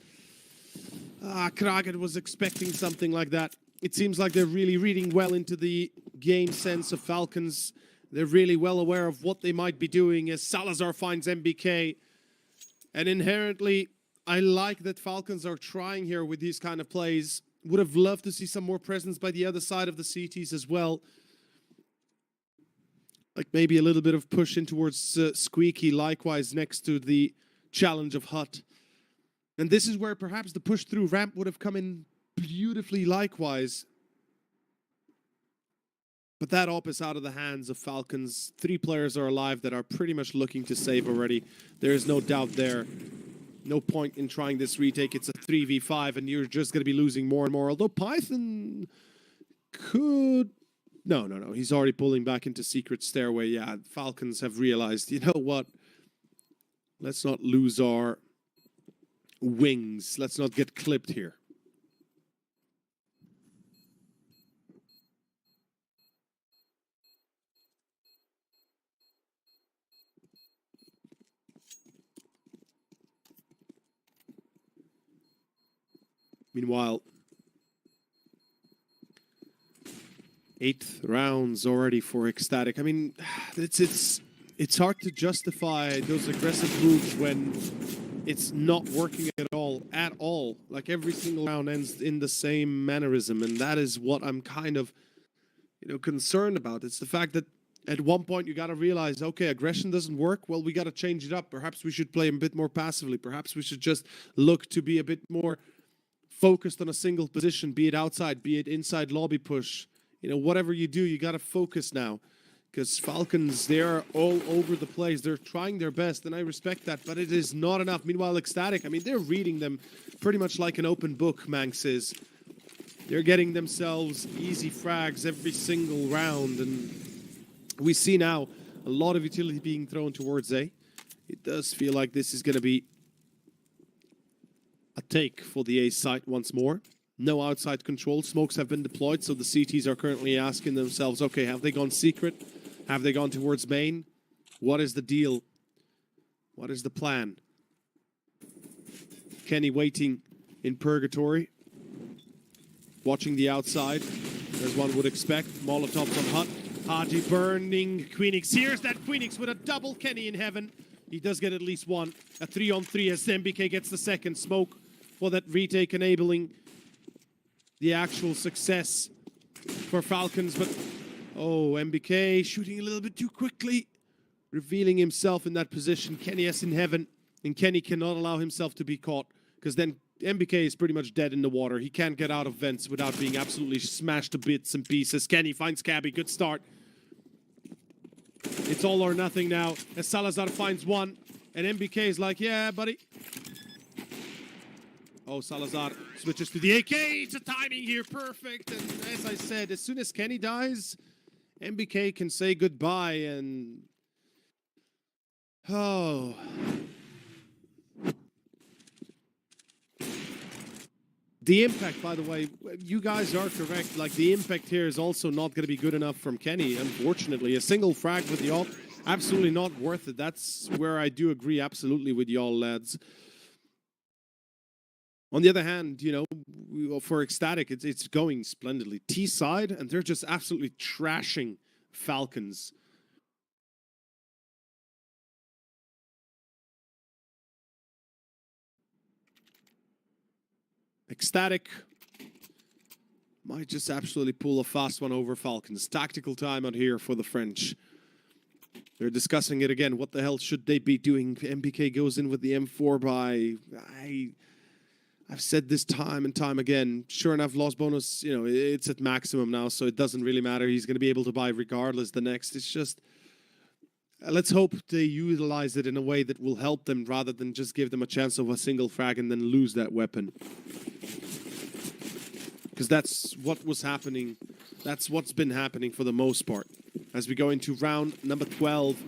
Kragen was expecting something like that. It seems like they're really reading well into the game sense of Falcons. They're really well aware of what they might be doing as Salazar finds MBK. And inherently, I like that Falcons are trying here with these kind of plays. Would have loved to see some more presence by the other side of the CTs as well. Like maybe a little bit of push in towards Squeaky, likewise next to the challenge of Hut. And this is where perhaps the push through ramp would have come in beautifully likewise. But that op is out of the hands of Falcons. 3 players are alive that are pretty much looking to save already. There is no doubt there. No point in trying this retake. It's a 3v5 and you're just going to be losing more and more. Although Python could... No. He's already pulling back into Secret Stairway. Yeah, Falcons have realized, you know what? Let's not lose our wings. Let's not get clipped here. Meanwhile, 8th rounds already for Ecstatic. I mean, it's hard to justify those aggressive moves when it's not working at all. Like every single round ends in the same mannerism, and that is what I'm kind of, concerned about. It's the fact that at one point you got to realize, okay, aggression doesn't work. Well, we got to change it up. Perhaps we should play a bit more passively. Perhaps we should just look to be a bit more focused on a single position, be it outside, be it inside lobby push. Whatever you do, you got to focus now. Because Falcons, they're all over the place. They're trying their best, and I respect that, but it is not enough. Meanwhile, Ecstatic, I mean, they're reading them pretty much like an open book, Manx is. They're getting themselves easy frags every single round, and we see now a lot of utility being thrown towards A. It does feel like this is going to be a take for the A site once more. No outside control. Smokes have been deployed, so the CTs are currently asking themselves, okay, have they gone secret? Have they gone towards main? What is the deal? What is the plan? Kenny waiting in purgatory. Watching the outside, as one would expect. Molotov from Hut. Haji burning Queenix. Here's that Queenix with a double Kenny in heaven. He does get at least one. A 3-on-3 as MBK gets the second. Smoke for that retake, enabling the actual success for Falcons. But, oh, MBK shooting a little bit too quickly. Revealing himself in that position. Kenny S in heaven. And Kenny cannot allow himself to be caught. Because then MBK is pretty much dead in the water. He can't get out of vents without being absolutely smashed to bits and pieces. Kenny finds Cabby. Good start. It's all or nothing now as Salazar finds one. And MBK is like, yeah, buddy. Oh, Salazar switches to the AK. It's a timing here, perfect. And as I said, as soon as Kenny dies, MBK can say goodbye and... Oh... The impact, by the way, you guys are correct. Like, the impact here is also not going to be good enough from Kenny, unfortunately. A single frag with the ult, absolutely not worth it. That's where I do agree absolutely with y'all, lads. On the other hand, you know, for Ecstatic, it's going splendidly. T-side, and they're just absolutely trashing Falcons. Ecstatic might just absolutely pull a fast one over Falcons. Tactical time out here for the French. They're discussing it again. What the hell should they be doing? MBK goes in with the M4 by... I've said this time and time again. Sure enough, loss bonus, you know, it's at maximum now, so it doesn't really matter. He's going to be able to buy regardless the next. It's just... let's hope they utilize it in a way that will help them rather than just give them a chance of a single frag and then lose that weapon. Because that's what was happening. That's what's been happening for the most part. As we go into round number 12.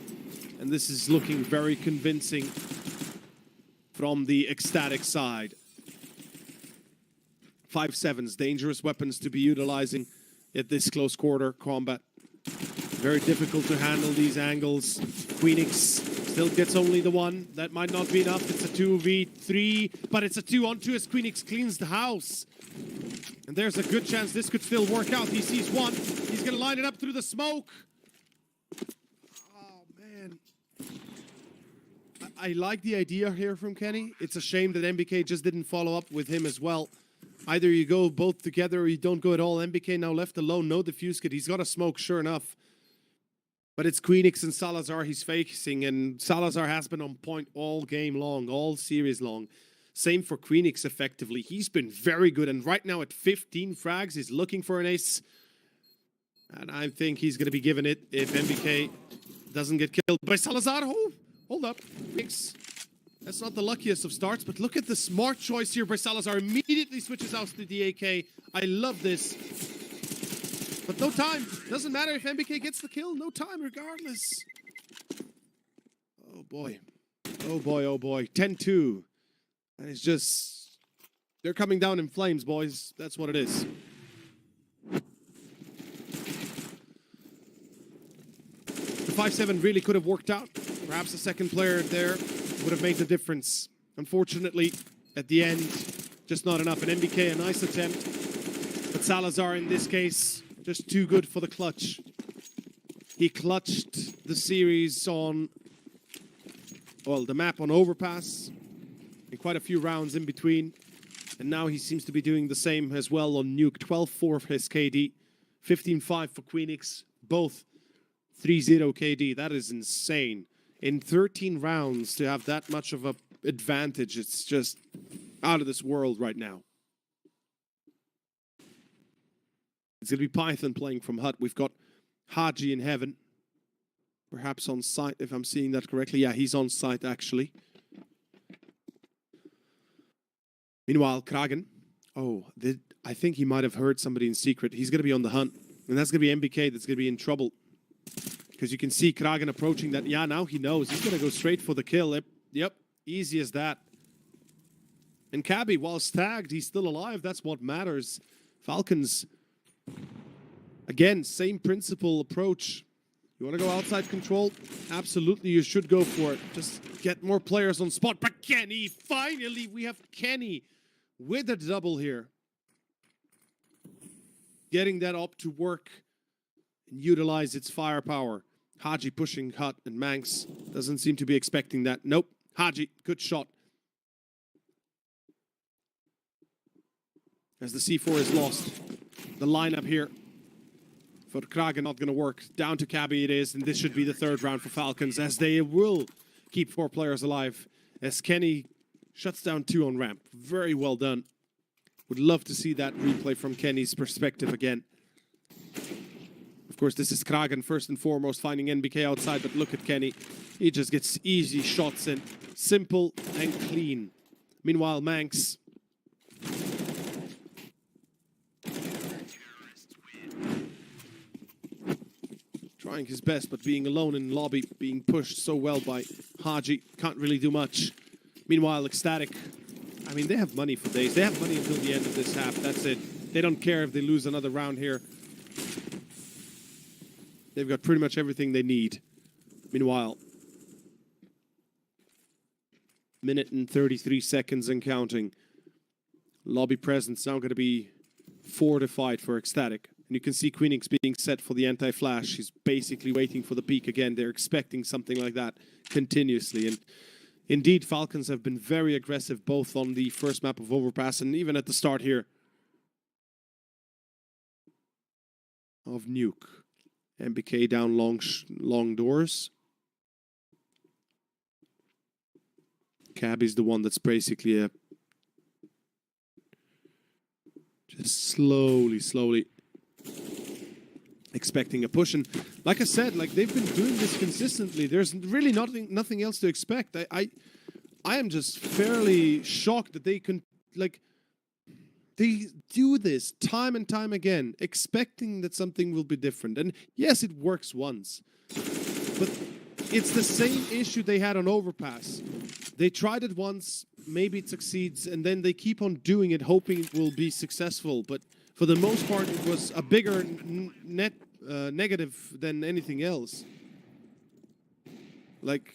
And this is looking very convincing from the Ecstatic side. 5-7s, dangerous weapons to be utilizing at this close quarter combat. Very difficult to handle these angles. Queenix still gets only the one. That might not be enough. It's a 2v3, but it's a 2-on-2 as Queenix cleans the house. And there's a good chance this could still work out. He sees one. He's going to line it up through the smoke. Oh, man. I like the idea here from Kenny. It's a shame that MBK just didn't follow up with him as well. Either you go both together or you don't go at all. MBK now left alone. No defuse kit. He's got a smoke, sure enough. But it's Queenix and Salazar he's facing, and Salazar has been on point all game long, all series long. Same for Queenix, effectively. He's been very good, and right now at 15 frags, he's looking for an ace. And I think he's going to be given it if MBK doesn't get killed by Salazar. Oh, hold up. Thanks. That's not the luckiest of starts, but look at the smart choice here by Salazar. Immediately switches out to the AK. I love this. But no time. Doesn't matter if MBK gets the kill. No time regardless. Oh boy. Oh boy, oh boy. 10-2. And it's just... they're coming down in flames, boys. That's what it is. The 5-7 really could have worked out. Perhaps a second player there would have made the difference. Unfortunately, at the end, just not enough. An MBK, a nice attempt. But Salazar, in this case, just too good for the clutch. He clutched the series on, well, the map on Overpass, and quite a few rounds in between. And now he seems to be doing the same as well on Nuke. 12-4 for his KD, 15-5 for Queenix, both 3-0 KD. That is insane. In 13 rounds to have that much of an advantage, it's just out of this world right now. It's going to be Python playing from Hut. We've got Haji in heaven. Perhaps on site, if I'm seeing that correctly. Yeah, he's on site, actually. Meanwhile, Kragen. Oh, I think he might have heard somebody in secret. He's going to be on the hunt. And that's going to be MBK that's going to be in trouble. Because you can see Kragen approaching that. Yeah, now he knows. He's going to go straight for the kill. Yep, easy as that. And Cabby, while tagged, he's still alive. That's what matters. Falcons, again, same principle approach. You want to go outside control? Absolutely, you should go for it. Just get more players on spot. But Kenny, finally, we have Kenny with a double here. Getting that up to work and utilize its firepower. Haji pushing Hut, and Manx doesn't seem to be expecting that. Nope. Haji, good shot. As the C4 is lost. The lineup here for Kragen not going to work. Down to Cabby it is, and this should be the third round for Falcons, as they will keep 4 players alive. As Kenny shuts down 2 on ramp. Very well done. Would love to see that replay from Kenny's perspective again. Of course, this is Kragan first and foremost, finding NBK outside, but look at Kenny. He just gets easy shots in. Simple and clean. Meanwhile, Manx. Trying his best, but being alone in lobby, being pushed so well by Haji. Can't really do much. Meanwhile, Ecstatic. I mean, they have money for days. They have money until the end of this half. That's it. They don't care if they lose another round here. They've got pretty much everything they need. Meanwhile, minute and 33 seconds and counting. Lobby presence now going to be fortified for Ecstatic. And you can see Queenix being set for the anti-flash. He's basically waiting for the peak again. They're expecting something like that continuously. And indeed, Falcons have been very aggressive both on the first map of Overpass and even at the start here of Nuke. MBK down long doors. Cabby's the one that's basically just slowly expecting a push. And like I said, like they've been doing this consistently. There's really nothing else to expect. I am just fairly shocked that they can, like, they do this time and time again, expecting that something will be different. And yes, it works once, but it's the same issue they had on Overpass. They tried it once, maybe it succeeds, and then they keep on doing it, hoping it will be successful. But for the most part, it was a bigger net negative than anything else. Like,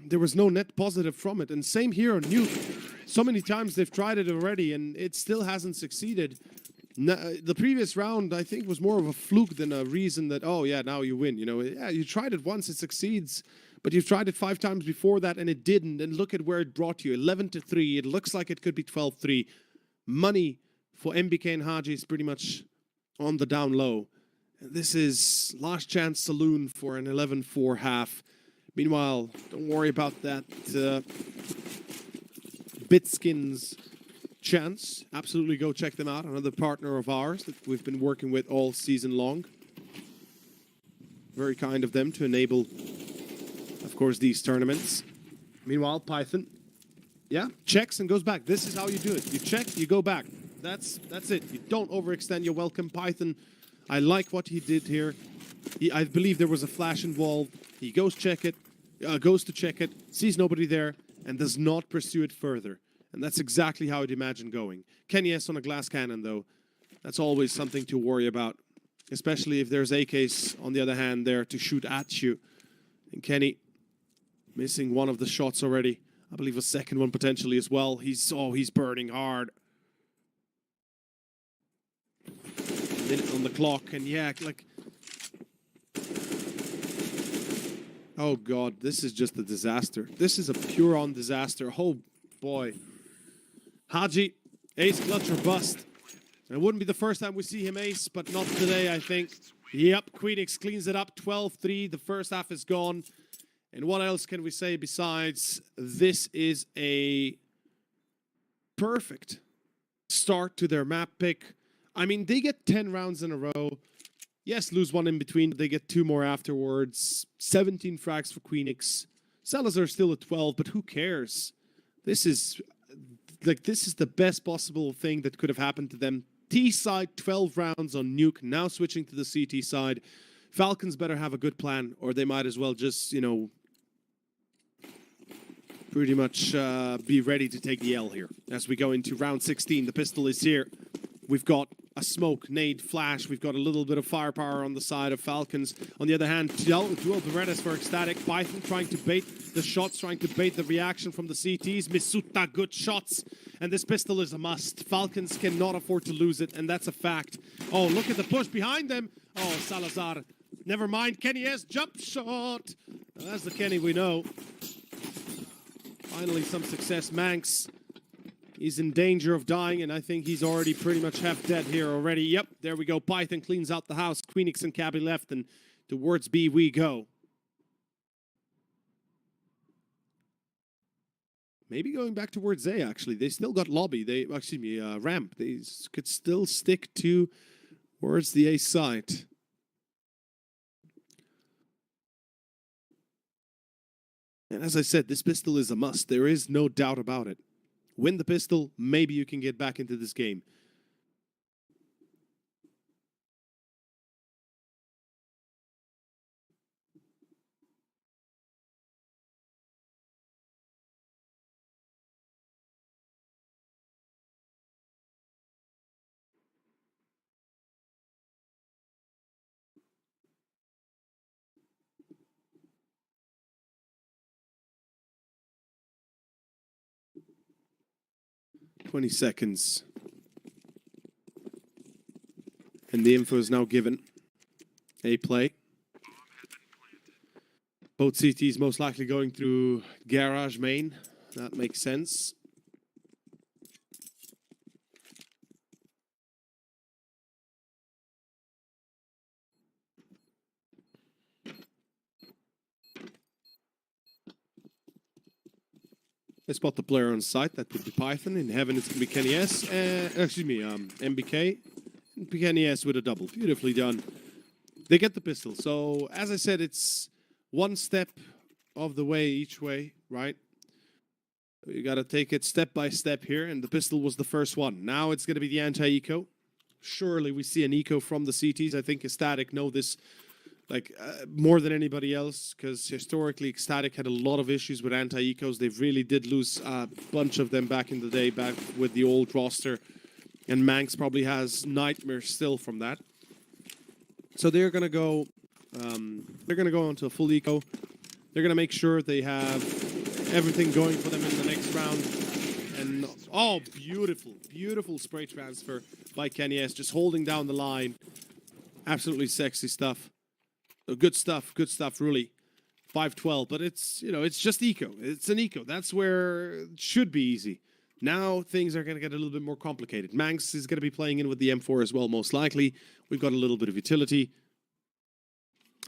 there was no net positive from it. And same here on Nuke. So many times they've tried it already, and it still hasn't succeeded. The previous round, I think, was more of a fluke than a reason that, oh, yeah, now you win. You know, yeah, you tried it once, it succeeds. But you've tried it 5 times before that, and it didn't. And look at where it brought you. 11-3. It looks like it could be 12-3. Money for MBK and Haji is pretty much on the down low. This is last chance saloon for an 11-4 half. Meanwhile, don't worry about that Bitskins chance. Absolutely go check them out. Another partner of ours that we've been working with all season long. Very kind of them to enable, of course, these tournaments. Meanwhile, Python, yeah, checks and goes back. This is how you do it. You check, you go back. That's it. You don't overextend your welcome. Python, I like what he did here. I believe there was a flash involved. He goes to check it, sees nobody there, and does not pursue it further. And that's exactly how I'd imagine going. Kenny S on a glass cannon, though. That's always something to worry about, especially if there's AKs, on the other hand, there to shoot at you. And Kenny missing one of the shots already. I believe a second one potentially as well. He's burning hard. Minute on the clock, and yeah, like... Oh god, this is just a disaster. This is a pure-on disaster. Oh boy. Haji, ace, clutch, or bust. It wouldn't be the first time we see him ace, but not today, I think. Yep, Queenix cleans it up, 12-3. The first half is gone. And what else can we say besides this is a perfect start to their map pick. I mean, they get 10 rounds in a row. Yes, lose one in between, but they get 2 more afterwards. 17 frags for Queenix. Salazar still at 12, but who cares? This is the best possible thing that could have happened to them. T side, 12 rounds on Nuke, now switching to the CT side. Falcons better have a good plan, or they might as well just, you know, pretty much be ready to take the L here. As we go into round 16, the pistol is here. We've got a smoke, nade, flash. We've got a little bit of firepower on the side of Falcons. On the other hand, dual Berettas for Ecstatic. Python trying to bait the shots, trying to bait the reaction from the CTs. Misuta, good shots. And this pistol is a must. Falcons cannot afford to lose it, and that's a fact. Oh, look at the push behind them. Oh, Salazar. Never mind. Kenny S. Jump shot. That's the Kenny we know. Finally, some success. Manx. He's in danger of dying, and I think he's already pretty much half dead here already. Yep, there we go. Python cleans out the house. Queenix and Cabby left, and towards B we go. Maybe going back towards A, actually. They still got lobby. Excuse me, ramp. They could still stick towards the A side. And as I said, this pistol is a must. There is no doubt about it. Win the pistol, maybe you can get back into this game. "20 seconds. And the info is now given. A play. Both CTs most likely going through garage main. That makes sense. I spot the player on site. That would be Python. In heaven, it's going to be Kenny S. MBK. Kenny S with a double. Beautifully done. They get the pistol. So, as I said, it's one step of the way each way, right? You got to take it step by step here, and the pistol was the first one. Now it's going to be the anti-eco. Surely we see an eco from the CTs. I think Ecstatic know this more than anybody else, because historically Ecstatic had a lot of issues with anti-ecos. They really did lose a bunch of them back in the day, back with the old roster, and Manx probably has nightmares still from that. So they're gonna go into a full eco. They're gonna make sure they have everything going for them in the next round. And oh, beautiful spray transfer by Kenny S, just holding down the line. Absolutely sexy stuff. Good stuff, really. 5-12, but it's just eco. It's an eco. That's where it should be easy. Now things are going to get a little bit more complicated. Manx is going to be playing in with the M4 as well, most likely. We've got a little bit of utility.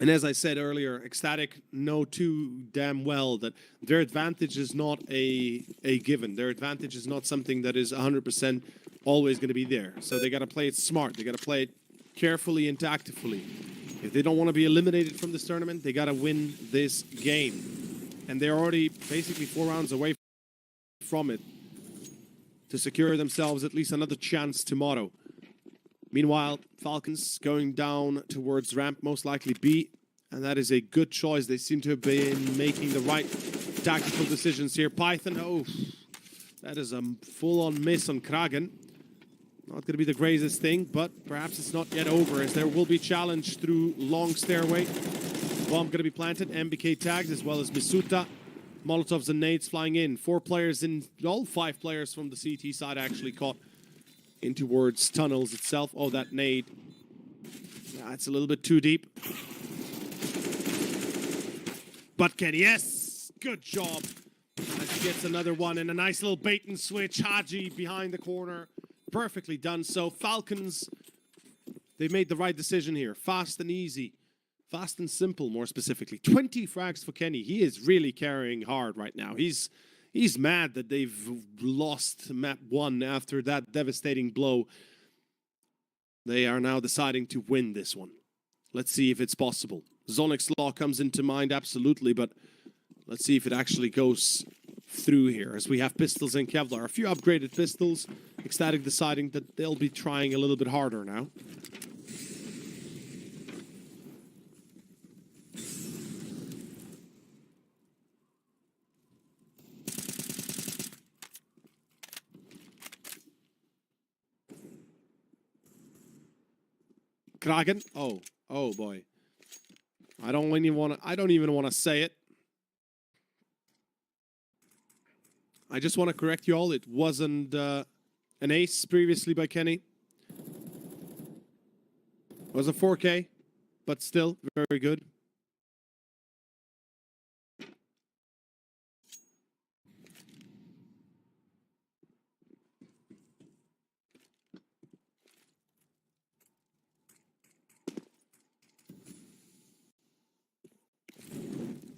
And as I said earlier, Ecstatic know too damn well that their advantage is not a given. Their advantage is not something that is 100% always going to be there. So they got to play it smart. They got to play it carefully and tactfully. If they don't want to be eliminated from this tournament, they got to win this game. And they're already basically 4 rounds away from it to secure themselves at least another chance tomorrow. Meanwhile, Falcons going down towards ramp, most likely B. And that is a good choice. They seem to have been making the right tactical decisions here. Python, oh, that is a full-on miss on Kragen. Not going to be the greatest thing, but perhaps it's not yet over, as there will be challenge through long stairway. Bomb going to be planted. MBK tagged, as well as Misuta. Molotovs and nades flying in. 4 players in, all 5 players from the CT side actually caught in towards tunnels itself. Oh, that nade. That's a little bit too deep. But Kenny, yes, good job. As he gets another one, and a nice little bait and switch. Haji behind the corner. Perfectly done. So Falcons, they made the right decision here. Fast and easy. Fast and simple, more specifically. 20 frags for Kenny. He is really carrying hard right now. He's mad that they've lost map 1 after that devastating blow. They are now deciding to win this one. Let's see if it's possible. Zonix Law comes into mind, absolutely, but let's see if it actually goes through here, as we have pistols and Kevlar. A few upgraded pistols. Ecstatic deciding that they'll be trying a little bit harder now. Kragen. Oh boy. I don't even want to say it. I just want to correct you all. It wasn't an ace previously by Kenny. It was a 4K, but still very good.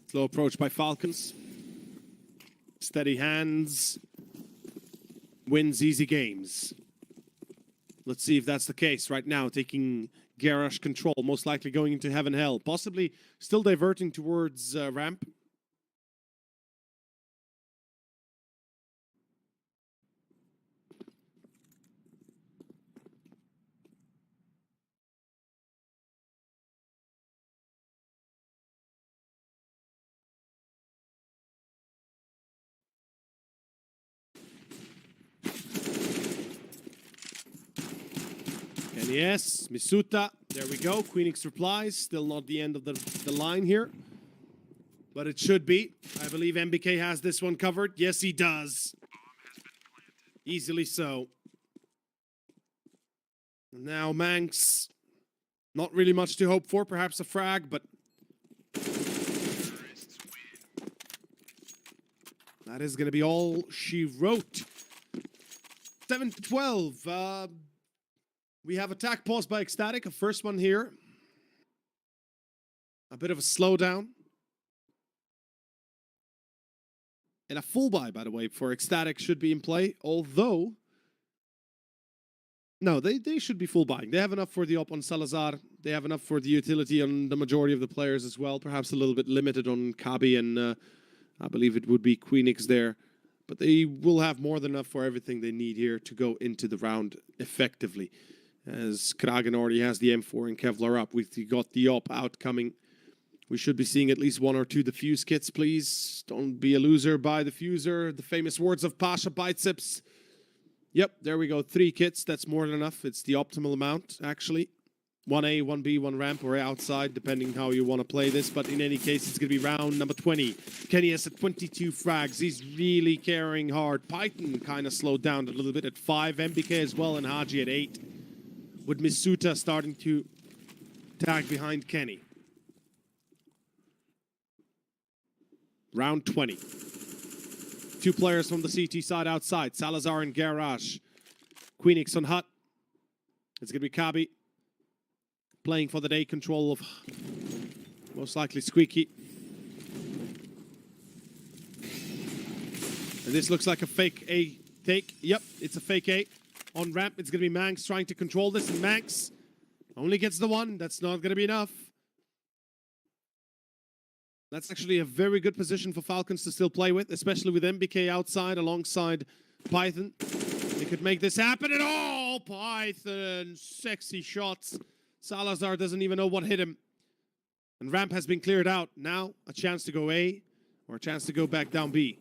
Slow approach by Falcons. Steady hands wins easy games. Let's see if that's the case right now. Taking Garage control, most likely going into Heaven Hell. Possibly still diverting towards ramp. Yes, Misuta. There we go. Queenix replies. Still not the end of the line here. But it should be. I believe MBK has this one covered. Yes, he does. Easily so. Now Manx. Not really much to hope for. Perhaps a frag, but... that is going to be all she wrote. 7-12. We have attack pause by Ecstatic, a first one here. A bit of a slowdown. And a full buy, by the way, for Ecstatic should be in play. Although, no, they should be full buying. They have enough for the op on Salazar. They have enough for the utility on the majority of the players as well. Perhaps a little bit limited on Kabi and I believe it would be Queenix there. But they will have more than enough for everything they need here to go into the round effectively. As Kragen already has the M4 and Kevlar up. We've got the op outcoming. We should be seeing at least one or two diffuse kits, please. Don't be a loser, buy the fuser. The famous words of Pasha Biceps. Yep, there we go. 3 kits, that's more than enough. It's the optimal amount, actually. 1A, 1B, 1 ramp, or outside, depending how you want to play this. But in any case, it's going to be round number 20. Kenny has at 22 frags. He's really carrying hard. Python kind of slowed down a little bit at 5. MBK as well, and Haji at 8. With Misuta starting to tag behind Kenny. Round 20. 2 players from the CT side outside. Salazar and Garage. Queenix on Hut. It's going to be Kabi. Playing for the day control of most likely Squeaky. And this looks like a fake A take. Yep, it's a fake A. On ramp, it's going to be Manx trying to control this, and Manx only gets the one. That's not going to be enough. That's actually a very good position for Falcons to still play with, especially with MBK outside alongside Python. They could make this happen at all. Python, sexy shots. Salazar doesn't even know what hit him. And ramp has been cleared out. Now, a chance to go A or a chance to go back down B.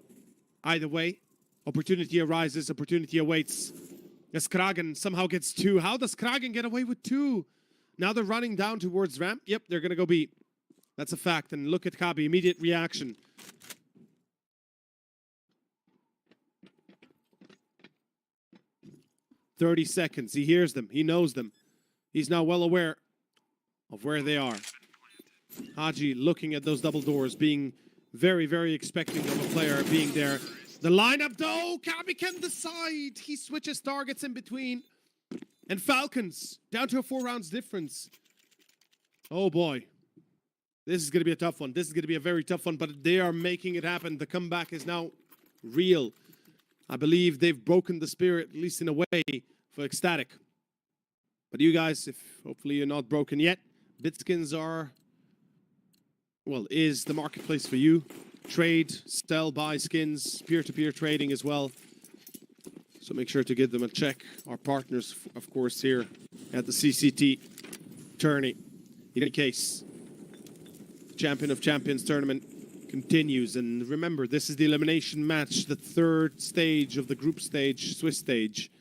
Either way, opportunity arises, opportunity awaits. As Kragen somehow gets 2. How does Kragen get away with 2? Now they're running down towards ramp. Yep, they're going to go B. That's a fact. And look at Kabi, immediate reaction. "30 seconds. He hears them. He knows them. He's now well aware of where they are. Haji looking at those double doors, being very, very expecting of a player being there. The lineup, though, Kabi can decide. He switches targets in between. And Falcons, down to a 4 rounds difference. Oh, boy. This is going to be a tough one. This is going to be a very tough one, but they are making it happen. The comeback is now real. I believe they've broken the spirit, at least in a way, for Ecstatic. But you guys, if hopefully you're not broken yet, Bitskins are, well, is the marketplace for you. Trade, sell, buy skins, peer-to-peer trading as well. So make sure to give them a check. Our partners, of course, here at the CCT tourney. In any case, Champion of Champions tournament continues. And remember, this is the elimination match, the 3rd stage of the group stage, Swiss stage.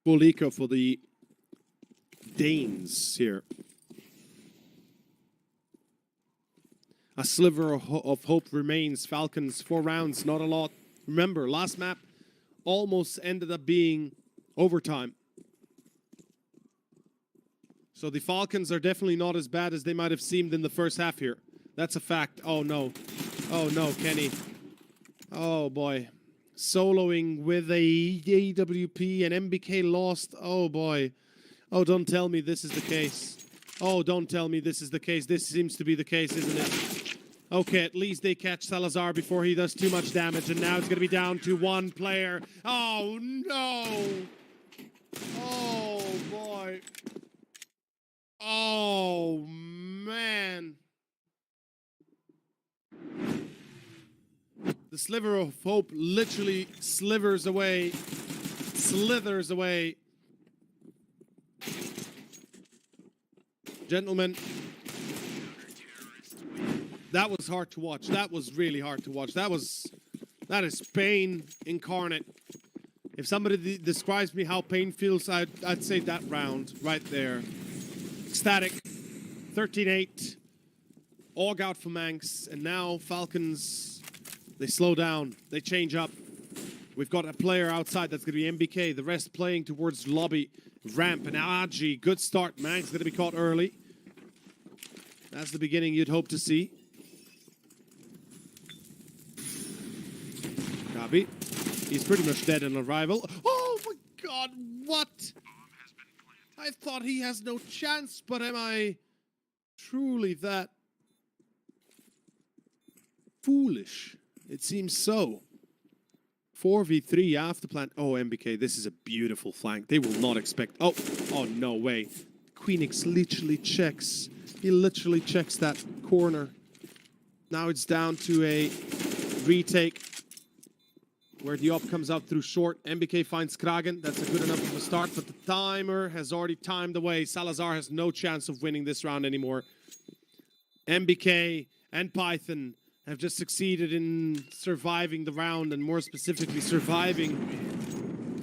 Full eco for the Danes here. A sliver of hope remains. Falcons, 4 rounds, not a lot. Remember, last map almost ended up being overtime. So the Falcons are definitely not as bad as they might have seemed in the first half here. That's a fact. Oh no. Oh no, Kenny. Oh boy. Soloing with a AWP and MBK lost. Oh boy. Oh, don't tell me this is the case. Oh, don't tell me this is the case. This seems to be the case, isn't it? Okay, at least they catch Salazar before he does too much damage, and now it's going to be down to one player. Oh, no! Oh, boy. Oh, man. The sliver of hope literally slithers away. Gentlemen, that was hard to watch. That was really hard to watch. That is pain incarnate. If somebody describes me how pain feels, I'd say that round right there. Static, 13-8, all out for Manx, and now Falcons, they slow down, they change up. We've got a player outside that's going to be MBK, the rest playing towards lobby, ramp, and Aji. Good start, Manx going to be caught early. That's the beginning you'd hope to see. Copy. He's pretty much dead on arrival. Oh my god, what? I thought he has no chance, but am I truly that foolish? It seems so. 4v3 after plant. Oh, MBK, this is a beautiful flank. They will not expect... Oh, no way. Queenix literally checks. He literally checks that corner. Now it's down to a retake where the op comes out through short. MBK finds Kragen. That's a good enough of a start, but the timer has already timed away. Salazar has no chance of winning this round anymore. MBK and Python have just succeeded in surviving the round, and more specifically surviving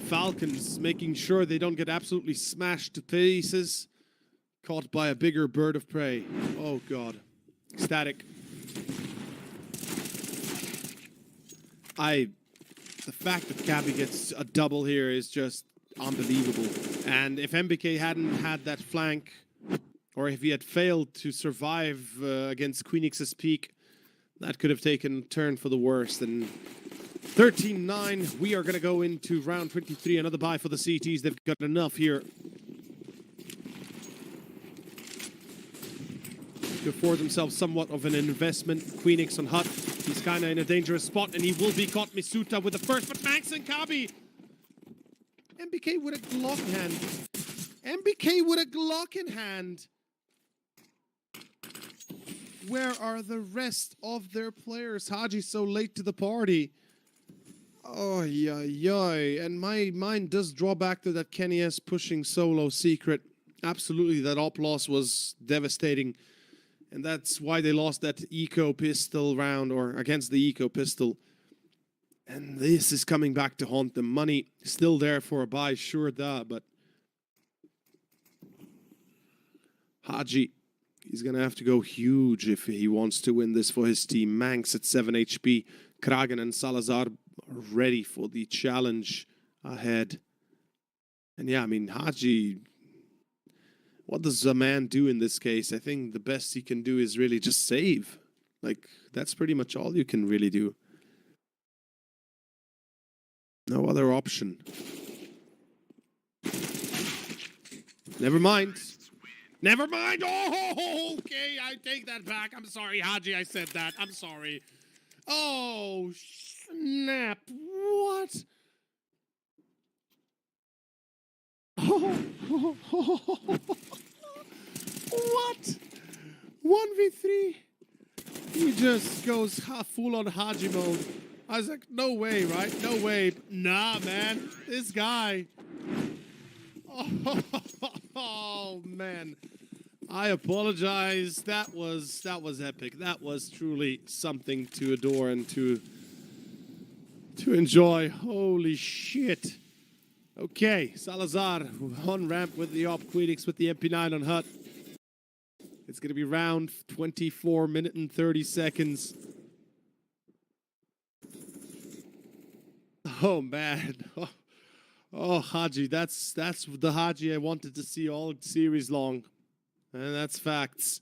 Falcons, making sure they don't get absolutely smashed to pieces, caught by a bigger bird of prey. Oh god. Static. The fact that Cabby gets a double here is just unbelievable. And if MBK hadn't had that flank, or if he had failed to survive against Queenix's peak, that could have taken a turn for the worse. And 13-9, we are going to go into round 23. Another buy for the CTs. They've got enough here to afford themselves somewhat of an investment. Queenix on Hut. He's kind of in a dangerous spot, and he will be caught. Misuta with the first, but Max and Kabi. MBK with a Glock in hand. MBK with a Glock in hand. Where are the rest of their players? Haji so late to the party. Oh, yeah. And my mind does draw back to that Kenny S pushing solo secret. Absolutely, that op loss was devastating. And that's why they lost that eco pistol round, or against the eco pistol. And this is coming back to haunt them. Money still there for a buy, sure da, but Haji, he's going to have to go huge if he wants to win this for his team. Manx at 7 HP. Kragen and Salazar are ready for the challenge ahead. And yeah, I mean, Haji, what does a man do in this case? I think the best he can do is really just save. Like, that's pretty much all you can really do. No other option. Never mind. Never mind. Oh, okay. I take that back. I'm sorry, Haji. I said that. I'm sorry. Oh, snap. What? Oh. What? 1v3? He just goes full on Haji mode. I was like, no way, right? No way. Nah, man. This guy. Oh, man. I apologize. That was epic. That was truly something to adore and to enjoy. Holy shit. Okay, Salazar on ramp with the op, Queenix with the MP9 on Hut. It's going to be round 24 minutes and 30 seconds. Oh, man. Oh, Haji, that's the Haji I wanted to see all series long. And that's facts.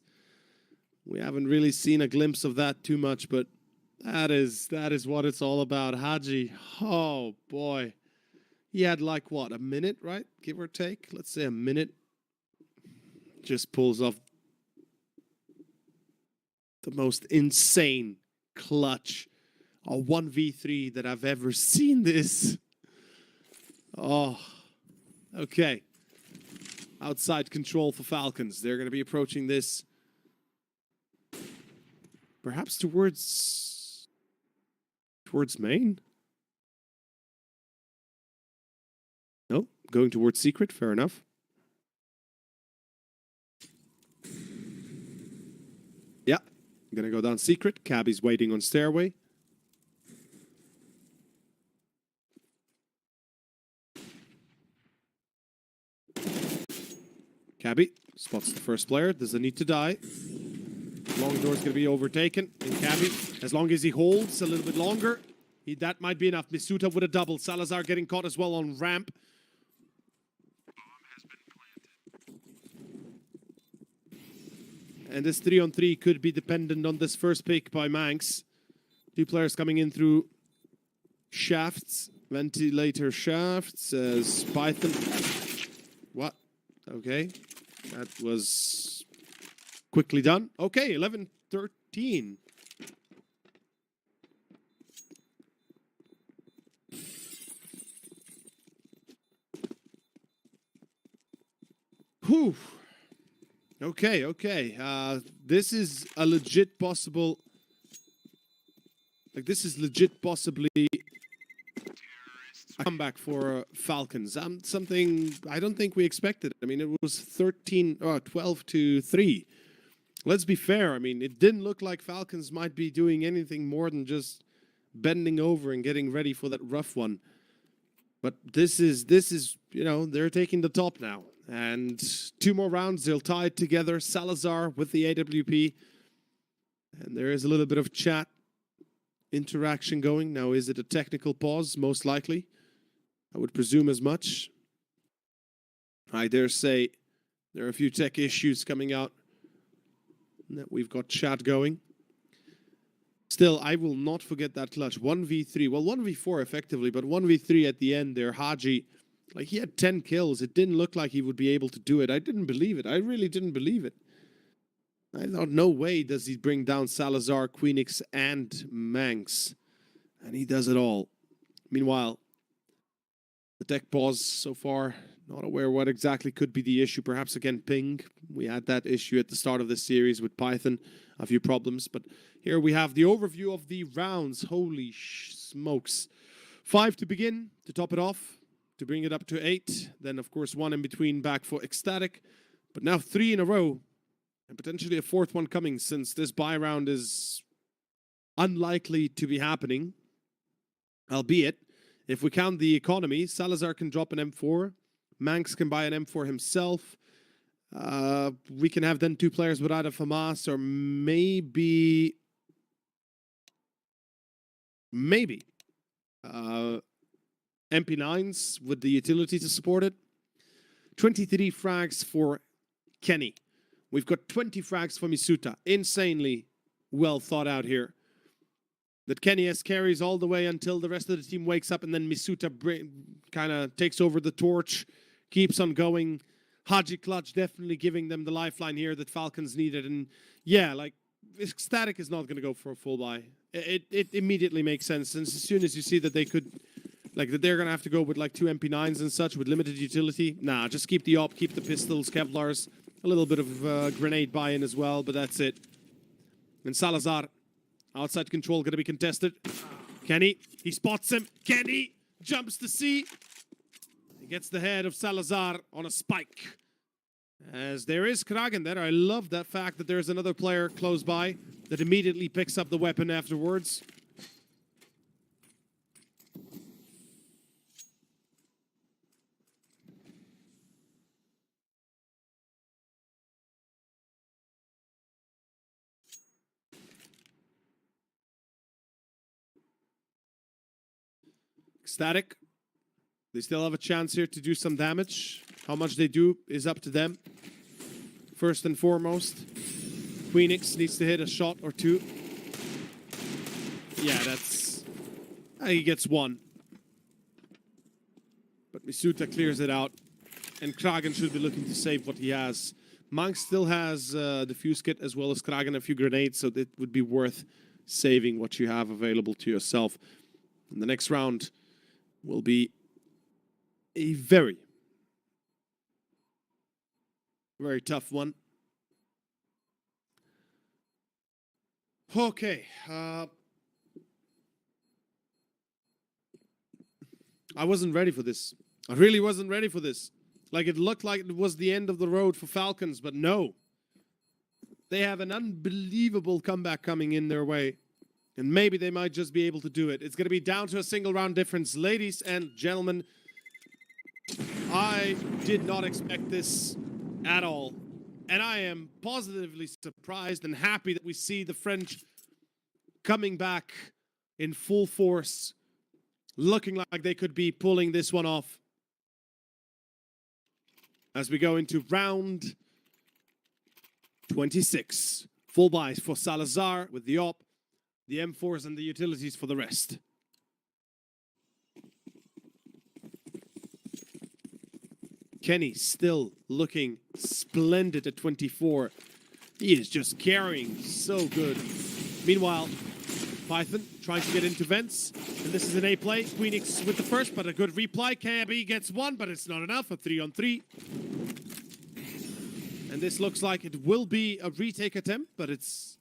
We haven't really seen a glimpse of that too much, but that is what it's all about. Haji, oh boy. He had like what, a minute, right? Give or take. Let's say a minute. Just pulls off the most insane clutch. A 1v3 that I've ever seen this. Oh, okay. Outside control for Falcons. They're going to be approaching this perhaps towards main. No, going towards secret. Fair enough. Yeah, I'm going to go down secret. Cabby's waiting on stairway. Cabby spots the first player. Does it need to die? Long door's going to be overtaken. And Cabby, as long as he holds a little bit longer, that might be enough. Misuta with a double. Salazar getting caught as well on ramp. And this 3-on-3 could be dependent on this first pick by Manx. Two players coming in through shafts. Ventilator shafts as Python. What? Okay. That was quickly done. Okay, 11-13. Whew. Okay, okay. This is a legit possible... Like, this is legit possibly a comeback for Falcons. Something I don't think we expected. I mean, it was 12-3. Let's be fair. I mean, it didn't look like Falcons might be doing anything more than just bending over and getting ready for that rough one. But this is, you know, they're taking the top now. And 2 more rounds, they'll tie it together. Salazar with the AWP. And there is a little bit of chat interaction going. Now, is it a technical pause? Most likely. I would presume as much. I dare say there are a few tech issues coming out that we've got chat going. Still, I will not forget that clutch. 1v3. Well, 1v4 effectively, but 1v3 at the end there. Haji, like, he had 10 kills. It didn't look like he would be able to do it. I didn't believe it. I really didn't believe it. I thought, no way does he bring down Salazar, Queenix, and Manx. And he does it all. Meanwhile, the tech pause so far, not aware what exactly could be the issue. Perhaps again ping. We had that issue at the start of the series with Python. A few problems. But here we have the overview of the rounds. Holy smokes. 5 to begin, to top it off. To bring it up to 8. Then, of course, 1 in between back for Ecstatic. But now 3 in a row. And potentially a 4th one coming, since this buy round is unlikely to be happening. Albeit, if we count the economy, Salazar can drop an M4. Manx can buy an M4 himself. We can have then 2 players without a FAMAS, or maybe MP9s with the utility to support it. 23 frags for Kenny. We've got 20 frags for Misuta. Insanely well thought out here. That Kenny has carries all the way until the rest of the team wakes up, and then Misuta kind of takes over the torch, keeps on going. Haji Clutch definitely giving them the lifeline here that Falcons needed. And yeah, like, Ecstatic is not going to go for a full buy. It immediately makes sense, since as soon as you see that they could, like, that they're going to have to go with like 2 MP9s and such with limited utility. Nah, just keep the op, keep the pistols, Kevlars, a little bit of grenade buy-in as well, but that's it. And Salazar, outside control, going to be contested. Kenny, he spots him. Kenny jumps to C. He gets the head of Salazar on a spike. As there is Kragen there. I love that fact that there's another player close by that immediately picks up the weapon afterwards. Static. They still have a chance here to do some damage. How much they do is up to them. first and foremost. Phoenix needs to hit a shot or two. Yeah, that's... he gets one. But Misuta clears it out. And Kragen should be looking to save what he has. Monk still has the fuse kit as well as Kragen a few grenades, so it would be worth saving what you have available to yourself. And the next round will be a very, very tough one. Okay. I wasn't ready for this. I really wasn't ready for this. Like, it looked like it was the end of the road for Falcons, but no. They have an unbelievable comeback coming in their way. And maybe they might just be able to do it. It's going to be down to a single round difference. Ladies and gentlemen, I did not expect this at all. And I am positively surprised and happy that we see the French coming back in full force, looking like they could be pulling this one off. As we go into round 26. Full buys for Salazar with the op, the M4s and the utilities for the rest. Kenny still looking splendid at 24. He is just carrying so good. Meanwhile, Python trying to get into vents. And this is an A play. Phoenix with the first, but a good reply. KB gets one, but it's not enough. A 3-on-3. And this looks like it will be a retake attempt, but it's,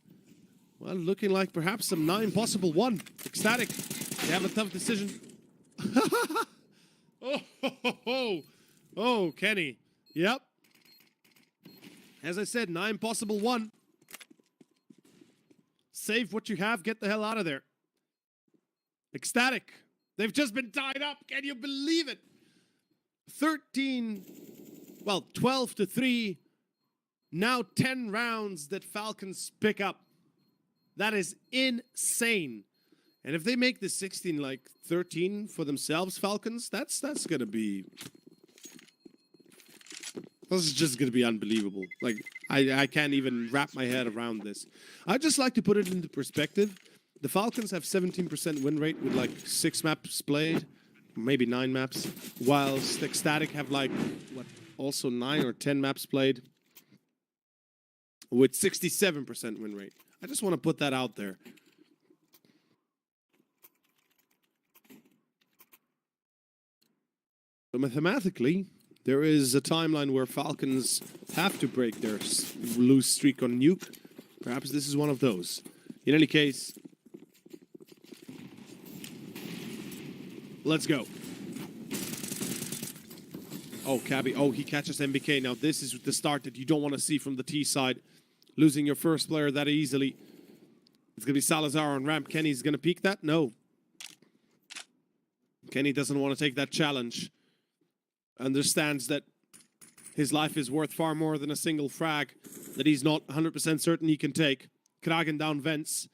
well, looking like perhaps some 9 possible 1. Ecstatic. They have a tough decision. Oh, Kenny. Yep. As I said, 9 possible 1. Save what you have. Get the hell out of there. Ecstatic. They've just been tied up. Can you believe it? 12-3. Now 10 rounds that Falcons pick up. That is insane. And if they make the 16 like 13 for themselves, Falcons, that's gonna be... This is just gonna be unbelievable. Like, I can't even wrap my head around this. I just like to put it into perspective. The Falcons have 17% win rate with like 6 maps played, maybe 9 maps, whilst Ecstatic have like, what, also 9 or 10 maps played with 67% win rate. I just want to put that out there. So mathematically, there is a timeline where Falcons have to break their loose streak on Nuke. Perhaps this is one of those. In any case, let's go. Oh, Cabby. Oh, he catches MBK. Now, this is the start that you don't want to see from the T side. Losing your first player that easily. It's going to be Salazar on ramp. Kenny's going to peek that? No. Kenny doesn't want to take that challenge. Understands that his life is worth far more than a single frag that he's not 100% certain he can take. Kragen down vents.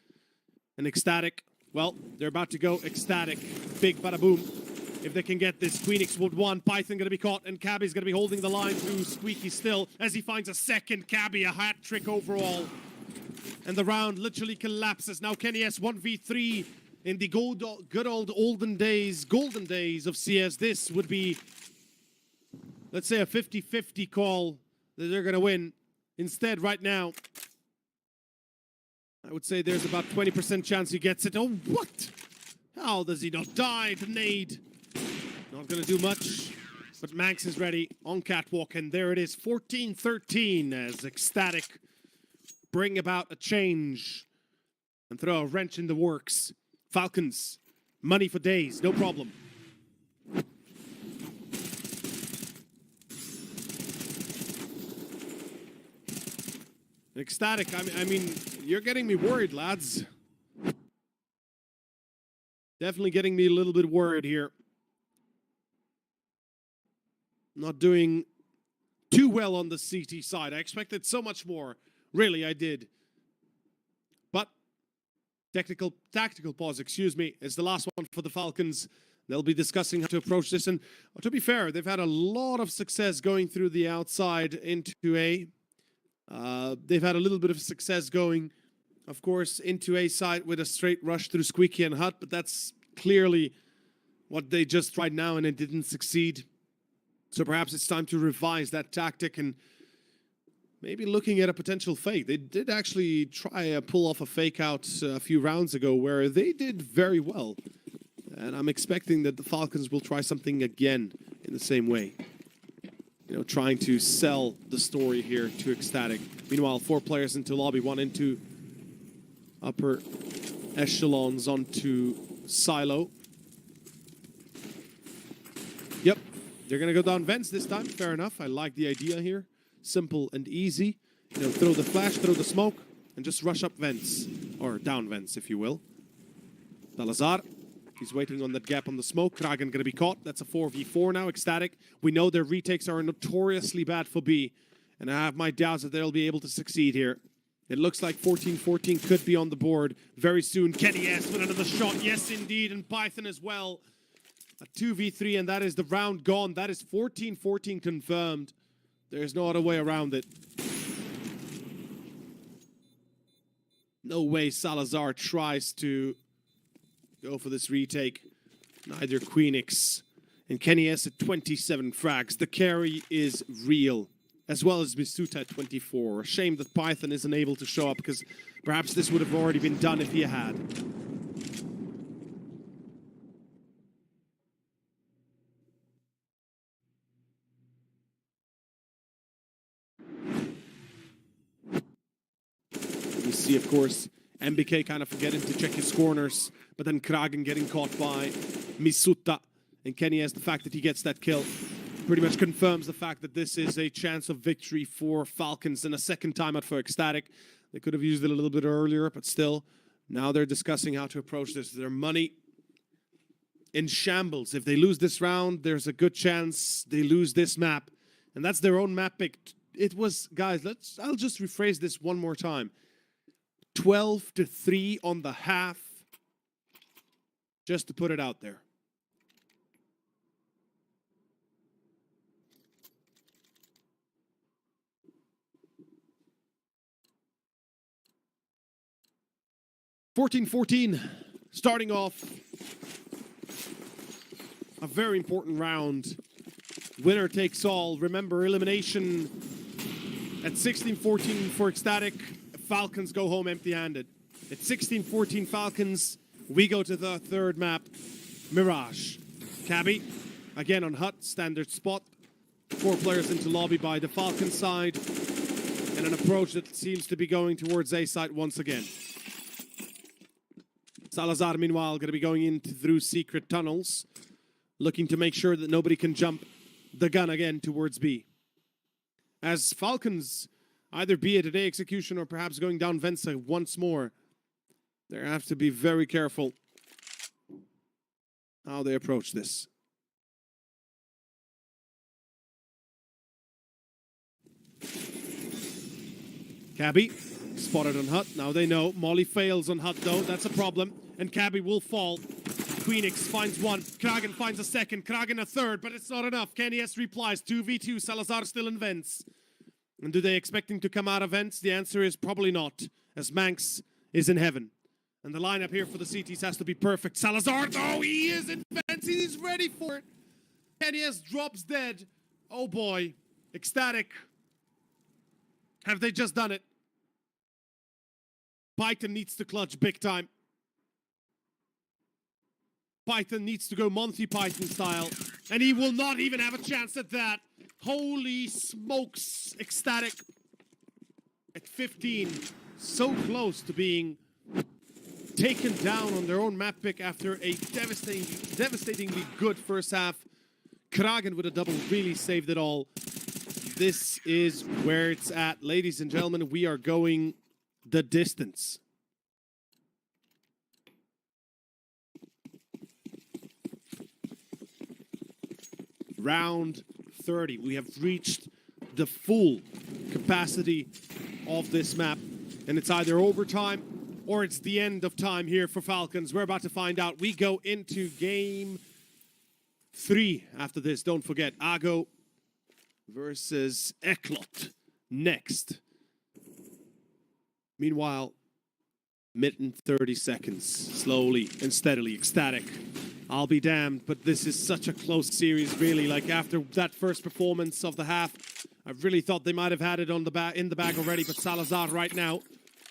And Ecstatic. Well, they're about to go Ecstatic. Big bada boom. If they can get this, Phoenix would won. Python going to be caught, and Cabby's going to be holding the line through Squeaky still as he finds a second Cabby, a hat trick overall. And the round literally collapses. Now Kenny has 1v3 in the good old golden days of CS. This would be, let's say, a 50-50 call that they're going to win. Instead, right now, I would say there's about 20% chance he gets it. Oh, what? How does he not die? The nade. Not going to do much, but Manx is ready on catwalk, and there it is, 14-13 as Ecstatic bring about a change and throw a wrench in the works. Falcons, money for days, no problem. Ecstatic, I mean, you're getting me worried, lads. Definitely getting me a little bit worried here. Not doing too well on the CT side. I expected so much more. Really, I did. But tactical pause, excuse me, is the last one for the Falcons. They'll be discussing how to approach this. And to be fair, they've had a lot of success going through the outside into A. They've had a little bit of success going, of course, into A site with a straight rush through Squeaky and Hut, but that's clearly what they just tried now and it didn't succeed. So perhaps it's time to revise that tactic and maybe looking at a potential fake. They did actually try to pull off a fake out a few rounds ago where they did very well. And I'm expecting that the Falcons will try something again in the same way. You know, trying to sell the story here to Ecstatic. Meanwhile, 4 players into lobby, 1 into upper echelons onto Silo. Yep, they're going to go down vents this time. Fair enough. I like the idea here. Simple and easy. You know, throw the flash, throw the smoke, and just rush up vents. Or down vents, if you will. Salazar. He's waiting on that gap on the smoke. Kragan going to be caught. That's a 4v4 now. Ecstatic. We know their retakes are notoriously bad for B. And I have my doubts that they'll be able to succeed here. It looks like 14-14 could be on the board very soon. Kenny S with another shot. Yes, indeed. And Python as well. A 2v3, and that is the round gone. That is 14-14 confirmed. There's no other way around it. No way Salazar tries to go for this retake. Neither Queenix. And Kenny S at 27 frags. The carry is real. As well as Misuta at 24. A shame that Python isn't able to show up because perhaps this would have already been done if he had. We see, of course, MBK kind of forgetting to check his corners, but then Kragan getting caught by Misuta. And Kenny has the fact that he gets that kill pretty much confirms the fact that this is a chance of victory for Falcons and a second timeout for Ecstatic. They could have used it a little bit earlier, but still, now they're discussing how to approach this. Their money in shambles. If they lose this round, there's a good chance they lose this map. And that's their own map pick. It was, guys, I'll just rephrase this one more time. 12-3 on the half, just to put it out there. (14-14), starting off a very important round. Winner takes all. Remember, elimination at 16-14 for Ecstatic. Falcons go home empty-handed. At 16-14 Falcons, we go to the third map, Mirage. Cabby, again on Hut, standard spot. 4 players into lobby by the Falcon side. And an approach that seems to be going towards A site once again. Salazar, meanwhile, going to be going in through secret tunnels, looking to make sure that nobody can jump the gun again towards B. As Falcons either be it today execution or perhaps going down Vensa once more, they have to be very careful how they approach this. Cabby, spotted on Hut. Now they know. Molly fails on Hut though. That's a problem. And Cabby will fall. Queenix finds 1. Kragan finds a 2nd. Kragan a 3rd, but it's not enough. Kenny S replies. 2v2. Salazar still in vents. And do they expect him to come out of vents? The answer is probably not, as Manx is in heaven. And the lineup here for the CTs has to be perfect. Salazar, though, he is in vents. He's ready for it. Kenny S drops dead. Oh boy. Ecstatic. Have they just done it? Python needs to clutch big time. Python needs to go Monty Python style. And he will not even have a chance at that. Holy smokes. Ecstatic at 15. So close to being taken down on their own map pick after a devastatingly good first half. Kragan with a double really saved it all. This is where it's at. Ladies and gentlemen, we are going the distance. Round 30. We have reached the full capacity of this map. And it's either overtime or it's the end of time here for Falcons. We're about to find out. We go into game 3 after this. Don't forget, Ago versus ECLOT next. Meanwhile, mitten 30 seconds, slowly and steadily, ecstatic. I'll be damned, but this is such a close series, really. Like, after that first performance of the half, I really thought they might have had it on the in the bag already, but Salazar right now,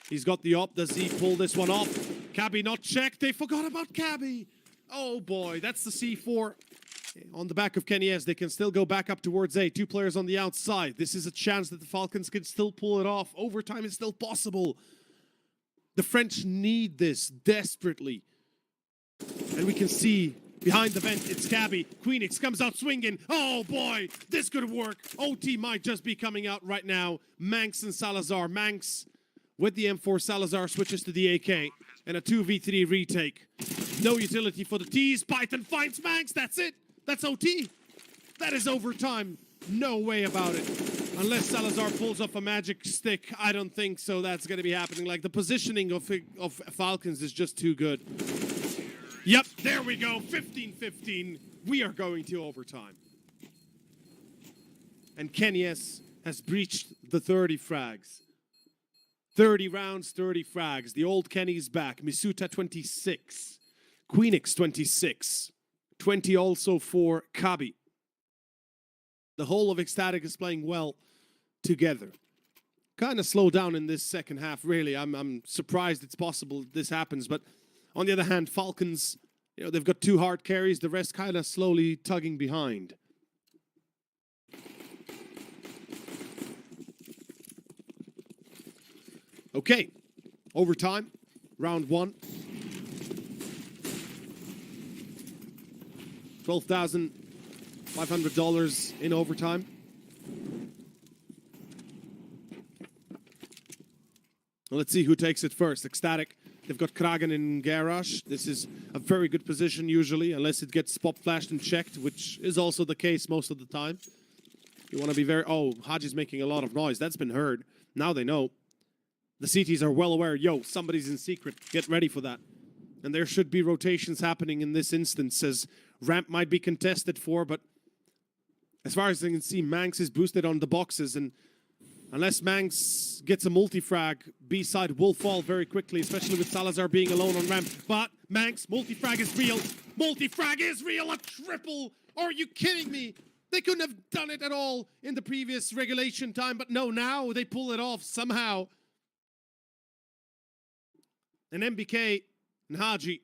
he's got the op. Does he pull this one off? Cabby not checked. They forgot about Cabby. Oh boy, that's the C4. On the back of Kenny's, they can still go back up towards A. Two players on the outside. This is a chance that the Falcons can still pull it off. Overtime is still possible. The French need this desperately. And we can see behind the vent, it's Cabby. Queenix comes out swinging. Oh boy, this could work. OT might just be coming out right now. Manx and Salazar. Manx with the M4. Salazar switches to the AK. And a 2v3 retake. No utility for the T's. Python finds Manx. That's it. That's OT. That is overtime. No way about it. Unless Salazar pulls off a magic stick, I don't think so. That's going to be happening. Like, the positioning of Falcons is just too good. Yep, there we go. 15-15. We are going to overtime. And Kenyes has breached the 30 frags. 30 rounds, 30 frags. The old Kenny's back. Misuta 26. Queenix 26. 20 also for Kabi. The whole of Ecstatic is playing well together. Kind of slow down in this second half, really. I'm surprised it's possible this happens. But on the other hand, Falcons, you know, they've got two hard carries. The rest kind of slowly tugging behind. Okay, overtime, round one. $12,500 in overtime. Well, let's see who takes it first. Ecstatic. They've got Kragen in garage. This is a very good position usually, unless it gets pop flashed and checked, which is also the case most of the time. You want to be very... Oh, Haji's making a lot of noise. That's been heard. Now they know. The CTs are well aware. Yo, somebody's in secret. Get ready for that. And there should be rotations happening in this instance, as ramp might be contested for, but as far as I can see, Manx is boosted on the boxes, and unless Manx gets a multi-frag, B-side will fall very quickly, especially with Salazar being alone on ramp. But Manx, multi-frag is real. Multi-frag is real. A triple. Are you kidding me? They couldn't have done it at all in the previous regulation time, but no, now they pull it off somehow. And MBK and Haji,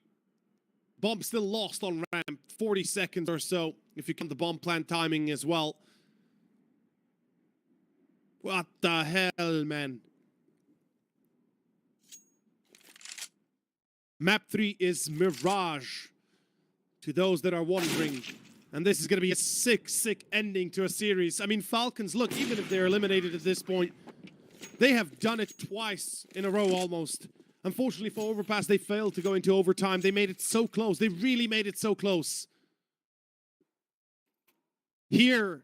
bomb still lost on ramp, 40 seconds or so, if you count the bomb plant timing as well. What the hell, man? Map 3 is Mirage, to those that are wondering. And this is going to be a sick, sick ending to a series. I mean, Falcons, look, even if they're eliminated at this point, they have done it twice in a row almost. Unfortunately for Overpass, they failed to go into overtime. They made it so close. They really made it so close. Here,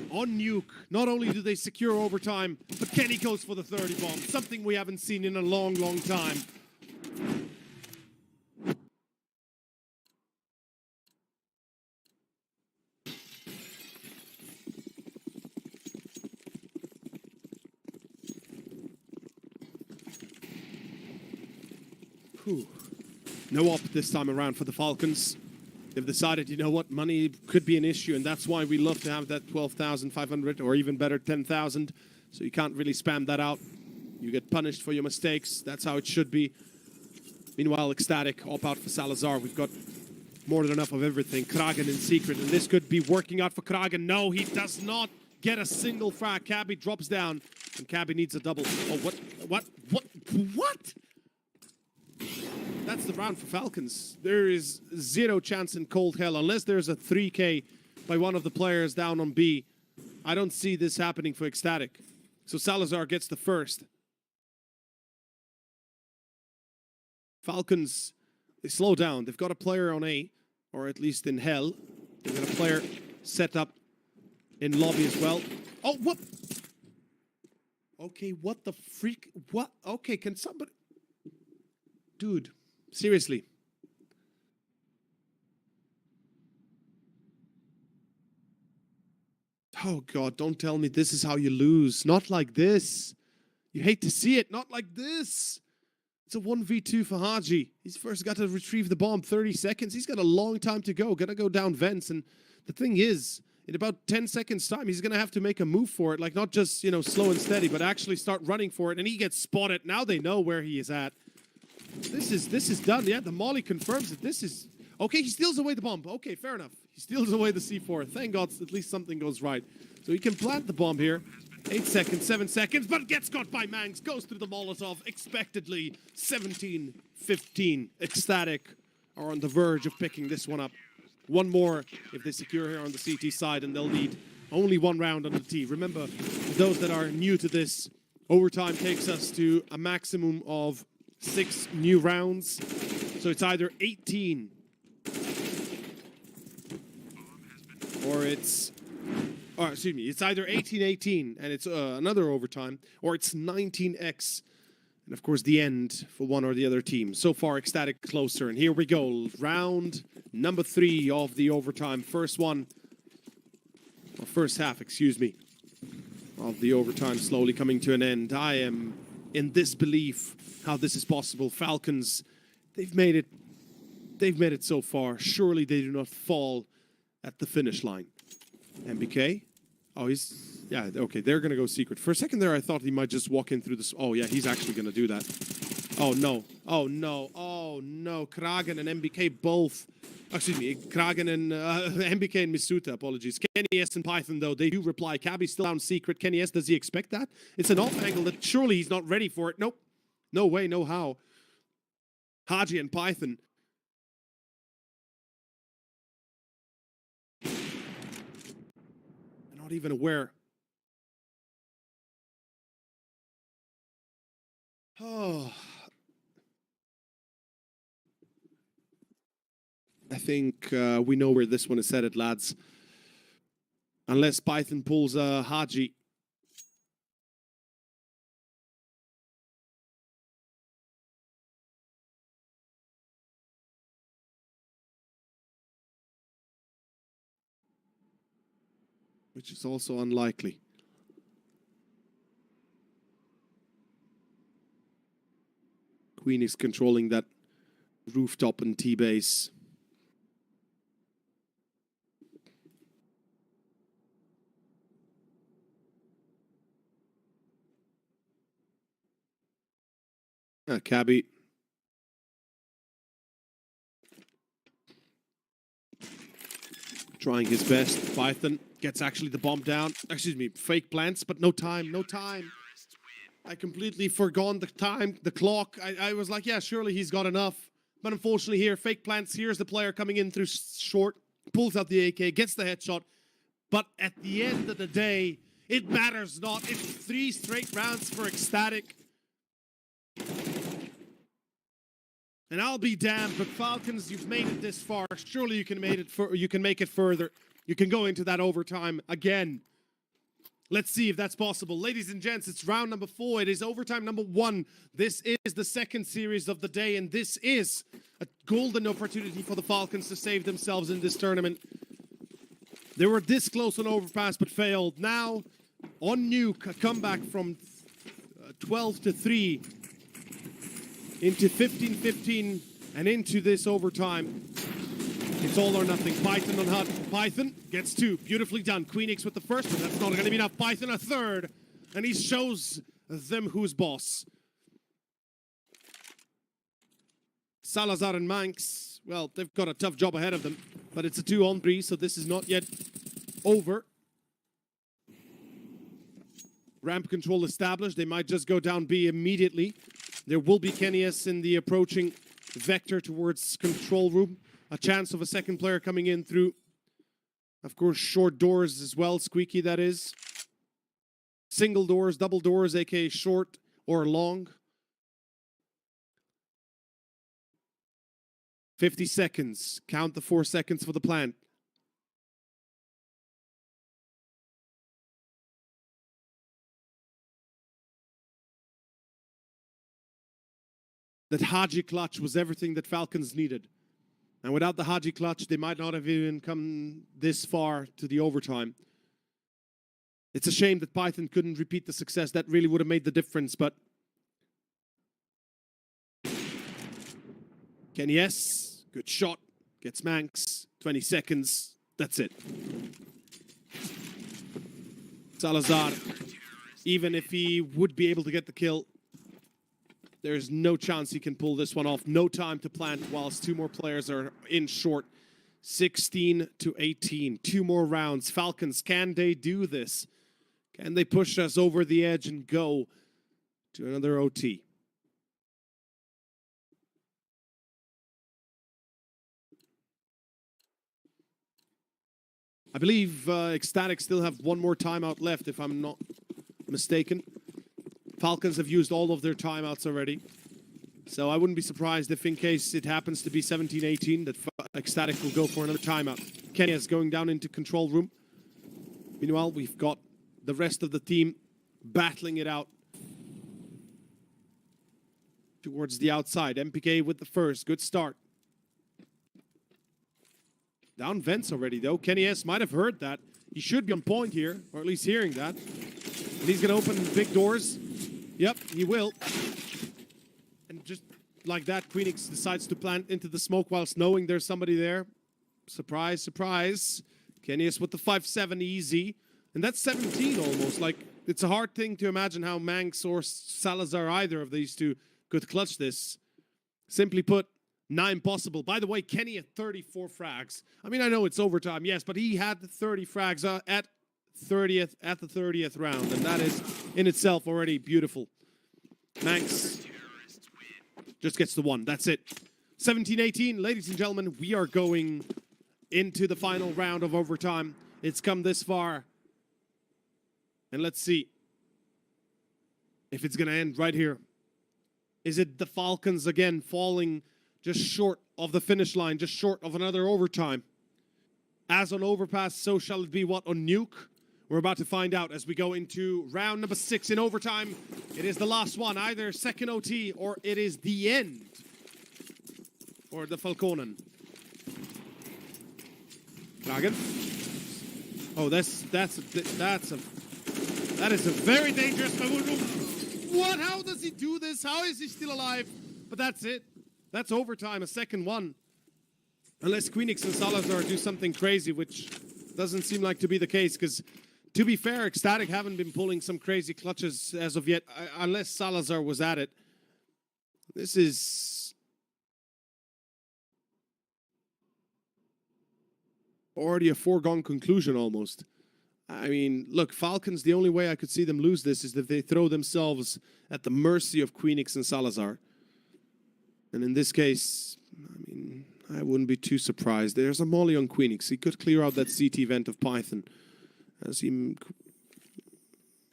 on Nuke, not only do they secure overtime, but Kenny goes for the 30 bomb. Something we haven't seen in a long, long time. Whew. No op this time around for the Falcons. They've decided, you know what, money could be an issue, and that's why we love to have that 12,500, or even better, 10,000. So you can't really spam that out. You get punished for your mistakes. That's how it should be. Meanwhile, Ecstatic, op out for Salazar. We've got more than enough of everything. Kragen in secret, and this could be working out for Kragen. No, he does not get a single frag. Cabby drops down, and Cabby needs a double. Oh, what? That's the round for Falcons. There is zero chance in cold hell, unless there's a 3K by one of the players down on B. I don't see this happening for Ecstatic. So Salazar gets the first. Falcons, they slow down. They've got a player on A, or at least in hell. They've got a player set up in lobby as well. Oh, what? Okay, what the freak? What? Okay, can somebody... Dude, seriously. Oh God, don't tell me this is how you lose. Not like this. You hate to see it. Not like this. It's a 1v2 for Haji. He's first got to retrieve the bomb. 30 seconds. He's got a long time to go. Gonna go down vents. And the thing is, in about 10 seconds time, he's gonna have to make a move for it. Like, not just, you know, slow and steady, but actually start running for it. And he gets spotted. Now they know where he is at. This is done. Yeah, the Molly confirms that this is... Okay, he steals away the bomb. Okay, fair enough. He steals away the C4. Thank God at least something goes right. So he can plant the bomb here. 8 seconds, 7 seconds, but gets got by Mangs. Goes through the Molotov expectedly. 17-15. Ecstatic are on the verge of picking this one up. One more if they secure here on the CT side, and they'll need only one round on the T. Remember, those that are new to this, overtime takes us to a maximum of 6 new rounds. So it's either 18 or it's... Or, excuse me, it's either 18-18 and it's another overtime, or it's 19x. And of course, the end for one or the other team. So far, Ecstatic closer. And here we go. Round number 3 of the overtime. First one, or first half, excuse me, of the overtime slowly coming to an end. I am in disbelief how this is possible. Falcons, they've made it so far. Surely they do not fall at the finish line. MBK. Oh, he's... Yeah, okay, they're going to go secret. For a second there, I thought he might just walk in through this... Oh, yeah, he's actually going to do that. Oh, no. Oh, no. Oh, no. Kragen and MBK both... Excuse me, Kragen and... MBK and Misuta, apologies. Kenny S and Python, though, they do reply. Cabby's still down secret. Kenny S, does he expect that? It's an off angle that surely he's not ready for it. Nope. No way, no how. Haji and Python... Not even aware. Oh. I think we know where this one is headed, lads. Unless Python pulls a Haji. Which is also unlikely. Queen is controlling that rooftop and T-base. Cabby. Trying his best. Python gets actually the bomb down. Excuse me, fake plants, but no time, no time. I completely forgone the time, the clock. I was like, yeah, surely he's got enough. But unfortunately here, fake plants. Here's the player coming in through short, pulls out the AK, gets the headshot. But at the end of the day, it matters not. It's 3 straight rounds for Ecstatic. And I'll be damned, but Falcons, you've made it this far. Surely you can make it further. You can go into that overtime again. Let's see if that's possible. Ladies and gents, it's round number 4. It is overtime number 1. This is the second series of the day, and this is a golden opportunity for the Falcons to save themselves in this tournament. They were this close on overpass, but failed. Now, on Nuke, a comeback from 12-3 into 15-15 and into this overtime. It's all or nothing. Python on HUD. Python gets 2. Beautifully done. Queenix with the first, but that's not going to be enough. Python a third. And he shows them who's boss. Salazar and Manx, well, they've got a tough job ahead of them. But it's a 2-on-3, so this is not yet over. Ramp control established. They might just go down B immediately. There will be Kenny S in the approaching vector towards control room. A chance of a second player coming in through, of course, short doors as well. Squeaky, that is. Single doors, double doors, aka short or long. 50 seconds. Count the 4 seconds for the plant. That Haji clutch was everything that Falcons needed. And without the Haji clutch, they might not have even come this far to the overtime. It's a shame that Python couldn't repeat the success. That really would have made the difference, but Kenny S, good shot, gets Manx, 20 seconds, that's it. Salazar, even if he would be able to get the kill, there's no chance he can pull this one off. No time to plant whilst two more players are in short. 16 to 18, 2 more rounds. Falcons, can they do this? Can they push us over the edge and go to another OT? I believe Ecstatic still have one more timeout left, if I'm not mistaken. Falcons have used all of their timeouts already. So I wouldn't be surprised if, in case it happens to be 17-18, that Ecstatic will go for another timeout. Kenya is going down into control room. Meanwhile, we've got the rest of the team battling it out towards the outside. MPK with the first. Good start. Down vents already, though. Kenny S might have heard that. He should be on point here, or at least hearing that. And he's going to open big doors. Yep, he will. And just like that, Queenix decides to plant into the smoke whilst knowing there's somebody there. Surprise, surprise. Kenny S with the 5-7 easy. And that's 17 almost. Like, it's a hard thing to imagine how Manx or Salazar, either of these two, could clutch this. Simply put, 9 possible. By the way, Kenny had 34 frags. I mean, I know it's overtime, yes, but he had 30 frags at the 30th round, and that is in itself already beautiful. Manx just gets the 1. That's it. 17-18, ladies and gentlemen, we are going into the final round of overtime. It's come this far. And let's see if it's going to end right here. Is it the Falcons again falling just short of the finish line, just short of another overtime? As on Overpass, so shall it be what on Nuke? We're about to find out as we go into round number 6 in overtime. It is the last one, either second OT or it is the end for the Falconen. Dragon. Oh, that is a very dangerous move. What? How does he do this? How is he still alive? But that's it. That's overtime, a second one. Unless Queenix and Salazar do something crazy, which doesn't seem like to be the case, because to be fair, Ecstatic haven't been pulling some crazy clutches as of yet, unless Salazar was at it. This is already a foregone conclusion almost. I mean, look, Falcons, the only way I could see them lose this is if they throw themselves at the mercy of Queenix and Salazar. And in this case, I mean, I wouldn't be too surprised. There's a molly on Queenix. He could clear out that CT vent of Python.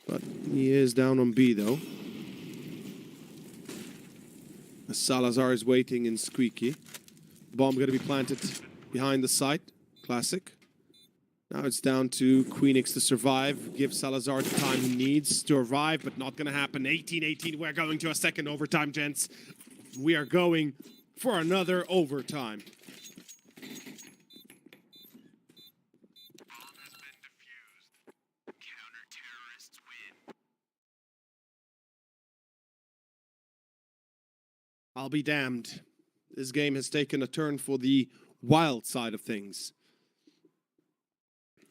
But he is down on B, though. Salazar is waiting in Squeaky. Bomb going to be planted behind the site. Classic. Now it's down to Queenix to survive. Give Salazar the time he needs to arrive, but not going to happen. 18-18, we're going to a second overtime, gents. We are going for another overtime. I'll be damned. This game has taken a turn for the wild side of things.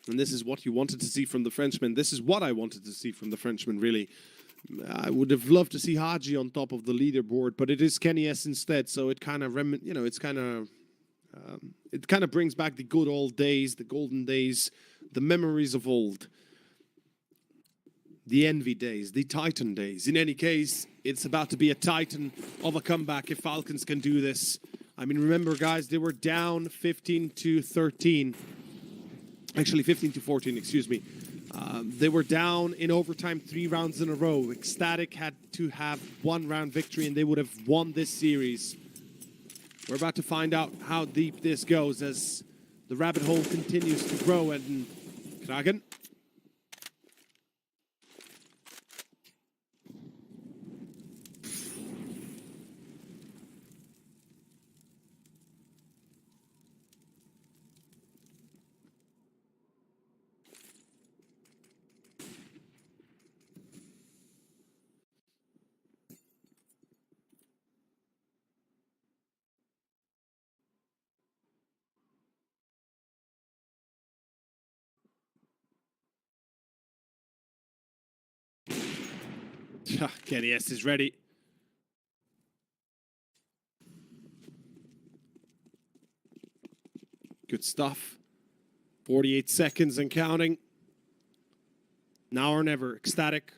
And this is what you wanted to see from the Frenchman. This is what I wanted to see from the Frenchman, really. I would have loved to see Haji on top of the leaderboard, but it is Kenny S instead, so it kind of, it kind of brings back the good old days, the golden days, the memories of old. The envy days, the Titan days. In any case, it's about to be a Titan of a comeback if Falcons can do this. I mean, remember, guys, they were down 15-13. Actually, 15-14, excuse me. They were down in overtime 3 rounds in a row. Ecstatic had to have 1 round victory, and they would have won this series. We're about to find out how deep this goes as the rabbit hole continues to grow. And Kragen. Kenny S is ready. Good stuff. 48 seconds and counting. Now or never. Ecstatic.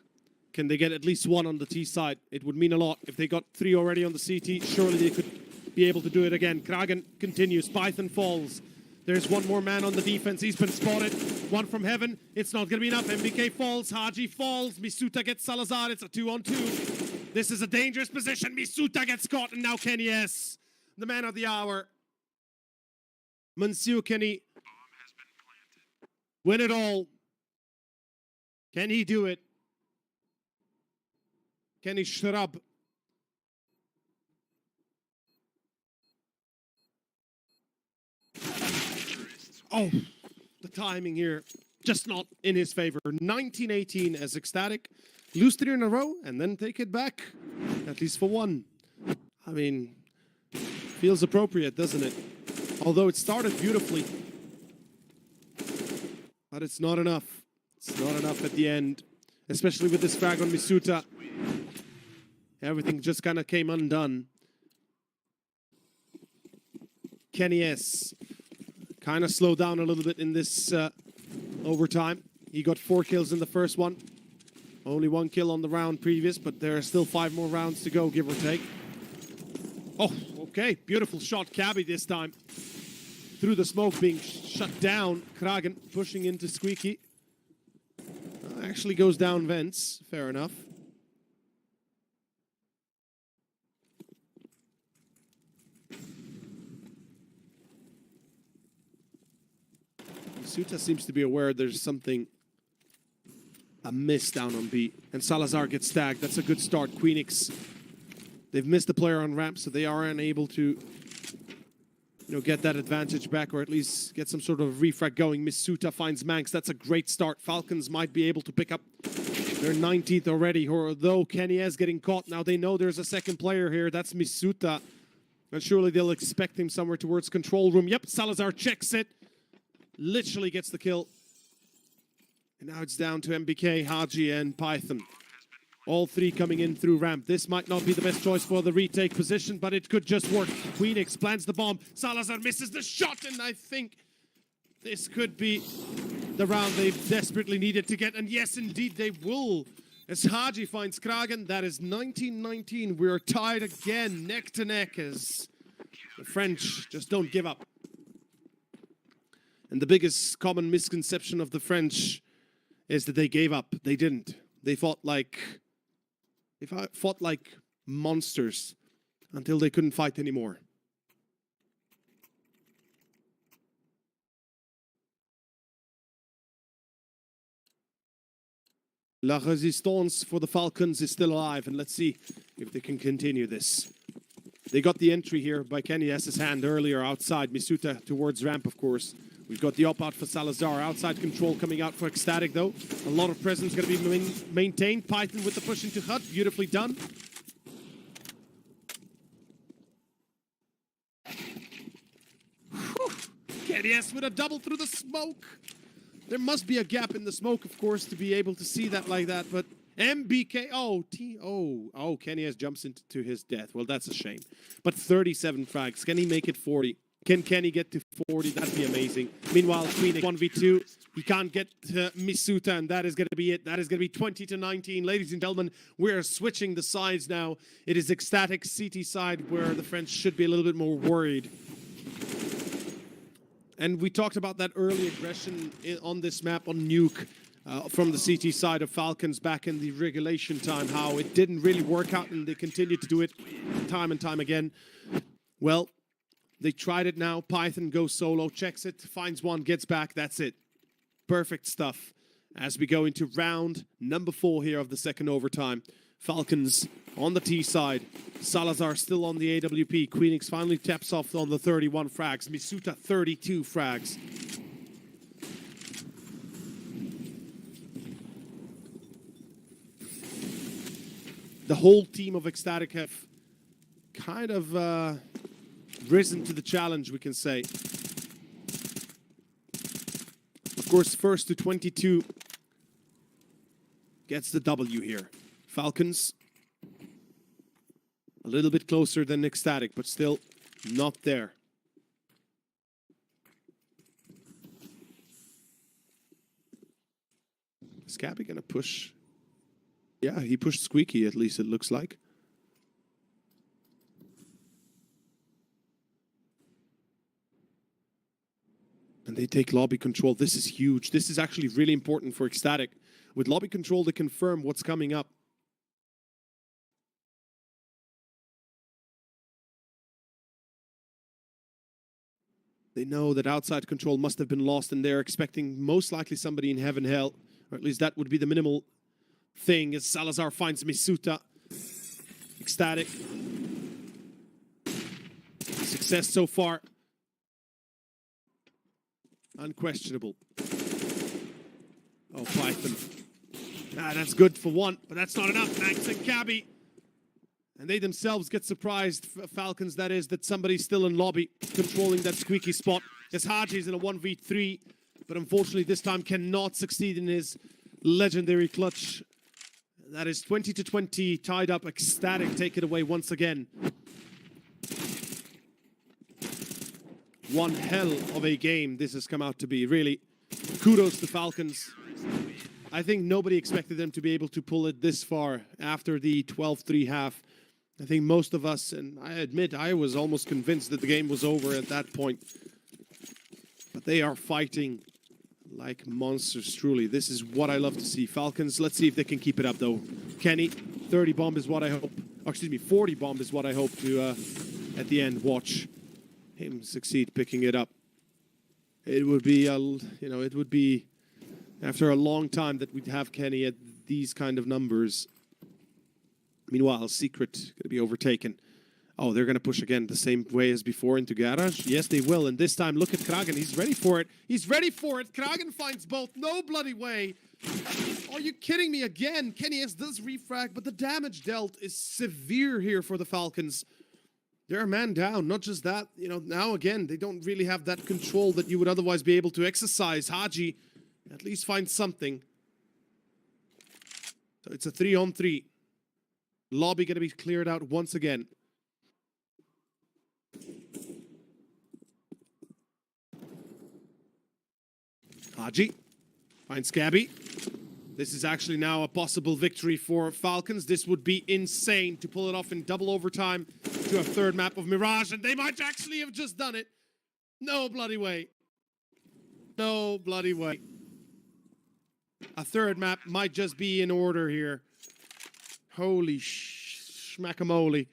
Can they get at least one on the T side? It would mean a lot. If they got 3 already on the CT, surely they could be able to do it again. Kragan continues. Python falls. There's one more man on the defense. He's been spotted. One from heaven. It's not going to be enough. MBK falls. Haji falls. Misuta gets Salazar. It's a 2-on-2. This is a dangerous position. Misuta gets caught. And now Kenny S, the man of the hour. Monsieur Kenny. Win it all. Can he do it? Kenny Shrub. Oh, the timing here, just not in his favor. 19-18 as Ecstatic. Lose 3 in a row and then take it back, at least for one. I mean, feels appropriate, doesn't it? Although it started beautifully. But it's not enough. It's not enough at the end, especially with this frag on Misuta. Everything just kind of came undone. Kenny S kind of slowed down a little bit in this overtime. He got 4 kills in the first one. Only 1 kill on the round previous, but there are still 5 more rounds to go, give or take. Oh, okay. Beautiful shot, Cabby this time. Through the smoke being shut down. Kragan pushing into Squeaky. Actually goes down vents. Fair enough. Suta seems to be aware there's something amiss down on B. And Salazar gets tagged. That's a good start. Queenix, they've missed the player on ramp, so they are unable to get that advantage back, or at least get some sort of refrag going. Misuta finds Manx. That's a great start. Falcons might be able to pick up their 19th already, although Kenny is getting caught. Now they know there's a second player here. That's Misuta. And surely they'll expect him somewhere towards control room. Yep, Salazar checks it. Literally gets the kill. And now it's down to MBK, Haji, and Python. All 3 coming in through ramp. This might not be the best choice for the retake position, but it could just work. Queenix plants the bomb. Salazar misses the shot, and I think this could be the round they've desperately needed to get. And yes, indeed, they will. As Haji finds Kragan, that is 19-19. We're tied again, neck to neck, as the French just don't give up. And the biggest common misconception of the French is that they gave up. They didn't. They fought like monsters until they couldn't fight anymore. La Resistance for the Falcons is still alive, and let's see if they can continue this. They got the entry here by Kenny S.'s hand earlier outside. Misuta towards ramp, of course. We've got the op-out for Salazar. Outside control coming out for Ecstatic, though. A lot of presence going to be maintained. Python with the push into Hut. Beautifully done. Kenny S with a double through the smoke. There must be a gap in the smoke, of course, to be able to see that like that, but MBK, Kenny S jumps into his death. Well, that's a shame. But 37 frags. Can he make it 40? Can Kenny get to 40? That'd be amazing. Meanwhile, Queen 1v2. He can't get Misuta, and that is going to be it. That is going to be 20-19. Ladies and gentlemen, we're switching the sides now. It is Ecstatic CT side where the French should be a little bit more worried. And we talked about that early aggression on this map on Nuke from the CT side of Falcons back in the regulation time, how it didn't really work out and they continued to do it time and time again. Well, they tried it now. Python goes solo, checks it, finds one, gets back. That's it. Perfect stuff. As we go into round number 4 here of the second overtime. Falcons on the T side. Salazar still on the AWP. Queenix finally taps off on the 31 frags. Misuta 32 frags. The whole team of Ecstatic have kind of risen to the challenge, we can say. Of course, first to 22 gets the W here. Falcons. A little bit closer than Ecstatic, but still not there. Is Gabby gonna push? Yeah, he pushed Squeaky, at least it looks like. And they take lobby control. This is huge. This is actually really important for Ecstatic. With lobby control to confirm what's coming up. They know that outside control must have been lost, and they're expecting most likely somebody in Heaven Hell, or at least that would be the minimal thing, as Salazar finds Misuta. Ecstatic. Success so far. Unquestionable. Oh, Python. Ah, that's good for one, but that's not enough. Max and Gabby. And they themselves get surprised, Falcons that is, that somebody's still in lobby, controlling that squeaky spot. As Haji's in a 1v3, but unfortunately this time cannot succeed in his legendary clutch. That is 20-20, tied up. Ecstatic take it away once again. One hell of a game this has come out to be, really. Kudos to Falcons. I think nobody expected them to be able to pull it this far after the 12-3 half. I think most of us, and I admit I was almost convinced that the game was over at that point. But they are fighting like monsters, truly. This is what I love to see. Falcons, let's see if they can keep it up, though. Kenny, 30 bomb is what I hope. Or, excuse me, 40 bomb is what I hope to, at the end, watch him succeed picking it up. It would be, it would be after a long time that we'd have Kenny at these kind of numbers. Meanwhile, Secret going to be overtaken. Oh, they're going to push again the same way as before into Garage? Yes, they will. And this time, look at Kragan. He's ready for it. He's ready for it. Kragan finds both. No bloody way. Are you kidding me again? Kenny S does refrag, but the damage dealt is severe here for the Falcons. They're a man down. Not just that, now again, they don't really have that control that you would otherwise be able to exercise. Haji at least finds something. So it's a 3-on-3. Lobby going to be cleared out once again. Haji finds Gabby. This is actually now a possible victory for Falcons. This would be insane to pull it off in double overtime to a third map of Mirage, and they might actually have just done it. No bloody way. No bloody way. A third map might just be in order here. Holy schmackamole.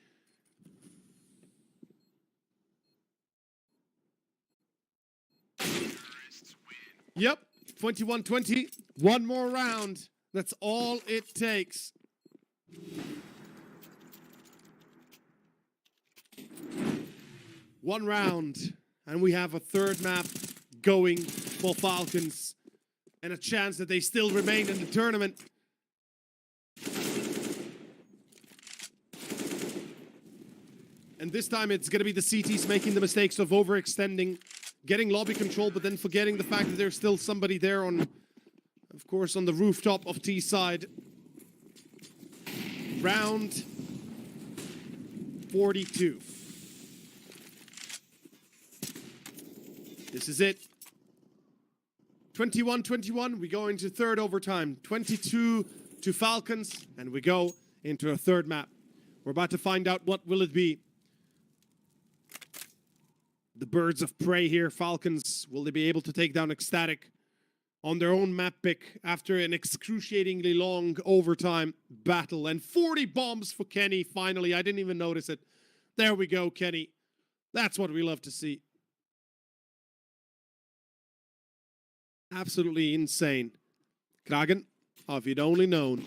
Yep, 21-20. One more round. That's all it takes. One round, and we have a third map going for Falcons, and a chance that they still remain in the tournament. And this time it's going to be the CTs making the mistakes of overextending, getting lobby control, but then forgetting the fact that there's still somebody there on, of course, on the rooftop of T side. Round 42. This is it. 21-21, we go into third overtime. 22 to Falcons, and we go into a third map. We're about to find out what will it be. The birds of prey here, Falcons, will they be able to take down Ecstatic on their own map pick after an excruciatingly long overtime battle? And 40 bombs for Kenny, finally. I didn't even notice it. There we go, Kenny. That's what we love to see. Absolutely insane. Kragan, oh, if you'd only known.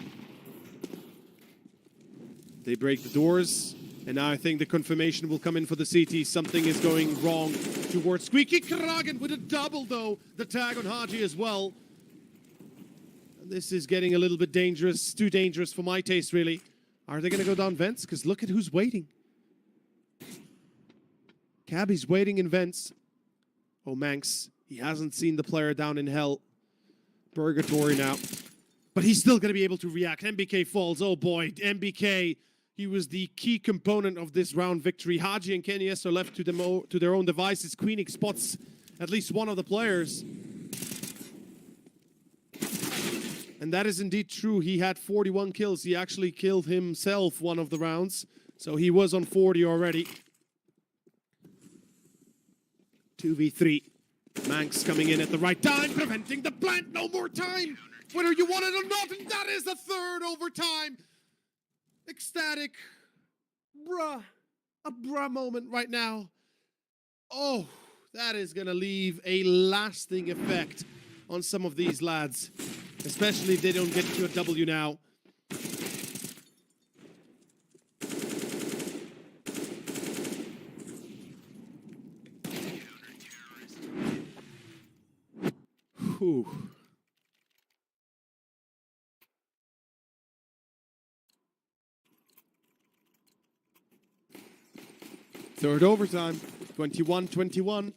They break the doors. And now I think the confirmation will come in for the CT. Something is going wrong towards Squeaky. Kragan with a double, though. The tag on Haji as well. And this is getting a little bit dangerous. Too dangerous for my taste, really. Are they going to go down vents? Because look at who's waiting. Cabby's waiting in vents. Oh, Manx. He hasn't seen the player down in hell. Purgatory now. But he's still going to be able to react. MBK falls. Oh boy, MBK. He was the key component of this round victory. Haji and KNS are left to their own devices. Queenix spots at least one of the players. And that is indeed true. He had 41 kills. He actually killed himself one of the rounds. So he was on 40 already. 2v3. Manx coming in at the right time, preventing the plant. No more time. Whether you want it or not, and that is the third overtime. Ecstatic. Bruh. A bruh moment right now. Oh, that is going to leave a lasting effect on some of these lads. Especially if they don't get to a W now. Whew. Third overtime, 21-21.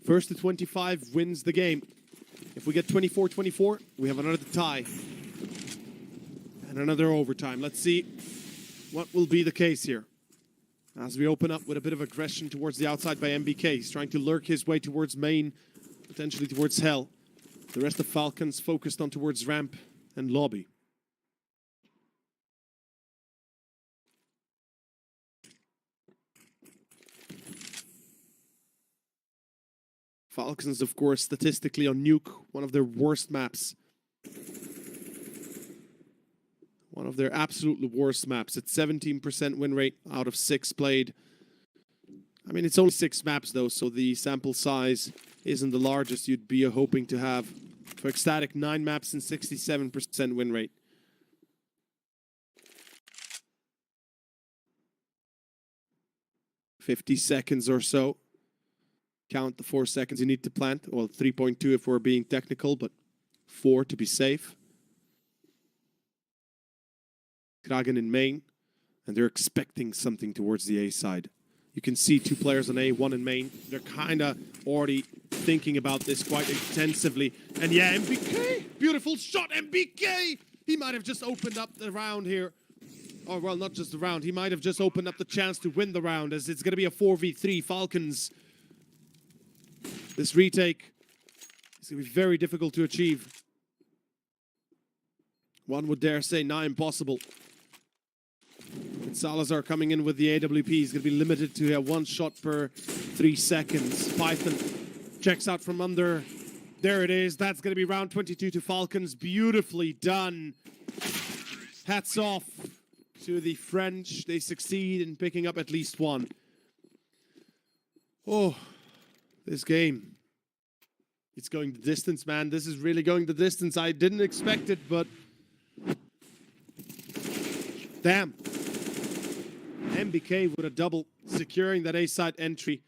First to 25 wins the game. If we get 24-24, we have another tie. And another overtime. Let's see what will be the case here. As we open up with a bit of aggression towards the outside by MBK. He's trying to lurk his way towards main, potentially towards hell. The rest of Falcons focused on towards ramp and lobby. Falcons, of course, statistically on Nuke, one of their worst maps. One of their absolutely worst maps. It's 17% win rate out of 6 played. I mean, it's only 6 maps, though, so the sample size isn't the largest you'd be hoping to have. For Ecstatic, 9 maps and 67% win rate. $50 seconds or so. Count the 4 seconds you need to plant. Well, 3.2 if we're being technical, but 4 to be safe. Kragen in main, and they're expecting something towards the A side. You can see 2 players on A, 1 in main. They're kind of already thinking about this quite intensively. And yeah, MBK! Beautiful shot, MBK! He might have just opened up the round here. Or, well, not just the round. He might have just opened up the chance to win the round, as it's going to be a 4v3. Falcons. This retake is going to be very difficult to achieve. One would dare say not impossible. And Salazar coming in with the AWP. He's going to be limited to 1 shot per 3 seconds. Python checks out from under. There it is. That's going to be round 22 to Falcons. Beautifully done. Hats off to the French. They succeed in picking up at least 1. Oh, this game. It's going the distance, man. This is really going the distance. I didn't expect it, but damn. MBK with a double, securing that A-side entry,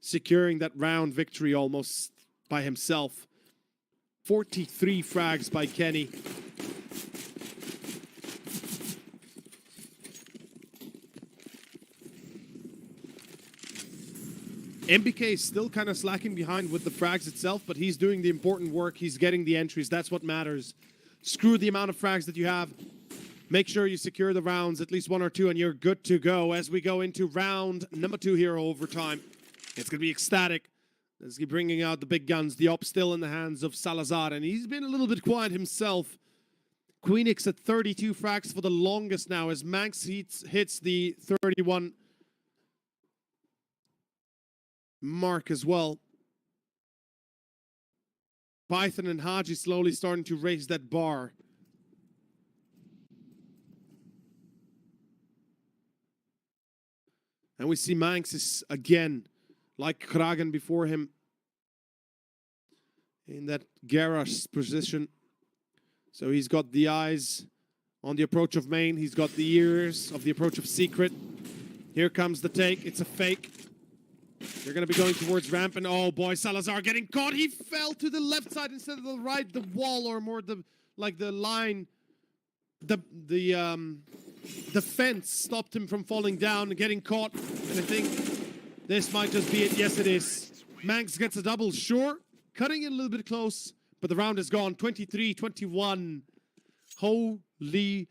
securing that round victory almost by himself. 43 frags by Kenny. MBK is still kind of slacking behind with the frags itself, but he's doing the important work. He's getting the entries. That's what matters. Screw the amount of frags that you have. Make sure you secure the rounds, at least 1 or 2, and you're good to go as we go into round number 2 here overtime. It's going to be ecstatic. As he's bringing out the big guns. The op still in the hands of Salazar, and he's been a little bit quiet himself. Queenix at 32 frags for the longest now as Manx hits the 31 mark as well. Python and Haji slowly starting to raise that bar. And we see Manx is again, like Kragen before him, in that garage position. So he's got the eyes on the approach of main. He's got the ears of the approach of secret. Here comes the take. It's a fake. They're going to be going towards ramp, and oh boy, Salazar getting caught. He fell to the left side instead of the right, the wall, or more the line. The fence stopped him from falling down and getting caught. And I think this might just be it. Yes, it is. Manx gets a double, sure. Cutting it a little bit close, But the round is gone. 23-21. Holy...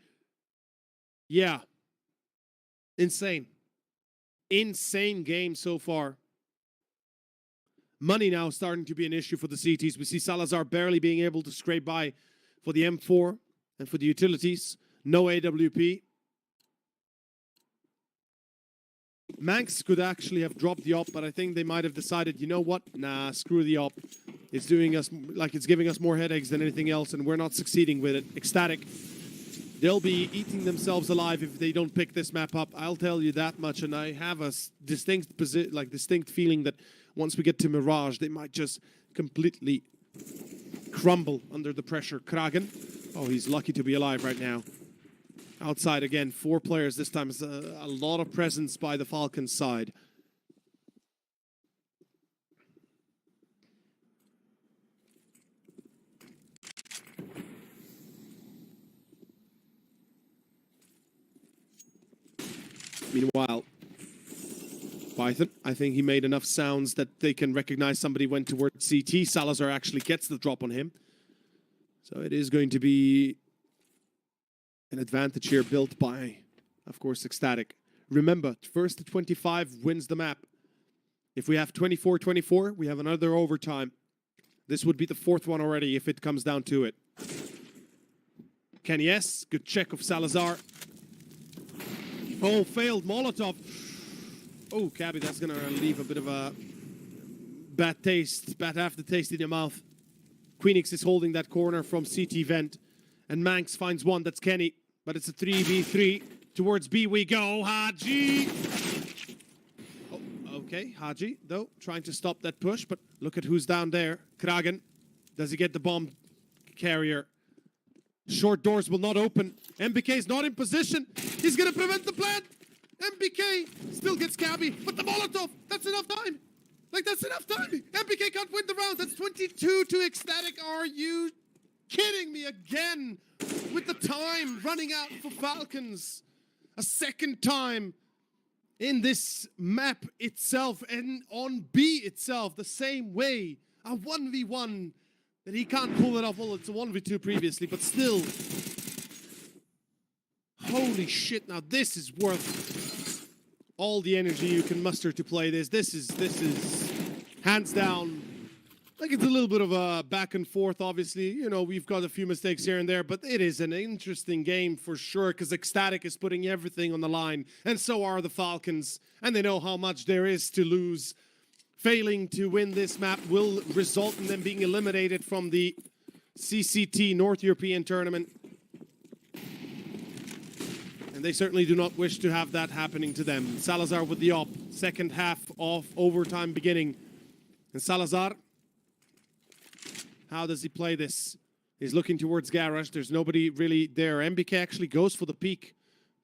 Yeah. Insane. Insane game so far. Money now starting to be an issue for the CTs. We see Salazar barely being able to scrape by for the M4 and for the utilities. No AWP. Manx could actually have dropped the op, but I think they might have decided, you know what? Nah, screw the op. It's doing us, like it's giving us more headaches than anything else, and we're not succeeding with it. Ecstatic. They'll be eating themselves alive if they don't pick this map up. I'll tell you that much, and I have a distinct feeling that once we get to Mirage, they might just completely crumble under the pressure. Kragen, oh, he's lucky to be alive right now. Outside again, 4 players this time. Is a lot of presence by the Falcons side. Meanwhile, Python, I think he made enough sounds that they can recognize somebody went towards CT. Salazar actually gets the drop on him. So it is going to be an advantage here built by, of course, Ecstatic. Remember, first to 25 wins the map. If we have 24-24, we have another overtime. This would be the 4th one already if it comes down to it. Kenny S, good check of Salazar. Oh, failed Molotov. Oh, Cabby, that's going to leave a bit of a bad aftertaste in your mouth. Queenix is holding that corner from CT vent. And Manx finds one, that's Kenny. But it's a 3v3. Towards B we go, Haji! Oh, okay, Haji, though, trying to stop that push. But look at who's down there. Kragen. Does he get the bomb carrier? Short doors will not open. MBK is not in position. He's going to prevent the plant. MBK still gets Cabby, but the Molotov, that's enough time. Like, that's enough time. MBK can't win the round. That's 22 to Ecstatic. Are you kidding me again? With the time running out for Falcons. A second time in this map itself and on B itself the same way. A 1v1 that he can't pull it off. Well, it's a 1v2 previously, but still. Holy shit, now this is worth all the energy you can muster to play this. This is hands down. Like, it's a little bit of a back and forth, obviously. You know, we've got a few mistakes here and there, but it is an interesting game for sure, because Ecstatic is putting everything on the line, and so are the Falcons, and they know how much there is to lose. Failing to win this map will result in them being eliminated from the CCT North European Tournament. And they certainly do not wish to have that happening to them. Salazar with the op. Second half of overtime beginning. And Salazar, how does he play this? He's looking towards Garage. There's nobody really there. MBK actually goes for the peak,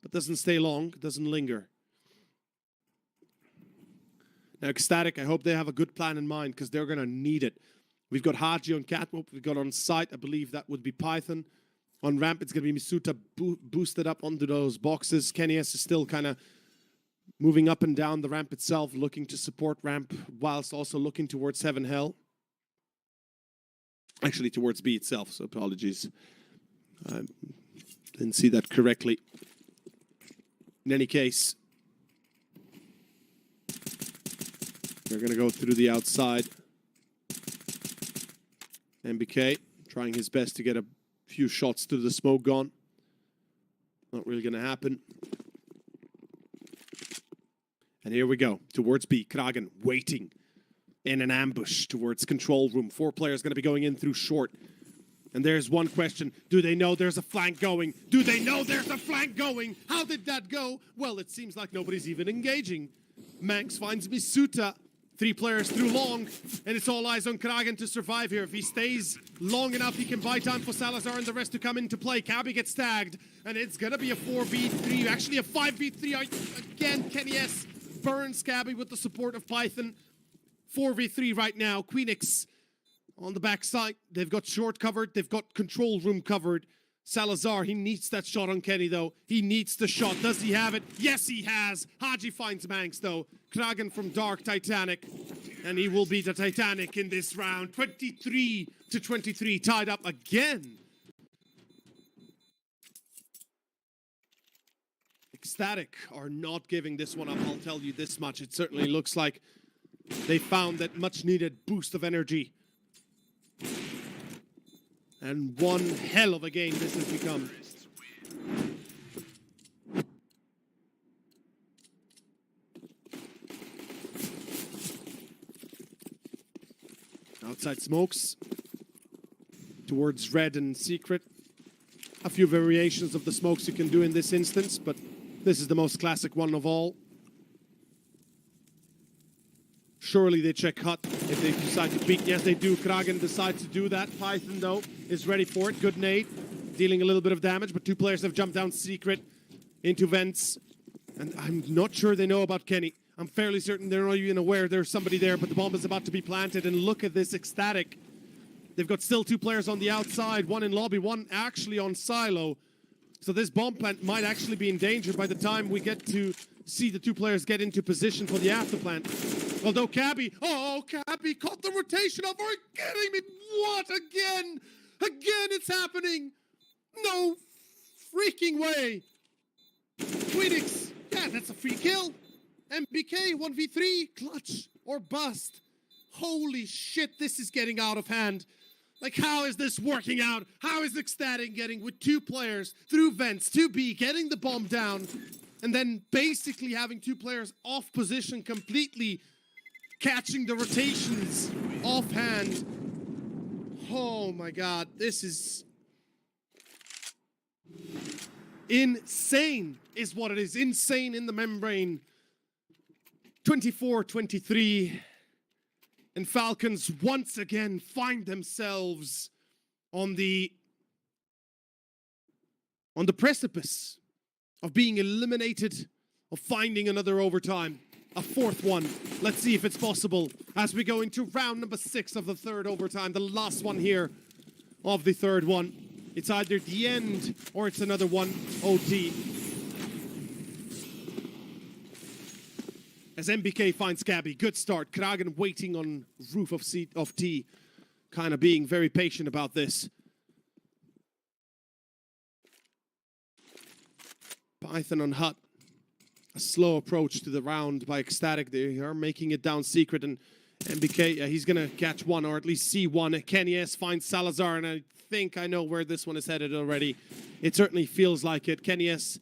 but doesn't stay long, doesn't linger. Now, Ecstatic, I hope they have a good plan in mind, because they're going to need it. We've got Haji on Catwalk. We've got on site, I believe that would be Python. On ramp, it's going to be Misuta boosted up onto those boxes. Kenny S is still kind of moving up and down the ramp itself, looking to support ramp, whilst also looking towards 7 Hell. Actually, towards B itself, so apologies. Didn't see that correctly. In any case, they're going to go through the outside. MBK trying his best to get a few shots through the smoke gone. Not really going to happen. And here we go, towards B. Kragen waiting in an ambush towards control room. 4 players going to be going in through short. And there's one question. Do they know there's a flank going? Do they know there's a flank going? How did that go? Well, it seems like nobody's even engaging. Manx finds Misuta. 3 players through long, and it's all eyes on Kragen to survive here. If he stays long enough, he can buy time for Salazar and the rest to come into play. Cabby gets tagged, and it's gonna be a 4v3, actually a 5v3. Again, Kenny S burns Cabby with the support of Python. 4v3 right now. Queenix on the backside. They've got short covered, they've got control room covered. Salazar, he needs that shot on Kenny, though. He needs the shot. Does he have it? Yes, he has. Haji finds Manx, though. Kragen from Dark Titanic. And he will beat the Titanic in this round. 23-23, tied up again. Ecstatic are not giving this one up, I'll tell you this much. It certainly looks like they found that much needed boost of energy. And one hell of a game this has become. Outside smokes towards red and secret. A few variations of the smokes you can do in this instance, but this is the most classic one of all. Surely they check Hut if they decide to peek. Yes, they do. Kragen decides to do that. Python, though, is ready for it. Good nade. Dealing a little bit of damage, but two players have jumped down secret into vents. And I'm not sure they know about Kenny. I'm fairly certain they're not even aware there's somebody there, but the bomb is about to be planted. And look at this Ecstatic. They've got still two players on the outside, one in lobby, one actually on silo. So this bomb plant might actually be in danger by the time we get to see the two players get into position for the after plant. Although Cabby, Cabby caught the rotation off. Are you kidding me? What? Again? Again it's happening. No freaking way. Phoenix, yeah, that's a free kill. MBK 1v3, clutch or bust. Holy shit, this is getting out of hand. Like, how is this working out? How is Ecstatic getting with two players through vents to B, getting the bomb down, and then basically having two players off position completely, catching the rotations offhand. Oh my god, this is insane is what it is. Insane in the membrane. 24-23. And Falcons once again find themselves on the precipice of being eliminated, of finding another overtime, a fourth one. Let's see if it's possible as we go into round number 6 of the third overtime, the last one here of the third one. It's either the end or it's another one OT. As MBK finds Cabby, good start. Kragen waiting on roof of T, kind of being very patient about this. Python on Hut. A slow approach to the round by Ecstatic. They are making it down secret, and MBK, he's gonna catch one or at least see one. Kenny S finds Salazar, and I think I know where this one is headed already. It certainly feels like it. Kenny S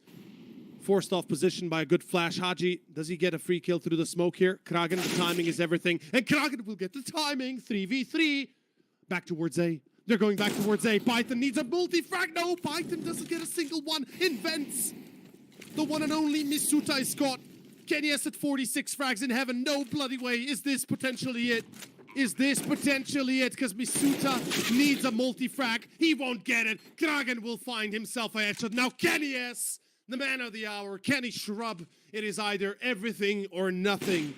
forced off position by a good flash. Haji, does he get a free kill through the smoke here? Kragen, the timing is everything. And Kragen will get the timing. 3v3. Back towards A. They're going back towards A. Python needs a multi-frag. No, Python doesn't get a single one. Invents. The one and only Misuta is caught. Kenny S at 46 frags in heaven. No bloody way. Is this potentially it? Is this potentially it? Because Misuta needs a multi-frag. He won't get it. Kragen will find himself a headshot. Now Kenny S, the man of the hour, Kenny Shrub. It is either everything or nothing.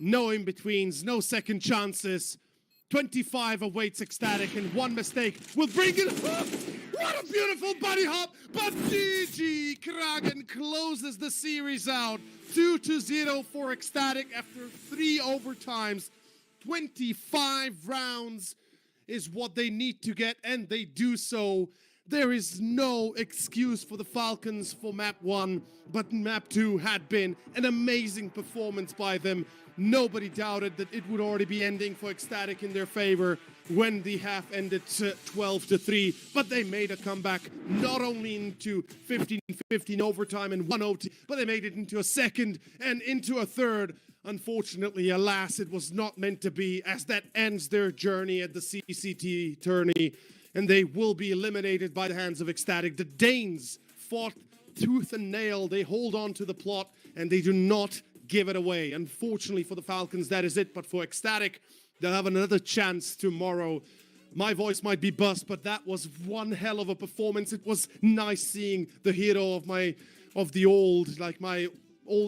No in-betweens, no second chances. 25 awaits Ecstatic, and one mistake will bring it up. What a beautiful buddy hop. But GG, Kragen closes the series out. 2-0 for Ecstatic after 3 overtimes. 25 rounds is what they need to get, and they do so. There is no excuse for the Falcons for map 1, but map 2 had been an amazing performance by them. Nobody doubted that it would already be ending for Ecstatic in their favor when the half ended 12-3, but they made a comeback not only into 15-15 overtime and 1 OT, but they made it into a second and into a third. Unfortunately, alas, it was not meant to be, as that ends their journey at the CCT tourney, and they will be eliminated by the hands of Ecstatic. The Danes fought tooth and nail. They hold on to the plot, and they do not give it away. Unfortunately for the Falcons, that is it. But for Ecstatic, they'll have another chance tomorrow. My voice might be bust, but that was one hell of a performance. It was nice seeing the hero of my old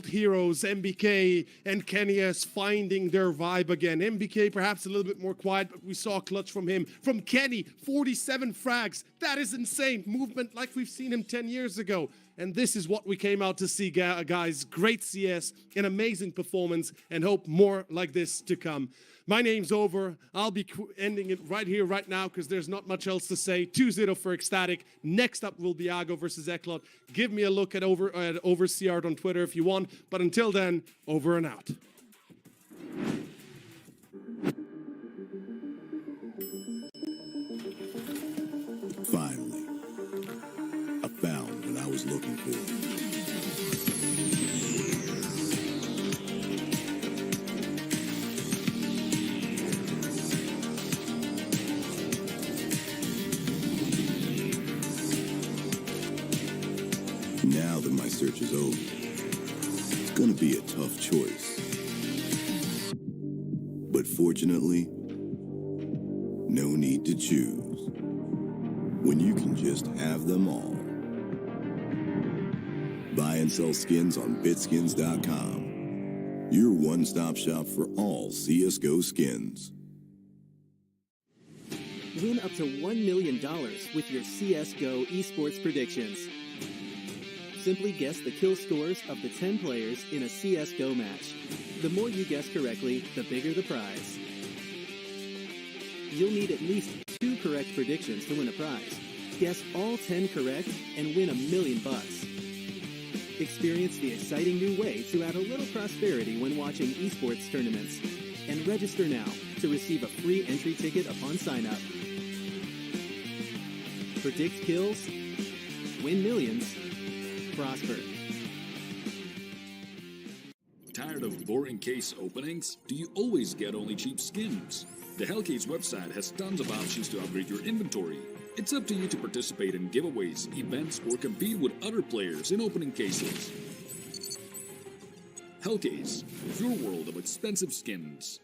heroes, MBK and Kenny S, finding their vibe again. MBK perhaps a little bit more quiet, but we saw a clutch from him. From Kenny, 47 frags. That is insane. Movement like we've seen him 10 years ago. And this is what we came out to see, guys. Great CS, an amazing performance, and hope more like this to come. My name's over. I'll be ending it right here, right now, because there's not much else to say. 2-0 for Ecstatic. Next up will be Ago versus ECLOT. Give me a look at Oversea Art on Twitter if you want. But until then, over and out. Finally, I found what I was looking for. Now that my search is over, it's gonna be a tough choice. But fortunately, no need to choose when you can just have them all. Buy and sell skins on bitskins.com. Your one-stop shop for all CSGO skins. Win up to $1 million with your CSGO esports predictions. Simply guess the kill scores of the 10 players in a CSGO match. The more you guess correctly, the bigger the prize. You'll need at least 2 correct predictions to win a prize. Guess all 10 correct and win $1 million. Experience the exciting new way to add a little prosperity when watching esports tournaments. And register now to receive a free entry ticket upon sign-up. Predict kills, win millions, prosper. Tired of boring case openings? Do you always get only cheap skins? The Hellcase website has tons of options to upgrade your inventory. It's up to you to participate in giveaways, events, or compete with other players in opening cases. Hellcase, your world of expensive skins.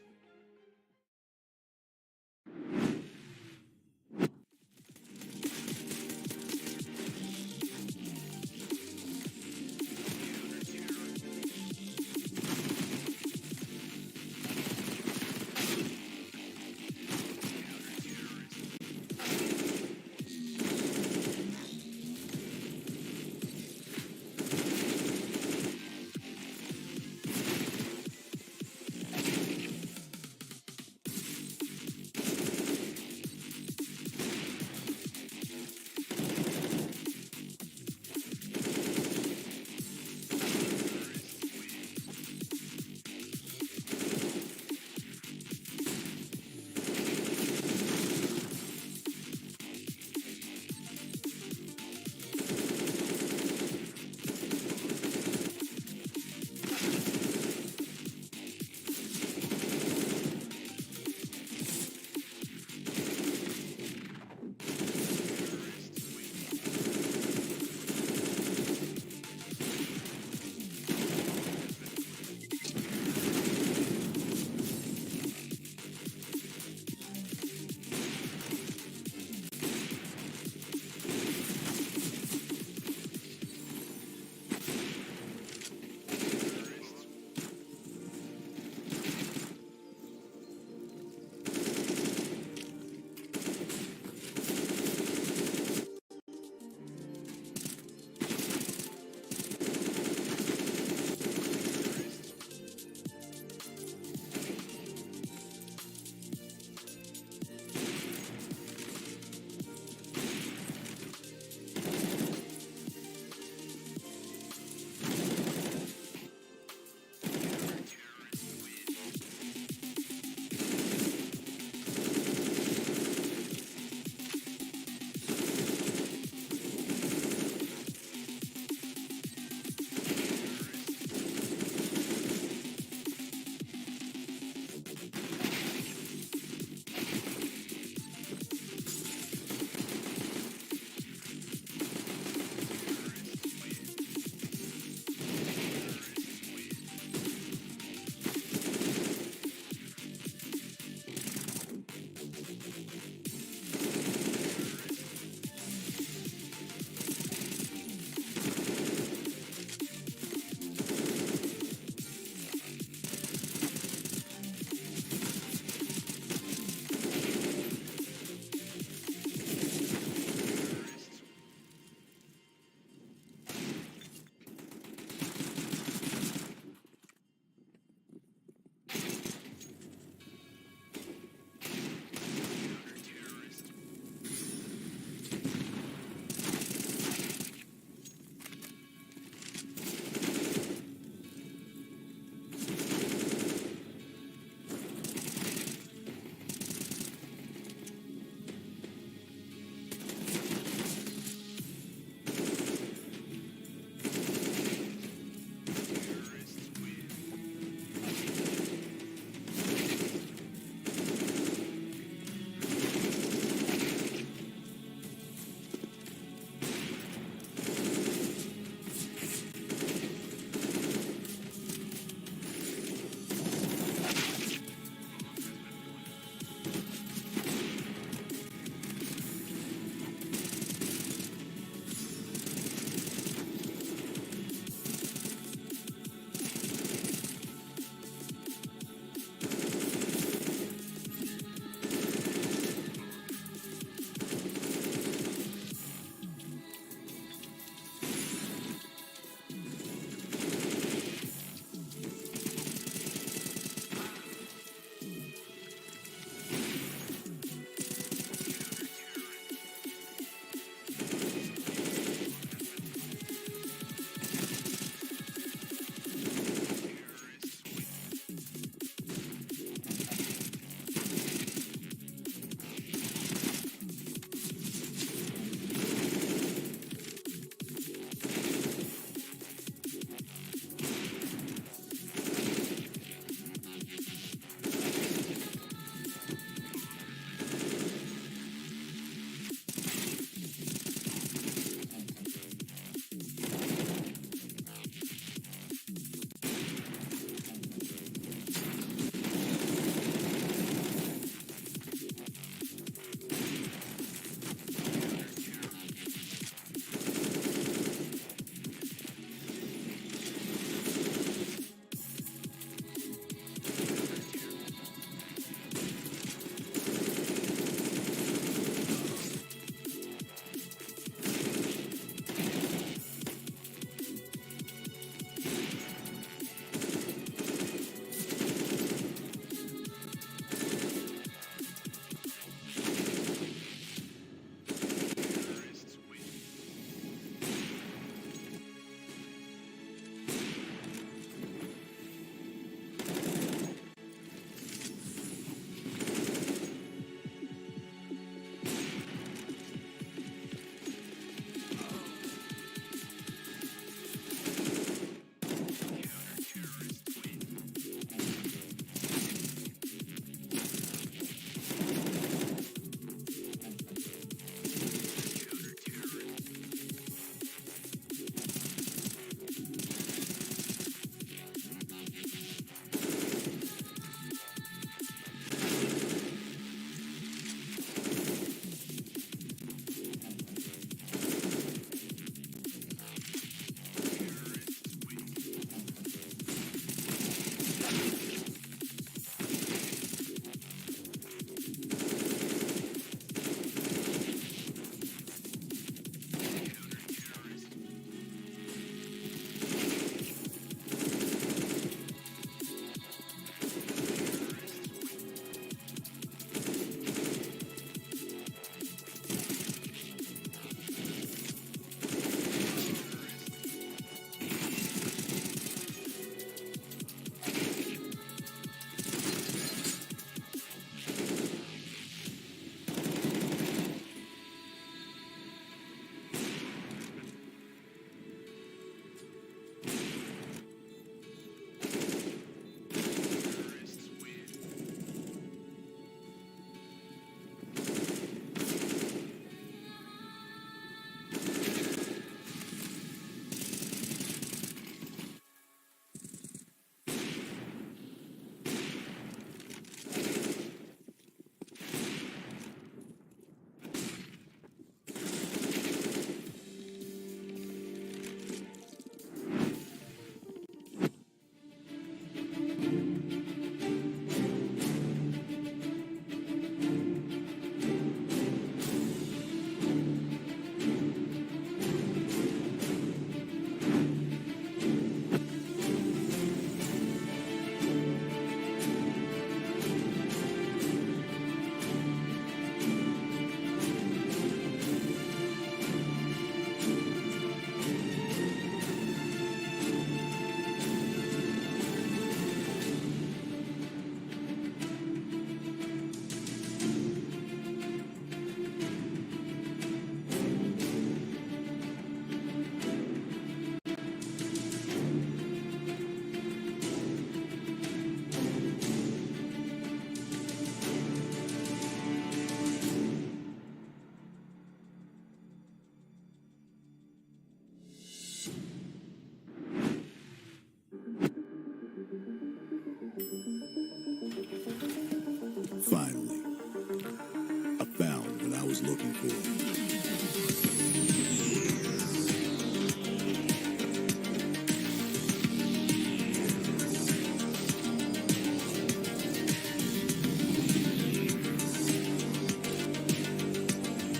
for.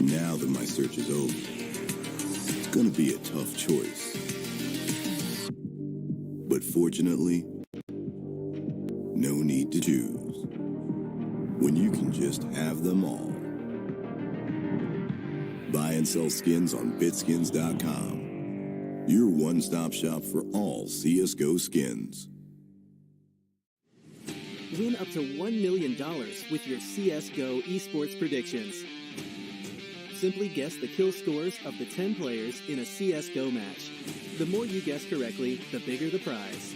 Now that my search is over, it's gonna be a tough choice. But fortunately, no need to choose when you can just have them all. Buy and sell skins on bitskins.com. Your one-stop shop for all CSGO skins. Win up to $1 million with your CSGO esports predictions. Simply guess the kill scores of the 10 players in a CSGO match. The more you guess correctly, the bigger the prize.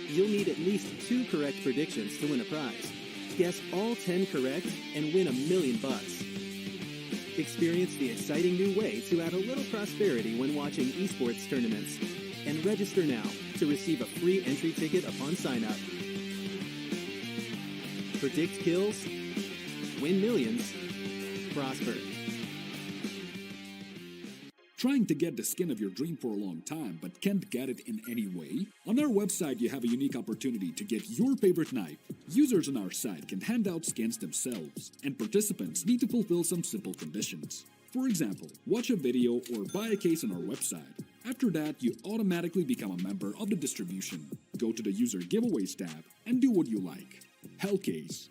You'll need at least 2 correct predictions to win a prize. Guess all 10 correct and win $1 million. Experience the exciting new way to add a little prosperity when watching esports tournaments. And register now to receive a free entry ticket upon sign-up. Predict kills, win millions, prosper. Trying to get the skin of your dream for a long time but can't get it in any way? On our website you have a unique opportunity to get your favorite knife. Users on our site can hand out skins themselves, and participants need to fulfill some simple conditions. For example, watch a video or buy a case on our website. After that, you automatically become a member of the distribution. Go to the user giveaways tab and do what you like. Hellcase.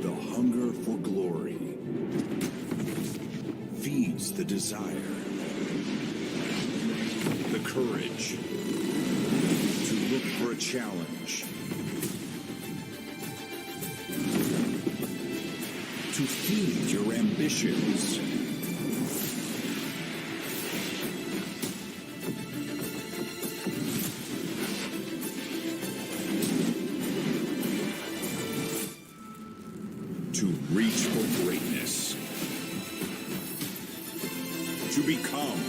The hunger for glory feeds the desire, the courage to look for a challenge, to feed your ambitions. To reach for greatness. To become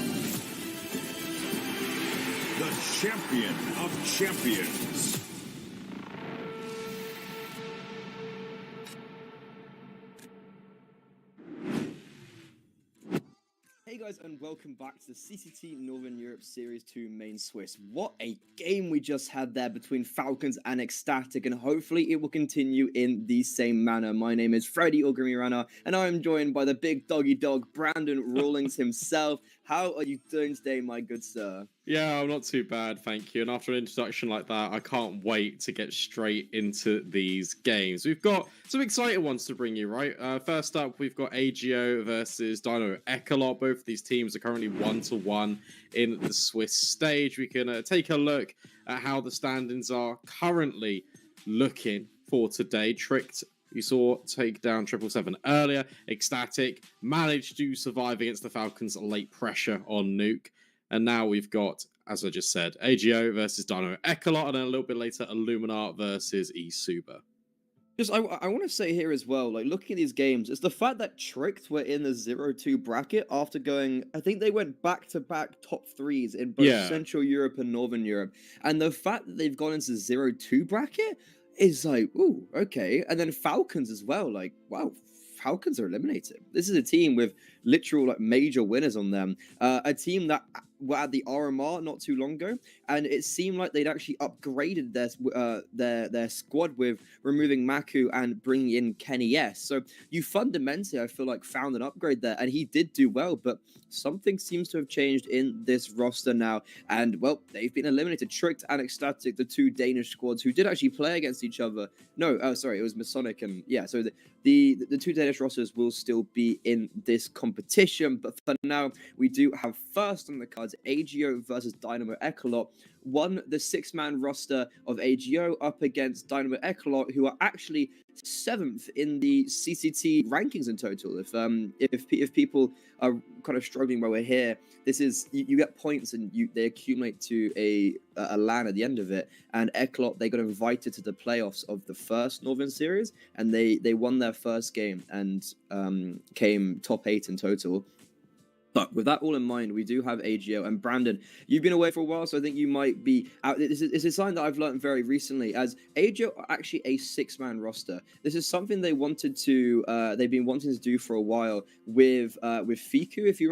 the champion of champions. Hey guys, and welcome back to the CCT Northern Europe Series 2 Main Swiss. What a game we just had there between Falcons and Ecstatic, and hopefully it will continue in the same manner. My name is Freddie Ogrimirana, and I am joined by the big doggy dog, Brandon Rawlings himself. How are you doing today, my good sir? Yeah, I'm not too bad, thank you. And after an introduction like that, I can't wait to get straight into these games. We've got some exciting ones to bring you, right? First up, we've got AGO versus Dynamo ECLOT. Both of these teams are currently 1-1 in the Swiss stage. We can take a look at how the standings are currently looking for today. Tricked, you saw, take down 777 earlier. Ecstatic managed to survive against the Falcons' late pressure on Nuke. And now we've got, as I just said, AGO versus Dynamo ECLOT, and then a little bit later, Illuminar versus eSuba. Just, I want to say here as well, like, looking at these games, it's the fact that Tricked were in the 0-2 bracket after going, I think they went back-to-back top 3s in both Central Europe and Northern Europe. And the fact that they've gone into the 0-2 bracket is like, ooh, okay. And then Falcons as well, like, wow, Falcons are eliminated. This is a team with literal, like, major winners on them. A team that were at the RMR not too long ago, and it seemed like they'd actually upgraded their squad with removing Maku and bringing in Kenny S. So you fundamentally, I feel like, found an upgrade there, and he did do well, but something seems to have changed in this roster now, and, well, they've been eliminated. Tricked and Ecstatic, the two Danish squads who did actually play against each other. No, sorry, it was Masonic, and yeah, so the two Danish rosters will still be in this competition, but for now, we do have first on the cards AGO versus Dynamo ECLOT. The 6-man roster of AGO up against Dynamo ECLOT, who are actually 7th in the CCT rankings in total. If people are kind of struggling while we're here, this is you get points and they accumulate to a LAN at the end of it. And ECLOT, they got invited to the playoffs of the first Northern Series, and they won their first game and came top 8 in total. But with that all in mind, we do have AGO. And Brandon, you've been away for a while, so I think you might be out. This is something that I've learned very recently, as AGO are actually a 6-man roster. This is something they've been wanting to do for a while with Fiku. If you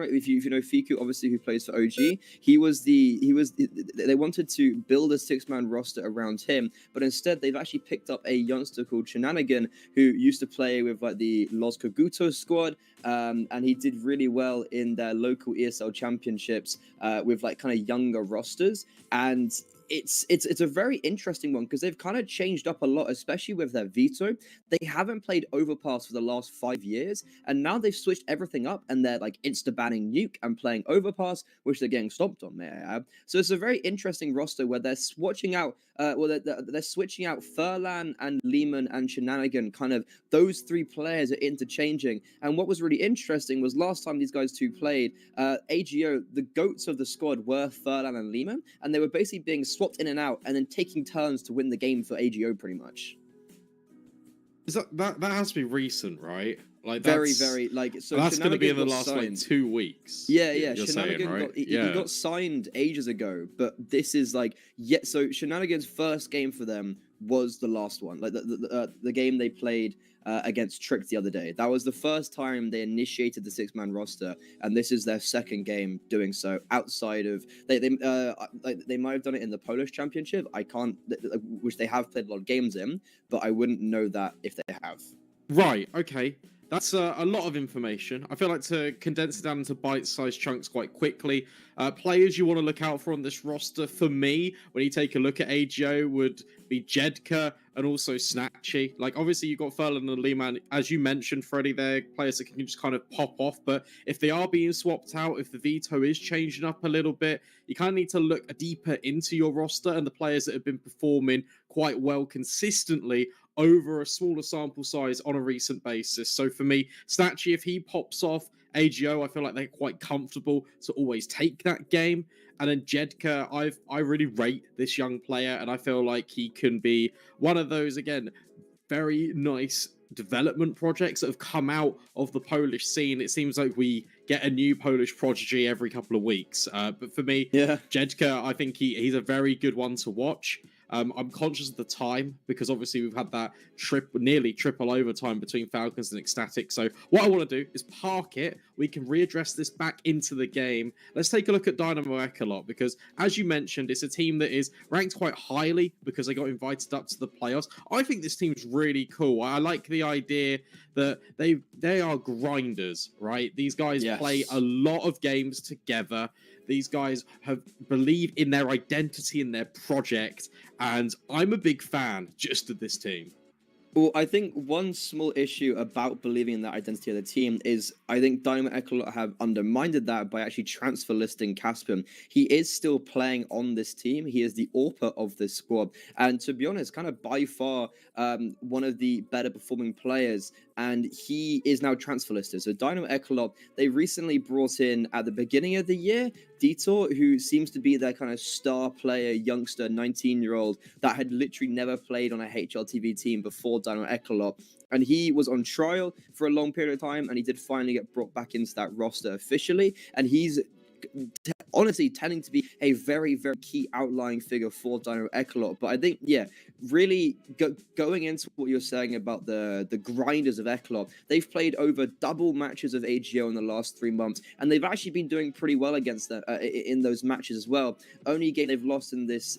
know Fiku, obviously, who plays for OG, they wanted to build a 6-man roster around him, but instead they've actually picked up a youngster called Shenanigan, who used to play with like the Los Koguto squad. And he did really well in their local ESL championships with like kind of younger rosters. And it's a very interesting one because they've kind of changed up a lot, especially with their veto. They haven't played Overpass for the last 5 years, and now they've switched everything up and they're like insta-banning Nuke and playing Overpass, which they're getting stomped on, may I add. So it's a very interesting roster where they're switching out they're switching out Furlan and Lehman and Shenanigan. Kind of those 3 players are interchanging. And what was really interesting was last time these guys 2 played, AGO, the goats of the squad were Furlan and Lehman, and they were basically being swapped in and out and then taking turns to win the game for AGO pretty much. Is that has to be recent, right? Like very like so. That's going to be in the last signed. like 2 weeks. Yeah. Shenanigan right? He got signed ages ago, but this is like so Shenanigan's first game for them was the last one, like the game they played against Trick the other day. That was the first time they initiated the 6-man roster, and this is their second game doing so outside of they might have done it in the Polish Championship. I can't, which they have played a lot of games in, but I wouldn't know that if they have. Right. Okay. That's a lot of information. I feel like to condense it down into bite-sized chunks quite quickly. Players you want to look out for on this roster, for me, when you take a look at AGO, would be Jedka and also Snatchy. Like, obviously, you've got Furlan and Lehman. As you mentioned, Freddie, they're players that can just kind of pop off. But if they are being swapped out, if the veto is changing up a little bit, you kind of need to look deeper into your roster and the players that have been performing quite well consistently over a smaller sample size on a recent basis. So for me, Snatchy, if he pops off, AGO, I feel like they're quite comfortable to always take that game. And then Jedka, I really rate this young player, and I feel like he can be one of those, again, very nice development projects that have come out of the Polish scene. It seems like we get a new Polish prodigy every couple of weeks. But for me, Jedka, I think he's a very good one to watch. I'm conscious of the time because obviously we've had that nearly triple overtime between Falcons and Ecstatic. So what I want to do is park it. We can readdress this back into the game. Let's take a look at Dynamo ECLOT because, as you mentioned, it's a team that is ranked quite highly because they got invited up to the playoffs. I think this team's really cool. I like the idea that they are grinders, right? These guys play a lot of games together. These guys believe in their identity and their project, and I'm a big fan just of this team. Well, I think one small issue about believing in that identity of the team is I think Dynamo ECLOT have undermined that by actually transfer listing Caspian. He is still playing on this team. He is the AWPer of this squad. And to be honest, kind of by far one of the better performing players. And he is now transfer listed. So Dynamo ECLOT, they recently brought in at the beginning of the year, Detour, who seems to be their kind of star player, youngster, 19-year-old that had literally never played on a HLTV team before Dynamo ECLOT. And he was on trial for a long period of time, and he did finally get brought back into that roster officially. And he's honestly tending to be a very, very key outlying figure for Dynamo ECLOT. But I think, really going into what you're saying about the grinders of ECLOT, they've played over double matches of AGO in the last 3 months, and they've actually been doing pretty well against them in those matches as well. Only game they've lost in this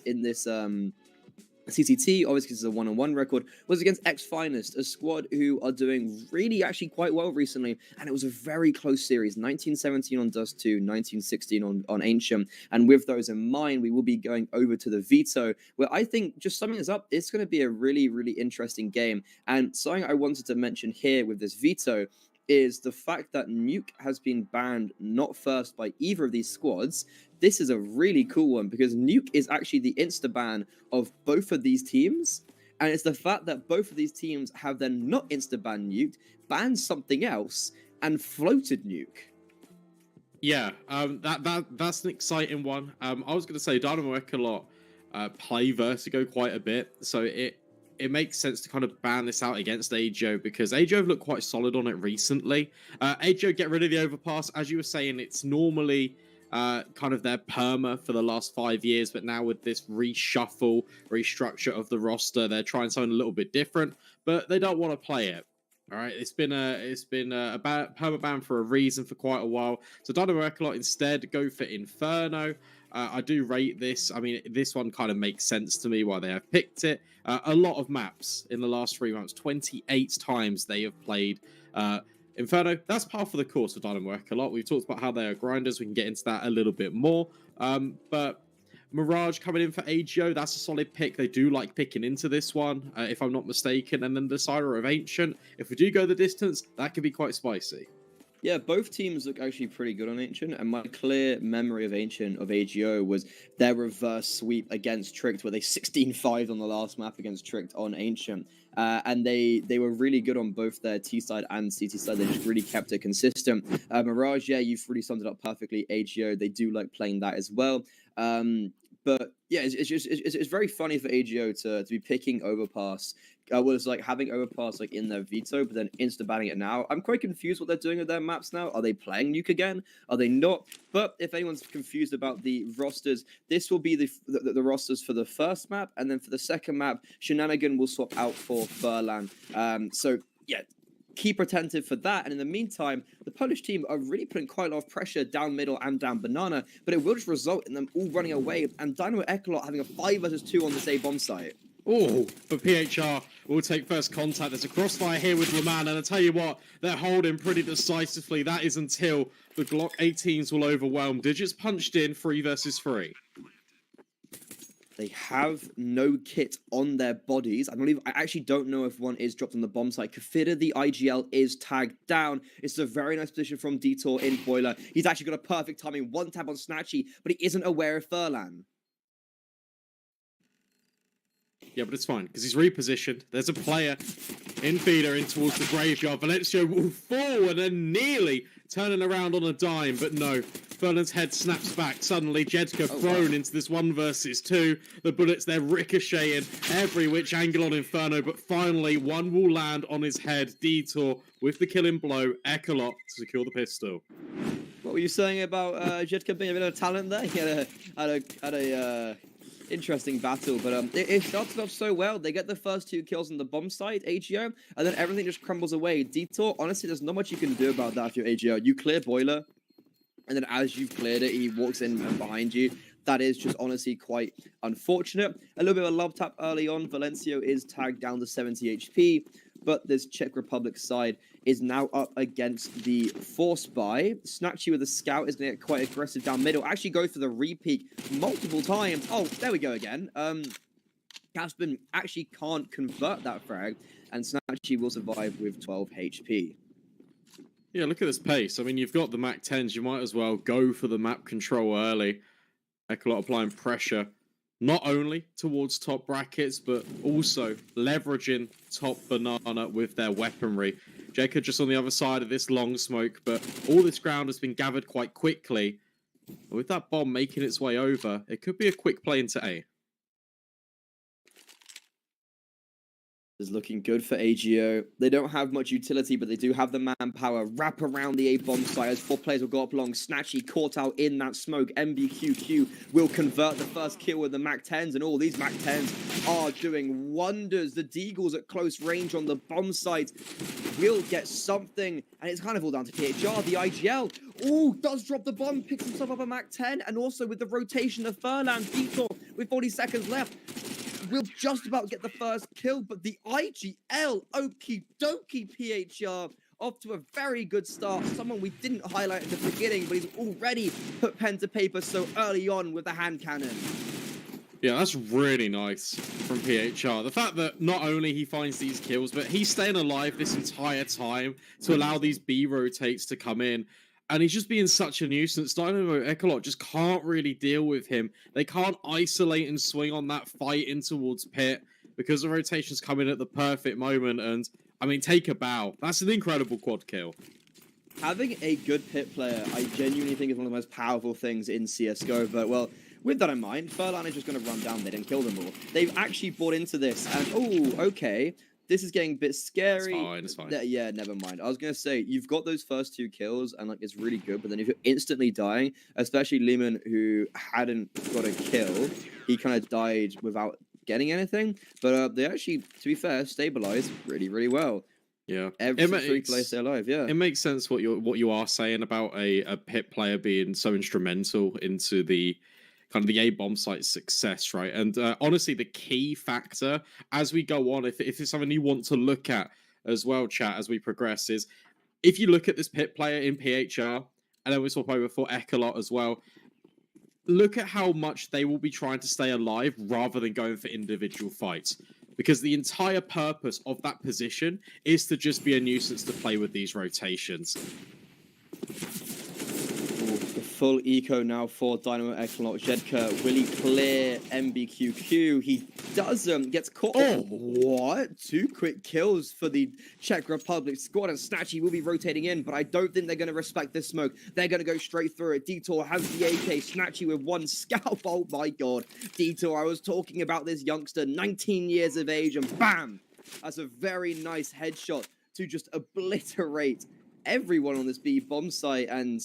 CCT, obviously because it's a 1-on-1 record, was against X-Finest, a squad who are doing really actually quite well recently, and it was a very close series, 1917 on Dust 2, 1916 on Ancient, and with those in mind, we will be going over to the Veto, where I think, just summing this up, it's going to be a really, really interesting game, and something I wanted to mention here with this Veto is the fact that Nuke has been banned not first by either of these squads. This is a really cool one because Nuke is actually the insta-ban of both of these teams. And it's the fact that both of these teams have then not insta-ban Nuke, banned something else, and floated Nuke. Yeah, that's an exciting one. I was going to say Dynamo ECLOT play Vertigo quite a bit, so it makes sense to kind of ban this out against AGO because AGO have looked quite solid on it recently. AGO get rid of the overpass. As you were saying, it's normally kind of their perma for the last 5 years, but now with this reshuffle, restructure of the roster, they're trying something a little bit different, but they don't want to play it. All right, it's been a perma ban for a reason for quite a while. So Dynamo ECLOT instead go for Inferno. I do rate this. I mean, this one kind of makes sense to me why they have picked it. A lot of maps in the last 3 months. 28 times they have played Inferno. That's par for the course for Dynamo ECLOT. We've talked about how they are grinders. We can get into that a little bit more. But Mirage coming in for AGO, that's a solid pick. They do like picking into this one, if I'm not mistaken. And then the Decider of Ancient. If we do go the distance, that could be quite spicy. Yeah, both teams look actually pretty good on Ancient, and my clear memory of Ancient, of AGO, was their reverse sweep against Tricked, where they 16-5'd on the last map against Tricked on Ancient. And they were really good on both their T side and CT side. They just really kept it consistent. Mirage, yeah, you've really summed it up perfectly. AGO, they do like playing that as well. But yeah, it's very funny for AGO to be picking Overpass. Was like having Overpass like in their veto, but then insta banning it now. I'm quite confused what they're doing with their maps now. Are they playing Nuke again? Are they not? But if anyone's confused about the rosters, this will be the rosters for the first map, and then for the second map, Shenanigan will swap out for Furlan. So yeah, keep attentive for that. And in the meantime, the Polish team are really putting quite a lot of pressure down middle and down banana, but it will just result in them all running away and Dynamo ECLOT having a 5 versus 2 on this A bomb site. Oh, but PHR will take first contact. There's a crossfire here with Laman, and I tell you what, they're holding pretty decisively. That is until the Glock 18s will overwhelm. Digits punched in 3 versus 3. They have no kit on their bodies. I actually don't know if one is dropped on the bomb site. Kafida, the IGL, is tagged down. It's a very nice position from Detour in Boiler. He's actually got a perfect timing. 1 tap on Snatchy, but he isn't aware of Furlan. Yeah, but it's fine, because he's repositioned. There's a player in feeder in towards the graveyard. Valencia will fall and then nearly turning around on a dime, but no. Furlan's head snaps back. Suddenly, Jedka thrown into this 1 versus 2. The bullets, they're ricocheting every which angle on Inferno, but finally, one will land on his head. Detour with the killing blow. ECLOT to secure the pistol. What were you saying about Jedka being a bit of talent there? He had a interesting battle, but it started off so well. They get the first 2 kills on the bomb site, AGO, and then everything just crumbles away. Detour, honestly, there's not much you can do about that if you're AGO. You clear Boiler, and then as you've cleared it, he walks in and behind you. That is just honestly quite unfortunate. A little bit of a love tap early on. Valencio is tagged down to 70 HP, but this Czech Republic side is now up against the Force Buy. Snatchy with a scout is going to get quite aggressive down middle. Actually go for the re-peek multiple times. Oh, there we go again. Caspin actually can't convert that frag, and Snatchy will survive with 12 HP. Yeah, look at this pace. I mean, you've got the Mac 10s. You might as well go for the map control early. ECLOT applying pressure, not only towards top brackets, but also leveraging top banana with their weaponry. Jacob just on the other side of this long smoke, but all this ground has been gathered quite quickly. With that bomb making its way over, it could be a quick play into A. Is looking good for AGO. They don't have much utility, but they do have the manpower. Wrap around the A-bomb site as 4 players will go up long. Snatchy caught out in that smoke. MBQQ will convert the first kill with the Mac-10s, and all these Mac-10s are doing wonders. The Deagles at close range on the bomb site will get something, and it's kind of all down to PHR. The IGL, does drop the bomb, picks himself up a Mac-10, and also with the rotation of Furlan, Detour with 40 seconds left, will just about get the first kill, but the IGL, okie dokie PHR, off to a very good start. Someone we didn't highlight at the beginning, but he's already put pen to paper so early on with the hand cannon. Yeah, that's really nice from PHR. The fact that not only he finds these kills, but he's staying alive this entire time to allow these B rotates to come in. And he's just being such a nuisance. Dynamo ECLOT just can't really deal with him. They can't isolate and swing on that fight in towards Pit because the rotation's coming at the perfect moment. And, I mean, take a bow. That's an incredible quad kill. Having a good Pit player, I genuinely think is one of the most powerful things in CSGO. But, well, with that in mind, Furlan is just going to run down mid and kill them all. They've actually bought into this, and oh, okay, this is getting a bit scary. It's fine. Yeah, never mind. I was going to say, you've got those first 2 kills, and like it's really good, but then if you're instantly dying, especially Lehman, who hadn't got a kill, he kind of died without getting anything, but they actually, to be fair, stabilized really, really well. Yeah, Every 3 players stay alive. Yeah, it makes sense what you are saying about a pit player being so instrumental into the kind of the A bomb site's success, right? And honestly, the key factor as we go on, if it's something you want to look at as well, chat, as we progress, is if you look at this pit player in PHR, and then we swap over for ECLOT as well. Look at how much they will be trying to stay alive rather than going for individual fights. Because the entire purpose of that position is to just be a nuisance to play with these rotations. The full eco now for Dynamo ECLOT. Zedka, will he clear MBQQ? He doesn't. Gets caught. Oh, what? 2 quick kills for the Czech Republic squad, and Snatchy will be rotating in, but I don't think they're going to respect this smoke. They're going to go straight through it. Detour has the AK. Snatchy with 1 scalp. Oh my god. Detour, I was talking about this youngster, 19 years of age, and bam! That's a very nice headshot to just obliterate everyone on this B bomb site, and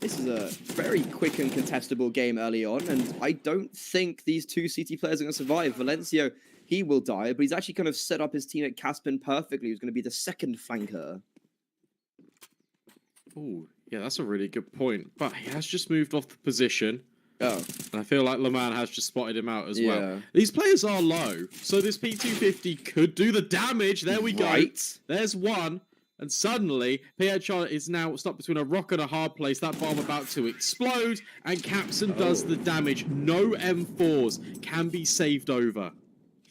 this is a very quick and contestable game early on, and I don't think these 2 CT players are going to survive. Valencio, he will die, but he's actually kind of set up his teammate Caspin perfectly, who's going to be the second flanker. Oh, yeah, that's a really good point. But he has just moved off the position. Oh. And I feel like Leman has just spotted him out as well. These players are low, so this P250 could do the damage. There we go. There's one. And suddenly, PHR is now stuck between a rock and a hard place. That bomb about to explode, and Capson does the damage. No M4s can be saved over.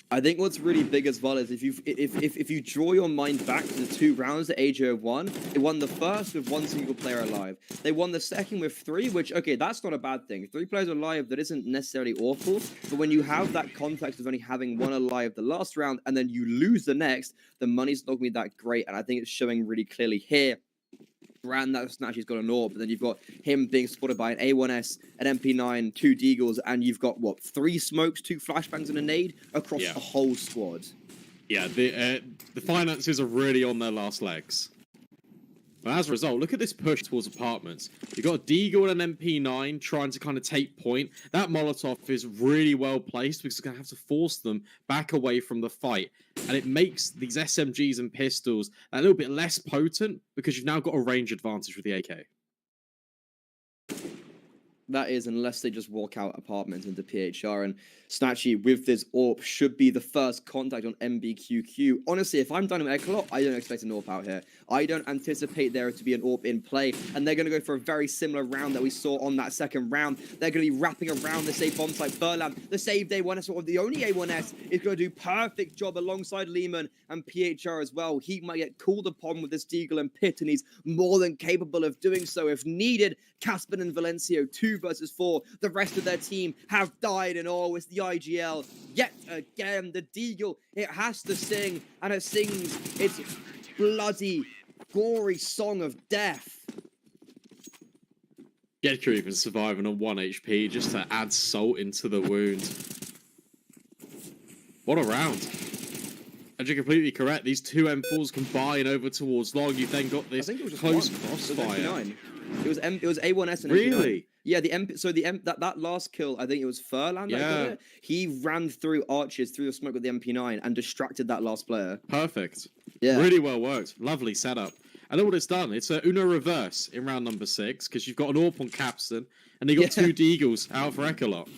I think what's really big as well is if you draw your mind back to the 2 rounds that AJO won, it won the first with 1 single player alive. They won the second with 3, which, okay, that's not a bad thing. 3 players alive, that isn't necessarily awful, but when you have that context of only having 1 alive the last round, and then you lose the next, the money's not going to be that great, and I think it's showing really clearly here. Brand that Snatchy's got an AWP, but then you've got him being spotted by an A1S, an MP9, 2 Deagles, and you've got, what, 3 smokes, 2 flashbangs, and a nade across the whole squad. Yeah, the finances are really on their last legs. But as a result, look at this push towards apartments. You've got a Deagle and an MP9 trying to kind of take point. That Molotov is really well placed because it's going to have to force them back away from the fight. And it makes these SMGs and pistols a little bit less potent because you've now got a range advantage with the AK. That is, unless they just walk out apartments into PHR, and Snatchy with this AWP should be the first contact on MBQQ. Honestly, if I'm Dynamo ECLOT, I don't expect an AWP out here. I don't anticipate there to be an AWP in play, and they're going to go for a very similar round that we saw on that second round. They're going to be wrapping around the safe bomb site. Furlan, the saved A1S, or the only A1S, is going to do perfect job alongside Lehman and PHR as well. He might get called upon with this Deagle and Pit, and he's more than capable of doing so if needed. Caspin and Valencio, 2 versus 4. The rest of their team have died, and it's the IGL. Yet again, the Deagle, it has to sing, and it sings its bloody, gory song of death. Gedka even surviving on 1 HP just to add salt into the wound. What a round. And you're completely correct. These 2 M4s combine over towards long. You've then got this close crossfire. It was A1S and really? Yeah, that last kill, I think it was Furlan that got it. He ran through arches, through the smoke with the MP9 and distracted that last player. Perfect. Yeah. Really well worked. Lovely setup. And look what it's done. It's a Uno reverse in round number 6 because you've got an AWP on Capstan and you got 2 Deagles out for ECLOT.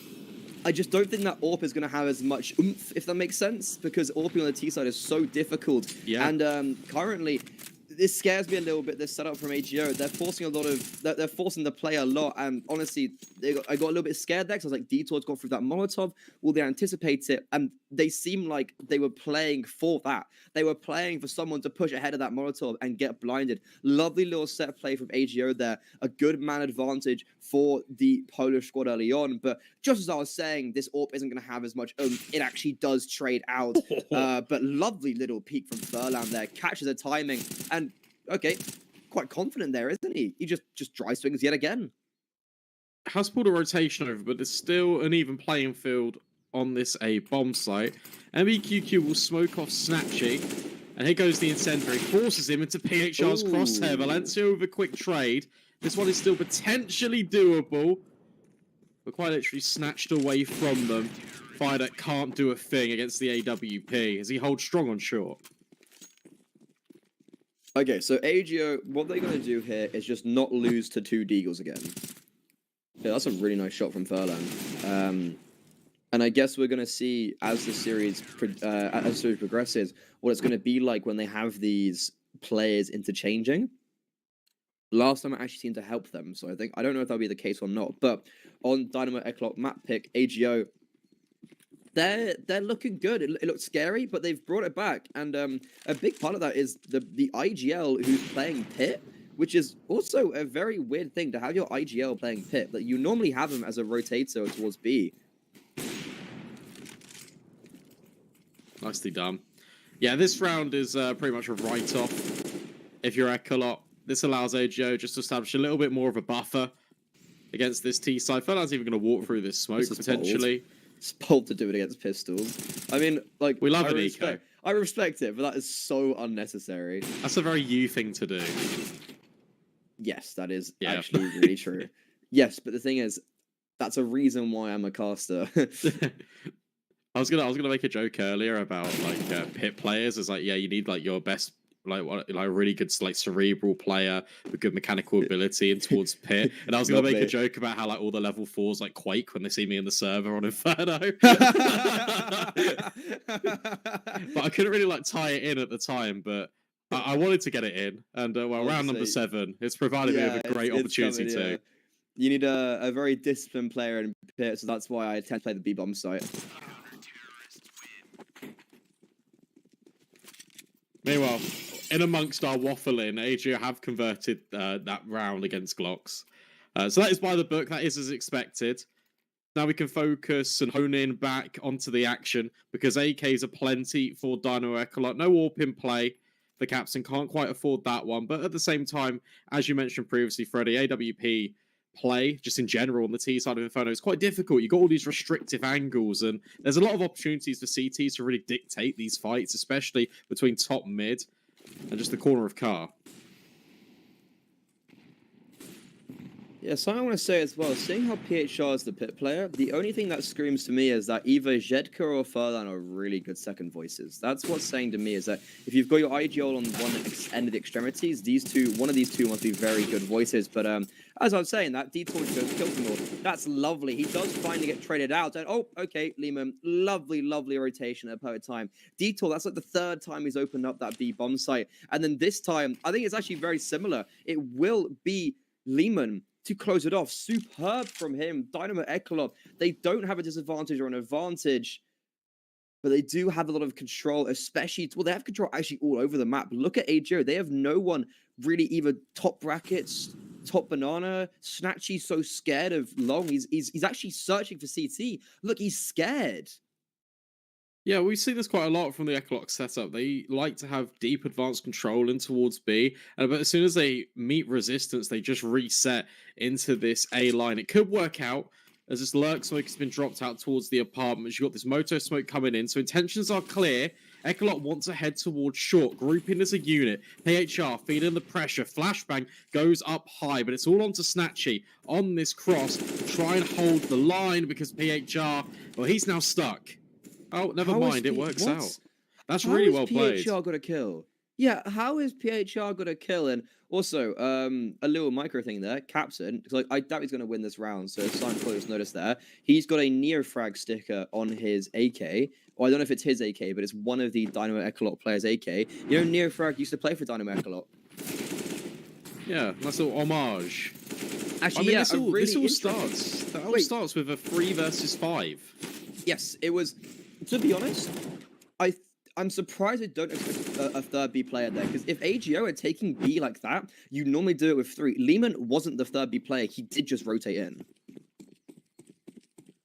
I just don't think that AWP is going to have as much oomph, if that makes sense, because AWPing on the T side is so difficult. Yeah. And currently, this scares me a little bit, this setup from AGO. They're forcing they're forcing the play a lot, and honestly, I got a little bit scared there, because I was like, Detour's gone through that Molotov, will they anticipate it? And they seem like they were playing for that. They were playing for someone to push ahead of that Molotov and get blinded. Lovely little set play from AGO there, a good man advantage for the Polish squad early on, but just as I was saying, this AWP isn't going to have as much it actually does trade out, but lovely little peek from Furlan there, catches the timing, and okay, quite confident there, isn't he? He just dry swings yet again. has pulled a rotation over, but there's still an even playing field on this A bomb site. MEQQ will smoke off Snatchy, and here goes the incendiary, forces him into PHR's crosshair. Valencia with a quick trade. This one is still potentially doable, but quite literally snatched away from them. Firedeck can't do a thing against the AWP as he holds strong on short. Okay, so AGO, what they're going to do here is just not lose to 2 Deagles again. Yeah, that's a really nice shot from Furlan. And I guess we're going to see, as the series progresses, what it's going to be like when they have these players interchanging. Last time it actually seemed to help them, so I don't know if that'll be the case or not. But on Dynamo ECLOT map pick, AGO, they're looking good. It looks scary, but they've brought it back. And a big part of that is the IGL who's playing Pit, which is also a very weird thing to have your IGL playing Pit. Like, you normally have him as a rotator towards B. Nicely done. Yeah, this round is pretty much a write-off. If you're ECLOT, this allows AGO just to establish a little bit more of a buffer against this T side. Furlan's even going to walk through this smoke, potentially. It's bold to do it against pistols. I mean, like, we love it, Eco. I respect it, but that is so unnecessary. That's a very you thing to do. Yes, that is actually really true. Yes, but the thing is, that's a reason why I'm a caster. I was gonna make a joke earlier about like Pit players. It's like, yeah, you need like your best, like a really good like cerebral player with good mechanical ability and towards Pit. And I was gonna make a joke about how like all the level 4s like quake when they see me in the server on Inferno. But I couldn't really like tie it in at the time, but I wanted to get it in. And well, round number 7, it's provided me with a great opportunity too. You need a very disciplined player in Pit, so that's why I tend to play the B bomb site. Meanwhile, in amongst our waffling, AGO have converted that round against Glocks. So that is by the book. That is as expected. Now we can focus and hone in back onto the action because AKs are plenty for Dynamo ECLOT. No AWP in play. The captain can't quite afford that one. But at the same time, as you mentioned previously, Freddie, AWP play, just in general, on the T side of Inferno is quite difficult. You've got all these restrictive angles, and there's a lot of opportunities for CTs to really dictate these fights, especially between top mid and just the corner of car. Yeah, so I want to say as well, seeing how PHR is the Pit player, the only thing that screams to me is that either Zedka or Furlan are really good second voices. That's what's saying to me is that if you've got your IGL on one end of the extremities, one of these two must be very good voices. But as I was saying, that detour goes kills them all. That's lovely. He does finally get traded out. And oh, okay, Lehman, lovely, lovely rotation at a perfect time. Detour, that's like the 3rd time he's opened up that B bomb site. And then this time, I think it's actually very similar. It will be Lehman to close it off. Superb from him. Dynamo ECLOT, they don't have a disadvantage or an advantage, but they do have a lot of control, especially, well, they have control actually all over the map. Look at AGO. They have no one really either top brackets, top banana. Snatchy's so scared of long. He's actually searching for CT. Look, he's scared. Yeah, we see this quite a lot from the ECLOT setup. They like to have deep advanced control in towards B, but as soon as they meet resistance, they just reset into this A line. It could work out as this lurk smoke has been dropped out towards the apartments. You've got this moto smoke coming in, so intentions are clear. ECLOT wants to head towards short, grouping as a unit. PHR feeling the pressure. Flashbang goes up high, but it's all onto Snatchy on this cross to try and hold the line because PHR, well, he's now stuck. Oh, never mind. It works out. That's really well played. How has PHR got a kill? Yeah, how is PHR got a kill? And also, a little micro thing there. Captain, because I doubt he's going to win this round, so sign close notice there. He's got a Neofrag sticker on his AK. Or I don't know if it's his AK, but it's one of the Dynamo ECLOT players' AK. You know, Neofrag used to play for Dynamo ECLOT. Yeah, nice little homage. Actually, I mean, this all starts with a 3 versus 5. Yes, it was. To be honest, I'm surprised they don't expect a 3rd B player there, because if AGO are taking B like that, you normally do it with 3. Lehman wasn't the 3rd B player, he did just rotate in.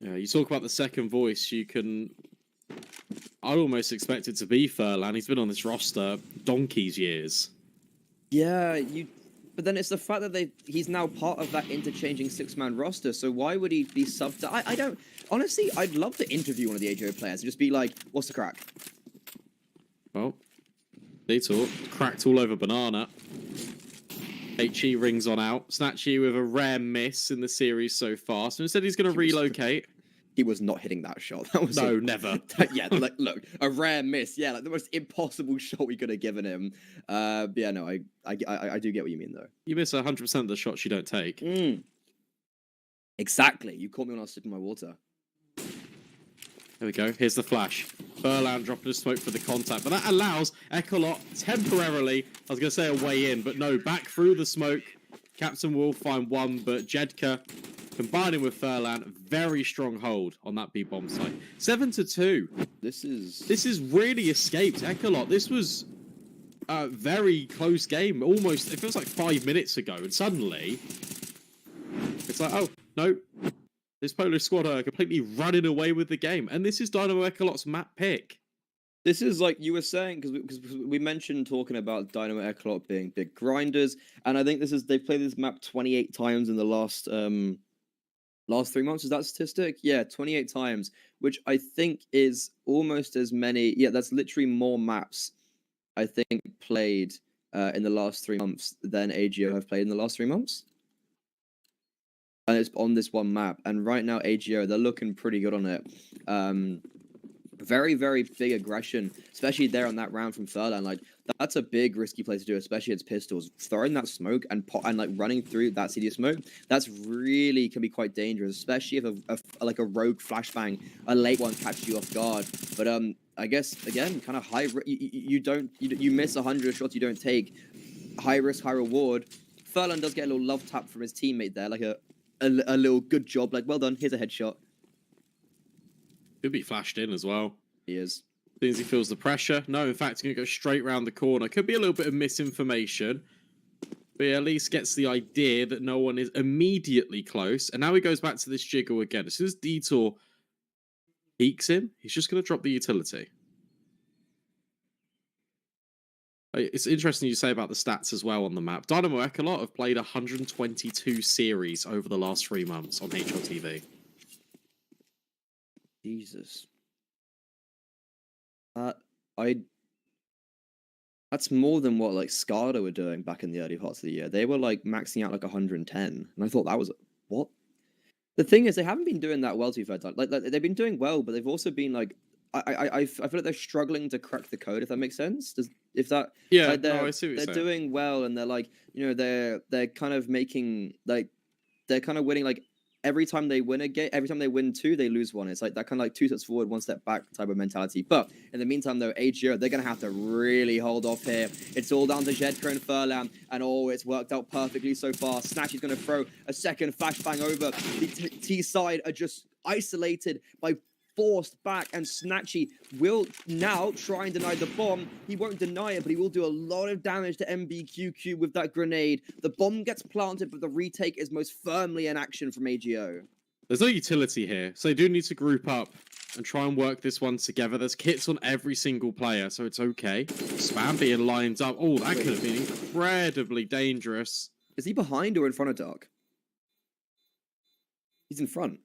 Yeah, you talk about the second voice, I'd almost expect it to be Furlan. He's been on this roster donkey's years. Yeah, But then it's the fact that he's now part of that interchanging 6-man roster, so why would he be subbed to... I don't... Honestly, I'd love to interview one of the AGO players and just be like, what's the crack? Well, Detour cracked all over Banana. HE rings on out. Snatchy with a rare miss in the series so far. So instead he's going to relocate. He was not hitting that shot. That was never. Yeah, like, look, a rare miss. Yeah, like the most impossible shot we could have given him. Yeah, no, I do get what you mean, though. You miss 100% of the shots you don't take. Exactly. You caught me when I was sipping my water. There we go. Here's the flash. Furlan dropping a smoke for the contact. But that allows ECLOT temporarily, I was going to say a way in, but no, back through the smoke. Captain will find one, but Jedka combining with Furlan, very strong hold on that B-bomb site. 7-2. This is really escaped ECLOT. This was a very close game. Almost, it feels like 5 minutes ago, and suddenly it's like, oh, no. This Polish squad are completely running away with the game. And this is Dynamo ECLOT's map pick. This is like you were saying, because we mentioned talking about Dynamo ECLOT being big grinders. And I think they've played this map 28 times in the last 3 months. Is that statistic? Yeah, 28 times, which I think is almost as many. Yeah, that's literally more maps, I think, played in the last 3 months than AGO have played in the last 3 months. And it's on this one map. And right now, AGO, they're looking pretty good on it. Very, very big aggression, especially there on that round from Furlan. Like, that's a big, risky play to do, especially against pistols. Throwing that smoke and like running through that CD smoke, that's really can be quite dangerous, especially if like a rogue flashbang, a late one catches you off guard. But I guess again, kind of high. You miss 100 shots you don't take. High risk, high reward. Furlan does get a little love tap from his teammate there, like a little good job, like well done. Here's a headshot. Could be flashed in as well. He is. As soon as he feels the pressure. No, in fact, he's going to go straight round the corner. Could be a little bit of misinformation. But he at least gets the idea that no one is immediately close. And now he goes back to this jiggle again. As soon as Detour peeks him, he's just going to drop the utility. It's interesting you say about the stats as well on the map. Dynamo ECLOT have played 122 series over the last 3 months on HLTV. Jesus. That's more than what like SCADA were doing back in the early parts of the year. They were like maxing out like 110, and I thought that was what. The thing is, they haven't been doing that well. To be fair, like they've been doing well, but they've also been like, I feel like they're struggling to crack the code. If that makes sense. Yeah, like, no, I see what you're they're saying. doing well, and they're like, you know, they're kind of making like, they're kind of winning like. Every time they win a game, every time they win 2, they lose 1. It's like that kind of like 2 steps forward, 1 step back type of mentality. But in the meantime, though, AGO, they're going to have to really hold off here. It's all down to Jedka and Furlan, and it's worked out perfectly so far. Snatchy's going to throw a second flashbang over. The T side are just isolated by forced back, and Snatchy will now try and deny the bomb. He won't deny it, but he will do a lot of damage to MBQQ with that grenade. The bomb gets planted, but the retake is most firmly in action from AGO. There's no utility here, so they do need to group up and try and work this one together. There's kits on every single player, so it's okay. Spam being lined up. Oh, that could have been incredibly dangerous. Is he behind or in front of Dark? He's in front.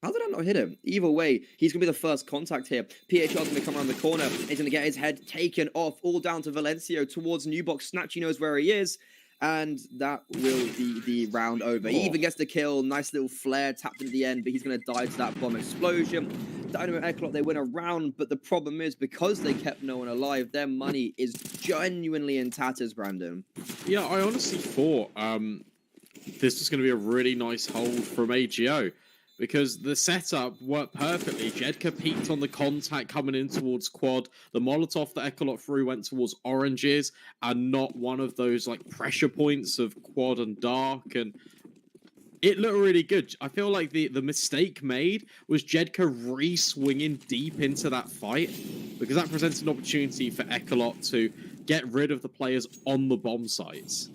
How did I not hit him? Either way, he's going to be the first contact here. PHR's going to come around the corner. He's going to get his head taken off, all down to Valencio towards Newbox. Snatchy knows where he is. And that will be the round over. He even gets the kill. Nice little flare tapped in the end, but he's going to die to that bomb explosion. Dynamo ECLOT, they win a round, but the problem is, because they kept no one alive, their money is genuinely in tatters, Brandon. Yeah, I honestly thought this was going to be a really nice hold from AGO. Because the setup worked perfectly. Jedka peeked on the contact coming in towards quad. The Molotov that ECLOT threw went towards oranges, and not one of those like pressure points of quad and dark. And it looked really good. I feel like the mistake made was Jedka re-swinging deep into that fight, because that presents an opportunity for ECLOT to get rid of the players on the bomb sites.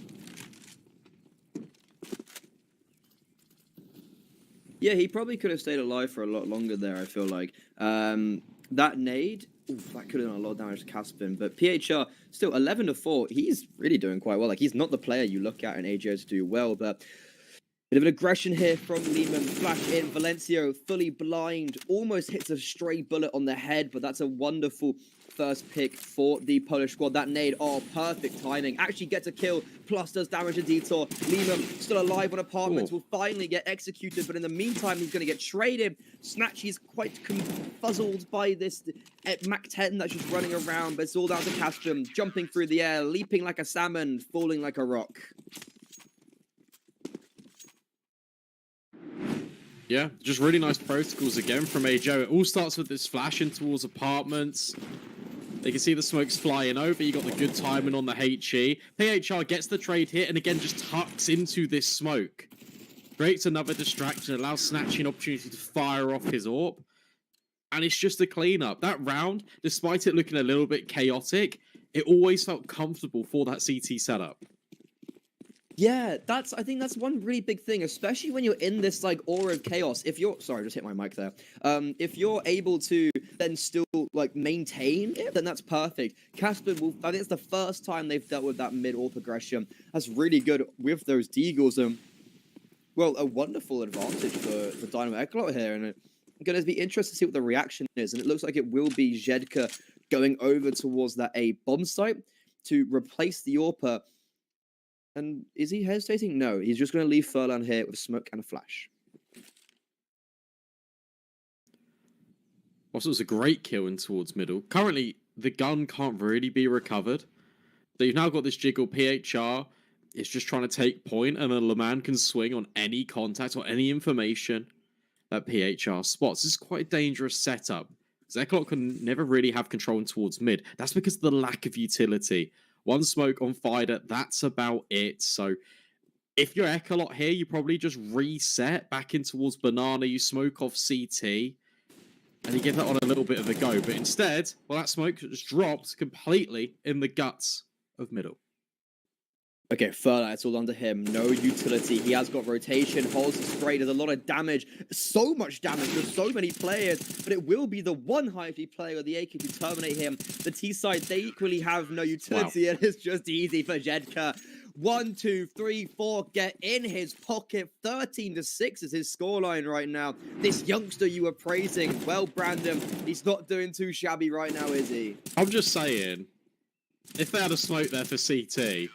Yeah, he probably could have stayed alive for a lot longer there, I feel like. That nade Oof, that could have done a lot of damage to Caspin, but PHR still 11-4. He's really doing quite well. Like, he's not the player you look at in AGO to do well, but bit of an aggression here from Lehman. Flash in. Valencio fully blind. Almost hits a stray bullet on the head, but that's a wonderful first pick for the Polish squad. That nade, oh, perfect timing. Actually gets a kill, plus does damage to Detour. Lehman still alive on apartments, will finally get executed, but in the meantime, he's going to get traded. Snatchy's quite confuzzled by this Mac 10 that's just running around, but it's all down to Castrum, jumping through the air, leaping like a salmon, falling like a rock. Yeah, just really nice protocols again from AJO. It all starts with this flash in towards apartments. They can see the smokes flying over. You got the good timing on the HE. PHR gets the trade hit and again just tucks into this smoke. Creates another distraction, allows Snatchy an opportunity to fire off his AWP. And it's just a cleanup. That round, despite it looking a little bit chaotic, it always felt comfortable for that CT setup. Yeah, I think that's one really big thing, especially when you're in this like aura of chaos. If you're, sorry, I just hit my mic there. If you're able to then still like maintain it, then that's perfect. Casper will, I think it's the first time they've dealt with that mid-AWP aggression. That's really good with those Deagles. Well, a wonderful advantage for Dynamo ECLOT here, and it's going to be interesting to see what the reaction is. And it looks like it will be Zedka going over towards that A bomb site to replace the AWPer. And is he hesitating? No, he's just going to leave Furlan here with smoke and a flash. Also, it's a great kill in towards middle. Currently, the gun can't really be recovered. So you've now got this jiggle PHR. It's just trying to take point, and then LeMan can swing on any contact or any information that PHR spots. This is quite a dangerous setup. ECLOT can never really have control in towards mid. That's because of the lack of utility. One smoke on Fider, that's about it. So if you're ECLOT here, you probably just reset back in towards Banana, you smoke off CT, and you give that on a little bit of a go. But instead, well, that smoke just dropped completely in the guts of middle. Okay, Furlan, it's all under him. No utility. He has got rotation, holds the spray. There's a lot of damage. So much damage. There's so many players. But it will be the one high-fee player of the AK to terminate him. The T-side, they equally have no utility. Wow. And it's just easy for Zedka. 1, 2, 3, 4. Get in his pocket. 13-6 is his scoreline right now. This youngster you were praising. Well, Brandon, he's not doing too shabby right now, is he? I'm just saying, if they had a smoke there for CT...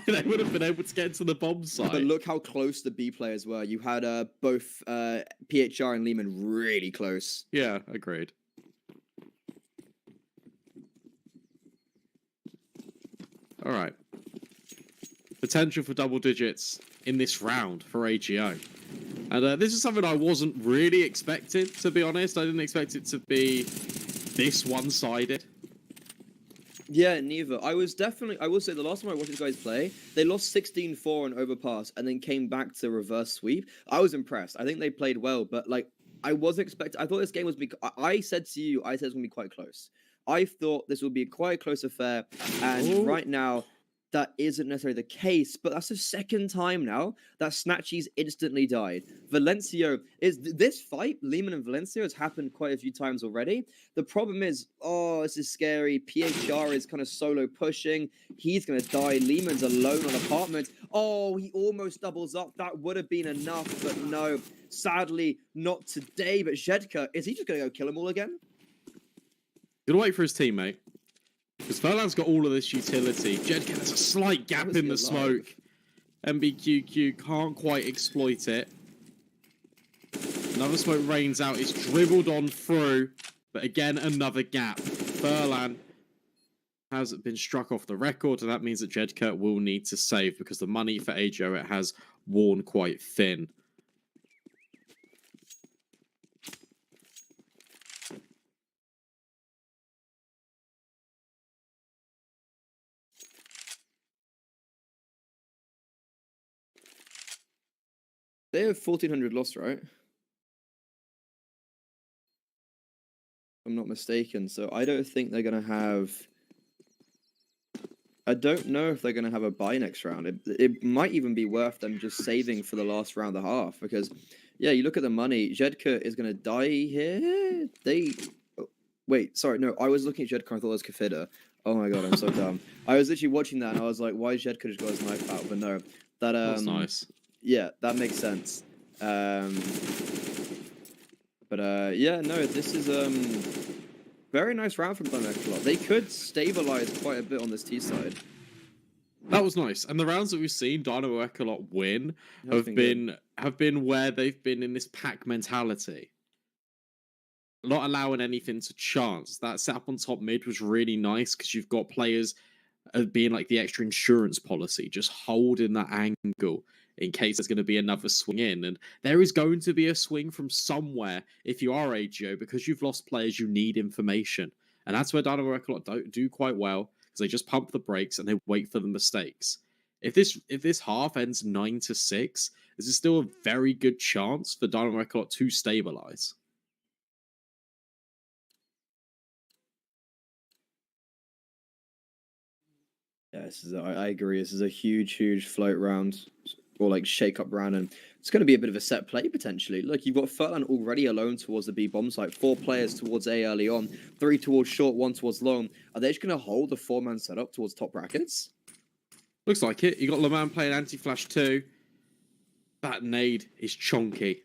they would have been able to get into the bomb site. But look how close the B players were. You had both PHR and Lehman really close. Yeah, agreed. All right. Potential for double digits in this round for AGO. And this is something I wasn't really expecting, to be honest. I didn't expect it to be this one-sided. Yeah, neither. I will say the last time I watched these guys play, they lost 16-4 on overpass and then came back to reverse sweep. I was impressed. I think they played well, but like I wasn't expecting. I thought this game was I said to you, I said it's gonna be quite close. I thought this would be a quite close affair, and right now that isn't necessarily the case, but that's the second time now that Snatchy's instantly died. Valencio is this fight, Lehman and Valencio, has happened quite a few times already. The problem is, oh, this is scary. PHR is kind of solo pushing. He's going to die. Lehman's alone on apartment. Oh, he almost doubles up. That would have been enough, but no. Sadly, not today. But Zedka, is he just going to go kill them all again? Gonna wait for his teammate. Because Furlan's got all of this utility. Jedka, there's a slight gap in the smoke. MBQQ can't quite exploit it. Another smoke rains out. It's dribbled on through. But again, another gap. Furlan has been struck off the record, and that means that Jedka will need to save because the money for AGO it has worn quite thin. They have 1,400 lost, right? If I'm not mistaken. So I don't think they're going to have... I don't know if they're going to have a buy next round. It might even be worth them just saving for the last round and a half. Because, yeah, you look at the money. Zedka is going to die here. Wait, sorry, no, I was looking at Jedka, I thought it was Kafida. Oh my god, I'm so dumb. I was literally watching that and I was like, why Jedka just got his knife out? But no, That's nice. Yeah, that makes sense. Yeah, no, this is very nice round from ECLOT. They could stabilize quite a bit on this T side. That was nice. And the rounds that we've seen Dynamo ECLOT win Has been have been where they've been in this pack mentality. Not allowing anything to chance. That setup on top mid was really nice because you've got players being like the extra insurance policy, just holding that angle in case there's going to be another swing in. And there is going to be a swing from somewhere if you are AGO, because you've lost players, you need information. And that's where Dynamo ECLOT don't do quite well, because they just pump the brakes and they wait for the mistakes. If this half ends 9-6, this is still a very good chance for Dynamo ECLOT to stabilize. Yeah, I agree. This is a huge float round, or like shake up round, and it's going to be a bit of a set play potentially. Look, you've got Furlan already alone towards the B bomb site, 4 players towards A early on, 3 towards short, 1 towards long. Are they just going to hold the 4-man setup towards top brackets? Looks like it. You got LeMan playing anti-flash too. That nade is chonky.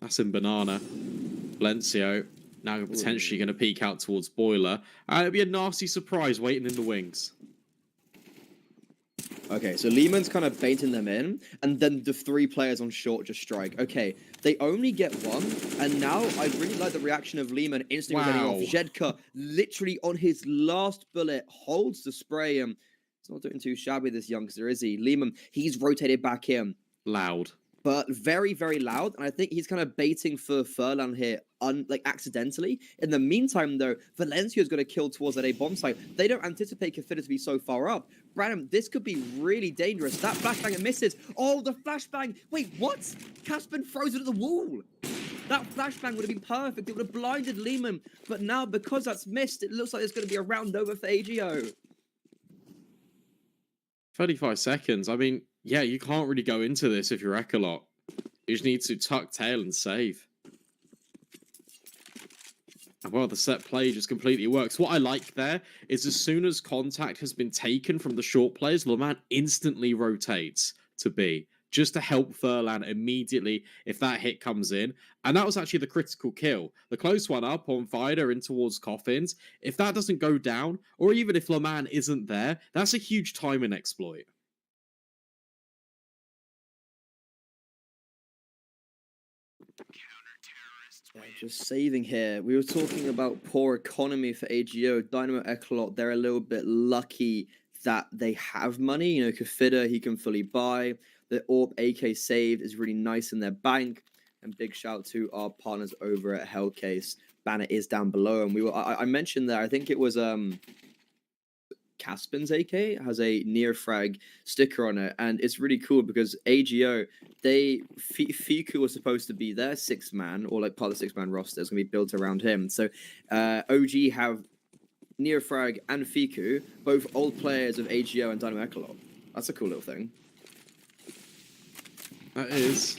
That's in banana. Valencio now potentially going to peek out towards Boiler. It'll be a nasty surprise waiting in the wings. Okay, so Lehman's kind of baiting them in, and then the 3 players on short just strike. Okay, they only get 1, and now I really like the reaction of Lehman instantly getting off. Jedka literally on his last bullet holds the spray. He's not doing too shabby, this youngster, is he? Lehman, he's rotated back in. Loud. But very loud, and I think he's kind of baiting for Furlan here, like accidentally. In the meantime, though, Valencia's got to kill towards that A bomb site. They don't anticipate Kafida to be so far up. Branham, this could be really dangerous. That flashbang and misses. Oh, the flashbang! Wait, what? Caspin throws it at the wall. That flashbang would have been perfect. It would have blinded Lehman. But now, because that's missed, it looks like it's going to be a round over for AGO. 35 seconds. I mean, yeah, you can't really go into this if you're ECLOT. You just need to tuck tail and save. And well, the set play just completely works. What I like there is as soon as contact has been taken from the short players, LeMan instantly rotates to B, just to help Furlan immediately if that hit comes in. And that was actually the critical kill. The close one up on Vida in towards Coffins. If that doesn't go down, or even if LeMan isn't there, that's a huge timing exploit. Yeah, just saving here. We were talking about poor economy for AGO. Dynamo ECLOT, they're a little bit lucky that they have money. You know, Kafida, he can fully buy. The AWP AK saved is really nice in their bank. And big shout to our partners over at Hellcase. Banner is down below. And I mentioned that, I think it was Caspin's AK has a near frag sticker on it, and it's really cool because AGO, Fiku was supposed to be their 6-man, or like part of the 6-man roster is going to be built around him. So OG have near frag and Fiku, both old players of AGO and Dynamo ECLOT. That's a cool little thing. That is.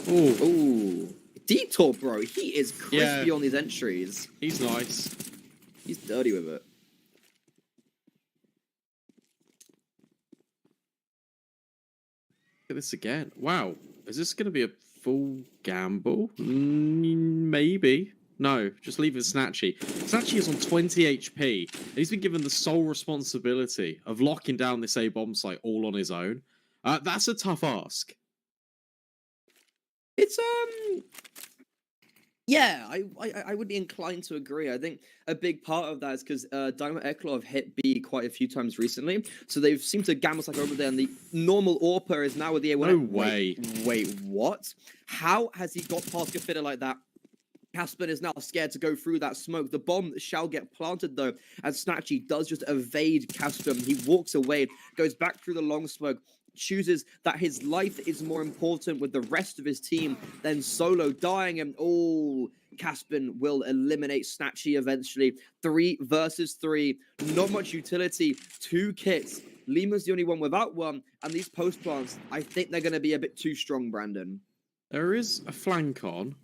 Ooh. Detour, bro. He is crispy on these entries. He's nice. He's dirty with it. Look at this again. Wow. Is this going to be a full gamble? Maybe. No, just leave it Snatchy. Snatchy is on 20 HP. And he's been given the sole responsibility of locking down this A bomb site all on his own. That's a tough ask. It's yeah, I would be inclined to agree. I think a big part of that is because Dynamo ECLOT have hit B quite a few times recently, so they've seemed to gamble like over there, and the normal AWPer is now with the A1. No way. Wait, what? How has he got past Kafida like that? Caspin is now scared to go through that smoke. The bomb shall get planted, though, as Snatchy does just evade Caspin. He walks away, goes back through the long smoke, chooses that his life is more important with the rest of his team than solo dying, and Caspin will eliminate Snatchy eventually. 3 versus 3, not much utility, 2 kits. Lima's the only one without one, and these post plants, I think they're going to be a bit too strong, Brandon. There is a flank on,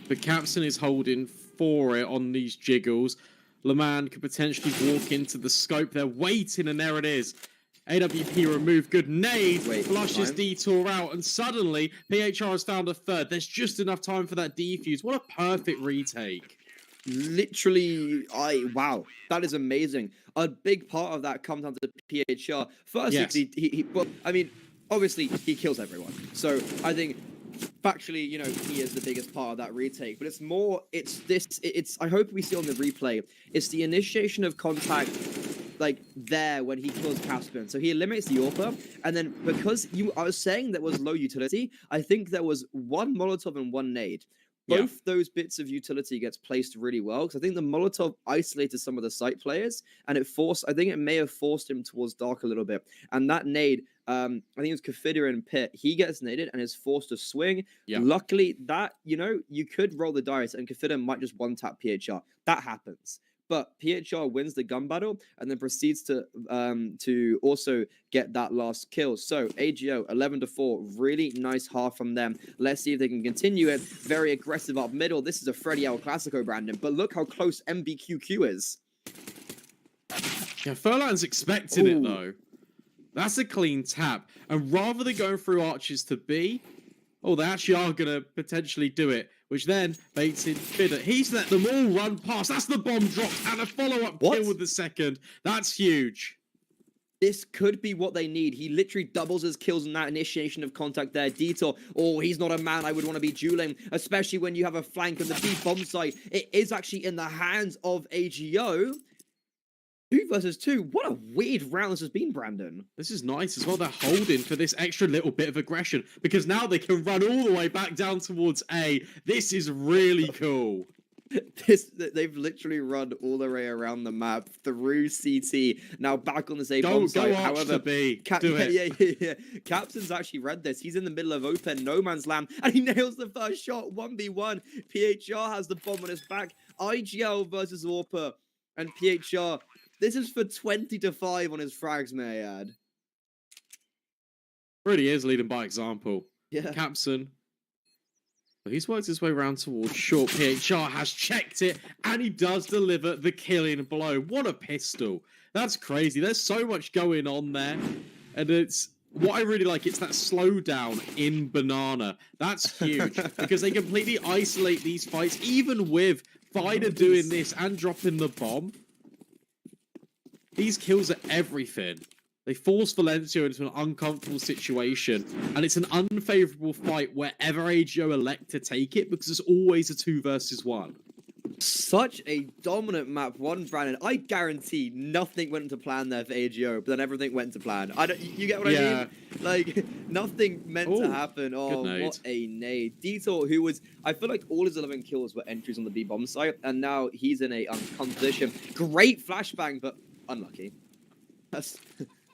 but Capson is holding for it on these jiggles. LeMan could potentially walk into the scope. They're waiting, and there it is. AWP removed. Good nade. Flushes Detour out, and suddenly PHR has found a third. There's just enough time for that defuse. What a perfect retake. Literally, wow, that is amazing. A big part of that comes down to PHR. First, Yes. well, I mean, obviously he kills everyone. So I think factually, you know, he is the biggest part of that retake. But it's more, it's. I hope we see on the replay. It's the initiation of contact, like there when he kills Caspian. So he eliminates the AWP, and then because I was saying there was low utility, I think there was one Molotov and one nade. Both those bits of utility gets placed really well, because I think the Molotov isolated some of the site players, and I think it may have forced him towards dark a little bit. And that nade, I think it was Kafida and Pit, he gets naded and is forced to swing. Luckily, that, you know, you could roll the dice and Kafida might just one-tap PHR. That happens. But PHR wins the gun battle and then proceeds to also get that last kill. So AGO 11-4, really nice half from them. Let's see if they can continue it. Very aggressive up middle. This is a Freddy El Clasico, Brandon. But look how close MBQQ is. Yeah, Furlan's expecting it though. That's a clean tap. And rather than going through arches to B, they actually are going to potentially do it, which then baits in Fidder. He's let them all run past. That's the bomb drop and a follow-up kill with the second. That's huge. This could be what they need. He literally doubles his kills in that initiation of contact there. Detour, he's not a man I would want to be dueling, especially when you have a flank on the B bomb site. It is actually in the hands of AGO. 2 versus 2. What a weird round this has been, Brandon. This is nice as well. They're holding for this extra little bit of aggression because now they can run all the way back down towards A. This is really cool. They've literally run all the way around the map through CT. Now back on this A bomb site. Go arch to B. Do it. Yeah. Captain's actually read this. He's in the middle of open no man's land, and he nails the first shot. 1v1. PHR has the bomb on his back. IGL versus Orpa, and PHR. This is for 20-5 on his frags, may I add. Really is leading by example. Yeah. Capson. He's worked his way around towards short. PHR has checked it, and he does deliver the killing blow. What a pistol. That's crazy. There's so much going on there. And it's what I really like. It's that slowdown in Banana. That's huge because they completely isolate these fights, even with Vida doing this and dropping the bomb. These kills are everything. They force Valencia into an uncomfortable situation, and it's an unfavorable fight wherever AGO elect to take it because it's always a 2 versus 1. Such a dominant map 1, Brandon. I guarantee nothing went to plan there for AGO, but then everything went to plan. You get what I mean? Like, nothing meant to happen. Oh, what a nade. Detour, who was, I feel like all his 11 kills were entries on the B bomb site, and now he's in a position. Great flashbang, but unlucky. That's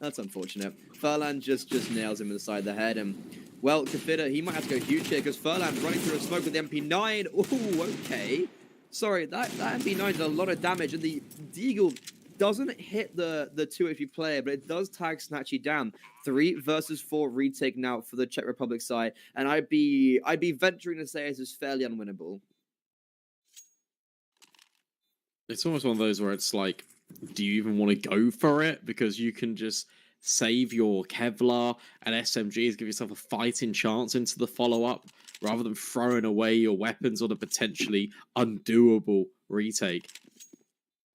unfortunate. Furlan just nails him in the side of the head, and well, Kafida, he might have to go huge here because Furlan's running through a smoke with the MP9. Oh, okay. Sorry, that MP9 did a lot of damage, and the Deagle doesn't hit the 2 HP player, but it does tag Snatchy down. 3 versus 4 retake now for the Czech Republic side, and I'd be venturing to say this is fairly unwinnable. It's almost one of those where it's like, do you even want to go for it? Because you can just save your Kevlar and SMGs, give yourself a fighting chance into the follow-up, rather than throwing away your weapons on a potentially undoable retake.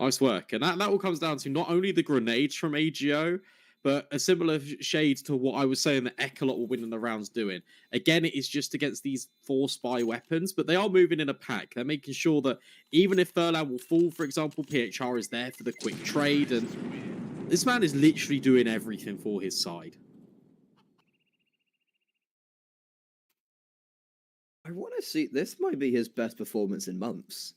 Nice work. And that all comes down to not only the grenades from AGO, but a similar shade to what I was saying that ECLOT will win in the rounds doing. Again, it is just against these 4 spy weapons, but they are moving in a pack. They're making sure that even if Furlan will fall, for example, PHR is there for the quick trade, and this man is literally doing everything for his side. I want to see, this might be his best performance in months.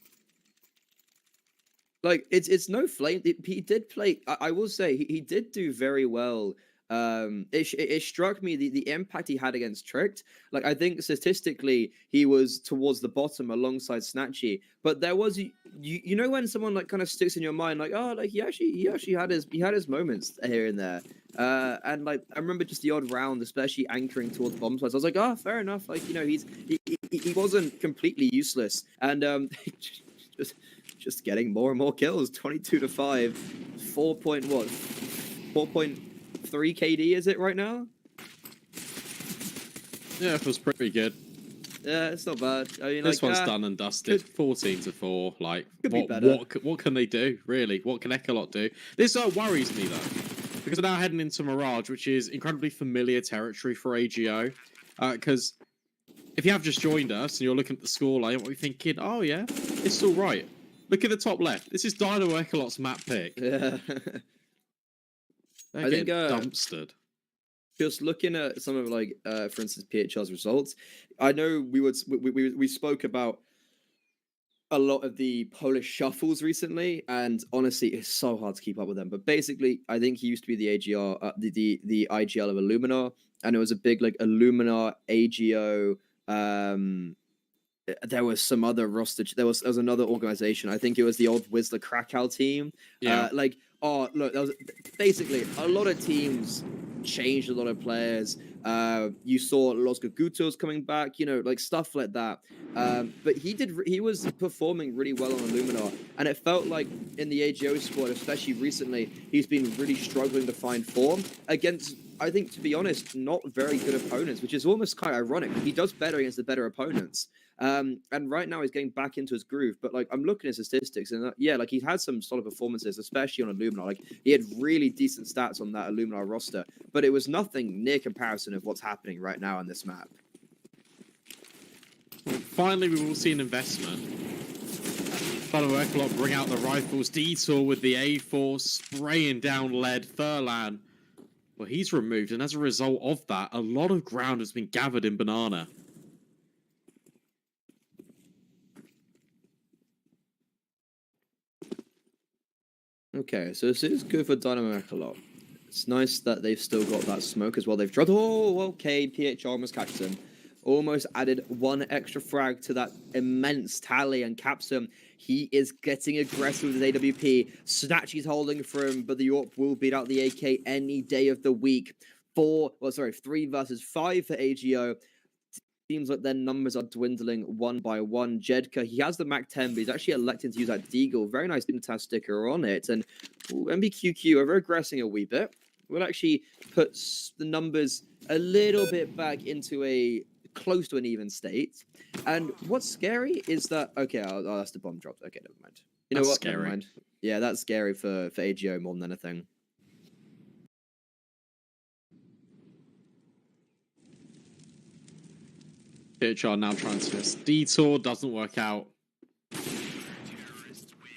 Like, it's no flame. He did play, I will say, he did do very well. It struck me the impact he had against Tricked. Like, I think statistically he was towards the bottom alongside Snatchy, but there was you know when someone like kind of sticks in your mind like, oh, like he actually had his moments here and there. And like I remember just the odd round, especially anchoring towards bomb sites. I was like, oh, fair enough. Like, you know, he wasn't completely useless. And just getting more and more kills. 22 to 5, 4.3 KD is it right now? Yeah, it was pretty good. Yeah, it's not bad. I mean, This like, one's done and dusted. 14 to 4. Like, could be better. what can they do, really? What can ECLOT do? This worries me, though, because we're now heading into Mirage, which is incredibly familiar territory for AGO. Because if you have just joined us and you're looking at the scoreline, what are you thinking? Oh, yeah, it's all right. Look at the top left. This is Dynamo ECLOT's map pick. Yeah. I think dumpstered. Just looking at some of, like, for instance, PHR's results, I know we spoke about a lot of the Polish shuffles recently, and honestly, it's so hard to keep up with them. But basically, I think he used to be the AGR, the IGL of Illuminar, and it was a big like Illuminar AGO. There was some other roster. There was another organization. I think it was the old Whistler Krakow team. Yeah. Look, there was basically a lot of teams changed, a lot of players. You saw Los Gagutos coming back, like stuff like that. But he was performing really well on Illuminar, and it felt like in the AGO squad, especially recently, he's been really struggling to find form against, I think, to be honest, not very good opponents, which is almost kind of ironic. He does better against the better opponents. And right now he's getting back into his groove. But like I'm looking at his statistics, and yeah, like he's had some solid performances, especially on Illuminar. Like he had really decent stats on that Illuminar roster, but it was nothing near comparison of what's happening right now on this map. Finally, we will see an investment. Dynamo ECLOT bring out the rifles. Detour with the A4 spraying down lead. Furlan, well, he's removed, and as a result of that, a lot of ground has been gathered in Banana. Okay, so this is good for Dynamo ECLOT. It's nice that they've still got that smoke as well. They've dropped. Oh, okay. PHR almost catches him. Almost added one extra frag to that immense tally and caps him. He is getting aggressive with his AWP. Snatchy's holding for him, but the AWP will beat out the AK any day of the week. 3 versus 5 for AGO. Seems like their numbers are dwindling one by one. Jedka, he has the MAC-10, but he's actually electing to use that Deagle. Very nice Dignitas sticker on it. And MBQQ are regressing a wee bit. We'll actually put the numbers a little bit back into a close to an even state. And what's scary is that... Okay, that's the bomb dropped. Okay, never mind. You know That's what? scary. Never mind. Yeah, that's scary for AGO more than anything. PHR now trying to miss. Detour doesn't work out.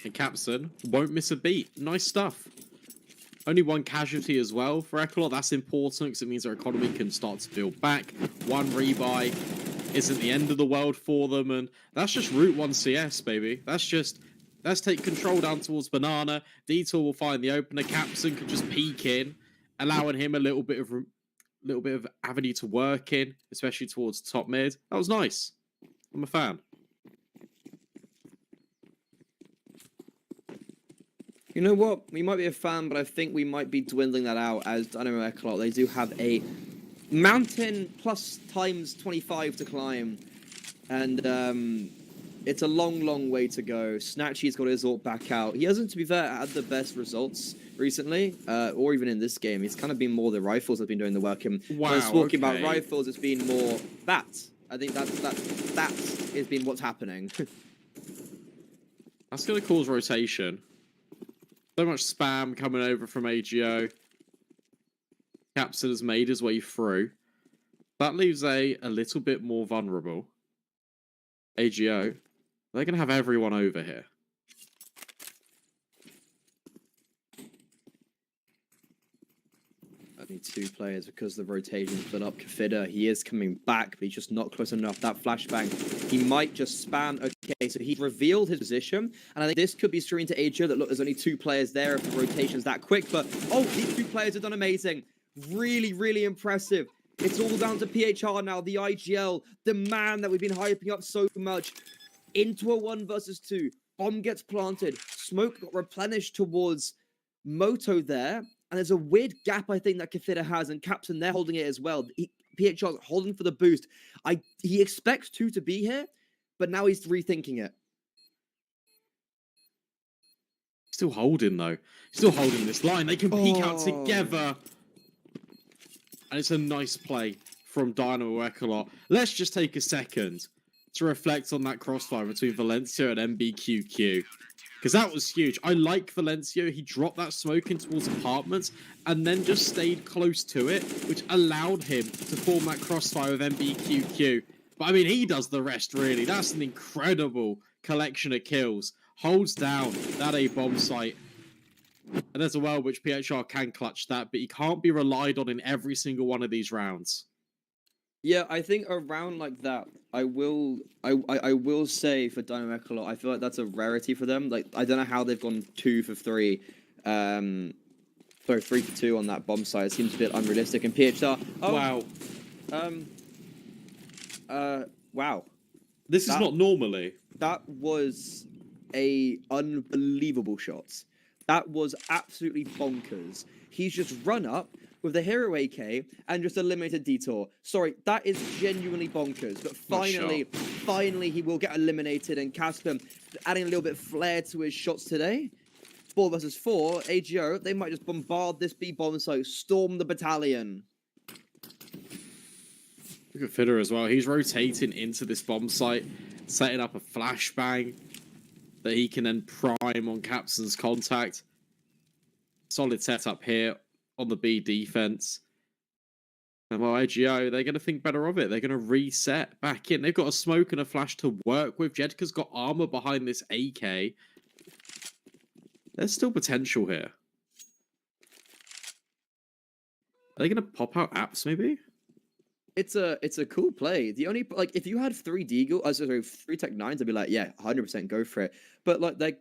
And Capson won't miss a beat. Nice stuff. Only one casualty as well for ECLOT. That's important because it means their economy can start to build back. One rebuy isn't the end of the world for them. And that's just Route 1 CS, baby. Let's take control down towards Banana. Detour will find the opener. Capson can just peek in, allowing him a little bit of avenue to work in, especially towards top mid. That was nice. I'm a fan. You know what? We might be a fan, but I think we might be dwindling that out as Dynamo ECLOT. They do have a mountain plus times 25 to climb. And it's a long, long way to go. Snatchy's got his AWP back out. He hasn't, to be fair, had the best results recently, or even in this game. It's kind of been more the rifles that have been doing the work. And when I was talking about rifles, it's been more that. I think that has been what's happening. That's going to cause rotation. So much spam coming over from AGO. Capson has made his way through. That leaves a little bit more vulnerable. AGO, they're going to have everyone over here. Only 2 players because the rotation split up. Kafida, he is coming back, but he's just not close enough. That flashbang, he might just spam. Okay, so he revealed his position, and I think this could be streaming to AGO that, look, there's only 2 players there if the rotation's that quick, but, oh, these 2 players have done amazing. Really, really impressive. It's all down to PHR now, the IGL, the man that we've been hyping up so much. Into a 1 versus 2. Bomb gets planted. Smoke got replenished towards Moto there. And there's a weird gap, I think, that Kafida has, and Capson, they're holding it as well. PHR's holding for the boost. He expects 2 to be here, but now he's rethinking it. still holding, though. Still holding this line. They can peek out together. And it's a nice play from Dynamo ECLOT. Let's just take a second to reflect on that crossfire between Valencio and MBQQ. Because that was huge. I like Valencio. He dropped that smoke in towards apartments and then just stayed close to it, which allowed him to form that crossfire with MBQQ. But I mean, he does the rest, really. That's an incredible collection of kills. Holds down that A bomb site. And there's a world which PHR can clutch that, but he can't be relied on in every single one of these rounds. Yeah, I think a round like that, I will say for Dynamo ECLOT, I feel like that's a rarity for them. Like, I don't know how they've gone 2 for 3. Sorry, 3 for 2 on that bomb site. It seems a bit unrealistic. And PHR, wow. This is not normally. That was a unbelievable shot. That was absolutely bonkers. He's just run up with the hero AK and just eliminated Detour. Sorry, that is genuinely bonkers. But finally he will get eliminated, and Casper adding a little bit of flair to his shots today. 4 versus 4, AGO, they might just bombard this B bomb site, storm the battalion. Look at Fitter as well. He's rotating into this bomb site, setting up a flashbang that he can then prime on Capson's contact. Solid setup here on the B defense. And well, AGO, they're going to think better of it. They're going to reset back in. They've got a smoke and a flash to work with. Jedka's got armor behind this AK. There's still potential here. Are they going to pop out apps, maybe? It's a cool play. The only, like, if you had 3 Deagle, sorry, 3 Tech 9s, I'd be like, yeah, 100% go for it. But like, that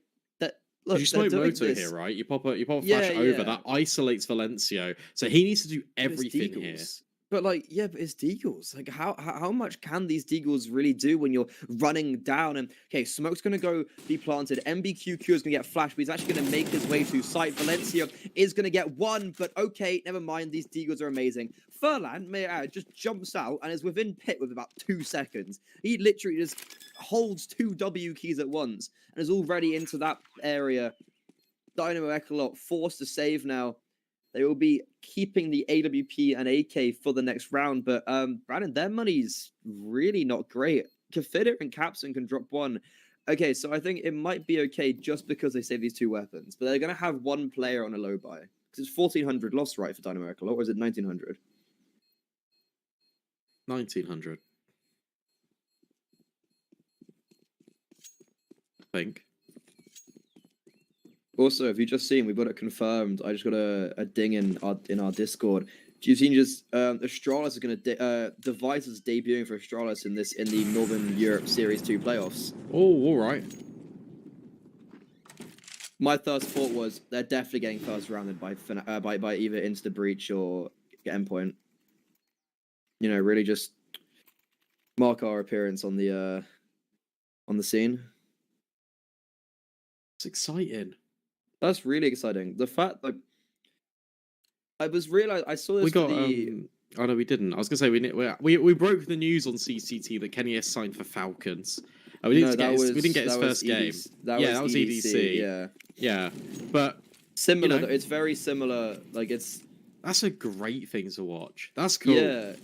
look, you smoke Moto here, right? You pop a flash over that isolates Valencio, so he needs to do everything here. But like, yeah, but it's Deagles. Like, how much can these Deagles really do when you're running down? And okay, smoke's gonna go be planted. MBQQ is gonna get flashed, but he's actually gonna make his way to site. Valencio is gonna get 1, but okay, never mind. These Deagles are amazing. Furlan, may I add, just jumps out and is within pit with about 2 seconds. He literally just holds 2 W keys at once and is already into that area. Dynamo ECLOT forced to save now. They will be keeping the AWP and AK for the next round, but Brandon, their money's really not great. Kafida and Capson can drop 1. Okay, so I think it might be okay just because they save these 2 weapons, but they're going to have 1 player on a low buy. Because it's 1,400 lost, right, for Dynamo ECLOT, or is it 1,900? 1,900. I think. Also, if you've just seen, we've got it confirmed. I just got a ding in our Discord. Do you see just Astralis is going to Device is debuting for Astralis in the Northern Europe Series 2 playoffs. Oh, all right. My first thought was they're definitely getting first rounded by either Into the Breach or Endpoint. You know, really just mark our appearance on the scene. It's exciting. That's really exciting. The fact that I saw this. We got. Oh no, we didn't. I was gonna say we broke the news on CCT that Kenny S signed for Falcons. We didn't get his first game. That was EDC. Yeah, but similar. You know, it's very similar. Like that's a great thing to watch. That's cool. Yeah,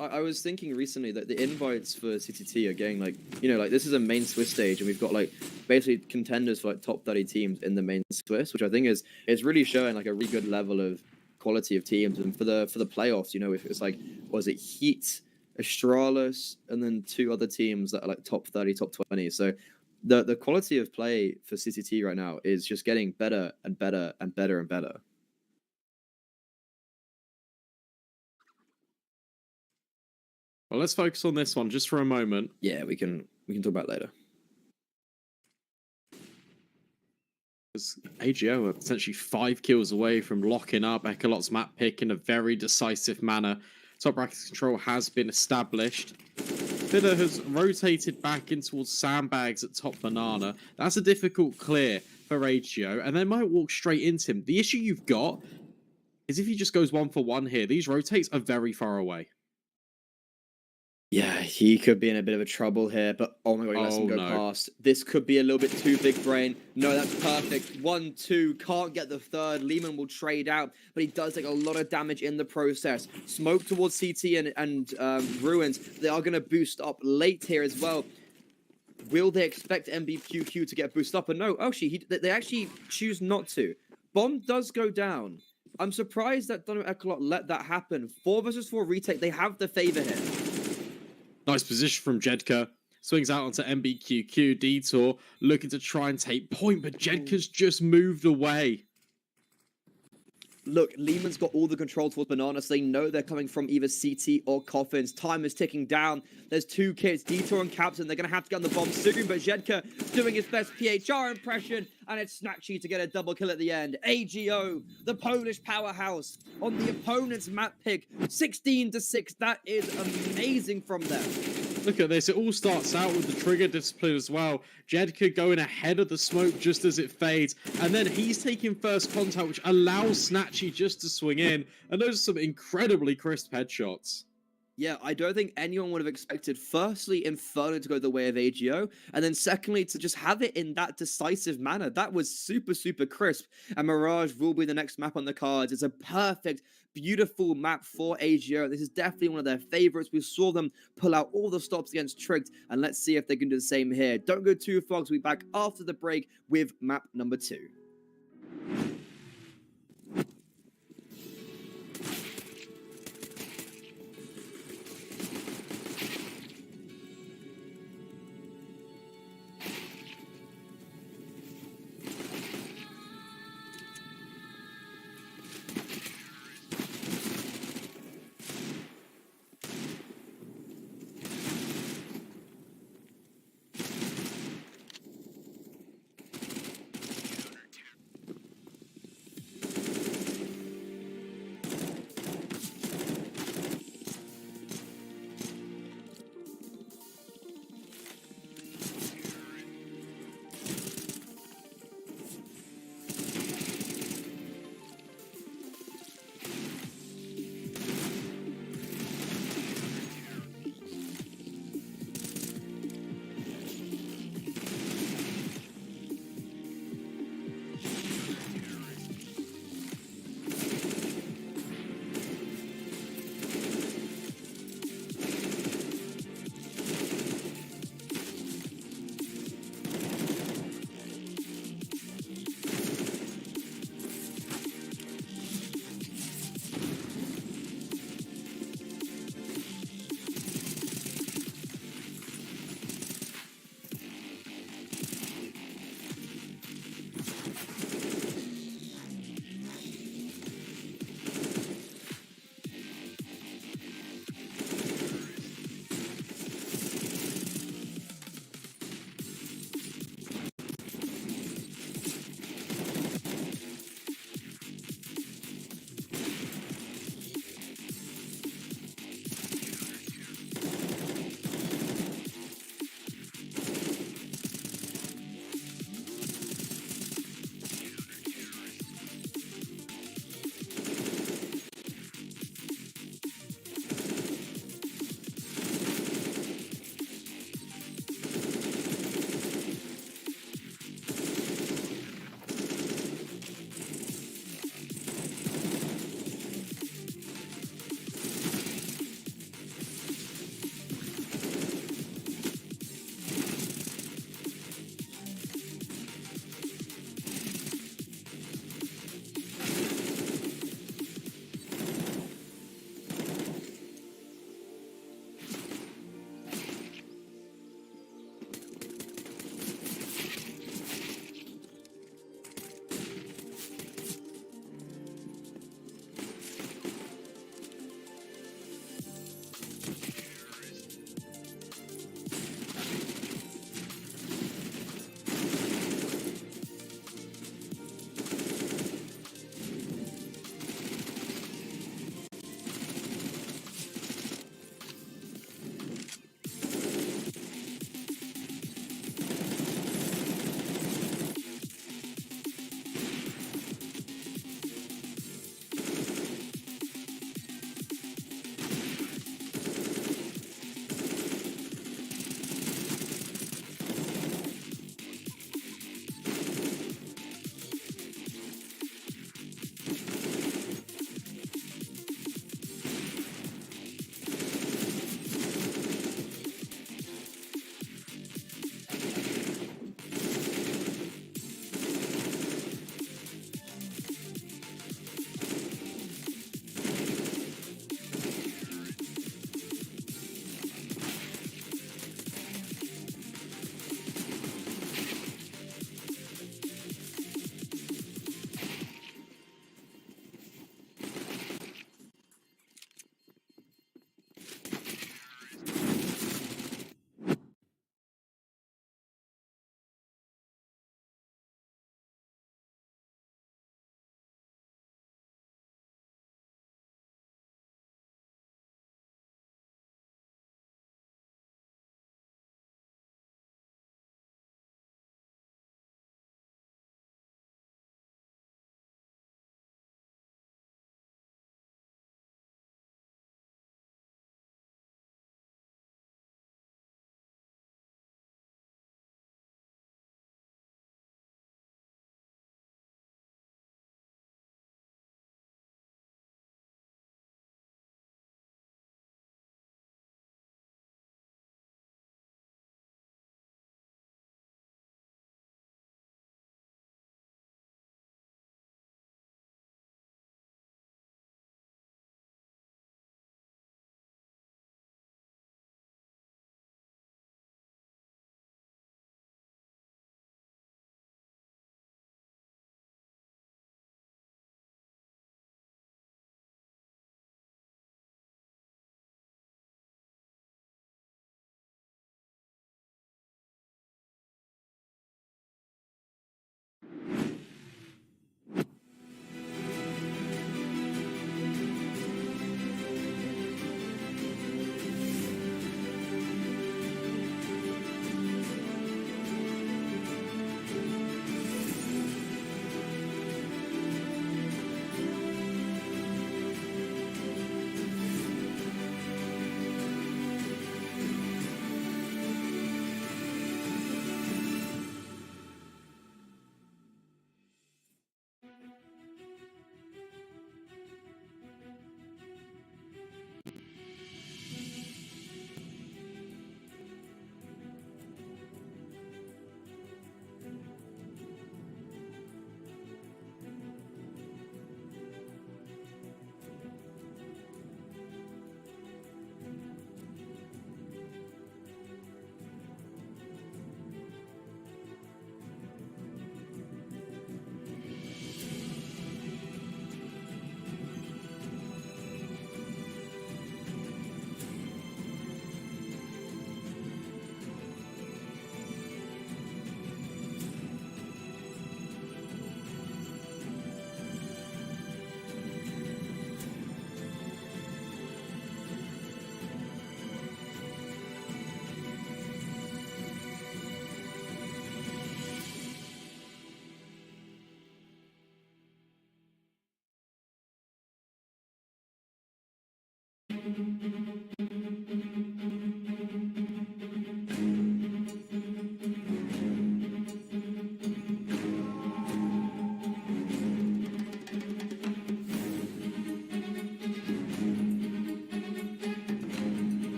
I was thinking recently that the invites for CCT are getting like, you know, like this is a main Swiss stage, and we've got like basically contenders for like top 30 teams in the main Swiss, which I think is really showing like a really good level of quality of teams. And for the playoffs, you know, if it's like, was it Heat, Astralis, and then 2 other teams that are like top 30, top 20. So the quality of play for CCT right now is just getting better and better and better and better. Well, let's focus on this one just for a moment. Yeah, we can talk about it later. Because AGO are essentially 5 kills away from locking up ECLOT's map pick in a very decisive manner. Top bracket control has been established. Fidder has rotated back in towards sandbags at top banana. That's a difficult clear for AGO, and they might walk straight into him. The issue you've got is if he just goes 1 for 1 here, these rotates are very far away. Yeah, he could be in a bit of a trouble here, but oh my god, he lets him Oh, go no. past. This could be a little bit too big brain. No, that's perfect. 1-2, can't get the third. Lehman will trade out, but he does take a lot of damage in the process. Smoke towards CT and Ruins. They are going to boost up late here as well. Will they expect MBQQ to get boosted up? And no, actually, they actually choose not to. Bomb does go down. I'm surprised that Dono ECLOT let that happen. 4 versus 4 retake, they have the favor here. Nice position from Jedka. Swings out onto MBQQ. Detour looking to try and take point, but Jedka's just moved away. Look, Lehman's got all the control towards Banana, so they know they're coming from either CT or Coffins. Time is ticking down. There's 2 kids, Detour and Captain. They're going to have to get on the bomb soon, but Jedka doing his best PHR impression, and it's Snatchy to get a double kill at the end. AGO, the Polish powerhouse, on the opponent's map pick, 16-6. That is amazing from them. Look at this. It all starts out with the trigger discipline as well. Jedka going ahead of the smoke just as it fades. And then he's taking first contact, which allows Snatchy just to swing in. And those are some incredibly crisp headshots. Yeah, I don't think anyone would have expected, firstly, Inferno to go the way of AGO, and then secondly, to just have it in that decisive manner. That was super, super crisp, and Mirage will be the next map on the cards. It's a perfect, beautiful map for AGO. This is definitely one of their favorites. We saw them pull out all the stops against Tricked, and let's see if they can do the same here. Don't go too far, because we'll be back after the break with map number 2.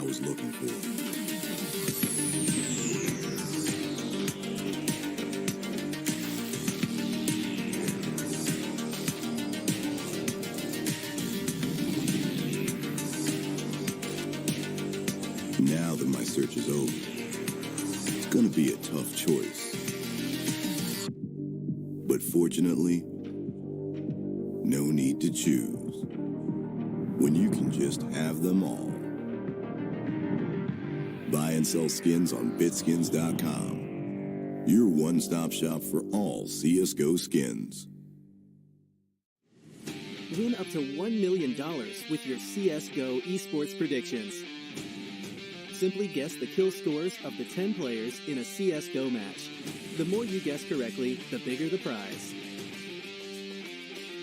was looking for. Now that my search is over, it's gonna be a tough choice. But fortunately, no need to choose when you can just have them all. Buy and sell skins on bitskins.com. Your one-stop shop for all CSGO skins. Win up to $1 million with your CSGO esports predictions. Simply guess the kill scores of the 10 players in a CSGO match. The more you guess correctly, the bigger the prize.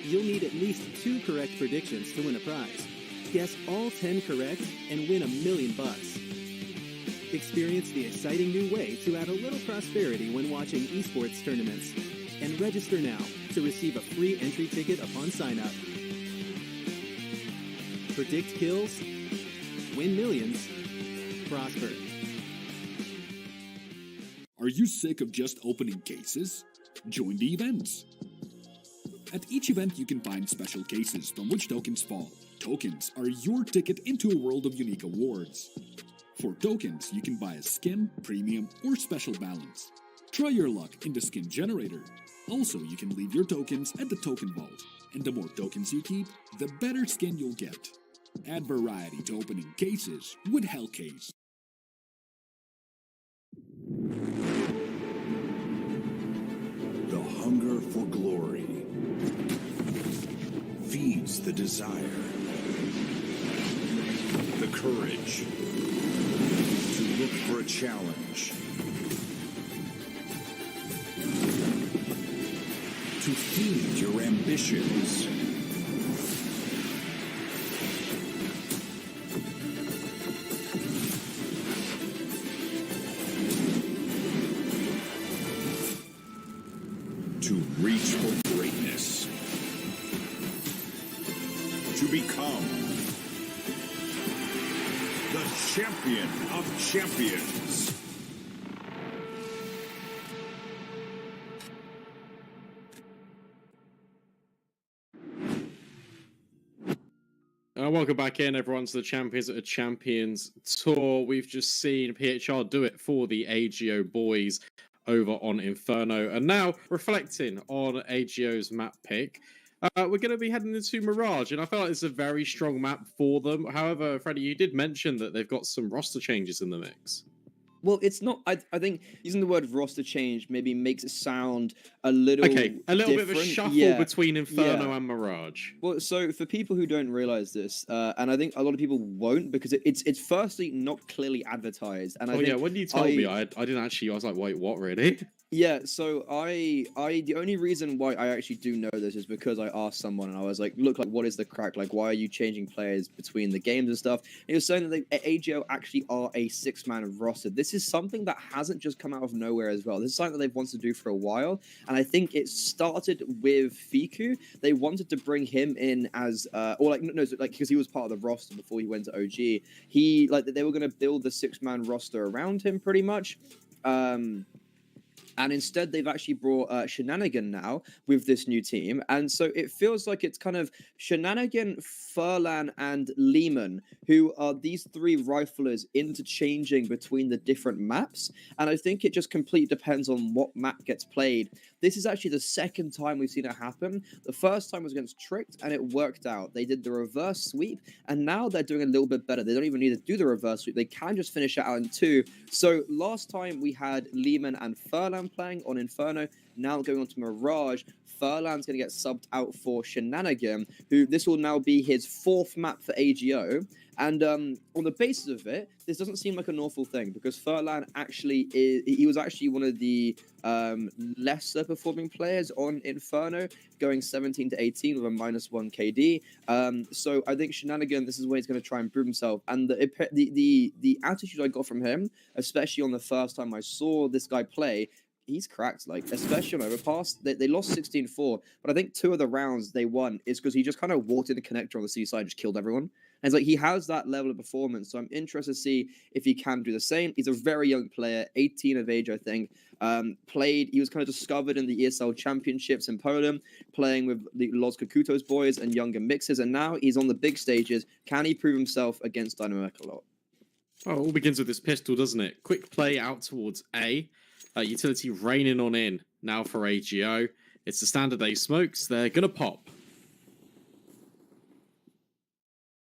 You'll need at least 2 correct predictions to win a prize. Guess all 10 correct and win $1 million. Experience the exciting new way to add a little prosperity when watching esports tournaments. And register now to receive a free entry ticket upon sign-up. Predict kills, win millions, prosper. Are you sick of just opening cases? Join the events. At each event, you can find special cases from which tokens fall. Tokens are your ticket into a world of unique awards. For tokens, you can buy a skin, premium, or special balance. Try your luck in the skin generator. Also, you can leave your tokens at the token vault, and the more tokens you keep, the better skin you'll get. Add variety to opening cases with Hellcase. The hunger for glory feeds the desire, the courage to look for a challenge, to feed your ambitions. To reach for greatness. To become the champion of champions. Welcome back in, everyone, to the Champions at a Champions Tour. We've just seen PHR do it for the AGO boys over on Inferno. And now, reflecting on AGO's map pick, we're going to be heading into Mirage, and I feel like it's a very strong map for them. However, Freddie, you did mention that they've got some roster changes in the mix. Well, it's not. I think using the word roster change maybe makes it sound a little bit of a different. shuffle between Inferno and Mirage. Well, so for people who don't realize this, and I think a lot of people won't, because it's firstly not clearly advertised. And I think when you told me, I didn't actually. I was like, wait, what, really? Yeah, so the only reason why I actually do know this is because I asked someone and I was like, look, like, what is the crack? Like, why are you changing players between the games and stuff? And he was saying that AGO actually are a 6-man roster. This is something that hasn't just come out of nowhere as well. This is something that they've wanted to do for a while, and I think it started with Fiku. They wanted to bring him in as, because he was part of the roster before he went to OG. They were going to build the 6-man roster around him pretty much. And instead, they've actually brought Shenanigan now with this new team. And so it feels like it's kind of Shenanigan, Furlan, and Lehman, who are these 3 riflers interchanging between the different maps. And I think it just completely depends on what map gets played. This is actually the second time we've seen it happen. The first time was against Tricked, and it worked out. They did the reverse sweep, and now they're doing a little bit better. They don't even need to do the reverse sweep. They can just finish it out in 2. So last time we had Lehman and Furlan playing on Inferno. Now going on to Mirage, Furlan's going to get subbed out for Shenanigan, who this will now be his 4th map for AGO. And on the basis of it, this doesn't seem like an awful thing, because Furlan actually he was actually one of the lesser performing players on Inferno, going 17 to 18 with a -1 KD. So I think Shenanigan, this is where he's going to try and prove himself. And the attitude I got from him, especially on the first time I saw this guy play, he's cracked, like, especially on Overpass. They lost 16-4, but I think 2 of the rounds they won is because he just kind of walked in the connector on the C side and just killed everyone. And it's like he has that level of performance. So I'm interested to see if he can do the same. He's a very young player, 18 of age, I think. He was kind of discovered in the ESL championships in Poland, playing with the Los Kakutos boys and younger mixers. And now he's on the big stages. Can he prove himself against Dynamo ECLOT? Oh, it all begins with this pistol, doesn't it? Quick play out towards A. Utility raining on in now for AGO. It's the standard A smokes. They're going to pop.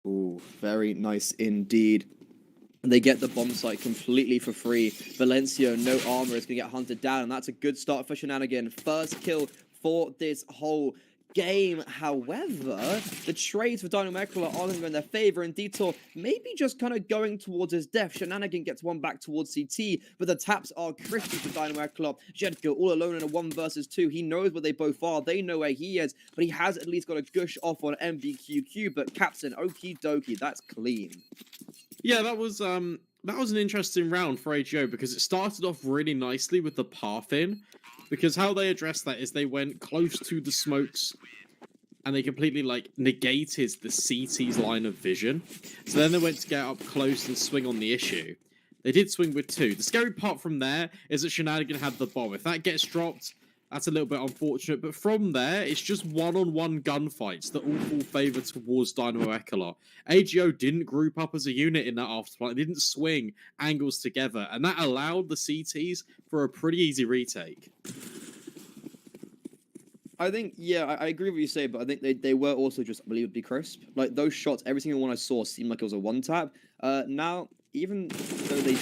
Ooh, very nice indeed. They get the bomb site completely for free. Valencio, no armor, is going to get hunted down, and that's a good start for Shenanigan. First kill for this whole game. However, the trades for Dynamo ECLOT aren't going to go in their favor, and Detour maybe just kind of going towards his death. Shenanigan gets one back towards CT, but the taps are crispy for Dynamo ECLOT. Jedko all alone in a 1 versus 2. He knows where they both are. They know where he is, but he has at least got a gush off on MBQQ. But Captain, okie dokie, that's clean. Yeah, that was an interesting round for AGO because it started off really nicely with the path in. Because how they addressed that is they went close to the smokes and they completely like negated the CT's line of vision. So then they went to get up close and swing on the issue. They did swing with 2. The scary part from there is that Shenanigan had the bomb. If that gets dropped, that's a little bit unfortunate. But from there, it's just one-on-one gunfights that all fall favor towards Dynamo ECLOT. AGO didn't group up as a unit in that afterfight. They didn't swing angles together. And that allowed the CTs for a pretty easy retake. I think, yeah, I agree with what you say, but I think they were also just unbelievably crisp. Like, those shots, every single one I saw seemed like it was a one-tap. Now, even though they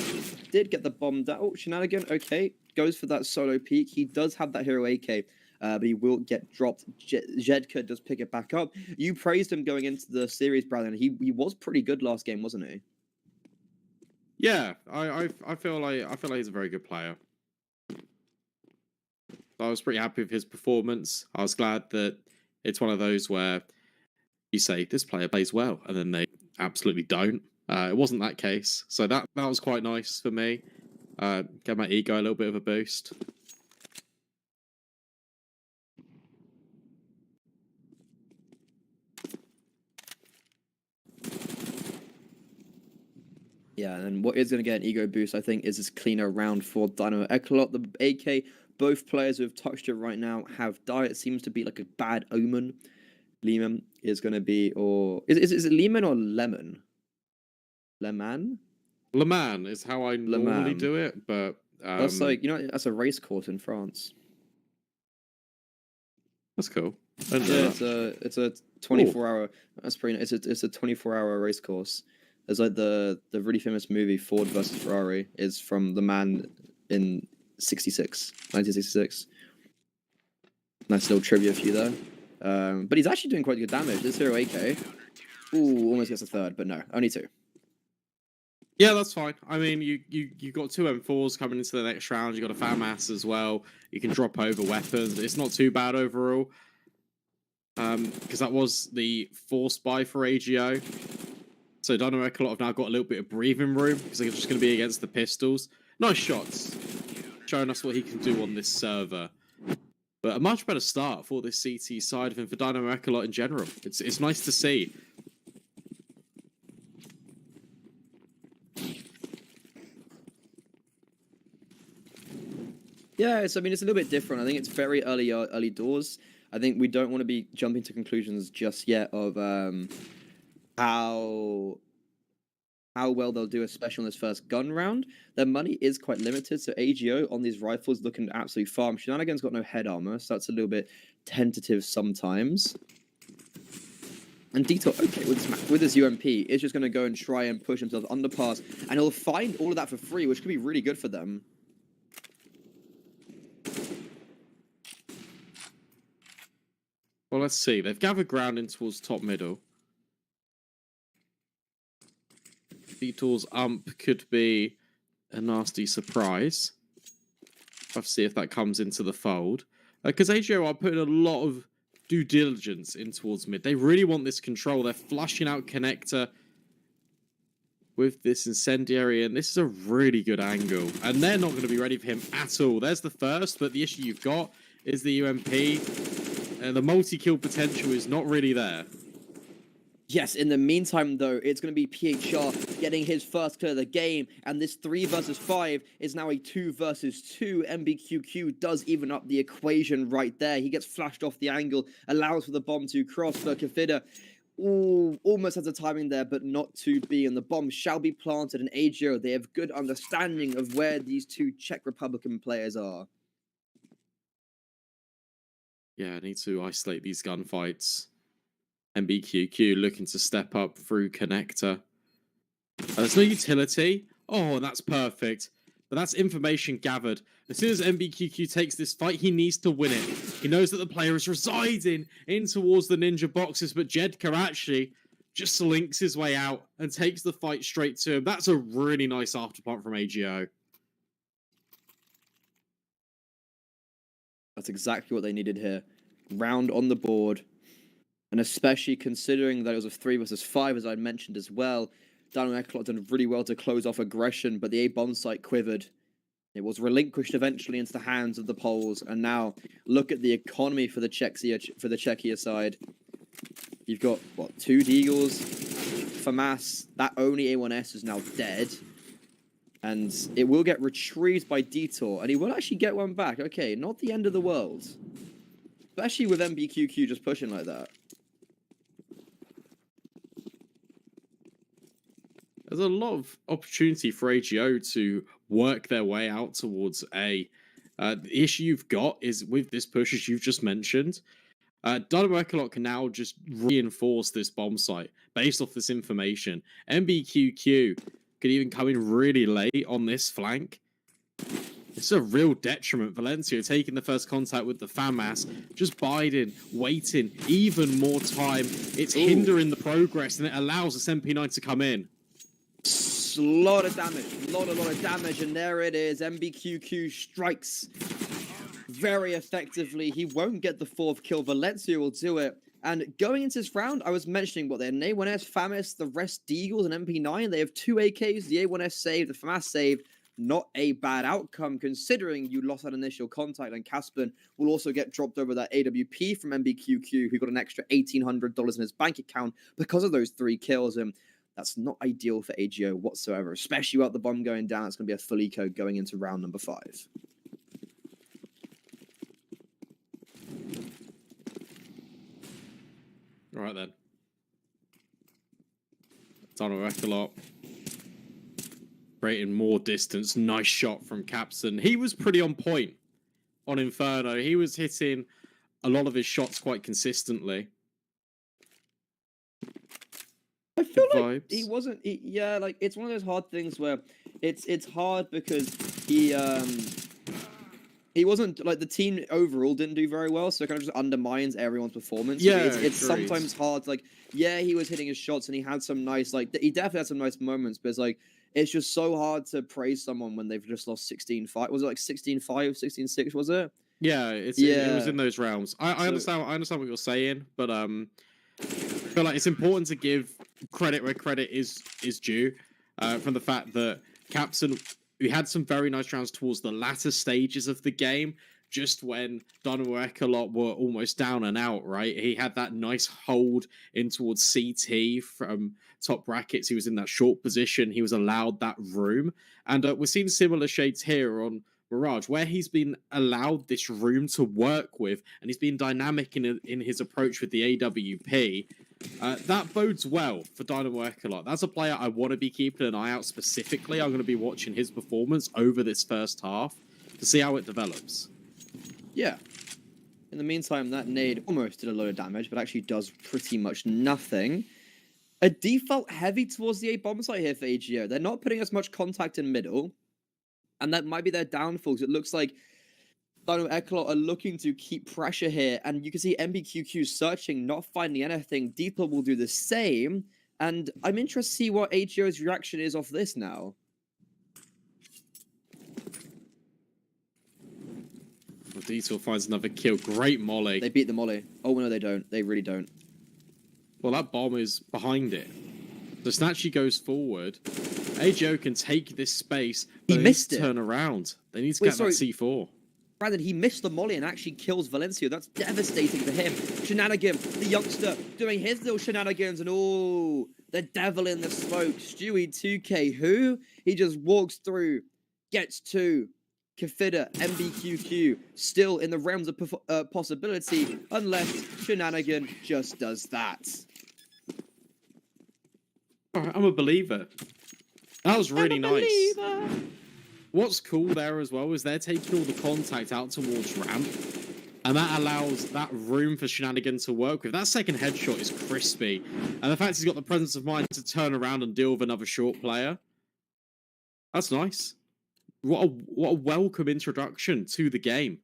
did get the bomb down... Oh, Shenanigan, okay, goes for that solo peek. He does have that hero AK, but he will get dropped. Jedka does pick it back up. You praised him going into the series, Brandon. He was pretty good last game, wasn't he? Yeah, I feel like he's a very good player. I was pretty happy with his performance. I was glad that it's one of those where you say this player plays well, and then they absolutely don't. It wasn't that case, so that was quite nice for me. Gave my ego a little bit of a boost. Yeah, and what is going to get an ego boost, I think, is this cleaner round for Dynamo ECLOT. The AK, both players who have touched it right now have died. It seems to be like a bad omen. Lehman is going to be, or... Is it Lehman or Lemon? Leman? Leman is how I normally do it, but... that's like, you know, that's a race course in France. That's cool. Yeah, it's a 24-hour... That's pretty... It's a 24-hour race course. There's like the really famous movie Ford versus Ferrari is from the man in 1966. Nice little trivia for you there. But he's actually doing quite good damage. This hero AK. Ooh, almost gets a third, but no, only 2. Yeah, that's fine. I mean, you got 2 M4s coming into the next round. You got a FAMAS as well. You can drop over weapons. It's not too bad overall. Because that was the forced buy for AGO. So Dynamo ECLOT have now got a little bit of breathing room because they're just going to be against the pistols. Nice shots. Showing us what he can do on this server. But a much better start for this CT side of him for Dynamo ECLOT in general. It's nice to see. Yeah, I mean, it's a little bit different. I think it's very early doors. I think we don't want to be jumping to conclusions just yet of how well they'll do, especially on this first gun round. Their money is quite limited, so AGO on these rifles looking to absolutely farm. Shenanigan's got no head armor, so that's a little bit tentative sometimes. And Dito, okay, with this UMP, is just going to go and try and push himself underpass, and he'll find all of that for free, which could be really good for them. Well, let's see. They've gathered ground in towards top middle. Detour's ump could be a nasty surprise. I'll see if that comes into the fold. Because AGO are putting a lot of due diligence in towards mid. They really want this control. They're flushing out connector with this incendiary, and this is a really good angle. And they're not going to be ready for him at all. There's the first, but the issue you've got is the UMP. The multi-kill potential is not really there. Yes, in the meantime, though, it's going to be PHR getting his first kill of the game, and this 3 versus 5 is now a 2 versus 2. MBQQ does even up the equation right there. He gets flashed off the angle, allows for the bomb to cross, but Kafida almost has the timing there, but not to be, and the bomb shall be planted, and AGO, they have good understanding of where these two Czech Republican players are. Yeah, I need to isolate these gunfights. MBQQ looking to step up through connector. There's no utility. Oh, that's perfect. But that's information gathered. As soon as MBQQ takes this fight, he needs to win it. He knows that the player is residing in towards the ninja boxes, but Jedka actually just slinks his way out and takes the fight straight to him. That's a really nice afterplant from AGO. That's exactly what they needed here. Round on the board. And especially considering that it was a 3 versus 5, as I mentioned as well, Dynamo ECLOT done really well to close off aggression, but the A bomb site quivered. It was relinquished eventually into the hands of the Poles, and now look at the economy for the Czechia side. You've got what, 2 Deagles, FAMAS. That only A1S is now dead, and it will get retrieved by Detour, and he will actually get one back. Okay, not the end of the world, especially with MBQQ just pushing like that. There's a lot of opportunity for AGO to work their way out towards A. The issue you've got is with this push, as you've just mentioned, Dynamo ECLOT can now just reinforce this bomb site based off this information. MBQQ could even come in really late on this flank. It's a real detriment. Valencio taking the first contact with the FAMAS, just biding, waiting, even more time. It's hindering the progress, and it allows this MP9 to come in. Lot of damage, lot of damage, and there it is. MBQQ strikes very effectively. He won't get the 4th kill. Valencia will do it. And going into this round, I was mentioning what they're A1S, FAMAS, the rest Deagles, and MP9. They have 2 AKs, the A1S saved, the FAMAS saved. Not a bad outcome considering you lost that initial contact, and Caspin will also get dropped over that AWP from MBQQ, who got an extra $1,800 in his bank account because of those 3 kills. And that's not ideal for AGO whatsoever, especially without the bomb going down. It's going to be a full eco going into round number 5. All right, then. Dynamo ECLOT creating more distance. Nice shot from Capson. He was pretty on point on Inferno. He was hitting a lot of his shots quite consistently. I feel like he wasn't. Yeah, like it's one of those hard things where it's hard because he wasn't, like, the team overall didn't do very well, so it kind of just undermines everyone's performance. Yeah, it's sometimes hard. Like, yeah, he was hitting his shots and he had some nice, like, he definitely had some nice moments, but it's like it's just so hard to praise someone when they've just lost 16-5. Was it like 16-5, 16-6? Was it? Yeah, it was in those realms. I understand what you're saying, but I feel like it's important to give credit where credit is due. From the fact that Capson, we had some very nice rounds towards the latter stages of the game, just when Dynamo ECLOT were almost down and out, right? He had that nice hold in towards CT from top brackets. He was in that short position. He was allowed that room. And we're seeing similar shades here on Mirage, where he's been allowed this room to work with, and he's been dynamic in his approach with the AWP. That bodes well for Dynamo ECLOT. That's a player I want to be keeping an eye out specifically. I'm going to be watching his performance over this first half to see how it develops. Yeah. In the meantime, that nade almost did a lot of damage, but actually does pretty much nothing. A default heavy towards the A bomb site here for AGO. They're not putting as much contact in middle, and that might be their downfalls. It looks like Dynamo ECLOT are looking to keep pressure here, and you can see MBQQ searching, not finding anything. Deeper will do the same, and I'm interested to see what AGO's reaction is off this now. Detour finds another kill. Great molly. They beat the molly. Oh, no, they don't. They really don't. Well, that bomb is behind it. So Snatchy goes forward. AGO can take this space. He missed it. Turn around. They need to get that C4. Brandon, he missed the molly and actually kills Valencia. That's devastating for him. Shenanigan, the youngster, doing his little shenanigans, and oh, the devil in the smoke. Stewie 2K, who? He just walks through, gets two. Kafida, MBQQ, still in the realms of possibility, unless Shenanigan just does that. I'm a believer. That was really nice. What's cool there as well is they're taking all the contact out towards ramp, and that allows that room for Shenanigan to work with. That second headshot is crispy, and the fact he's got the presence of mind to turn around and deal with another short player, that's nice. What a welcome introduction to the game.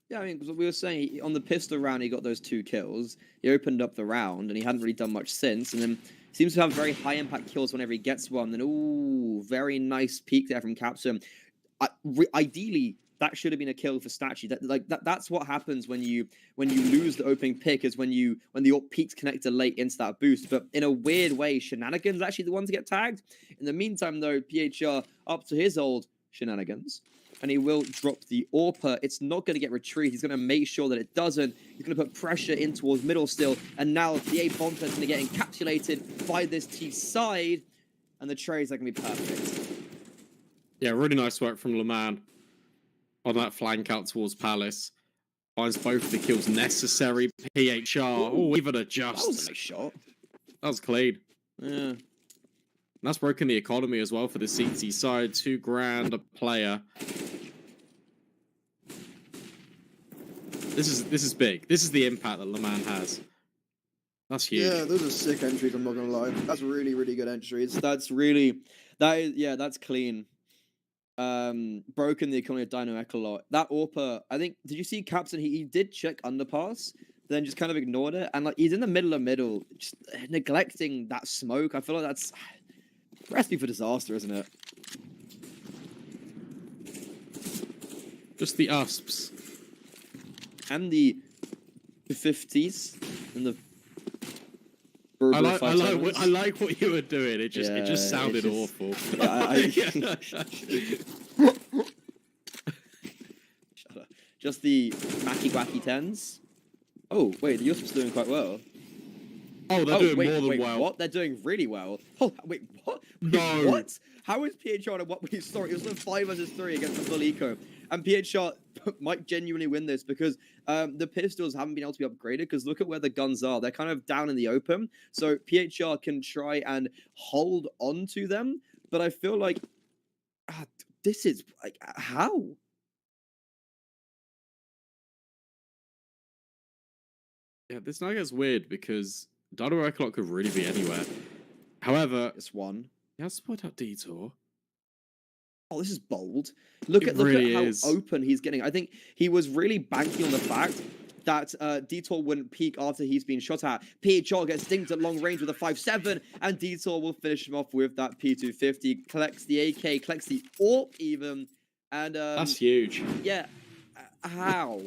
Yeah, I mean, because we were saying, on the pistol round, he got those 2 kills. He opened up the round, and he hadn't really done much since. And then seems to have very high-impact kills whenever he gets one. Then, ooh, very nice peek there from Capsum. Ideally, that should have been a kill for Statue. That's what happens when you lose the opening pick, is when the AWP peaks connector late into that boost. But in a weird way, Shenanigan's actually the one to get tagged. In the meantime, though, PHR up to his old shenanigans, and he will drop the AWPer. It's not going to get retrieved. He's going to make sure that it doesn't. He's going to put pressure in towards middle still, and now the A bomb is going to get encapsulated by this T side, and the trades are going to be perfect. Yeah, really nice work from LeMan on that flank out towards Palace. Finds both of the kills necessary. PHR, oh, even a just. That was a nice shot. That was clean. Yeah. And that's broken the economy as well for the CT side. $2,000 a player. This is big. This is the impact that LeMan has. That's huge. Yeah, those are sick entries, I'm not gonna lie. That's really, really good entries. That's clean. Broken the economy of Dino ECLOT. That AWPer, I think, did you see Captain? He did check underpass, then just kind of ignored it, and like he's in the middle, just neglecting that smoke. I feel like that's recipe for disaster, isn't it? Just the USPs. And the 50s and the I like what you were doing. It just sounded awful. Yeah, Shut up. Just the Macky Wacky 10s. Oh, wait, the USP's doing quite well. Oh, they're doing more than well. What? They're doing really well. Oh, wait, what? No. What? How is PHR on a what? Sorry, it was a 5 versus 3 against the full eco. And PHR might genuinely win this because the pistols haven't been able to be upgraded, because look at where the guns are. They're kind of down in the open. So PHR can try and hold on to them. But I feel like this is like, how? Yeah, this now gets weird because Dino ECLOT could really be anywhere. However, It's one. he has to point out Detour. Oh, this is bold. Look at how open he's getting. I think he was really banking on the fact that Detour wouldn't peek after he's been shot at. PHR gets dinged at long range with a 5.7, and Detour will finish him off with that P250. Collects the AK, collects the AWP even, and that's huge. Yeah, how?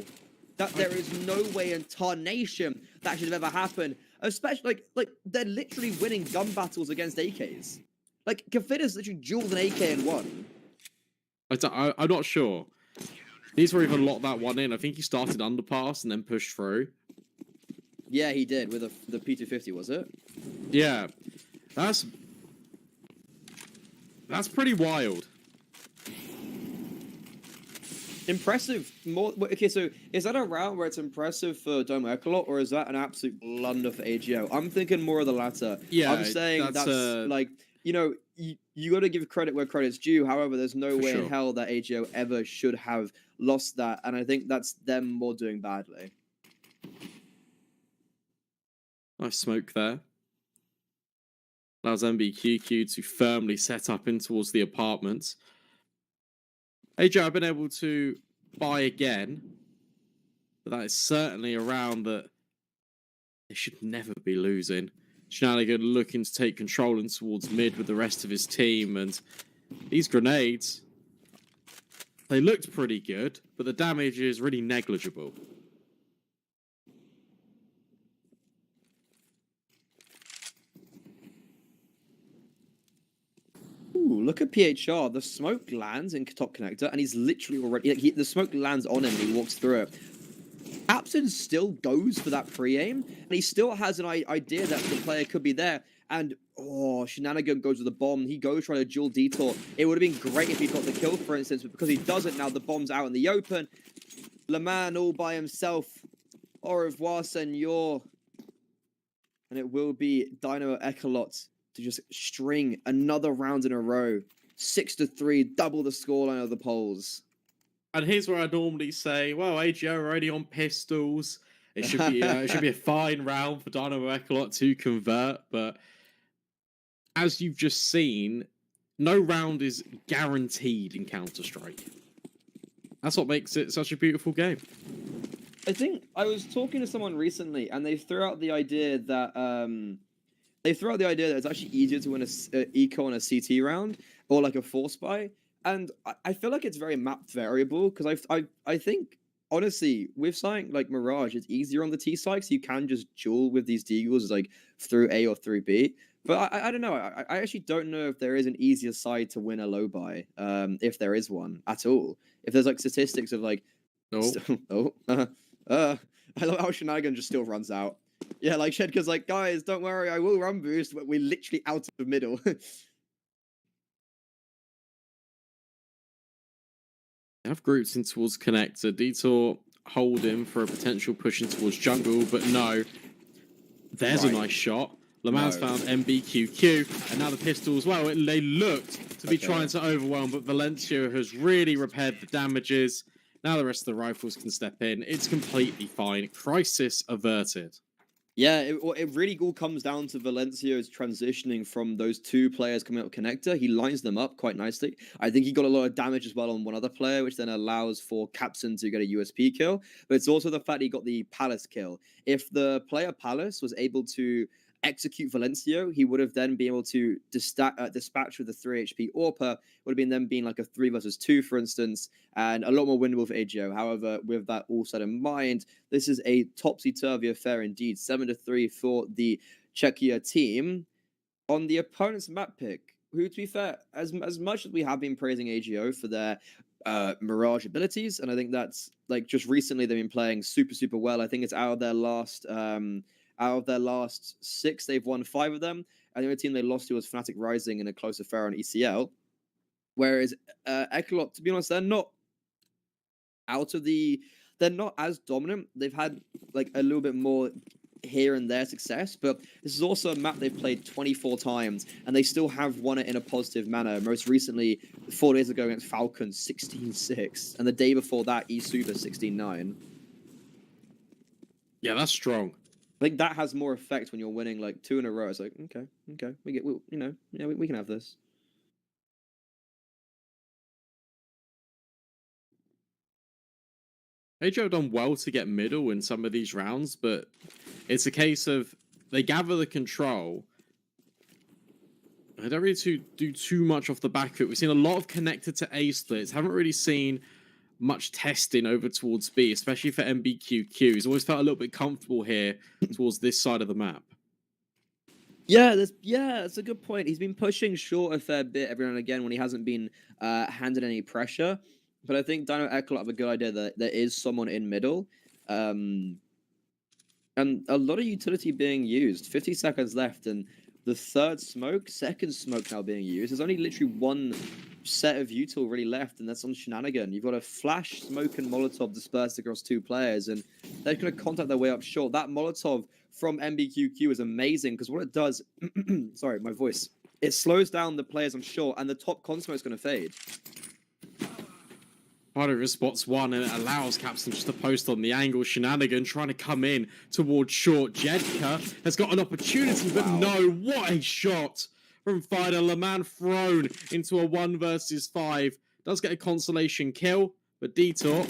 That there is no way in tarnation that should have ever happened. Especially like they're literally winning gun battles against AKs. Like Kafida's literally dueled an AK and won. I'm not sure. He's to even locked that one in. I think he started underpass and then pushed through. Yeah, he did with the P250, was it? Yeah, that's pretty wild. Impressive. More okay. So is that a round where it's impressive for Dino ECLOT, or is that an absolute blunder for AGO? I'm thinking more of the latter. Yeah, I'm saying that's like, you know, you got to give credit where credit's due. However, there's no way in hell that AGO ever should have lost that, and I think that's them more doing badly. Nice smoke there. Allows MBQQ to firmly set up in towards the apartments. AJ, I've been able to buy again, but that is certainly a round that they should never be losing. Shenanigan looking to take control in towards mid with the rest of his team, and these grenades, they looked pretty good, but the damage is really negligible. Ooh, look at PHR. The smoke lands in top connector, and he's literally already... Like, the smoke lands on him, and he walks through it. Captain still goes for that pre-aim, and he still has an idea that the player could be there. And, oh, Shenanigan goes with the bomb. He goes trying to dual detour. It would have been great if he got the kill, for instance, but because he doesn't now, the bomb's out in the open. Le Mans all by himself. Au revoir, senor. And it will be Dino ECLOT to just string another round in a row. 6-3, double the scoreline of the polls. And here's where I normally say, well, AGO are already on pistols. It should be a fine round for Dynamo ECLOT to convert, but as you've just seen, no round is guaranteed in Counter-Strike. That's what makes it such a beautiful game. I think I was talking to someone recently, and they threw out the idea that it's actually easier to win a eco on a CT round or like a force buy. And I feel like it's very map variable because I think honestly with something like Mirage, it's easier on the T side, so you can just duel with these deagles like through A or through B. But I don't know. I actually don't know if there is an easier side to win a low buy, if there is one at all. If there's like statistics of like, I love how Shenanigan just still runs out. Yeah, like Shedka's like, guys, don't worry, I will run boost, but we're literally out of the middle. Have groups in towards connector. Detour holding for a potential push in towards jungle, but no. There's a nice shot. Le Mans found MBQQ, and now the pistols, well, they looked to be trying to overwhelm, but Valencia has really repaired the damages. Now the rest of the rifles can step in. It's completely fine. Crisis averted. Yeah, it really all comes down to Valencia's transitioning from those two players coming up connector. He lines them up quite nicely. I think he got a lot of damage as well on one other player, which then allows for Capson to get a USP kill. But it's also the fact he got the Palace kill. If the player Palace was able to execute Valencio, he would have then been able to dispatch with the 3 HP AWPer. Would have been then being like a 3 versus 2, for instance, and a lot more winnable for AGO. However, with that all set in mind, this is a topsy-turvy affair indeed. 7-3 for the Czechia team. On the opponent's map pick, who, to be fair, as much as we have been praising AGO for their Mirage abilities, and I think that's like just recently they've been playing super, super well. I think it's out of their last 6, they've won 5 of them. And the only team they lost to was Fnatic Rising in a close affair on ECL. Whereas ECLOT, to be honest, they're not as dominant. They've had like a little bit more here and there success, but this is also a map they've played 24 times, and they still have won it in a positive manner. Most recently, 4 days ago against Falcons, 16-6, and the day before that, eSuba 16-9. Yeah, that's strong. I think that has more effect when you're winning like 2 in a row. It's like, okay, we can have this. AGO have done well to get middle in some of these rounds, but it's a case of they gather the control. They don't really do too much off the back of it. We've seen a lot of connected to A splits. Haven't really seen much testing over towards B, especially for MBQQ. He's always felt a little bit comfortable here towards this side of the map. Yeah, that's a good point. He's been pushing short a fair bit every now and again when he hasn't been handed any pressure. But I think Dino ECLOT have a good idea that there is someone in middle. And a lot of utility being used. 50 seconds left, and the second smoke now being used. There's only literally one set of util really left, and that's on Shenanigan. You've got a flash, smoke, and Molotov dispersed across 2 players, and they're going to contact their way up short. That Molotov from MBQQ is amazing, because what it does... sorry, my voice. It slows down the players on short, and the top con smoke is going to fade. Part of his spots one, and it allows Capson just to post on the angle. Shenanigan trying to come in towards short. Jedka has got an opportunity, but no, what a shot from Fider. Le Mans thrown into a 1 versus 5. Does get a consolation kill, but Detour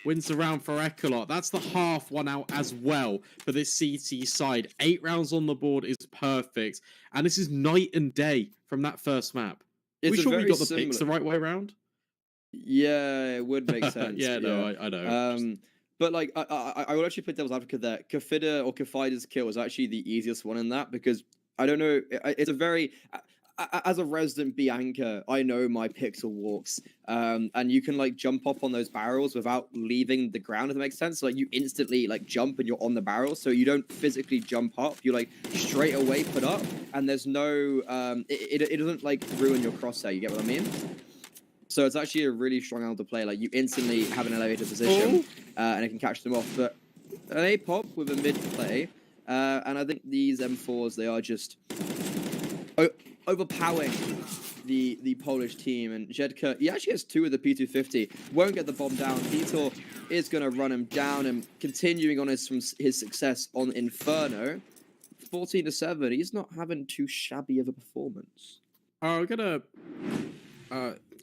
wins the round for ECLOT. That's the half one out as well for this CT side. 8 rounds on the board is perfect, and this is night and day from that first map. We sure we got the picks the right way around? Yeah, it would make sense. Yeah, no, I know. But like, I would actually play devil's advocate there. Kafida or Kafida's kill was actually the easiest one in that, because I don't know. It's a very as a resident Bianca, I know my pixel walks, and you can like jump up on those barrels without leaving the ground. If that makes sense, so, like you instantly like jump and you're on the barrel, so you don't physically jump up. You like straight away put up, and there's no it doesn't like ruin your crosshair. You get what I mean? So it's actually a really strong angle to play. Like you instantly have an elevated position, and it can catch them off. But an A pop with a mid play, and I think these M4s, they are just overpowering the Polish team. And Jedka, he actually has 2 of the P250, won't get the bomb down. Vitor is going to run him down, and continuing on his success on Inferno, 14-7. He's not having too shabby of a performance. I'm gonna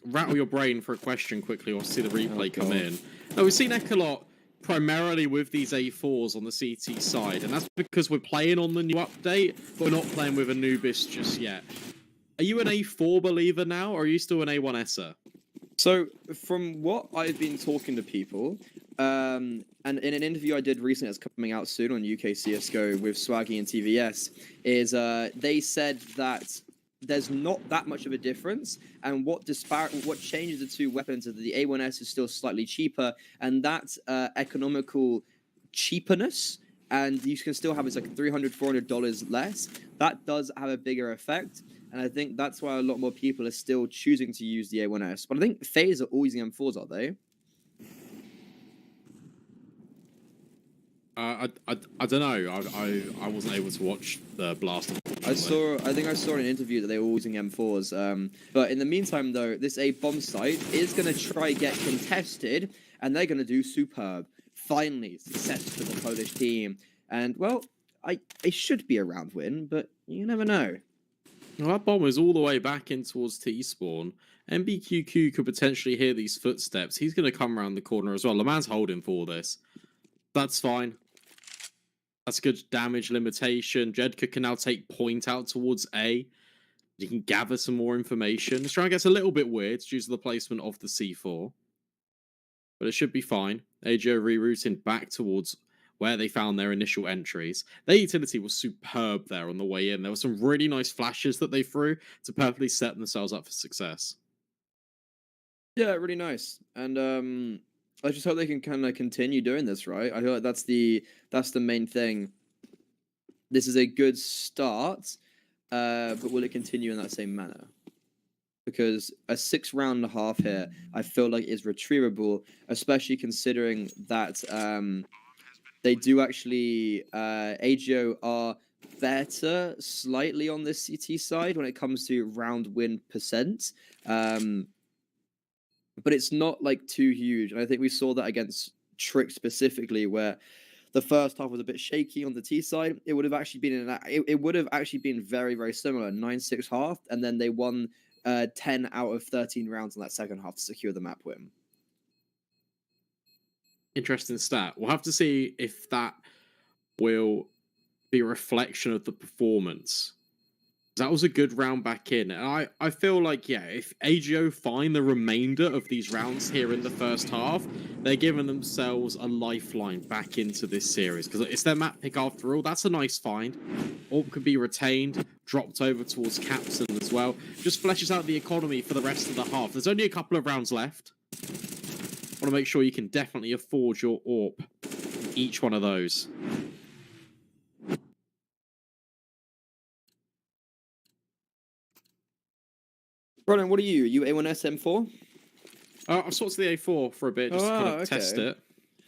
rattle your brain for a question quickly, or see the replay come in. Now, we've seen ECLOT primarily with these A4s on the CT side, and that's because we're playing on the new update, but we're not playing with Anubis just yet. Are you an A4 believer now, or are you still an A1-esser? So, from what I've been talking to people, and in an interview I did recently that's coming out soon on UK CSGO with Swaggy and TVS, is they said that there's not that much of a difference, and what changes the two weapons is that the A1S is still slightly cheaper, and that economical cheapness, and you can still have it's like $300-400 less. That does have a bigger effect, and I think that's why a lot more people are still choosing to use the A1S. But I think FaZe are all using M4s, are they? I don't know. I wasn't able to watch the blast. I think I saw in an interview that they were all using M4s. But in the meantime, though, this A bomb site is going to try get contested, and they're going to do superb. Finally, success for the Polish team. And well, it should be a round win, but you never know. Well, that bomb is all the way back in towards T-spawn. MBQQ could potentially hear these footsteps. He's going to come around the corner as well. The man's holding for this. That's fine. That's good damage limitation. Jedka can now take point out towards A. He can gather some more information. This round gets a little bit weird due to the placement of the C4. But it should be fine. AGO rerouting back towards where they found their initial entries. Their utility was superb there on the way in. There were some really nice flashes that they threw to perfectly set themselves up for success. Yeah, really nice. And I just hope they can kind of continue doing this, right? I feel like that's the main thing. This is a good start, but will it continue in that same manner? Because a 6-round-and-a-half here, I feel like is retrievable, especially considering that they do actually AGO are better slightly on the CT side when it comes to round win percent. But it's not like too huge, and I think we saw that against Trick specifically, where the first half was a bit shaky on the T side. It would have actually been it would have actually been very, very similar, 9-6 half, and then they won 10 out of 13 rounds in that second half to secure the map win. Interesting stat. We'll have to see if that will be a reflection of the performance. That was a good round back in. And I feel like, yeah, if AGO find the remainder of these rounds here in the first half, they're giving themselves a lifeline back into this series. Because it's their map pick after all. That's a nice find. Orb could be retained, dropped over towards Captain as well. Just fleshes out the economy for the rest of the half. There's only a couple of rounds left. Want to make sure you can definitely afford your AWP in each one of those. Ronan, what are you? Are you A1S M4? I've swapped to the A4 for a bit just to kind of test it.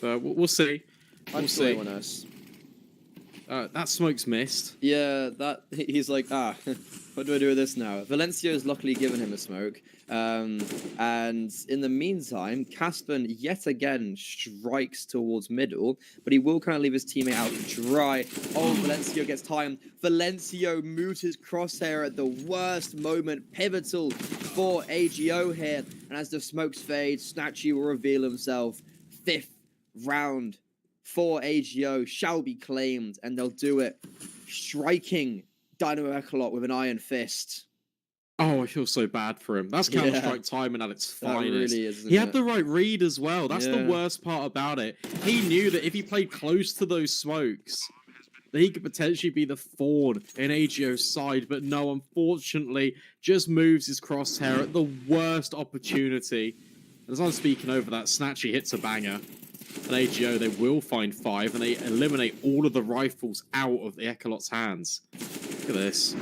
But we'll see. I'm still A1S. That smoke's missed. Yeah, he's like, what do I do with this now? Valencia has luckily given him a smoke. And in the meantime, Caspen yet again strikes towards middle, but he will kind of leave his teammate out to dry. Oh, Valencio gets time. Valencio moves his crosshair at the worst moment, pivotal for AGO here. And as the smokes fade, Snatchy will reveal himself. 5th round for AGO shall be claimed, and they'll do it, striking Dynamo ECLOT with an iron fist. Oh, I feel so bad for him. That's Counter-Strike timing at its finest. Really is, he had the right read as well. That's the worst part about it. He knew that if he played close to those smokes, that he could potentially be the thorn in AGO's side, but no, unfortunately, just moves his crosshair at the worst opportunity. As I'm speaking over that, Snatchy hits a banger. And AGO, they will find 5, and they eliminate all of the rifles out of the ECLOT's hands. Look at this.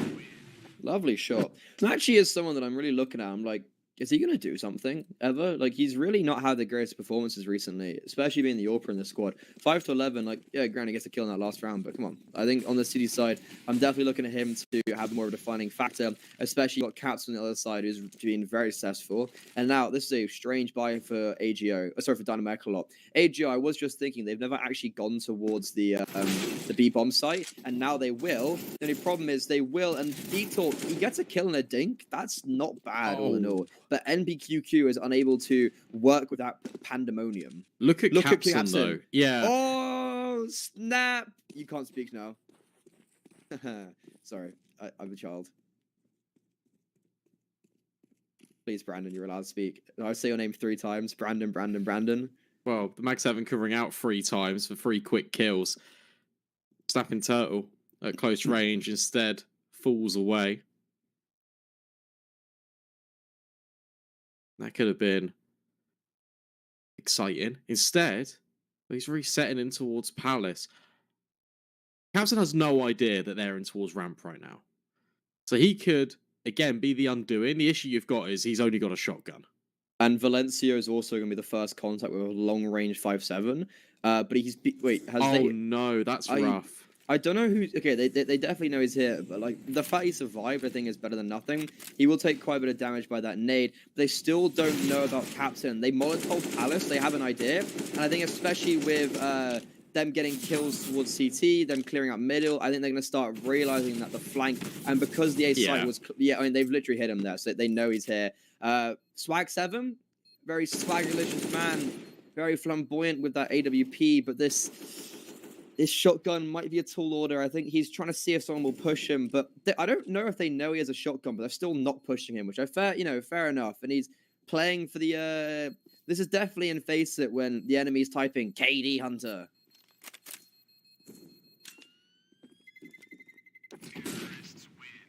Lovely shot. Snatchy is someone that I'm really looking at. I'm like, is he going to do something ever? Like, he's really not had the greatest performances recently, especially being the AWPer in the squad. 5 to 11, like, yeah, granted, gets a kill in that last round, but come on. I think on the City side, I'm definitely looking at him to have more of a defining factor, especially got Caps on the other side, who's been very successful. And now, this is a strange buy for AGO. Sorry, for Dynamo ECLOT. AGO, I was just thinking, they've never actually gone towards the B-bomb site, and now they will. The only problem is they will, and Detour, he gets a kill in a dink. That's not bad, all in all. But NBQQ is unable to work with that pandemonium. Look at Capson, though. Yeah. Oh, snap! You can't speak now. Sorry, I'm a child. Please, Brandon, you're allowed to speak. I say your name 3 times. Brandon, Brandon, Brandon. Well, the Mag 7 can ring out 3 times for 3 quick kills. Snapping Turtle at close range instead falls away. That could have been exciting. Instead, he's resetting in towards Palace. Capson has no idea that they're in towards ramp right now. So he could, again, be the undoing. The issue you've got is he's only got a shotgun. And Valencia is also going to be the first contact with a long-range 5.7. But he's... Wait, has Oh, no, that's rough. I don't know who's... Okay, they definitely know he's here, but, like, the fact he survived, I think, is better than nothing. He will take quite a bit of damage by that nade. They still don't know about Captain. They Molotov Palace, they have an idea. And I think especially with them getting kills towards CT, them clearing up middle, I think they're going to start realizing that the flank... And because the A site was... Yeah, I mean, they've literally hit him there, so they know he's here. Swag 7, very swaggerlicious man, very flamboyant with that AWP, but this shotgun might be a tall order. I think he's trying to see if someone will push him, but I don't know if they know he has a shotgun, but they're still not pushing him, which fair enough. And he's playing for the this is definitely in Face It when the enemy's typing KD Hunter.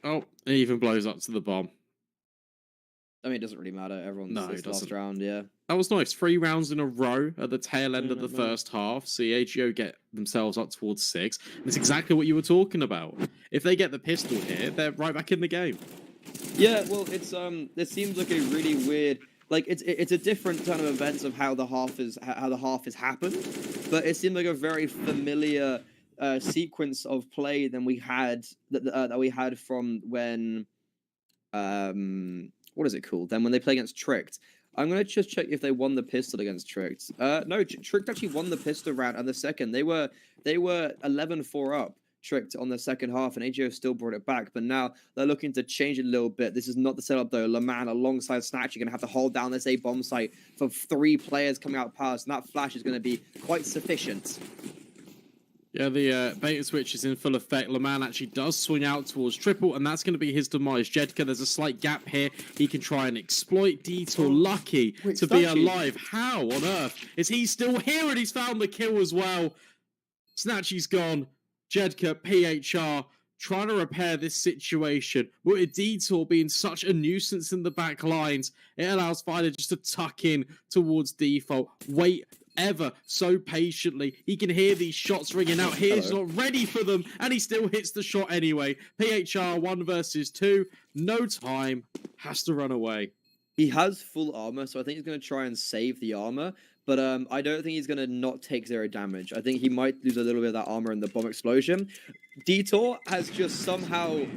Oh, it even blows up to the bomb. I mean, it doesn't really matter. Everyone's No, it last doesn't. round, yeah. That was nice. 3 rounds in a row at the tail end of the first half. See AGO get themselves up towards 6. That's exactly what you were talking about. If they get the pistol here, they're right back in the game. Yeah, well, it's it seems like a really weird, like it's a different kind of events of how the half has happened, but it seemed like a very familiar sequence of play than we had that we had from when what is it called? Then when they play against Tricked. I'm going to just check if they won the pistol against Tricked. No, Tricked actually won the pistol round and the second. They were 11-4 up, Tricked, on the second half, and AGO still brought it back. But now they're looking to change it a little bit. This is not the setup, though. LeMan alongside Snatch, you're going to have to hold down this A-bomb site for 3 players coming out past, and that flash is going to be quite sufficient. Yeah, the bait and switch is in full effect. LeMan actually does swing out towards triple, and that's going to be his demise. Jedka, there's a slight gap here. He can try and exploit Detour. Lucky to be alive. How on earth is he still here? And he's found the kill as well. Snatchy's gone. Jedka, PHR, trying to repair this situation. But with Detour being such a nuisance in the back lines, it allows Fider just to tuck in towards default. Wait ever so patiently. He can hear these shots ringing out. He's not ready for them, and he still hits the shot anyway. PHR 1 versus 2. No time. Has to run away. He has full armor, so I think he's going to try and save the armor. But I don't think he's going to not take 0 damage. I think he might lose a little bit of that armor in the bomb explosion. Detour has just somehow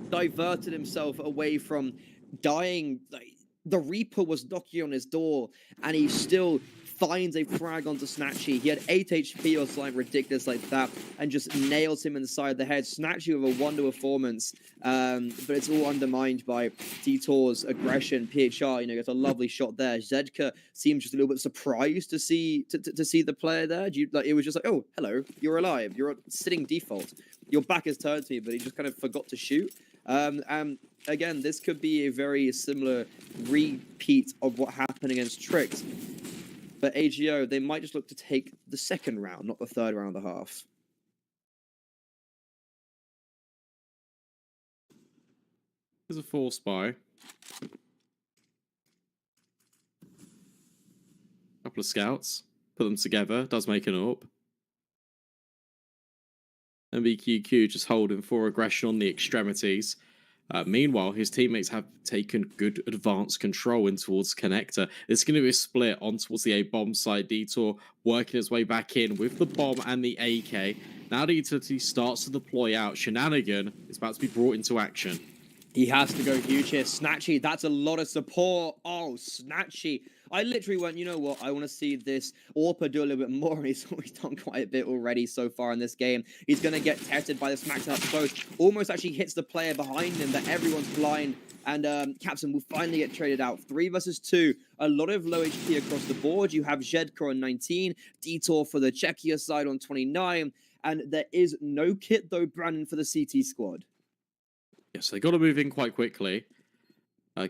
diverted himself away from dying. Like, the Reaper was knocking on his door, and he still finds a frag onto Snatchy. He had 8 HP or something ridiculous like that, and just nails him inside the head. Snatchy with a wonder performance, but it's all undermined by Detour's aggression. PHR, gets a lovely shot there. Zedka seems just a little bit surprised to see the player there. It was just like, oh, hello, you're alive. You're sitting default. Your back is turned to you, but he just kind of forgot to shoot. And again, this could be a very similar repeat of what happened against Tricked. But AGO, they might just look to take the second round, not the third round of the half. There's a force buy. Couple of scouts. Put them together. Does make an AWP. MBQQ just holding for aggression on the extremities. Meanwhile, his teammates have taken good advanced control in towards connector. It's going to be a split on towards the A bomb side. Detour working his way back in with the bomb and the AK. Now the utility starts to deploy out. Shenanigan is about to be brought into action. He has to go huge here. Snatchy, that's a lot of support. Oh, Snatchy. I literally went, you know what? I want to see this Orpa do a little bit more. And he's done quite a bit already so far in this game. He's going to get tested by the smacks up close. Almost actually hits the player behind him that everyone's blind. And Captain will finally get traded out. 3 versus 2. A lot of low HP across the board. You have Zedka on 19. Detour for the Czechia side on 29. And there is no kit, though, Brandon, for the CT squad. Yes, they got to move in quite quickly.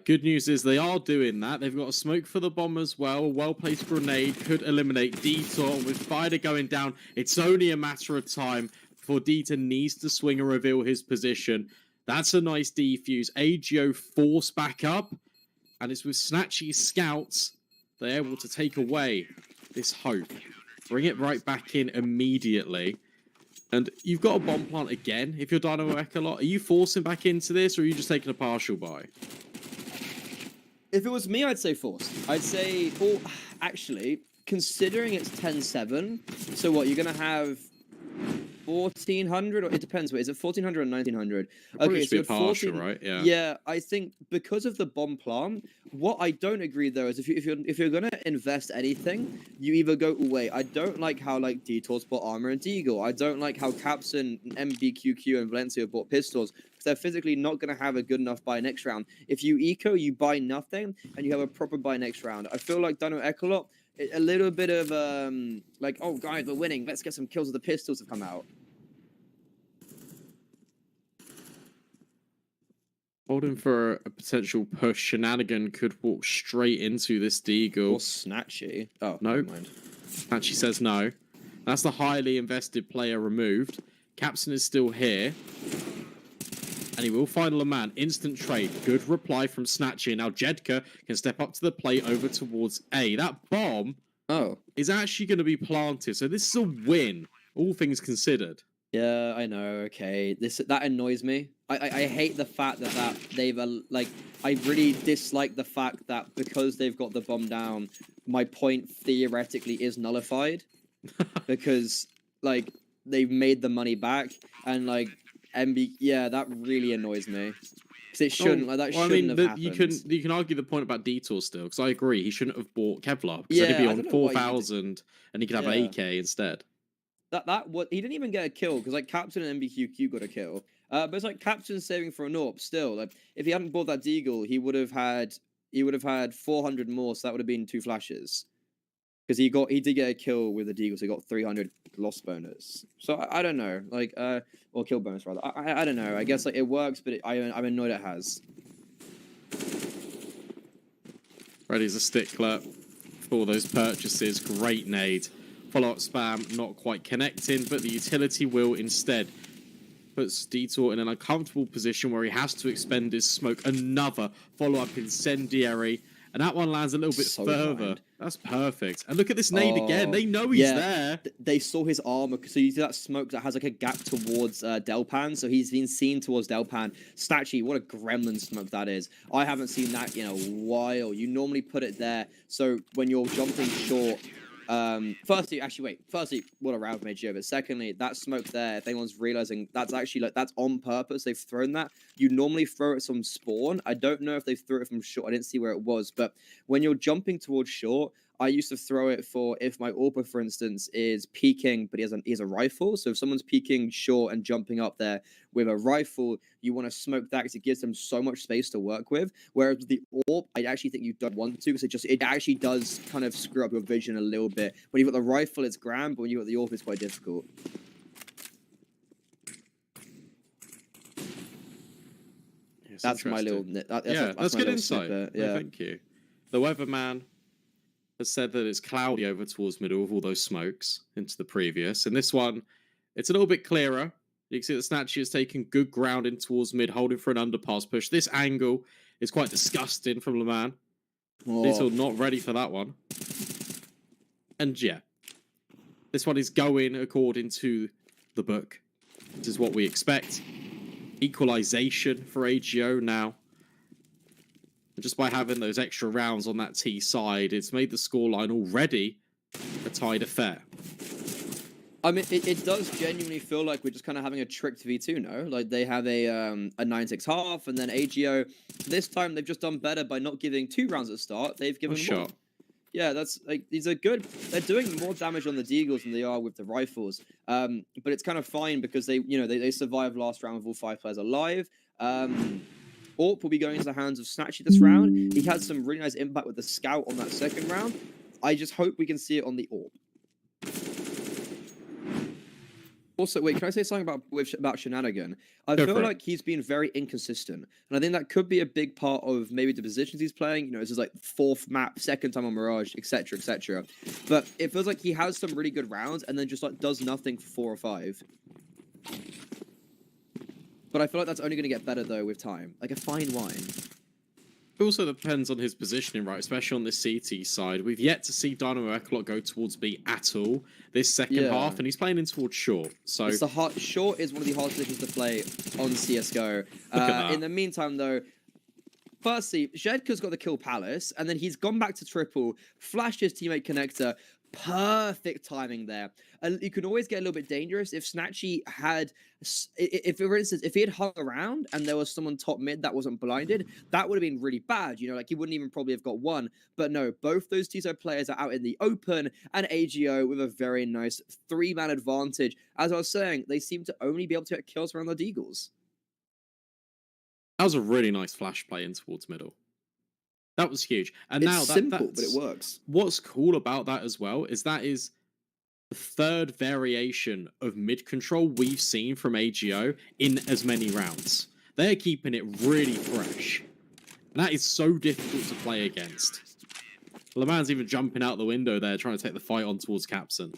Good news is they are doing that. They've got a smoke for the bomb as well. Well-placed grenade could eliminate Detour. With Fider going down, it's only a matter of time before Detour needs to swing and reveal his position. That's a nice defuse. AGO force back up. And it's with Snatchy's scouts, they're able to take away this hope. Bring it right back in immediately. And you've got a bomb plant again. If you're Dino ECLOT, are you forcing back into this, or are you just taking a partial buy? If it was me, I'd say forced. I'd say, well, actually, considering it's 10-7, so what, you're going to have 1,400, or it depends, wait, is it 1,400 or 1,900? Okay, so partial, right? Yeah. Yeah, I think because of the bomb plant, what I don't agree though is if you're gonna invest anything, you either go away. I don't like how like Detours bought armor and Deagle. I don't like how Capson, MBQQ, and Valencia bought pistols because they're physically not gonna have a good enough buy next round. If you eco, you buy nothing, and you have a proper buy next round. I feel like Dino ECLOT, a little bit of like, oh guys, we're winning, let's get some kills with the pistols have come out. Holding for a potential push. Shenanigan could walk straight into this Deagle. Or Snatchy. Oh, no. Never mind. Snatchy says no. That's the highly invested player removed. Capson is still here. And he will final a man. Instant trade. Good reply from Snatchy. Now Jedka can step up to the plate over towards A. That bomb is actually going to be planted. So this is a win, all things considered. Yeah, I know. Okay, that annoys me. I hate the fact that they've like. I really dislike the fact that because they've got the bomb down, my point theoretically is nullified because like they've made the money back and like MB. Yeah, that really annoys me because it shouldn't. Like that shouldn't have happened. You can argue the point about Detour still because I agree he shouldn't have bought Kevlar because he'd be on 4,000 and he could have an AK instead. What he didn't even get a kill because like Captain and MBQQ got a kill. But it's like Captain saving for an AWP still. Like if he hadn't bought that Deagle, he would have had 400 more, so that would have been 2 flashes. Because he did get a kill with the Deagle, so he got 300 loss bonus. So I don't know, like or kill bonus rather. I don't know. I guess like it works, but I'm annoyed it has. Ready's a stickler for those purchases. Great nade. Follow-up spam not quite connecting, but the utility will instead. Puts Detour in an uncomfortable position where he has to expend his smoke. Another follow-up incendiary. And that one lands a little bit further. Blind. That's perfect. And look at this nade again. They know he's there. They saw his armor. So you see that smoke that has like a gap towards Delpan. So he's been seen towards Delpan. Snatchy, what a gremlin smoke that is. I haven't seen that in a while. You normally put it there. So when you're jumping short... Firstly, what a round made you, but secondly, that smoke there, if anyone's realizing that's actually like that's on purpose, they've thrown that. You normally throw it from spawn. I don't know if they threw it from short. I didn't see where it was, but when you're jumping towards short, I used to throw it for if my AWPer, for instance, is peeking, but he has a rifle. So if someone's peeking short and jumping up there with a rifle, you want to smoke that because it gives them so much space to work with. Whereas with the AWP, I actually think you don't want to because it actually does kind of screw up your vision a little bit. When you've got the rifle, it's grand, but when you've got the AWP, it's quite difficult. Yes, that's my little... That's good insight. Yeah. No, thank you. The weatherman has said that it's cloudy over towards middle with all those smokes into the previous. And this one, it's a little bit clearer. You can see that Snatchy has taken good ground in towards mid, holding for an underpass push. This angle is quite disgusting from LeMan. Little not ready for that one. And yeah, this one is going according to the book. This is what we expect. Equalization for AGO now. And just by having those extra rounds on that T side, it's made the scoreline already a tied affair. I mean, it does genuinely feel like we're just kind of having a tricked V2, no? Like, they have a 9-6 half, and then AGO, this time they've just done better by not giving 2 rounds at the start. They've given 1. Yeah, that's, like, these are good. They're doing more damage on the Deagles than they are with the rifles. But it's kind of fine because they, you know, they survived last round with all 5 players alive. Orp will be going into the hands of Snatchy this round. He had some really nice impact with the Scout on that second round. I just hope we can see it on the Orp. Also, wait, can I say something about Shenanigan? I feel like he's been very inconsistent. And I think that could be a big part of maybe the positions he's playing. You know, this is like 4th map, 2nd time on Mirage, etc., etc. But it feels like he has some really good rounds and then just like does nothing for 4 or 5. But I feel like that's only going to get better, though, with time. Like a fine wine. It also depends on his positioning, right? Especially on the CT side. We've yet to see Dynamo ECLOT go towards B at all this second half, and he's playing in towards short. So it's short is one of the hardest positions to play on CSGO. In the meantime, though, firstly, Zedka's got the kill Palace, and then he's gone back to triple, flashed his teammate Connector. Perfect timing there. You can always get a little bit dangerous if Snatchy had, for instance, if he had hung around and there was someone top mid that wasn't blinded, that would have been really bad. You know, like he wouldn't even probably have got 1. But no, both those TSO players are out in the open, and AGO with a very nice 3-man advantage. As I was saying, they seem to only be able to get kills around the Deagles. That was a really nice flash play in towards middle. That was huge. And it's now simple, but it works. What's cool about that as well is that is the 3rd variation of mid control we've seen from AGO in as many rounds. They're keeping it really fresh. And that is so difficult to play against. LeMan's even jumping out the window there, trying to take the fight on towards Capson.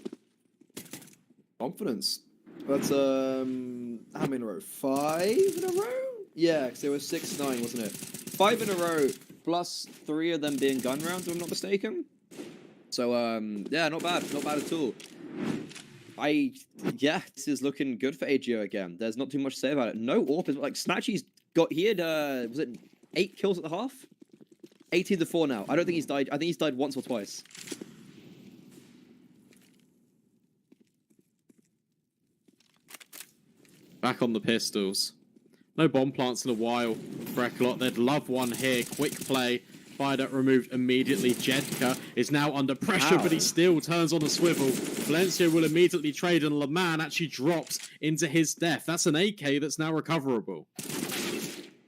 Confidence. That's, how many in a row? 5 in a row? Yeah, because it was 6-9, wasn't it? 5 in a row. Plus 3 of them being gun rounds, if I'm not mistaken. So, yeah, not bad. Not bad at all. Yeah, this is looking good for AGO again. There's not too much to say about it. No AWP is, like, Snatchy's got, he had, was it 8 kills at the half? 18-4 now. I don't think he's died. I think he's died once or twice. Back on the pistols. No bomb plants in a while for ECLOT. They'd love one here. Quick play. Fired removed immediately. Jedka is now under pressure, but he still turns on a swivel. Valencia will immediately trade, and LeMan actually drops into his death. That's an AK that's now recoverable.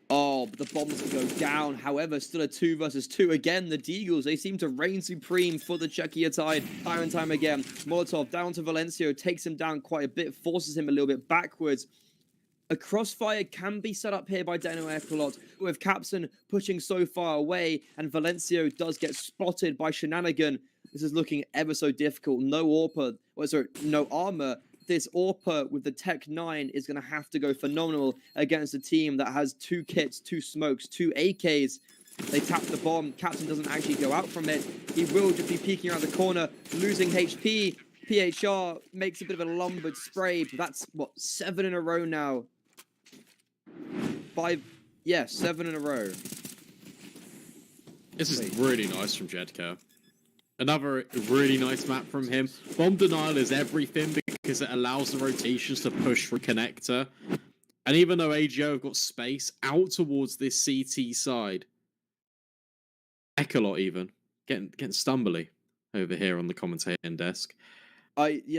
Oh, but the bomb doesn't go down. However, still a 2 versus 2. Again, the Deagles, they seem to reign supreme for the Czechia tide time and time again. Molotov down to Valencio, takes him down quite a bit, forces him a little bit backwards. A crossfire can be set up here by Dynamo ECLOT, with Capson pushing so far away, and Valencio does get spotted by Shenanigan. This is looking ever so difficult. No AWPer, no armor. This AWPer with the Tech 9 is going to have to go phenomenal against a team that has 2 kits, 2 smokes, 2 AKs. They tap the bomb. Capson doesn't actually go out from it. He will just be peeking around the corner, losing HP. PHR makes a bit of a lumbered spray, but that's, what, 7 in a row now. 5, yeah, 7 in a row. This is really nice from Jedka. Another really nice map from him. Bomb denial is everything because it allows the rotations to push for Connector. And even though AGO have got space out towards this CT side, ECLOT even getting stumbly over here on the commentating desk.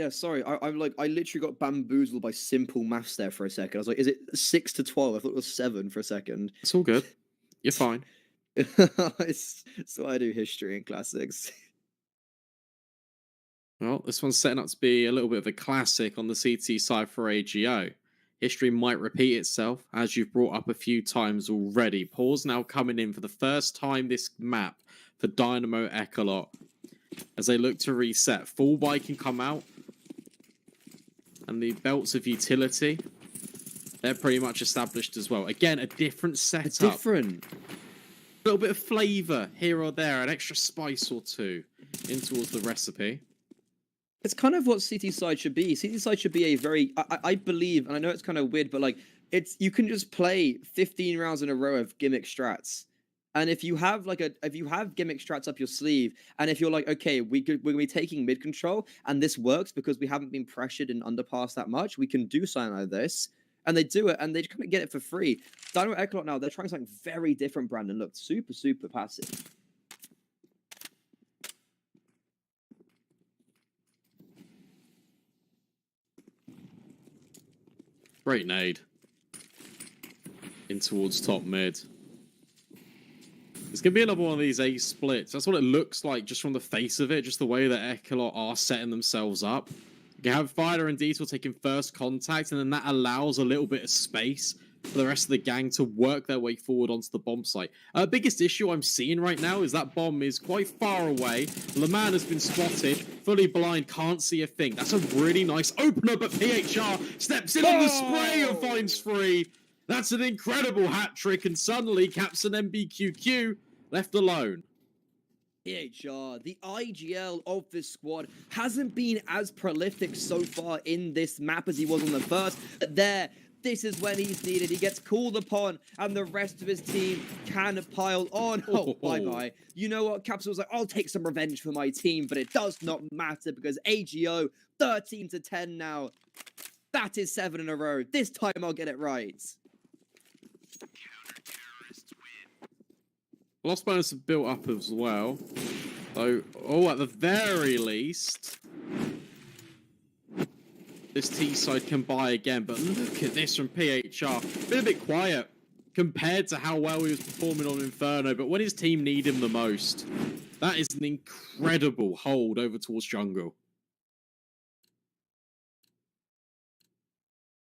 Sorry, I'm like, I literally got bamboozled by simple maths there for a second. I was like, is it 6-12? I thought it was 7 for a second. It's all good. You're fine. So I do history and classics. Well, this one's setting up to be a little bit of a classic on the CT side for AGO. History might repeat itself, as you've brought up a few times already. Pause now coming in for the first time this map for Dynamo ECLOT. As they look to reset, full buy can come out, and the belts of utility they're pretty much established as well. Again, a different setup. Different. A little bit of flavour here or there, an extra spice or two in towards the recipe. It's kind of what CT side should be. CT side should be a very, I believe, and I know it's kind of weird, but like, you can just play 15 rounds in a row of gimmick strats. And if you have gimmick strats up your sleeve, and if you're like, okay, we're gonna be taking mid control, and this works because we haven't been pressured in underpass that much, we can do something like this. And they do it, and they kind of get it for free. Dynamo ECLOT now, they're trying something very different, Brandon. Look, super, super passive. Great nade. In towards top mid. It's going to be another one of these A splits. That's what it looks like just from the face of it, just the way that ECLOT are setting themselves up. You have Fighter and Detour taking first contact, and then that allows a little bit of space for the rest of the gang to work their way forward onto the bomb site. Biggest issue I'm seeing right now is that bomb is quite far away. LeMan has been spotted, fully blind, can't see a thing. That's a really nice opener, but PHR steps in on the spray and finds free. That's an incredible hat trick, and suddenly Captain MBQQ left alone. PHR, the IGL of this squad, hasn't been as prolific so far in this map as he was on the first. But this is when he's needed. He gets called upon, and the rest of his team can pile on. Oh, bye-bye. You know what? Capsule was like, I'll take some revenge for my team, but it does not matter because AGO, 13-10 now. That is 7 in a row. This time I'll get it right. Lost bonus have built up as well. So, at the very least, this T side can buy again. But look at this from PHR. Been a bit quiet compared to how well he was performing on Inferno. But when his team need him the most, that is an incredible hold over towards jungle.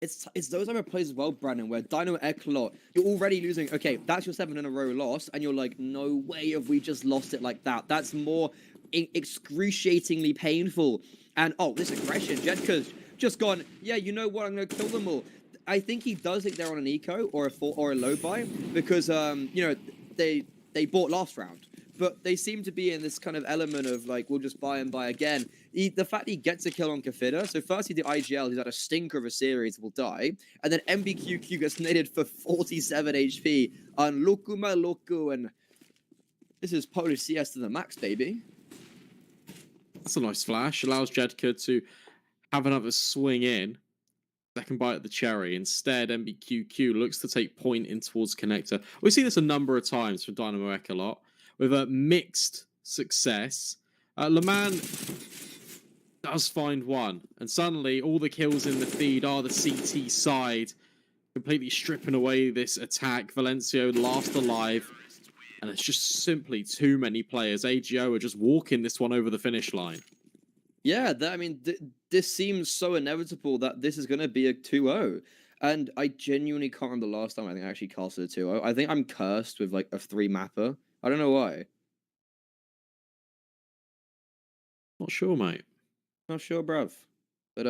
It's those type of plays as well, Brandon, where Dynamo ECLOT, you're already losing. Okay, that's your 7 in a row loss, and you're like, no way have we just lost it like that. That's more excruciatingly painful. And, this aggression. Jedka's just gone, yeah, you know what, I'm going to kill them all. I think he does think they're on an eco or a low buy because, you know, they bought last round. But they seem to be in this kind of element of, like, we'll just buy and buy again. The fact he gets a kill on Kafida, so firstly the IGL, he's had a stinker of a series, will die. And then MBQQ gets naded for 47 HP on Loku Maloku, and this is Polish CS to the max, baby. That's a nice flash. Allows Jedka to have another swing in. Second bite at the cherry. Instead, MBQQ looks to take point in towards connector. We've seen this a number of times from Dynamo ECLOT with a mixed success. LeMan does find one, and suddenly all the kills in the feed are the CT side, completely stripping away this attack. Valencio last alive, and it's just simply too many players. AGO are just walking this one over the finish line. Yeah, I mean, this seems so inevitable that this is going to be a 2-0. And I genuinely can't remember the last time I think I actually casted a 2-0. I think I'm cursed with, like, a 3-mapper. I don't know why. Not sure, mate. Not sure, bruv. But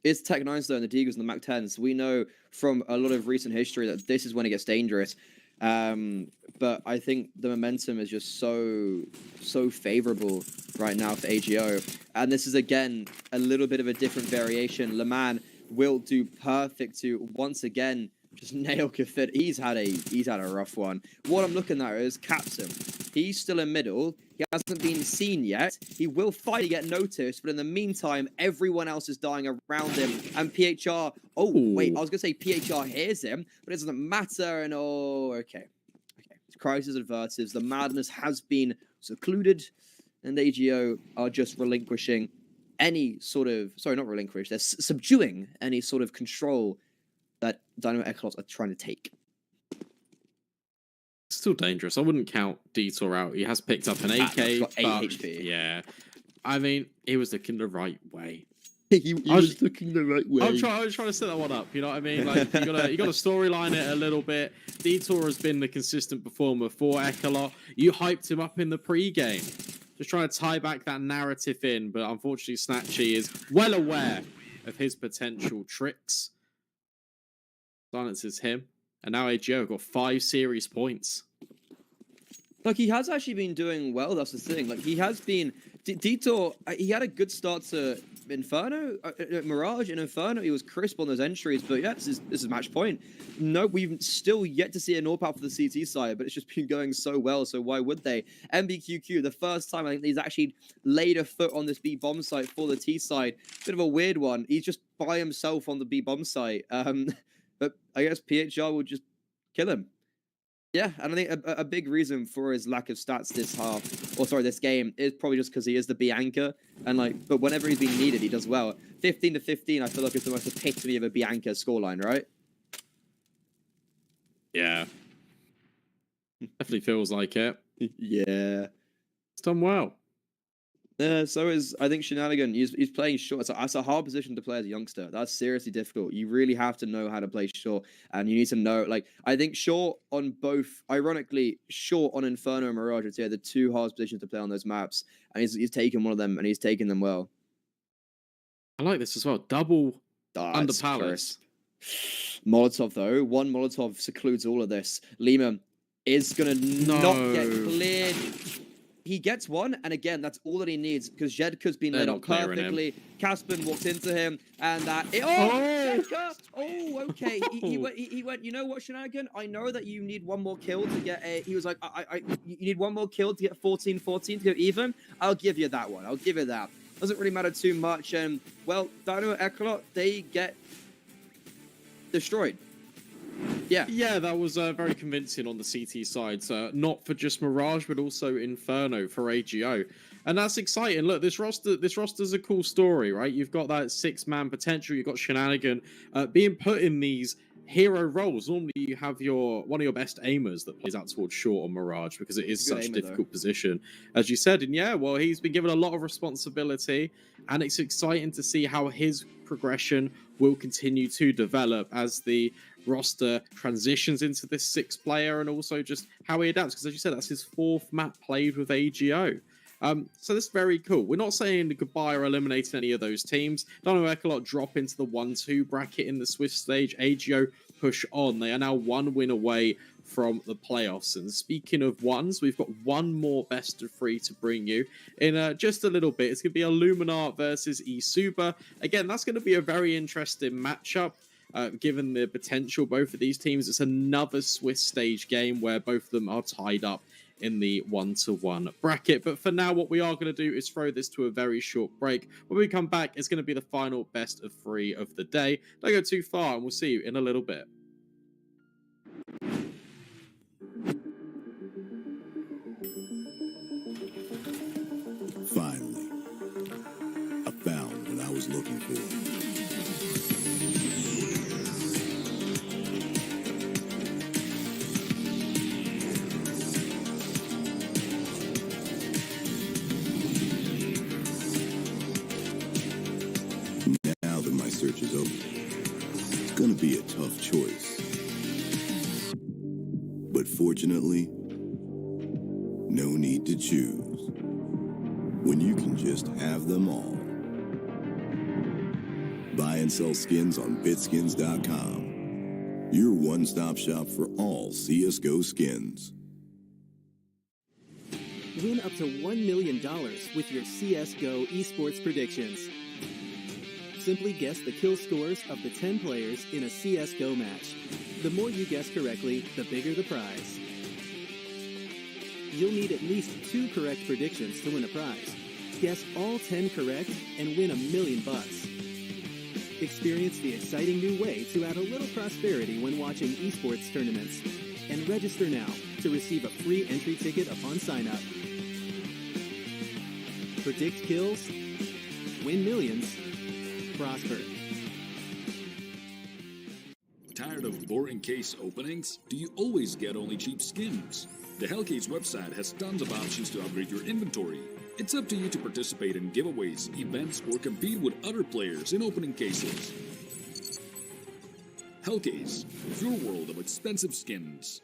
it's Tech 9 though, and the Deagles and the Mac 10s. We know from a lot of recent history that this is when it gets dangerous. But I think the momentum is just so favorable right now for AGO. And this is, again, a little bit of a different variation. LeMan will do perfect to, once again, just nail Kafid. He's had a rough one. What I'm looking at is Capsum. He's still in middle. He hasn't been seen yet. He will finally get noticed, but in the meantime, everyone else is dying around him. And PHR, wait, I was gonna say PHR hears him, but it doesn't matter. And okay. Crisis advertives. The madness has been secluded, and AGO are just relinquishing any sort of, sorry, not relinquish, they're subduing any sort of control that Dynamo ECLOT are trying to take. Still dangerous. I wouldn't count Detour out. He has picked up an AK. He's got 8 but, HP. Yeah. I mean, he was looking the right way. he was looking the right way. I was trying to set that one up, you know what I mean? Like, you gotta storyline it a little bit. Detour has been the consistent performer for ECLOT. You hyped him up in the pre-game. Just trying to tie back that narrative in, but unfortunately Snatchy is well aware of his potential tricks. Silences him. And now AGO got 5 series points. Like, he has actually been doing well, that's the thing. Like, he has been... Detour, he had a good start to Inferno, Mirage and Inferno. He was crisp on those entries, but yeah, this is match point. No, we've still yet to see a NorPal for the CT side, but it's just been going so well, so why would they? MBQQ, the first time I think he's actually laid a foot on this B bomb site for the T side. Bit of a weird one. He's just by himself on the B bomb site. But I guess PHR will just kill him. Yeah, and I think a big reason for his lack of stats this half, or sorry, this game, is probably just because he is the B anchor, and like, but whenever he's been needed, he does well. 15 to 15, I feel like it's the most epitome of a B anchor scoreline, right? Yeah. Definitely feels like it. Yeah. It's done well. So is, I think, Shenanigan. He's playing short. That's a hard position to play as a youngster. That's seriously difficult. You really have to know how to play short, and you need to know, like, I think short on both, ironically, short on Inferno and Mirage, I'd say, the 2 hardest positions to play on those maps, and he's taken one of them, and he's taken them well. I like this as well. Double under Palace. Molotov, though. 1 Molotov secludes all of this. Lima is going to not get cleared. He gets one, and again, that's all that he needs, because Jedka's been laid up perfectly. Caspin walked into him, and that... Jedka! Oh, okay. He went, you know what, Shenanigan? I know that you need 1 more kill to get a... He was like, you need 1 more kill to get 14-14 to go even? I'll give you that one. I'll give you that. Doesn't really matter too much, and, well, Dino ECLOT, they get destroyed. Yeah, that was very convincing on the CT side. Not for just Mirage, but also Inferno for AGO. And that's exciting. Look, this roster's a cool story, right? You've got that 6-man potential. You've got Shenanigan being put in these hero roles. Normally, you have one of your best aimers that plays out towards short on Mirage, because it is such a difficult position, as you said. And yeah, well, he's been given a lot of responsibility, and it's exciting to see how his progression will continue to develop as the roster transitions into this 6th player, and also just how he adapts, because as you said, that's his 4th map played with AGO. So that's very cool. We're not saying goodbye or eliminating any of those teams. Dino ECLOT drop into the 1-2 bracket in the Swift stage. AGO push on. They are now 1 win away from the playoffs. And speaking of ones, we've got 1 more best of 3 to bring you in just a little bit. It's going to be Illuminar versus eSuba. Again, that's going to be a very interesting matchup. Given the potential both of these teams. It's another Swiss stage game where both of them are tied up in the 1-1 bracket. But for now, what we are going to do is throw this to a very short break. When we come back, it's going to be the final best of 3 of the day. Don't go too far, and we'll see you in a little bit. Finally, I found what I was looking for. Now that my search is over, it's gonna be a tough choice. But fortunately, no need to choose when you can just have them all. Buy and sell skins on bitskins.com. Your one-stop shop for all CSGO skins. Win up to $1 million with your CSGO esports predictions. Simply guess the kill scores of the 10 players in a CSGO match. The more you guess correctly, the bigger the prize. You'll need at least 2 correct predictions to win a prize. Guess all 10 correct and win $1 million. Experience the exciting new way to add a little prosperity when watching esports tournaments. And register now to receive a free entry ticket upon sign-up. Predict kills, win millions, prosper. Tired of boring case openings? Do you always get only cheap skins? The Hellcase website has tons of options to upgrade your inventory. It's up to you to participate in giveaways, events, or compete with other players in opening cases. Hellcase, your world of expensive skins.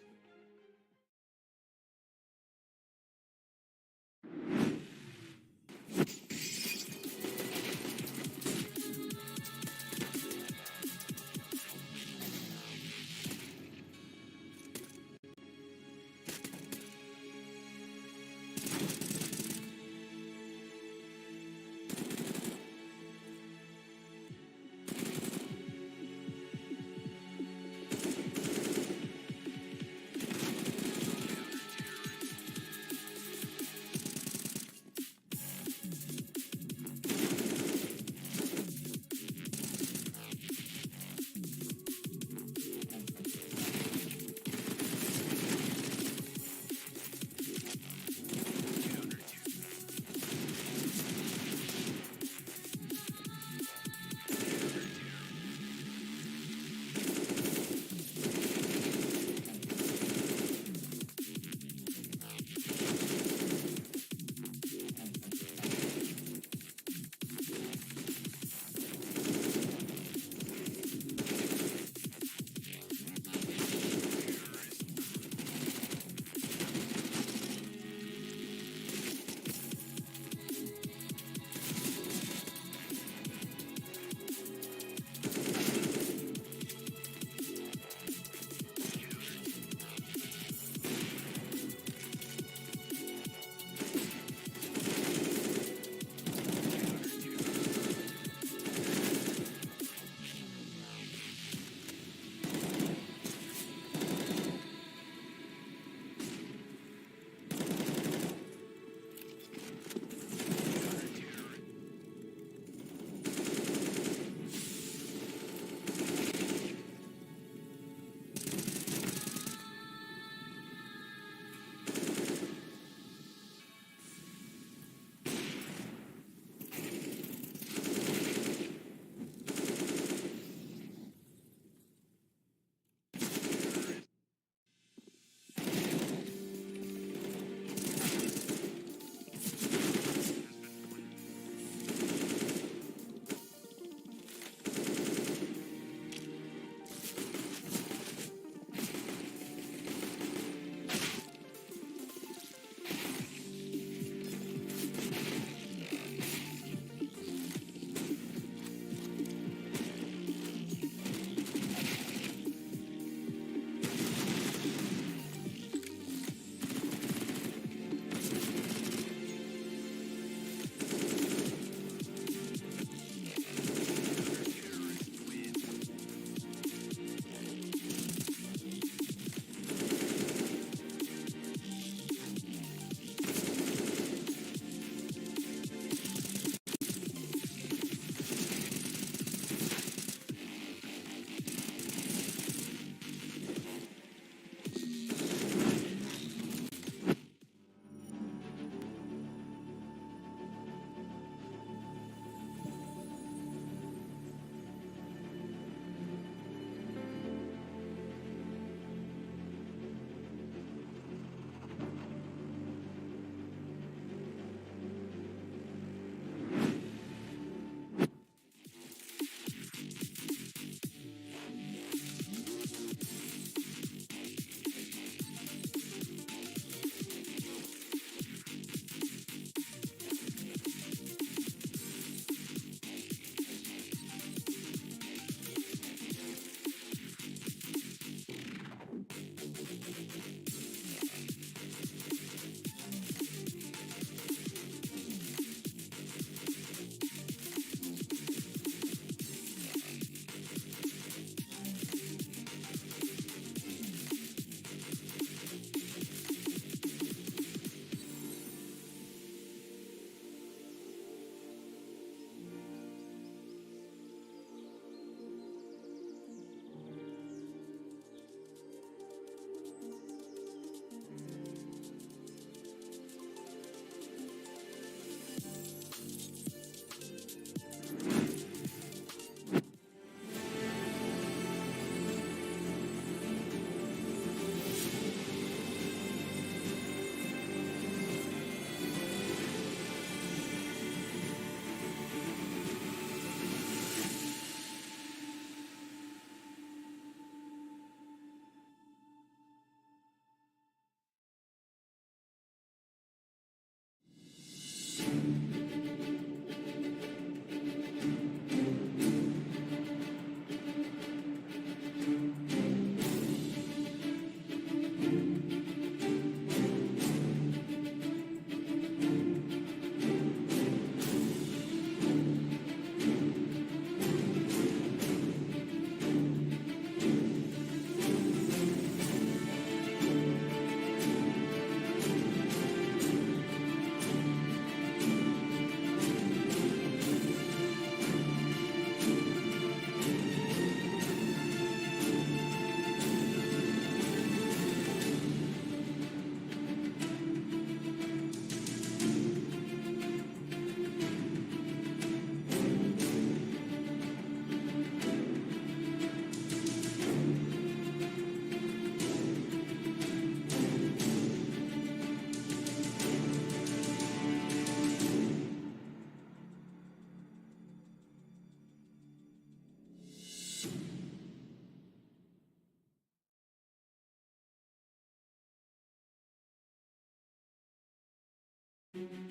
Thank you.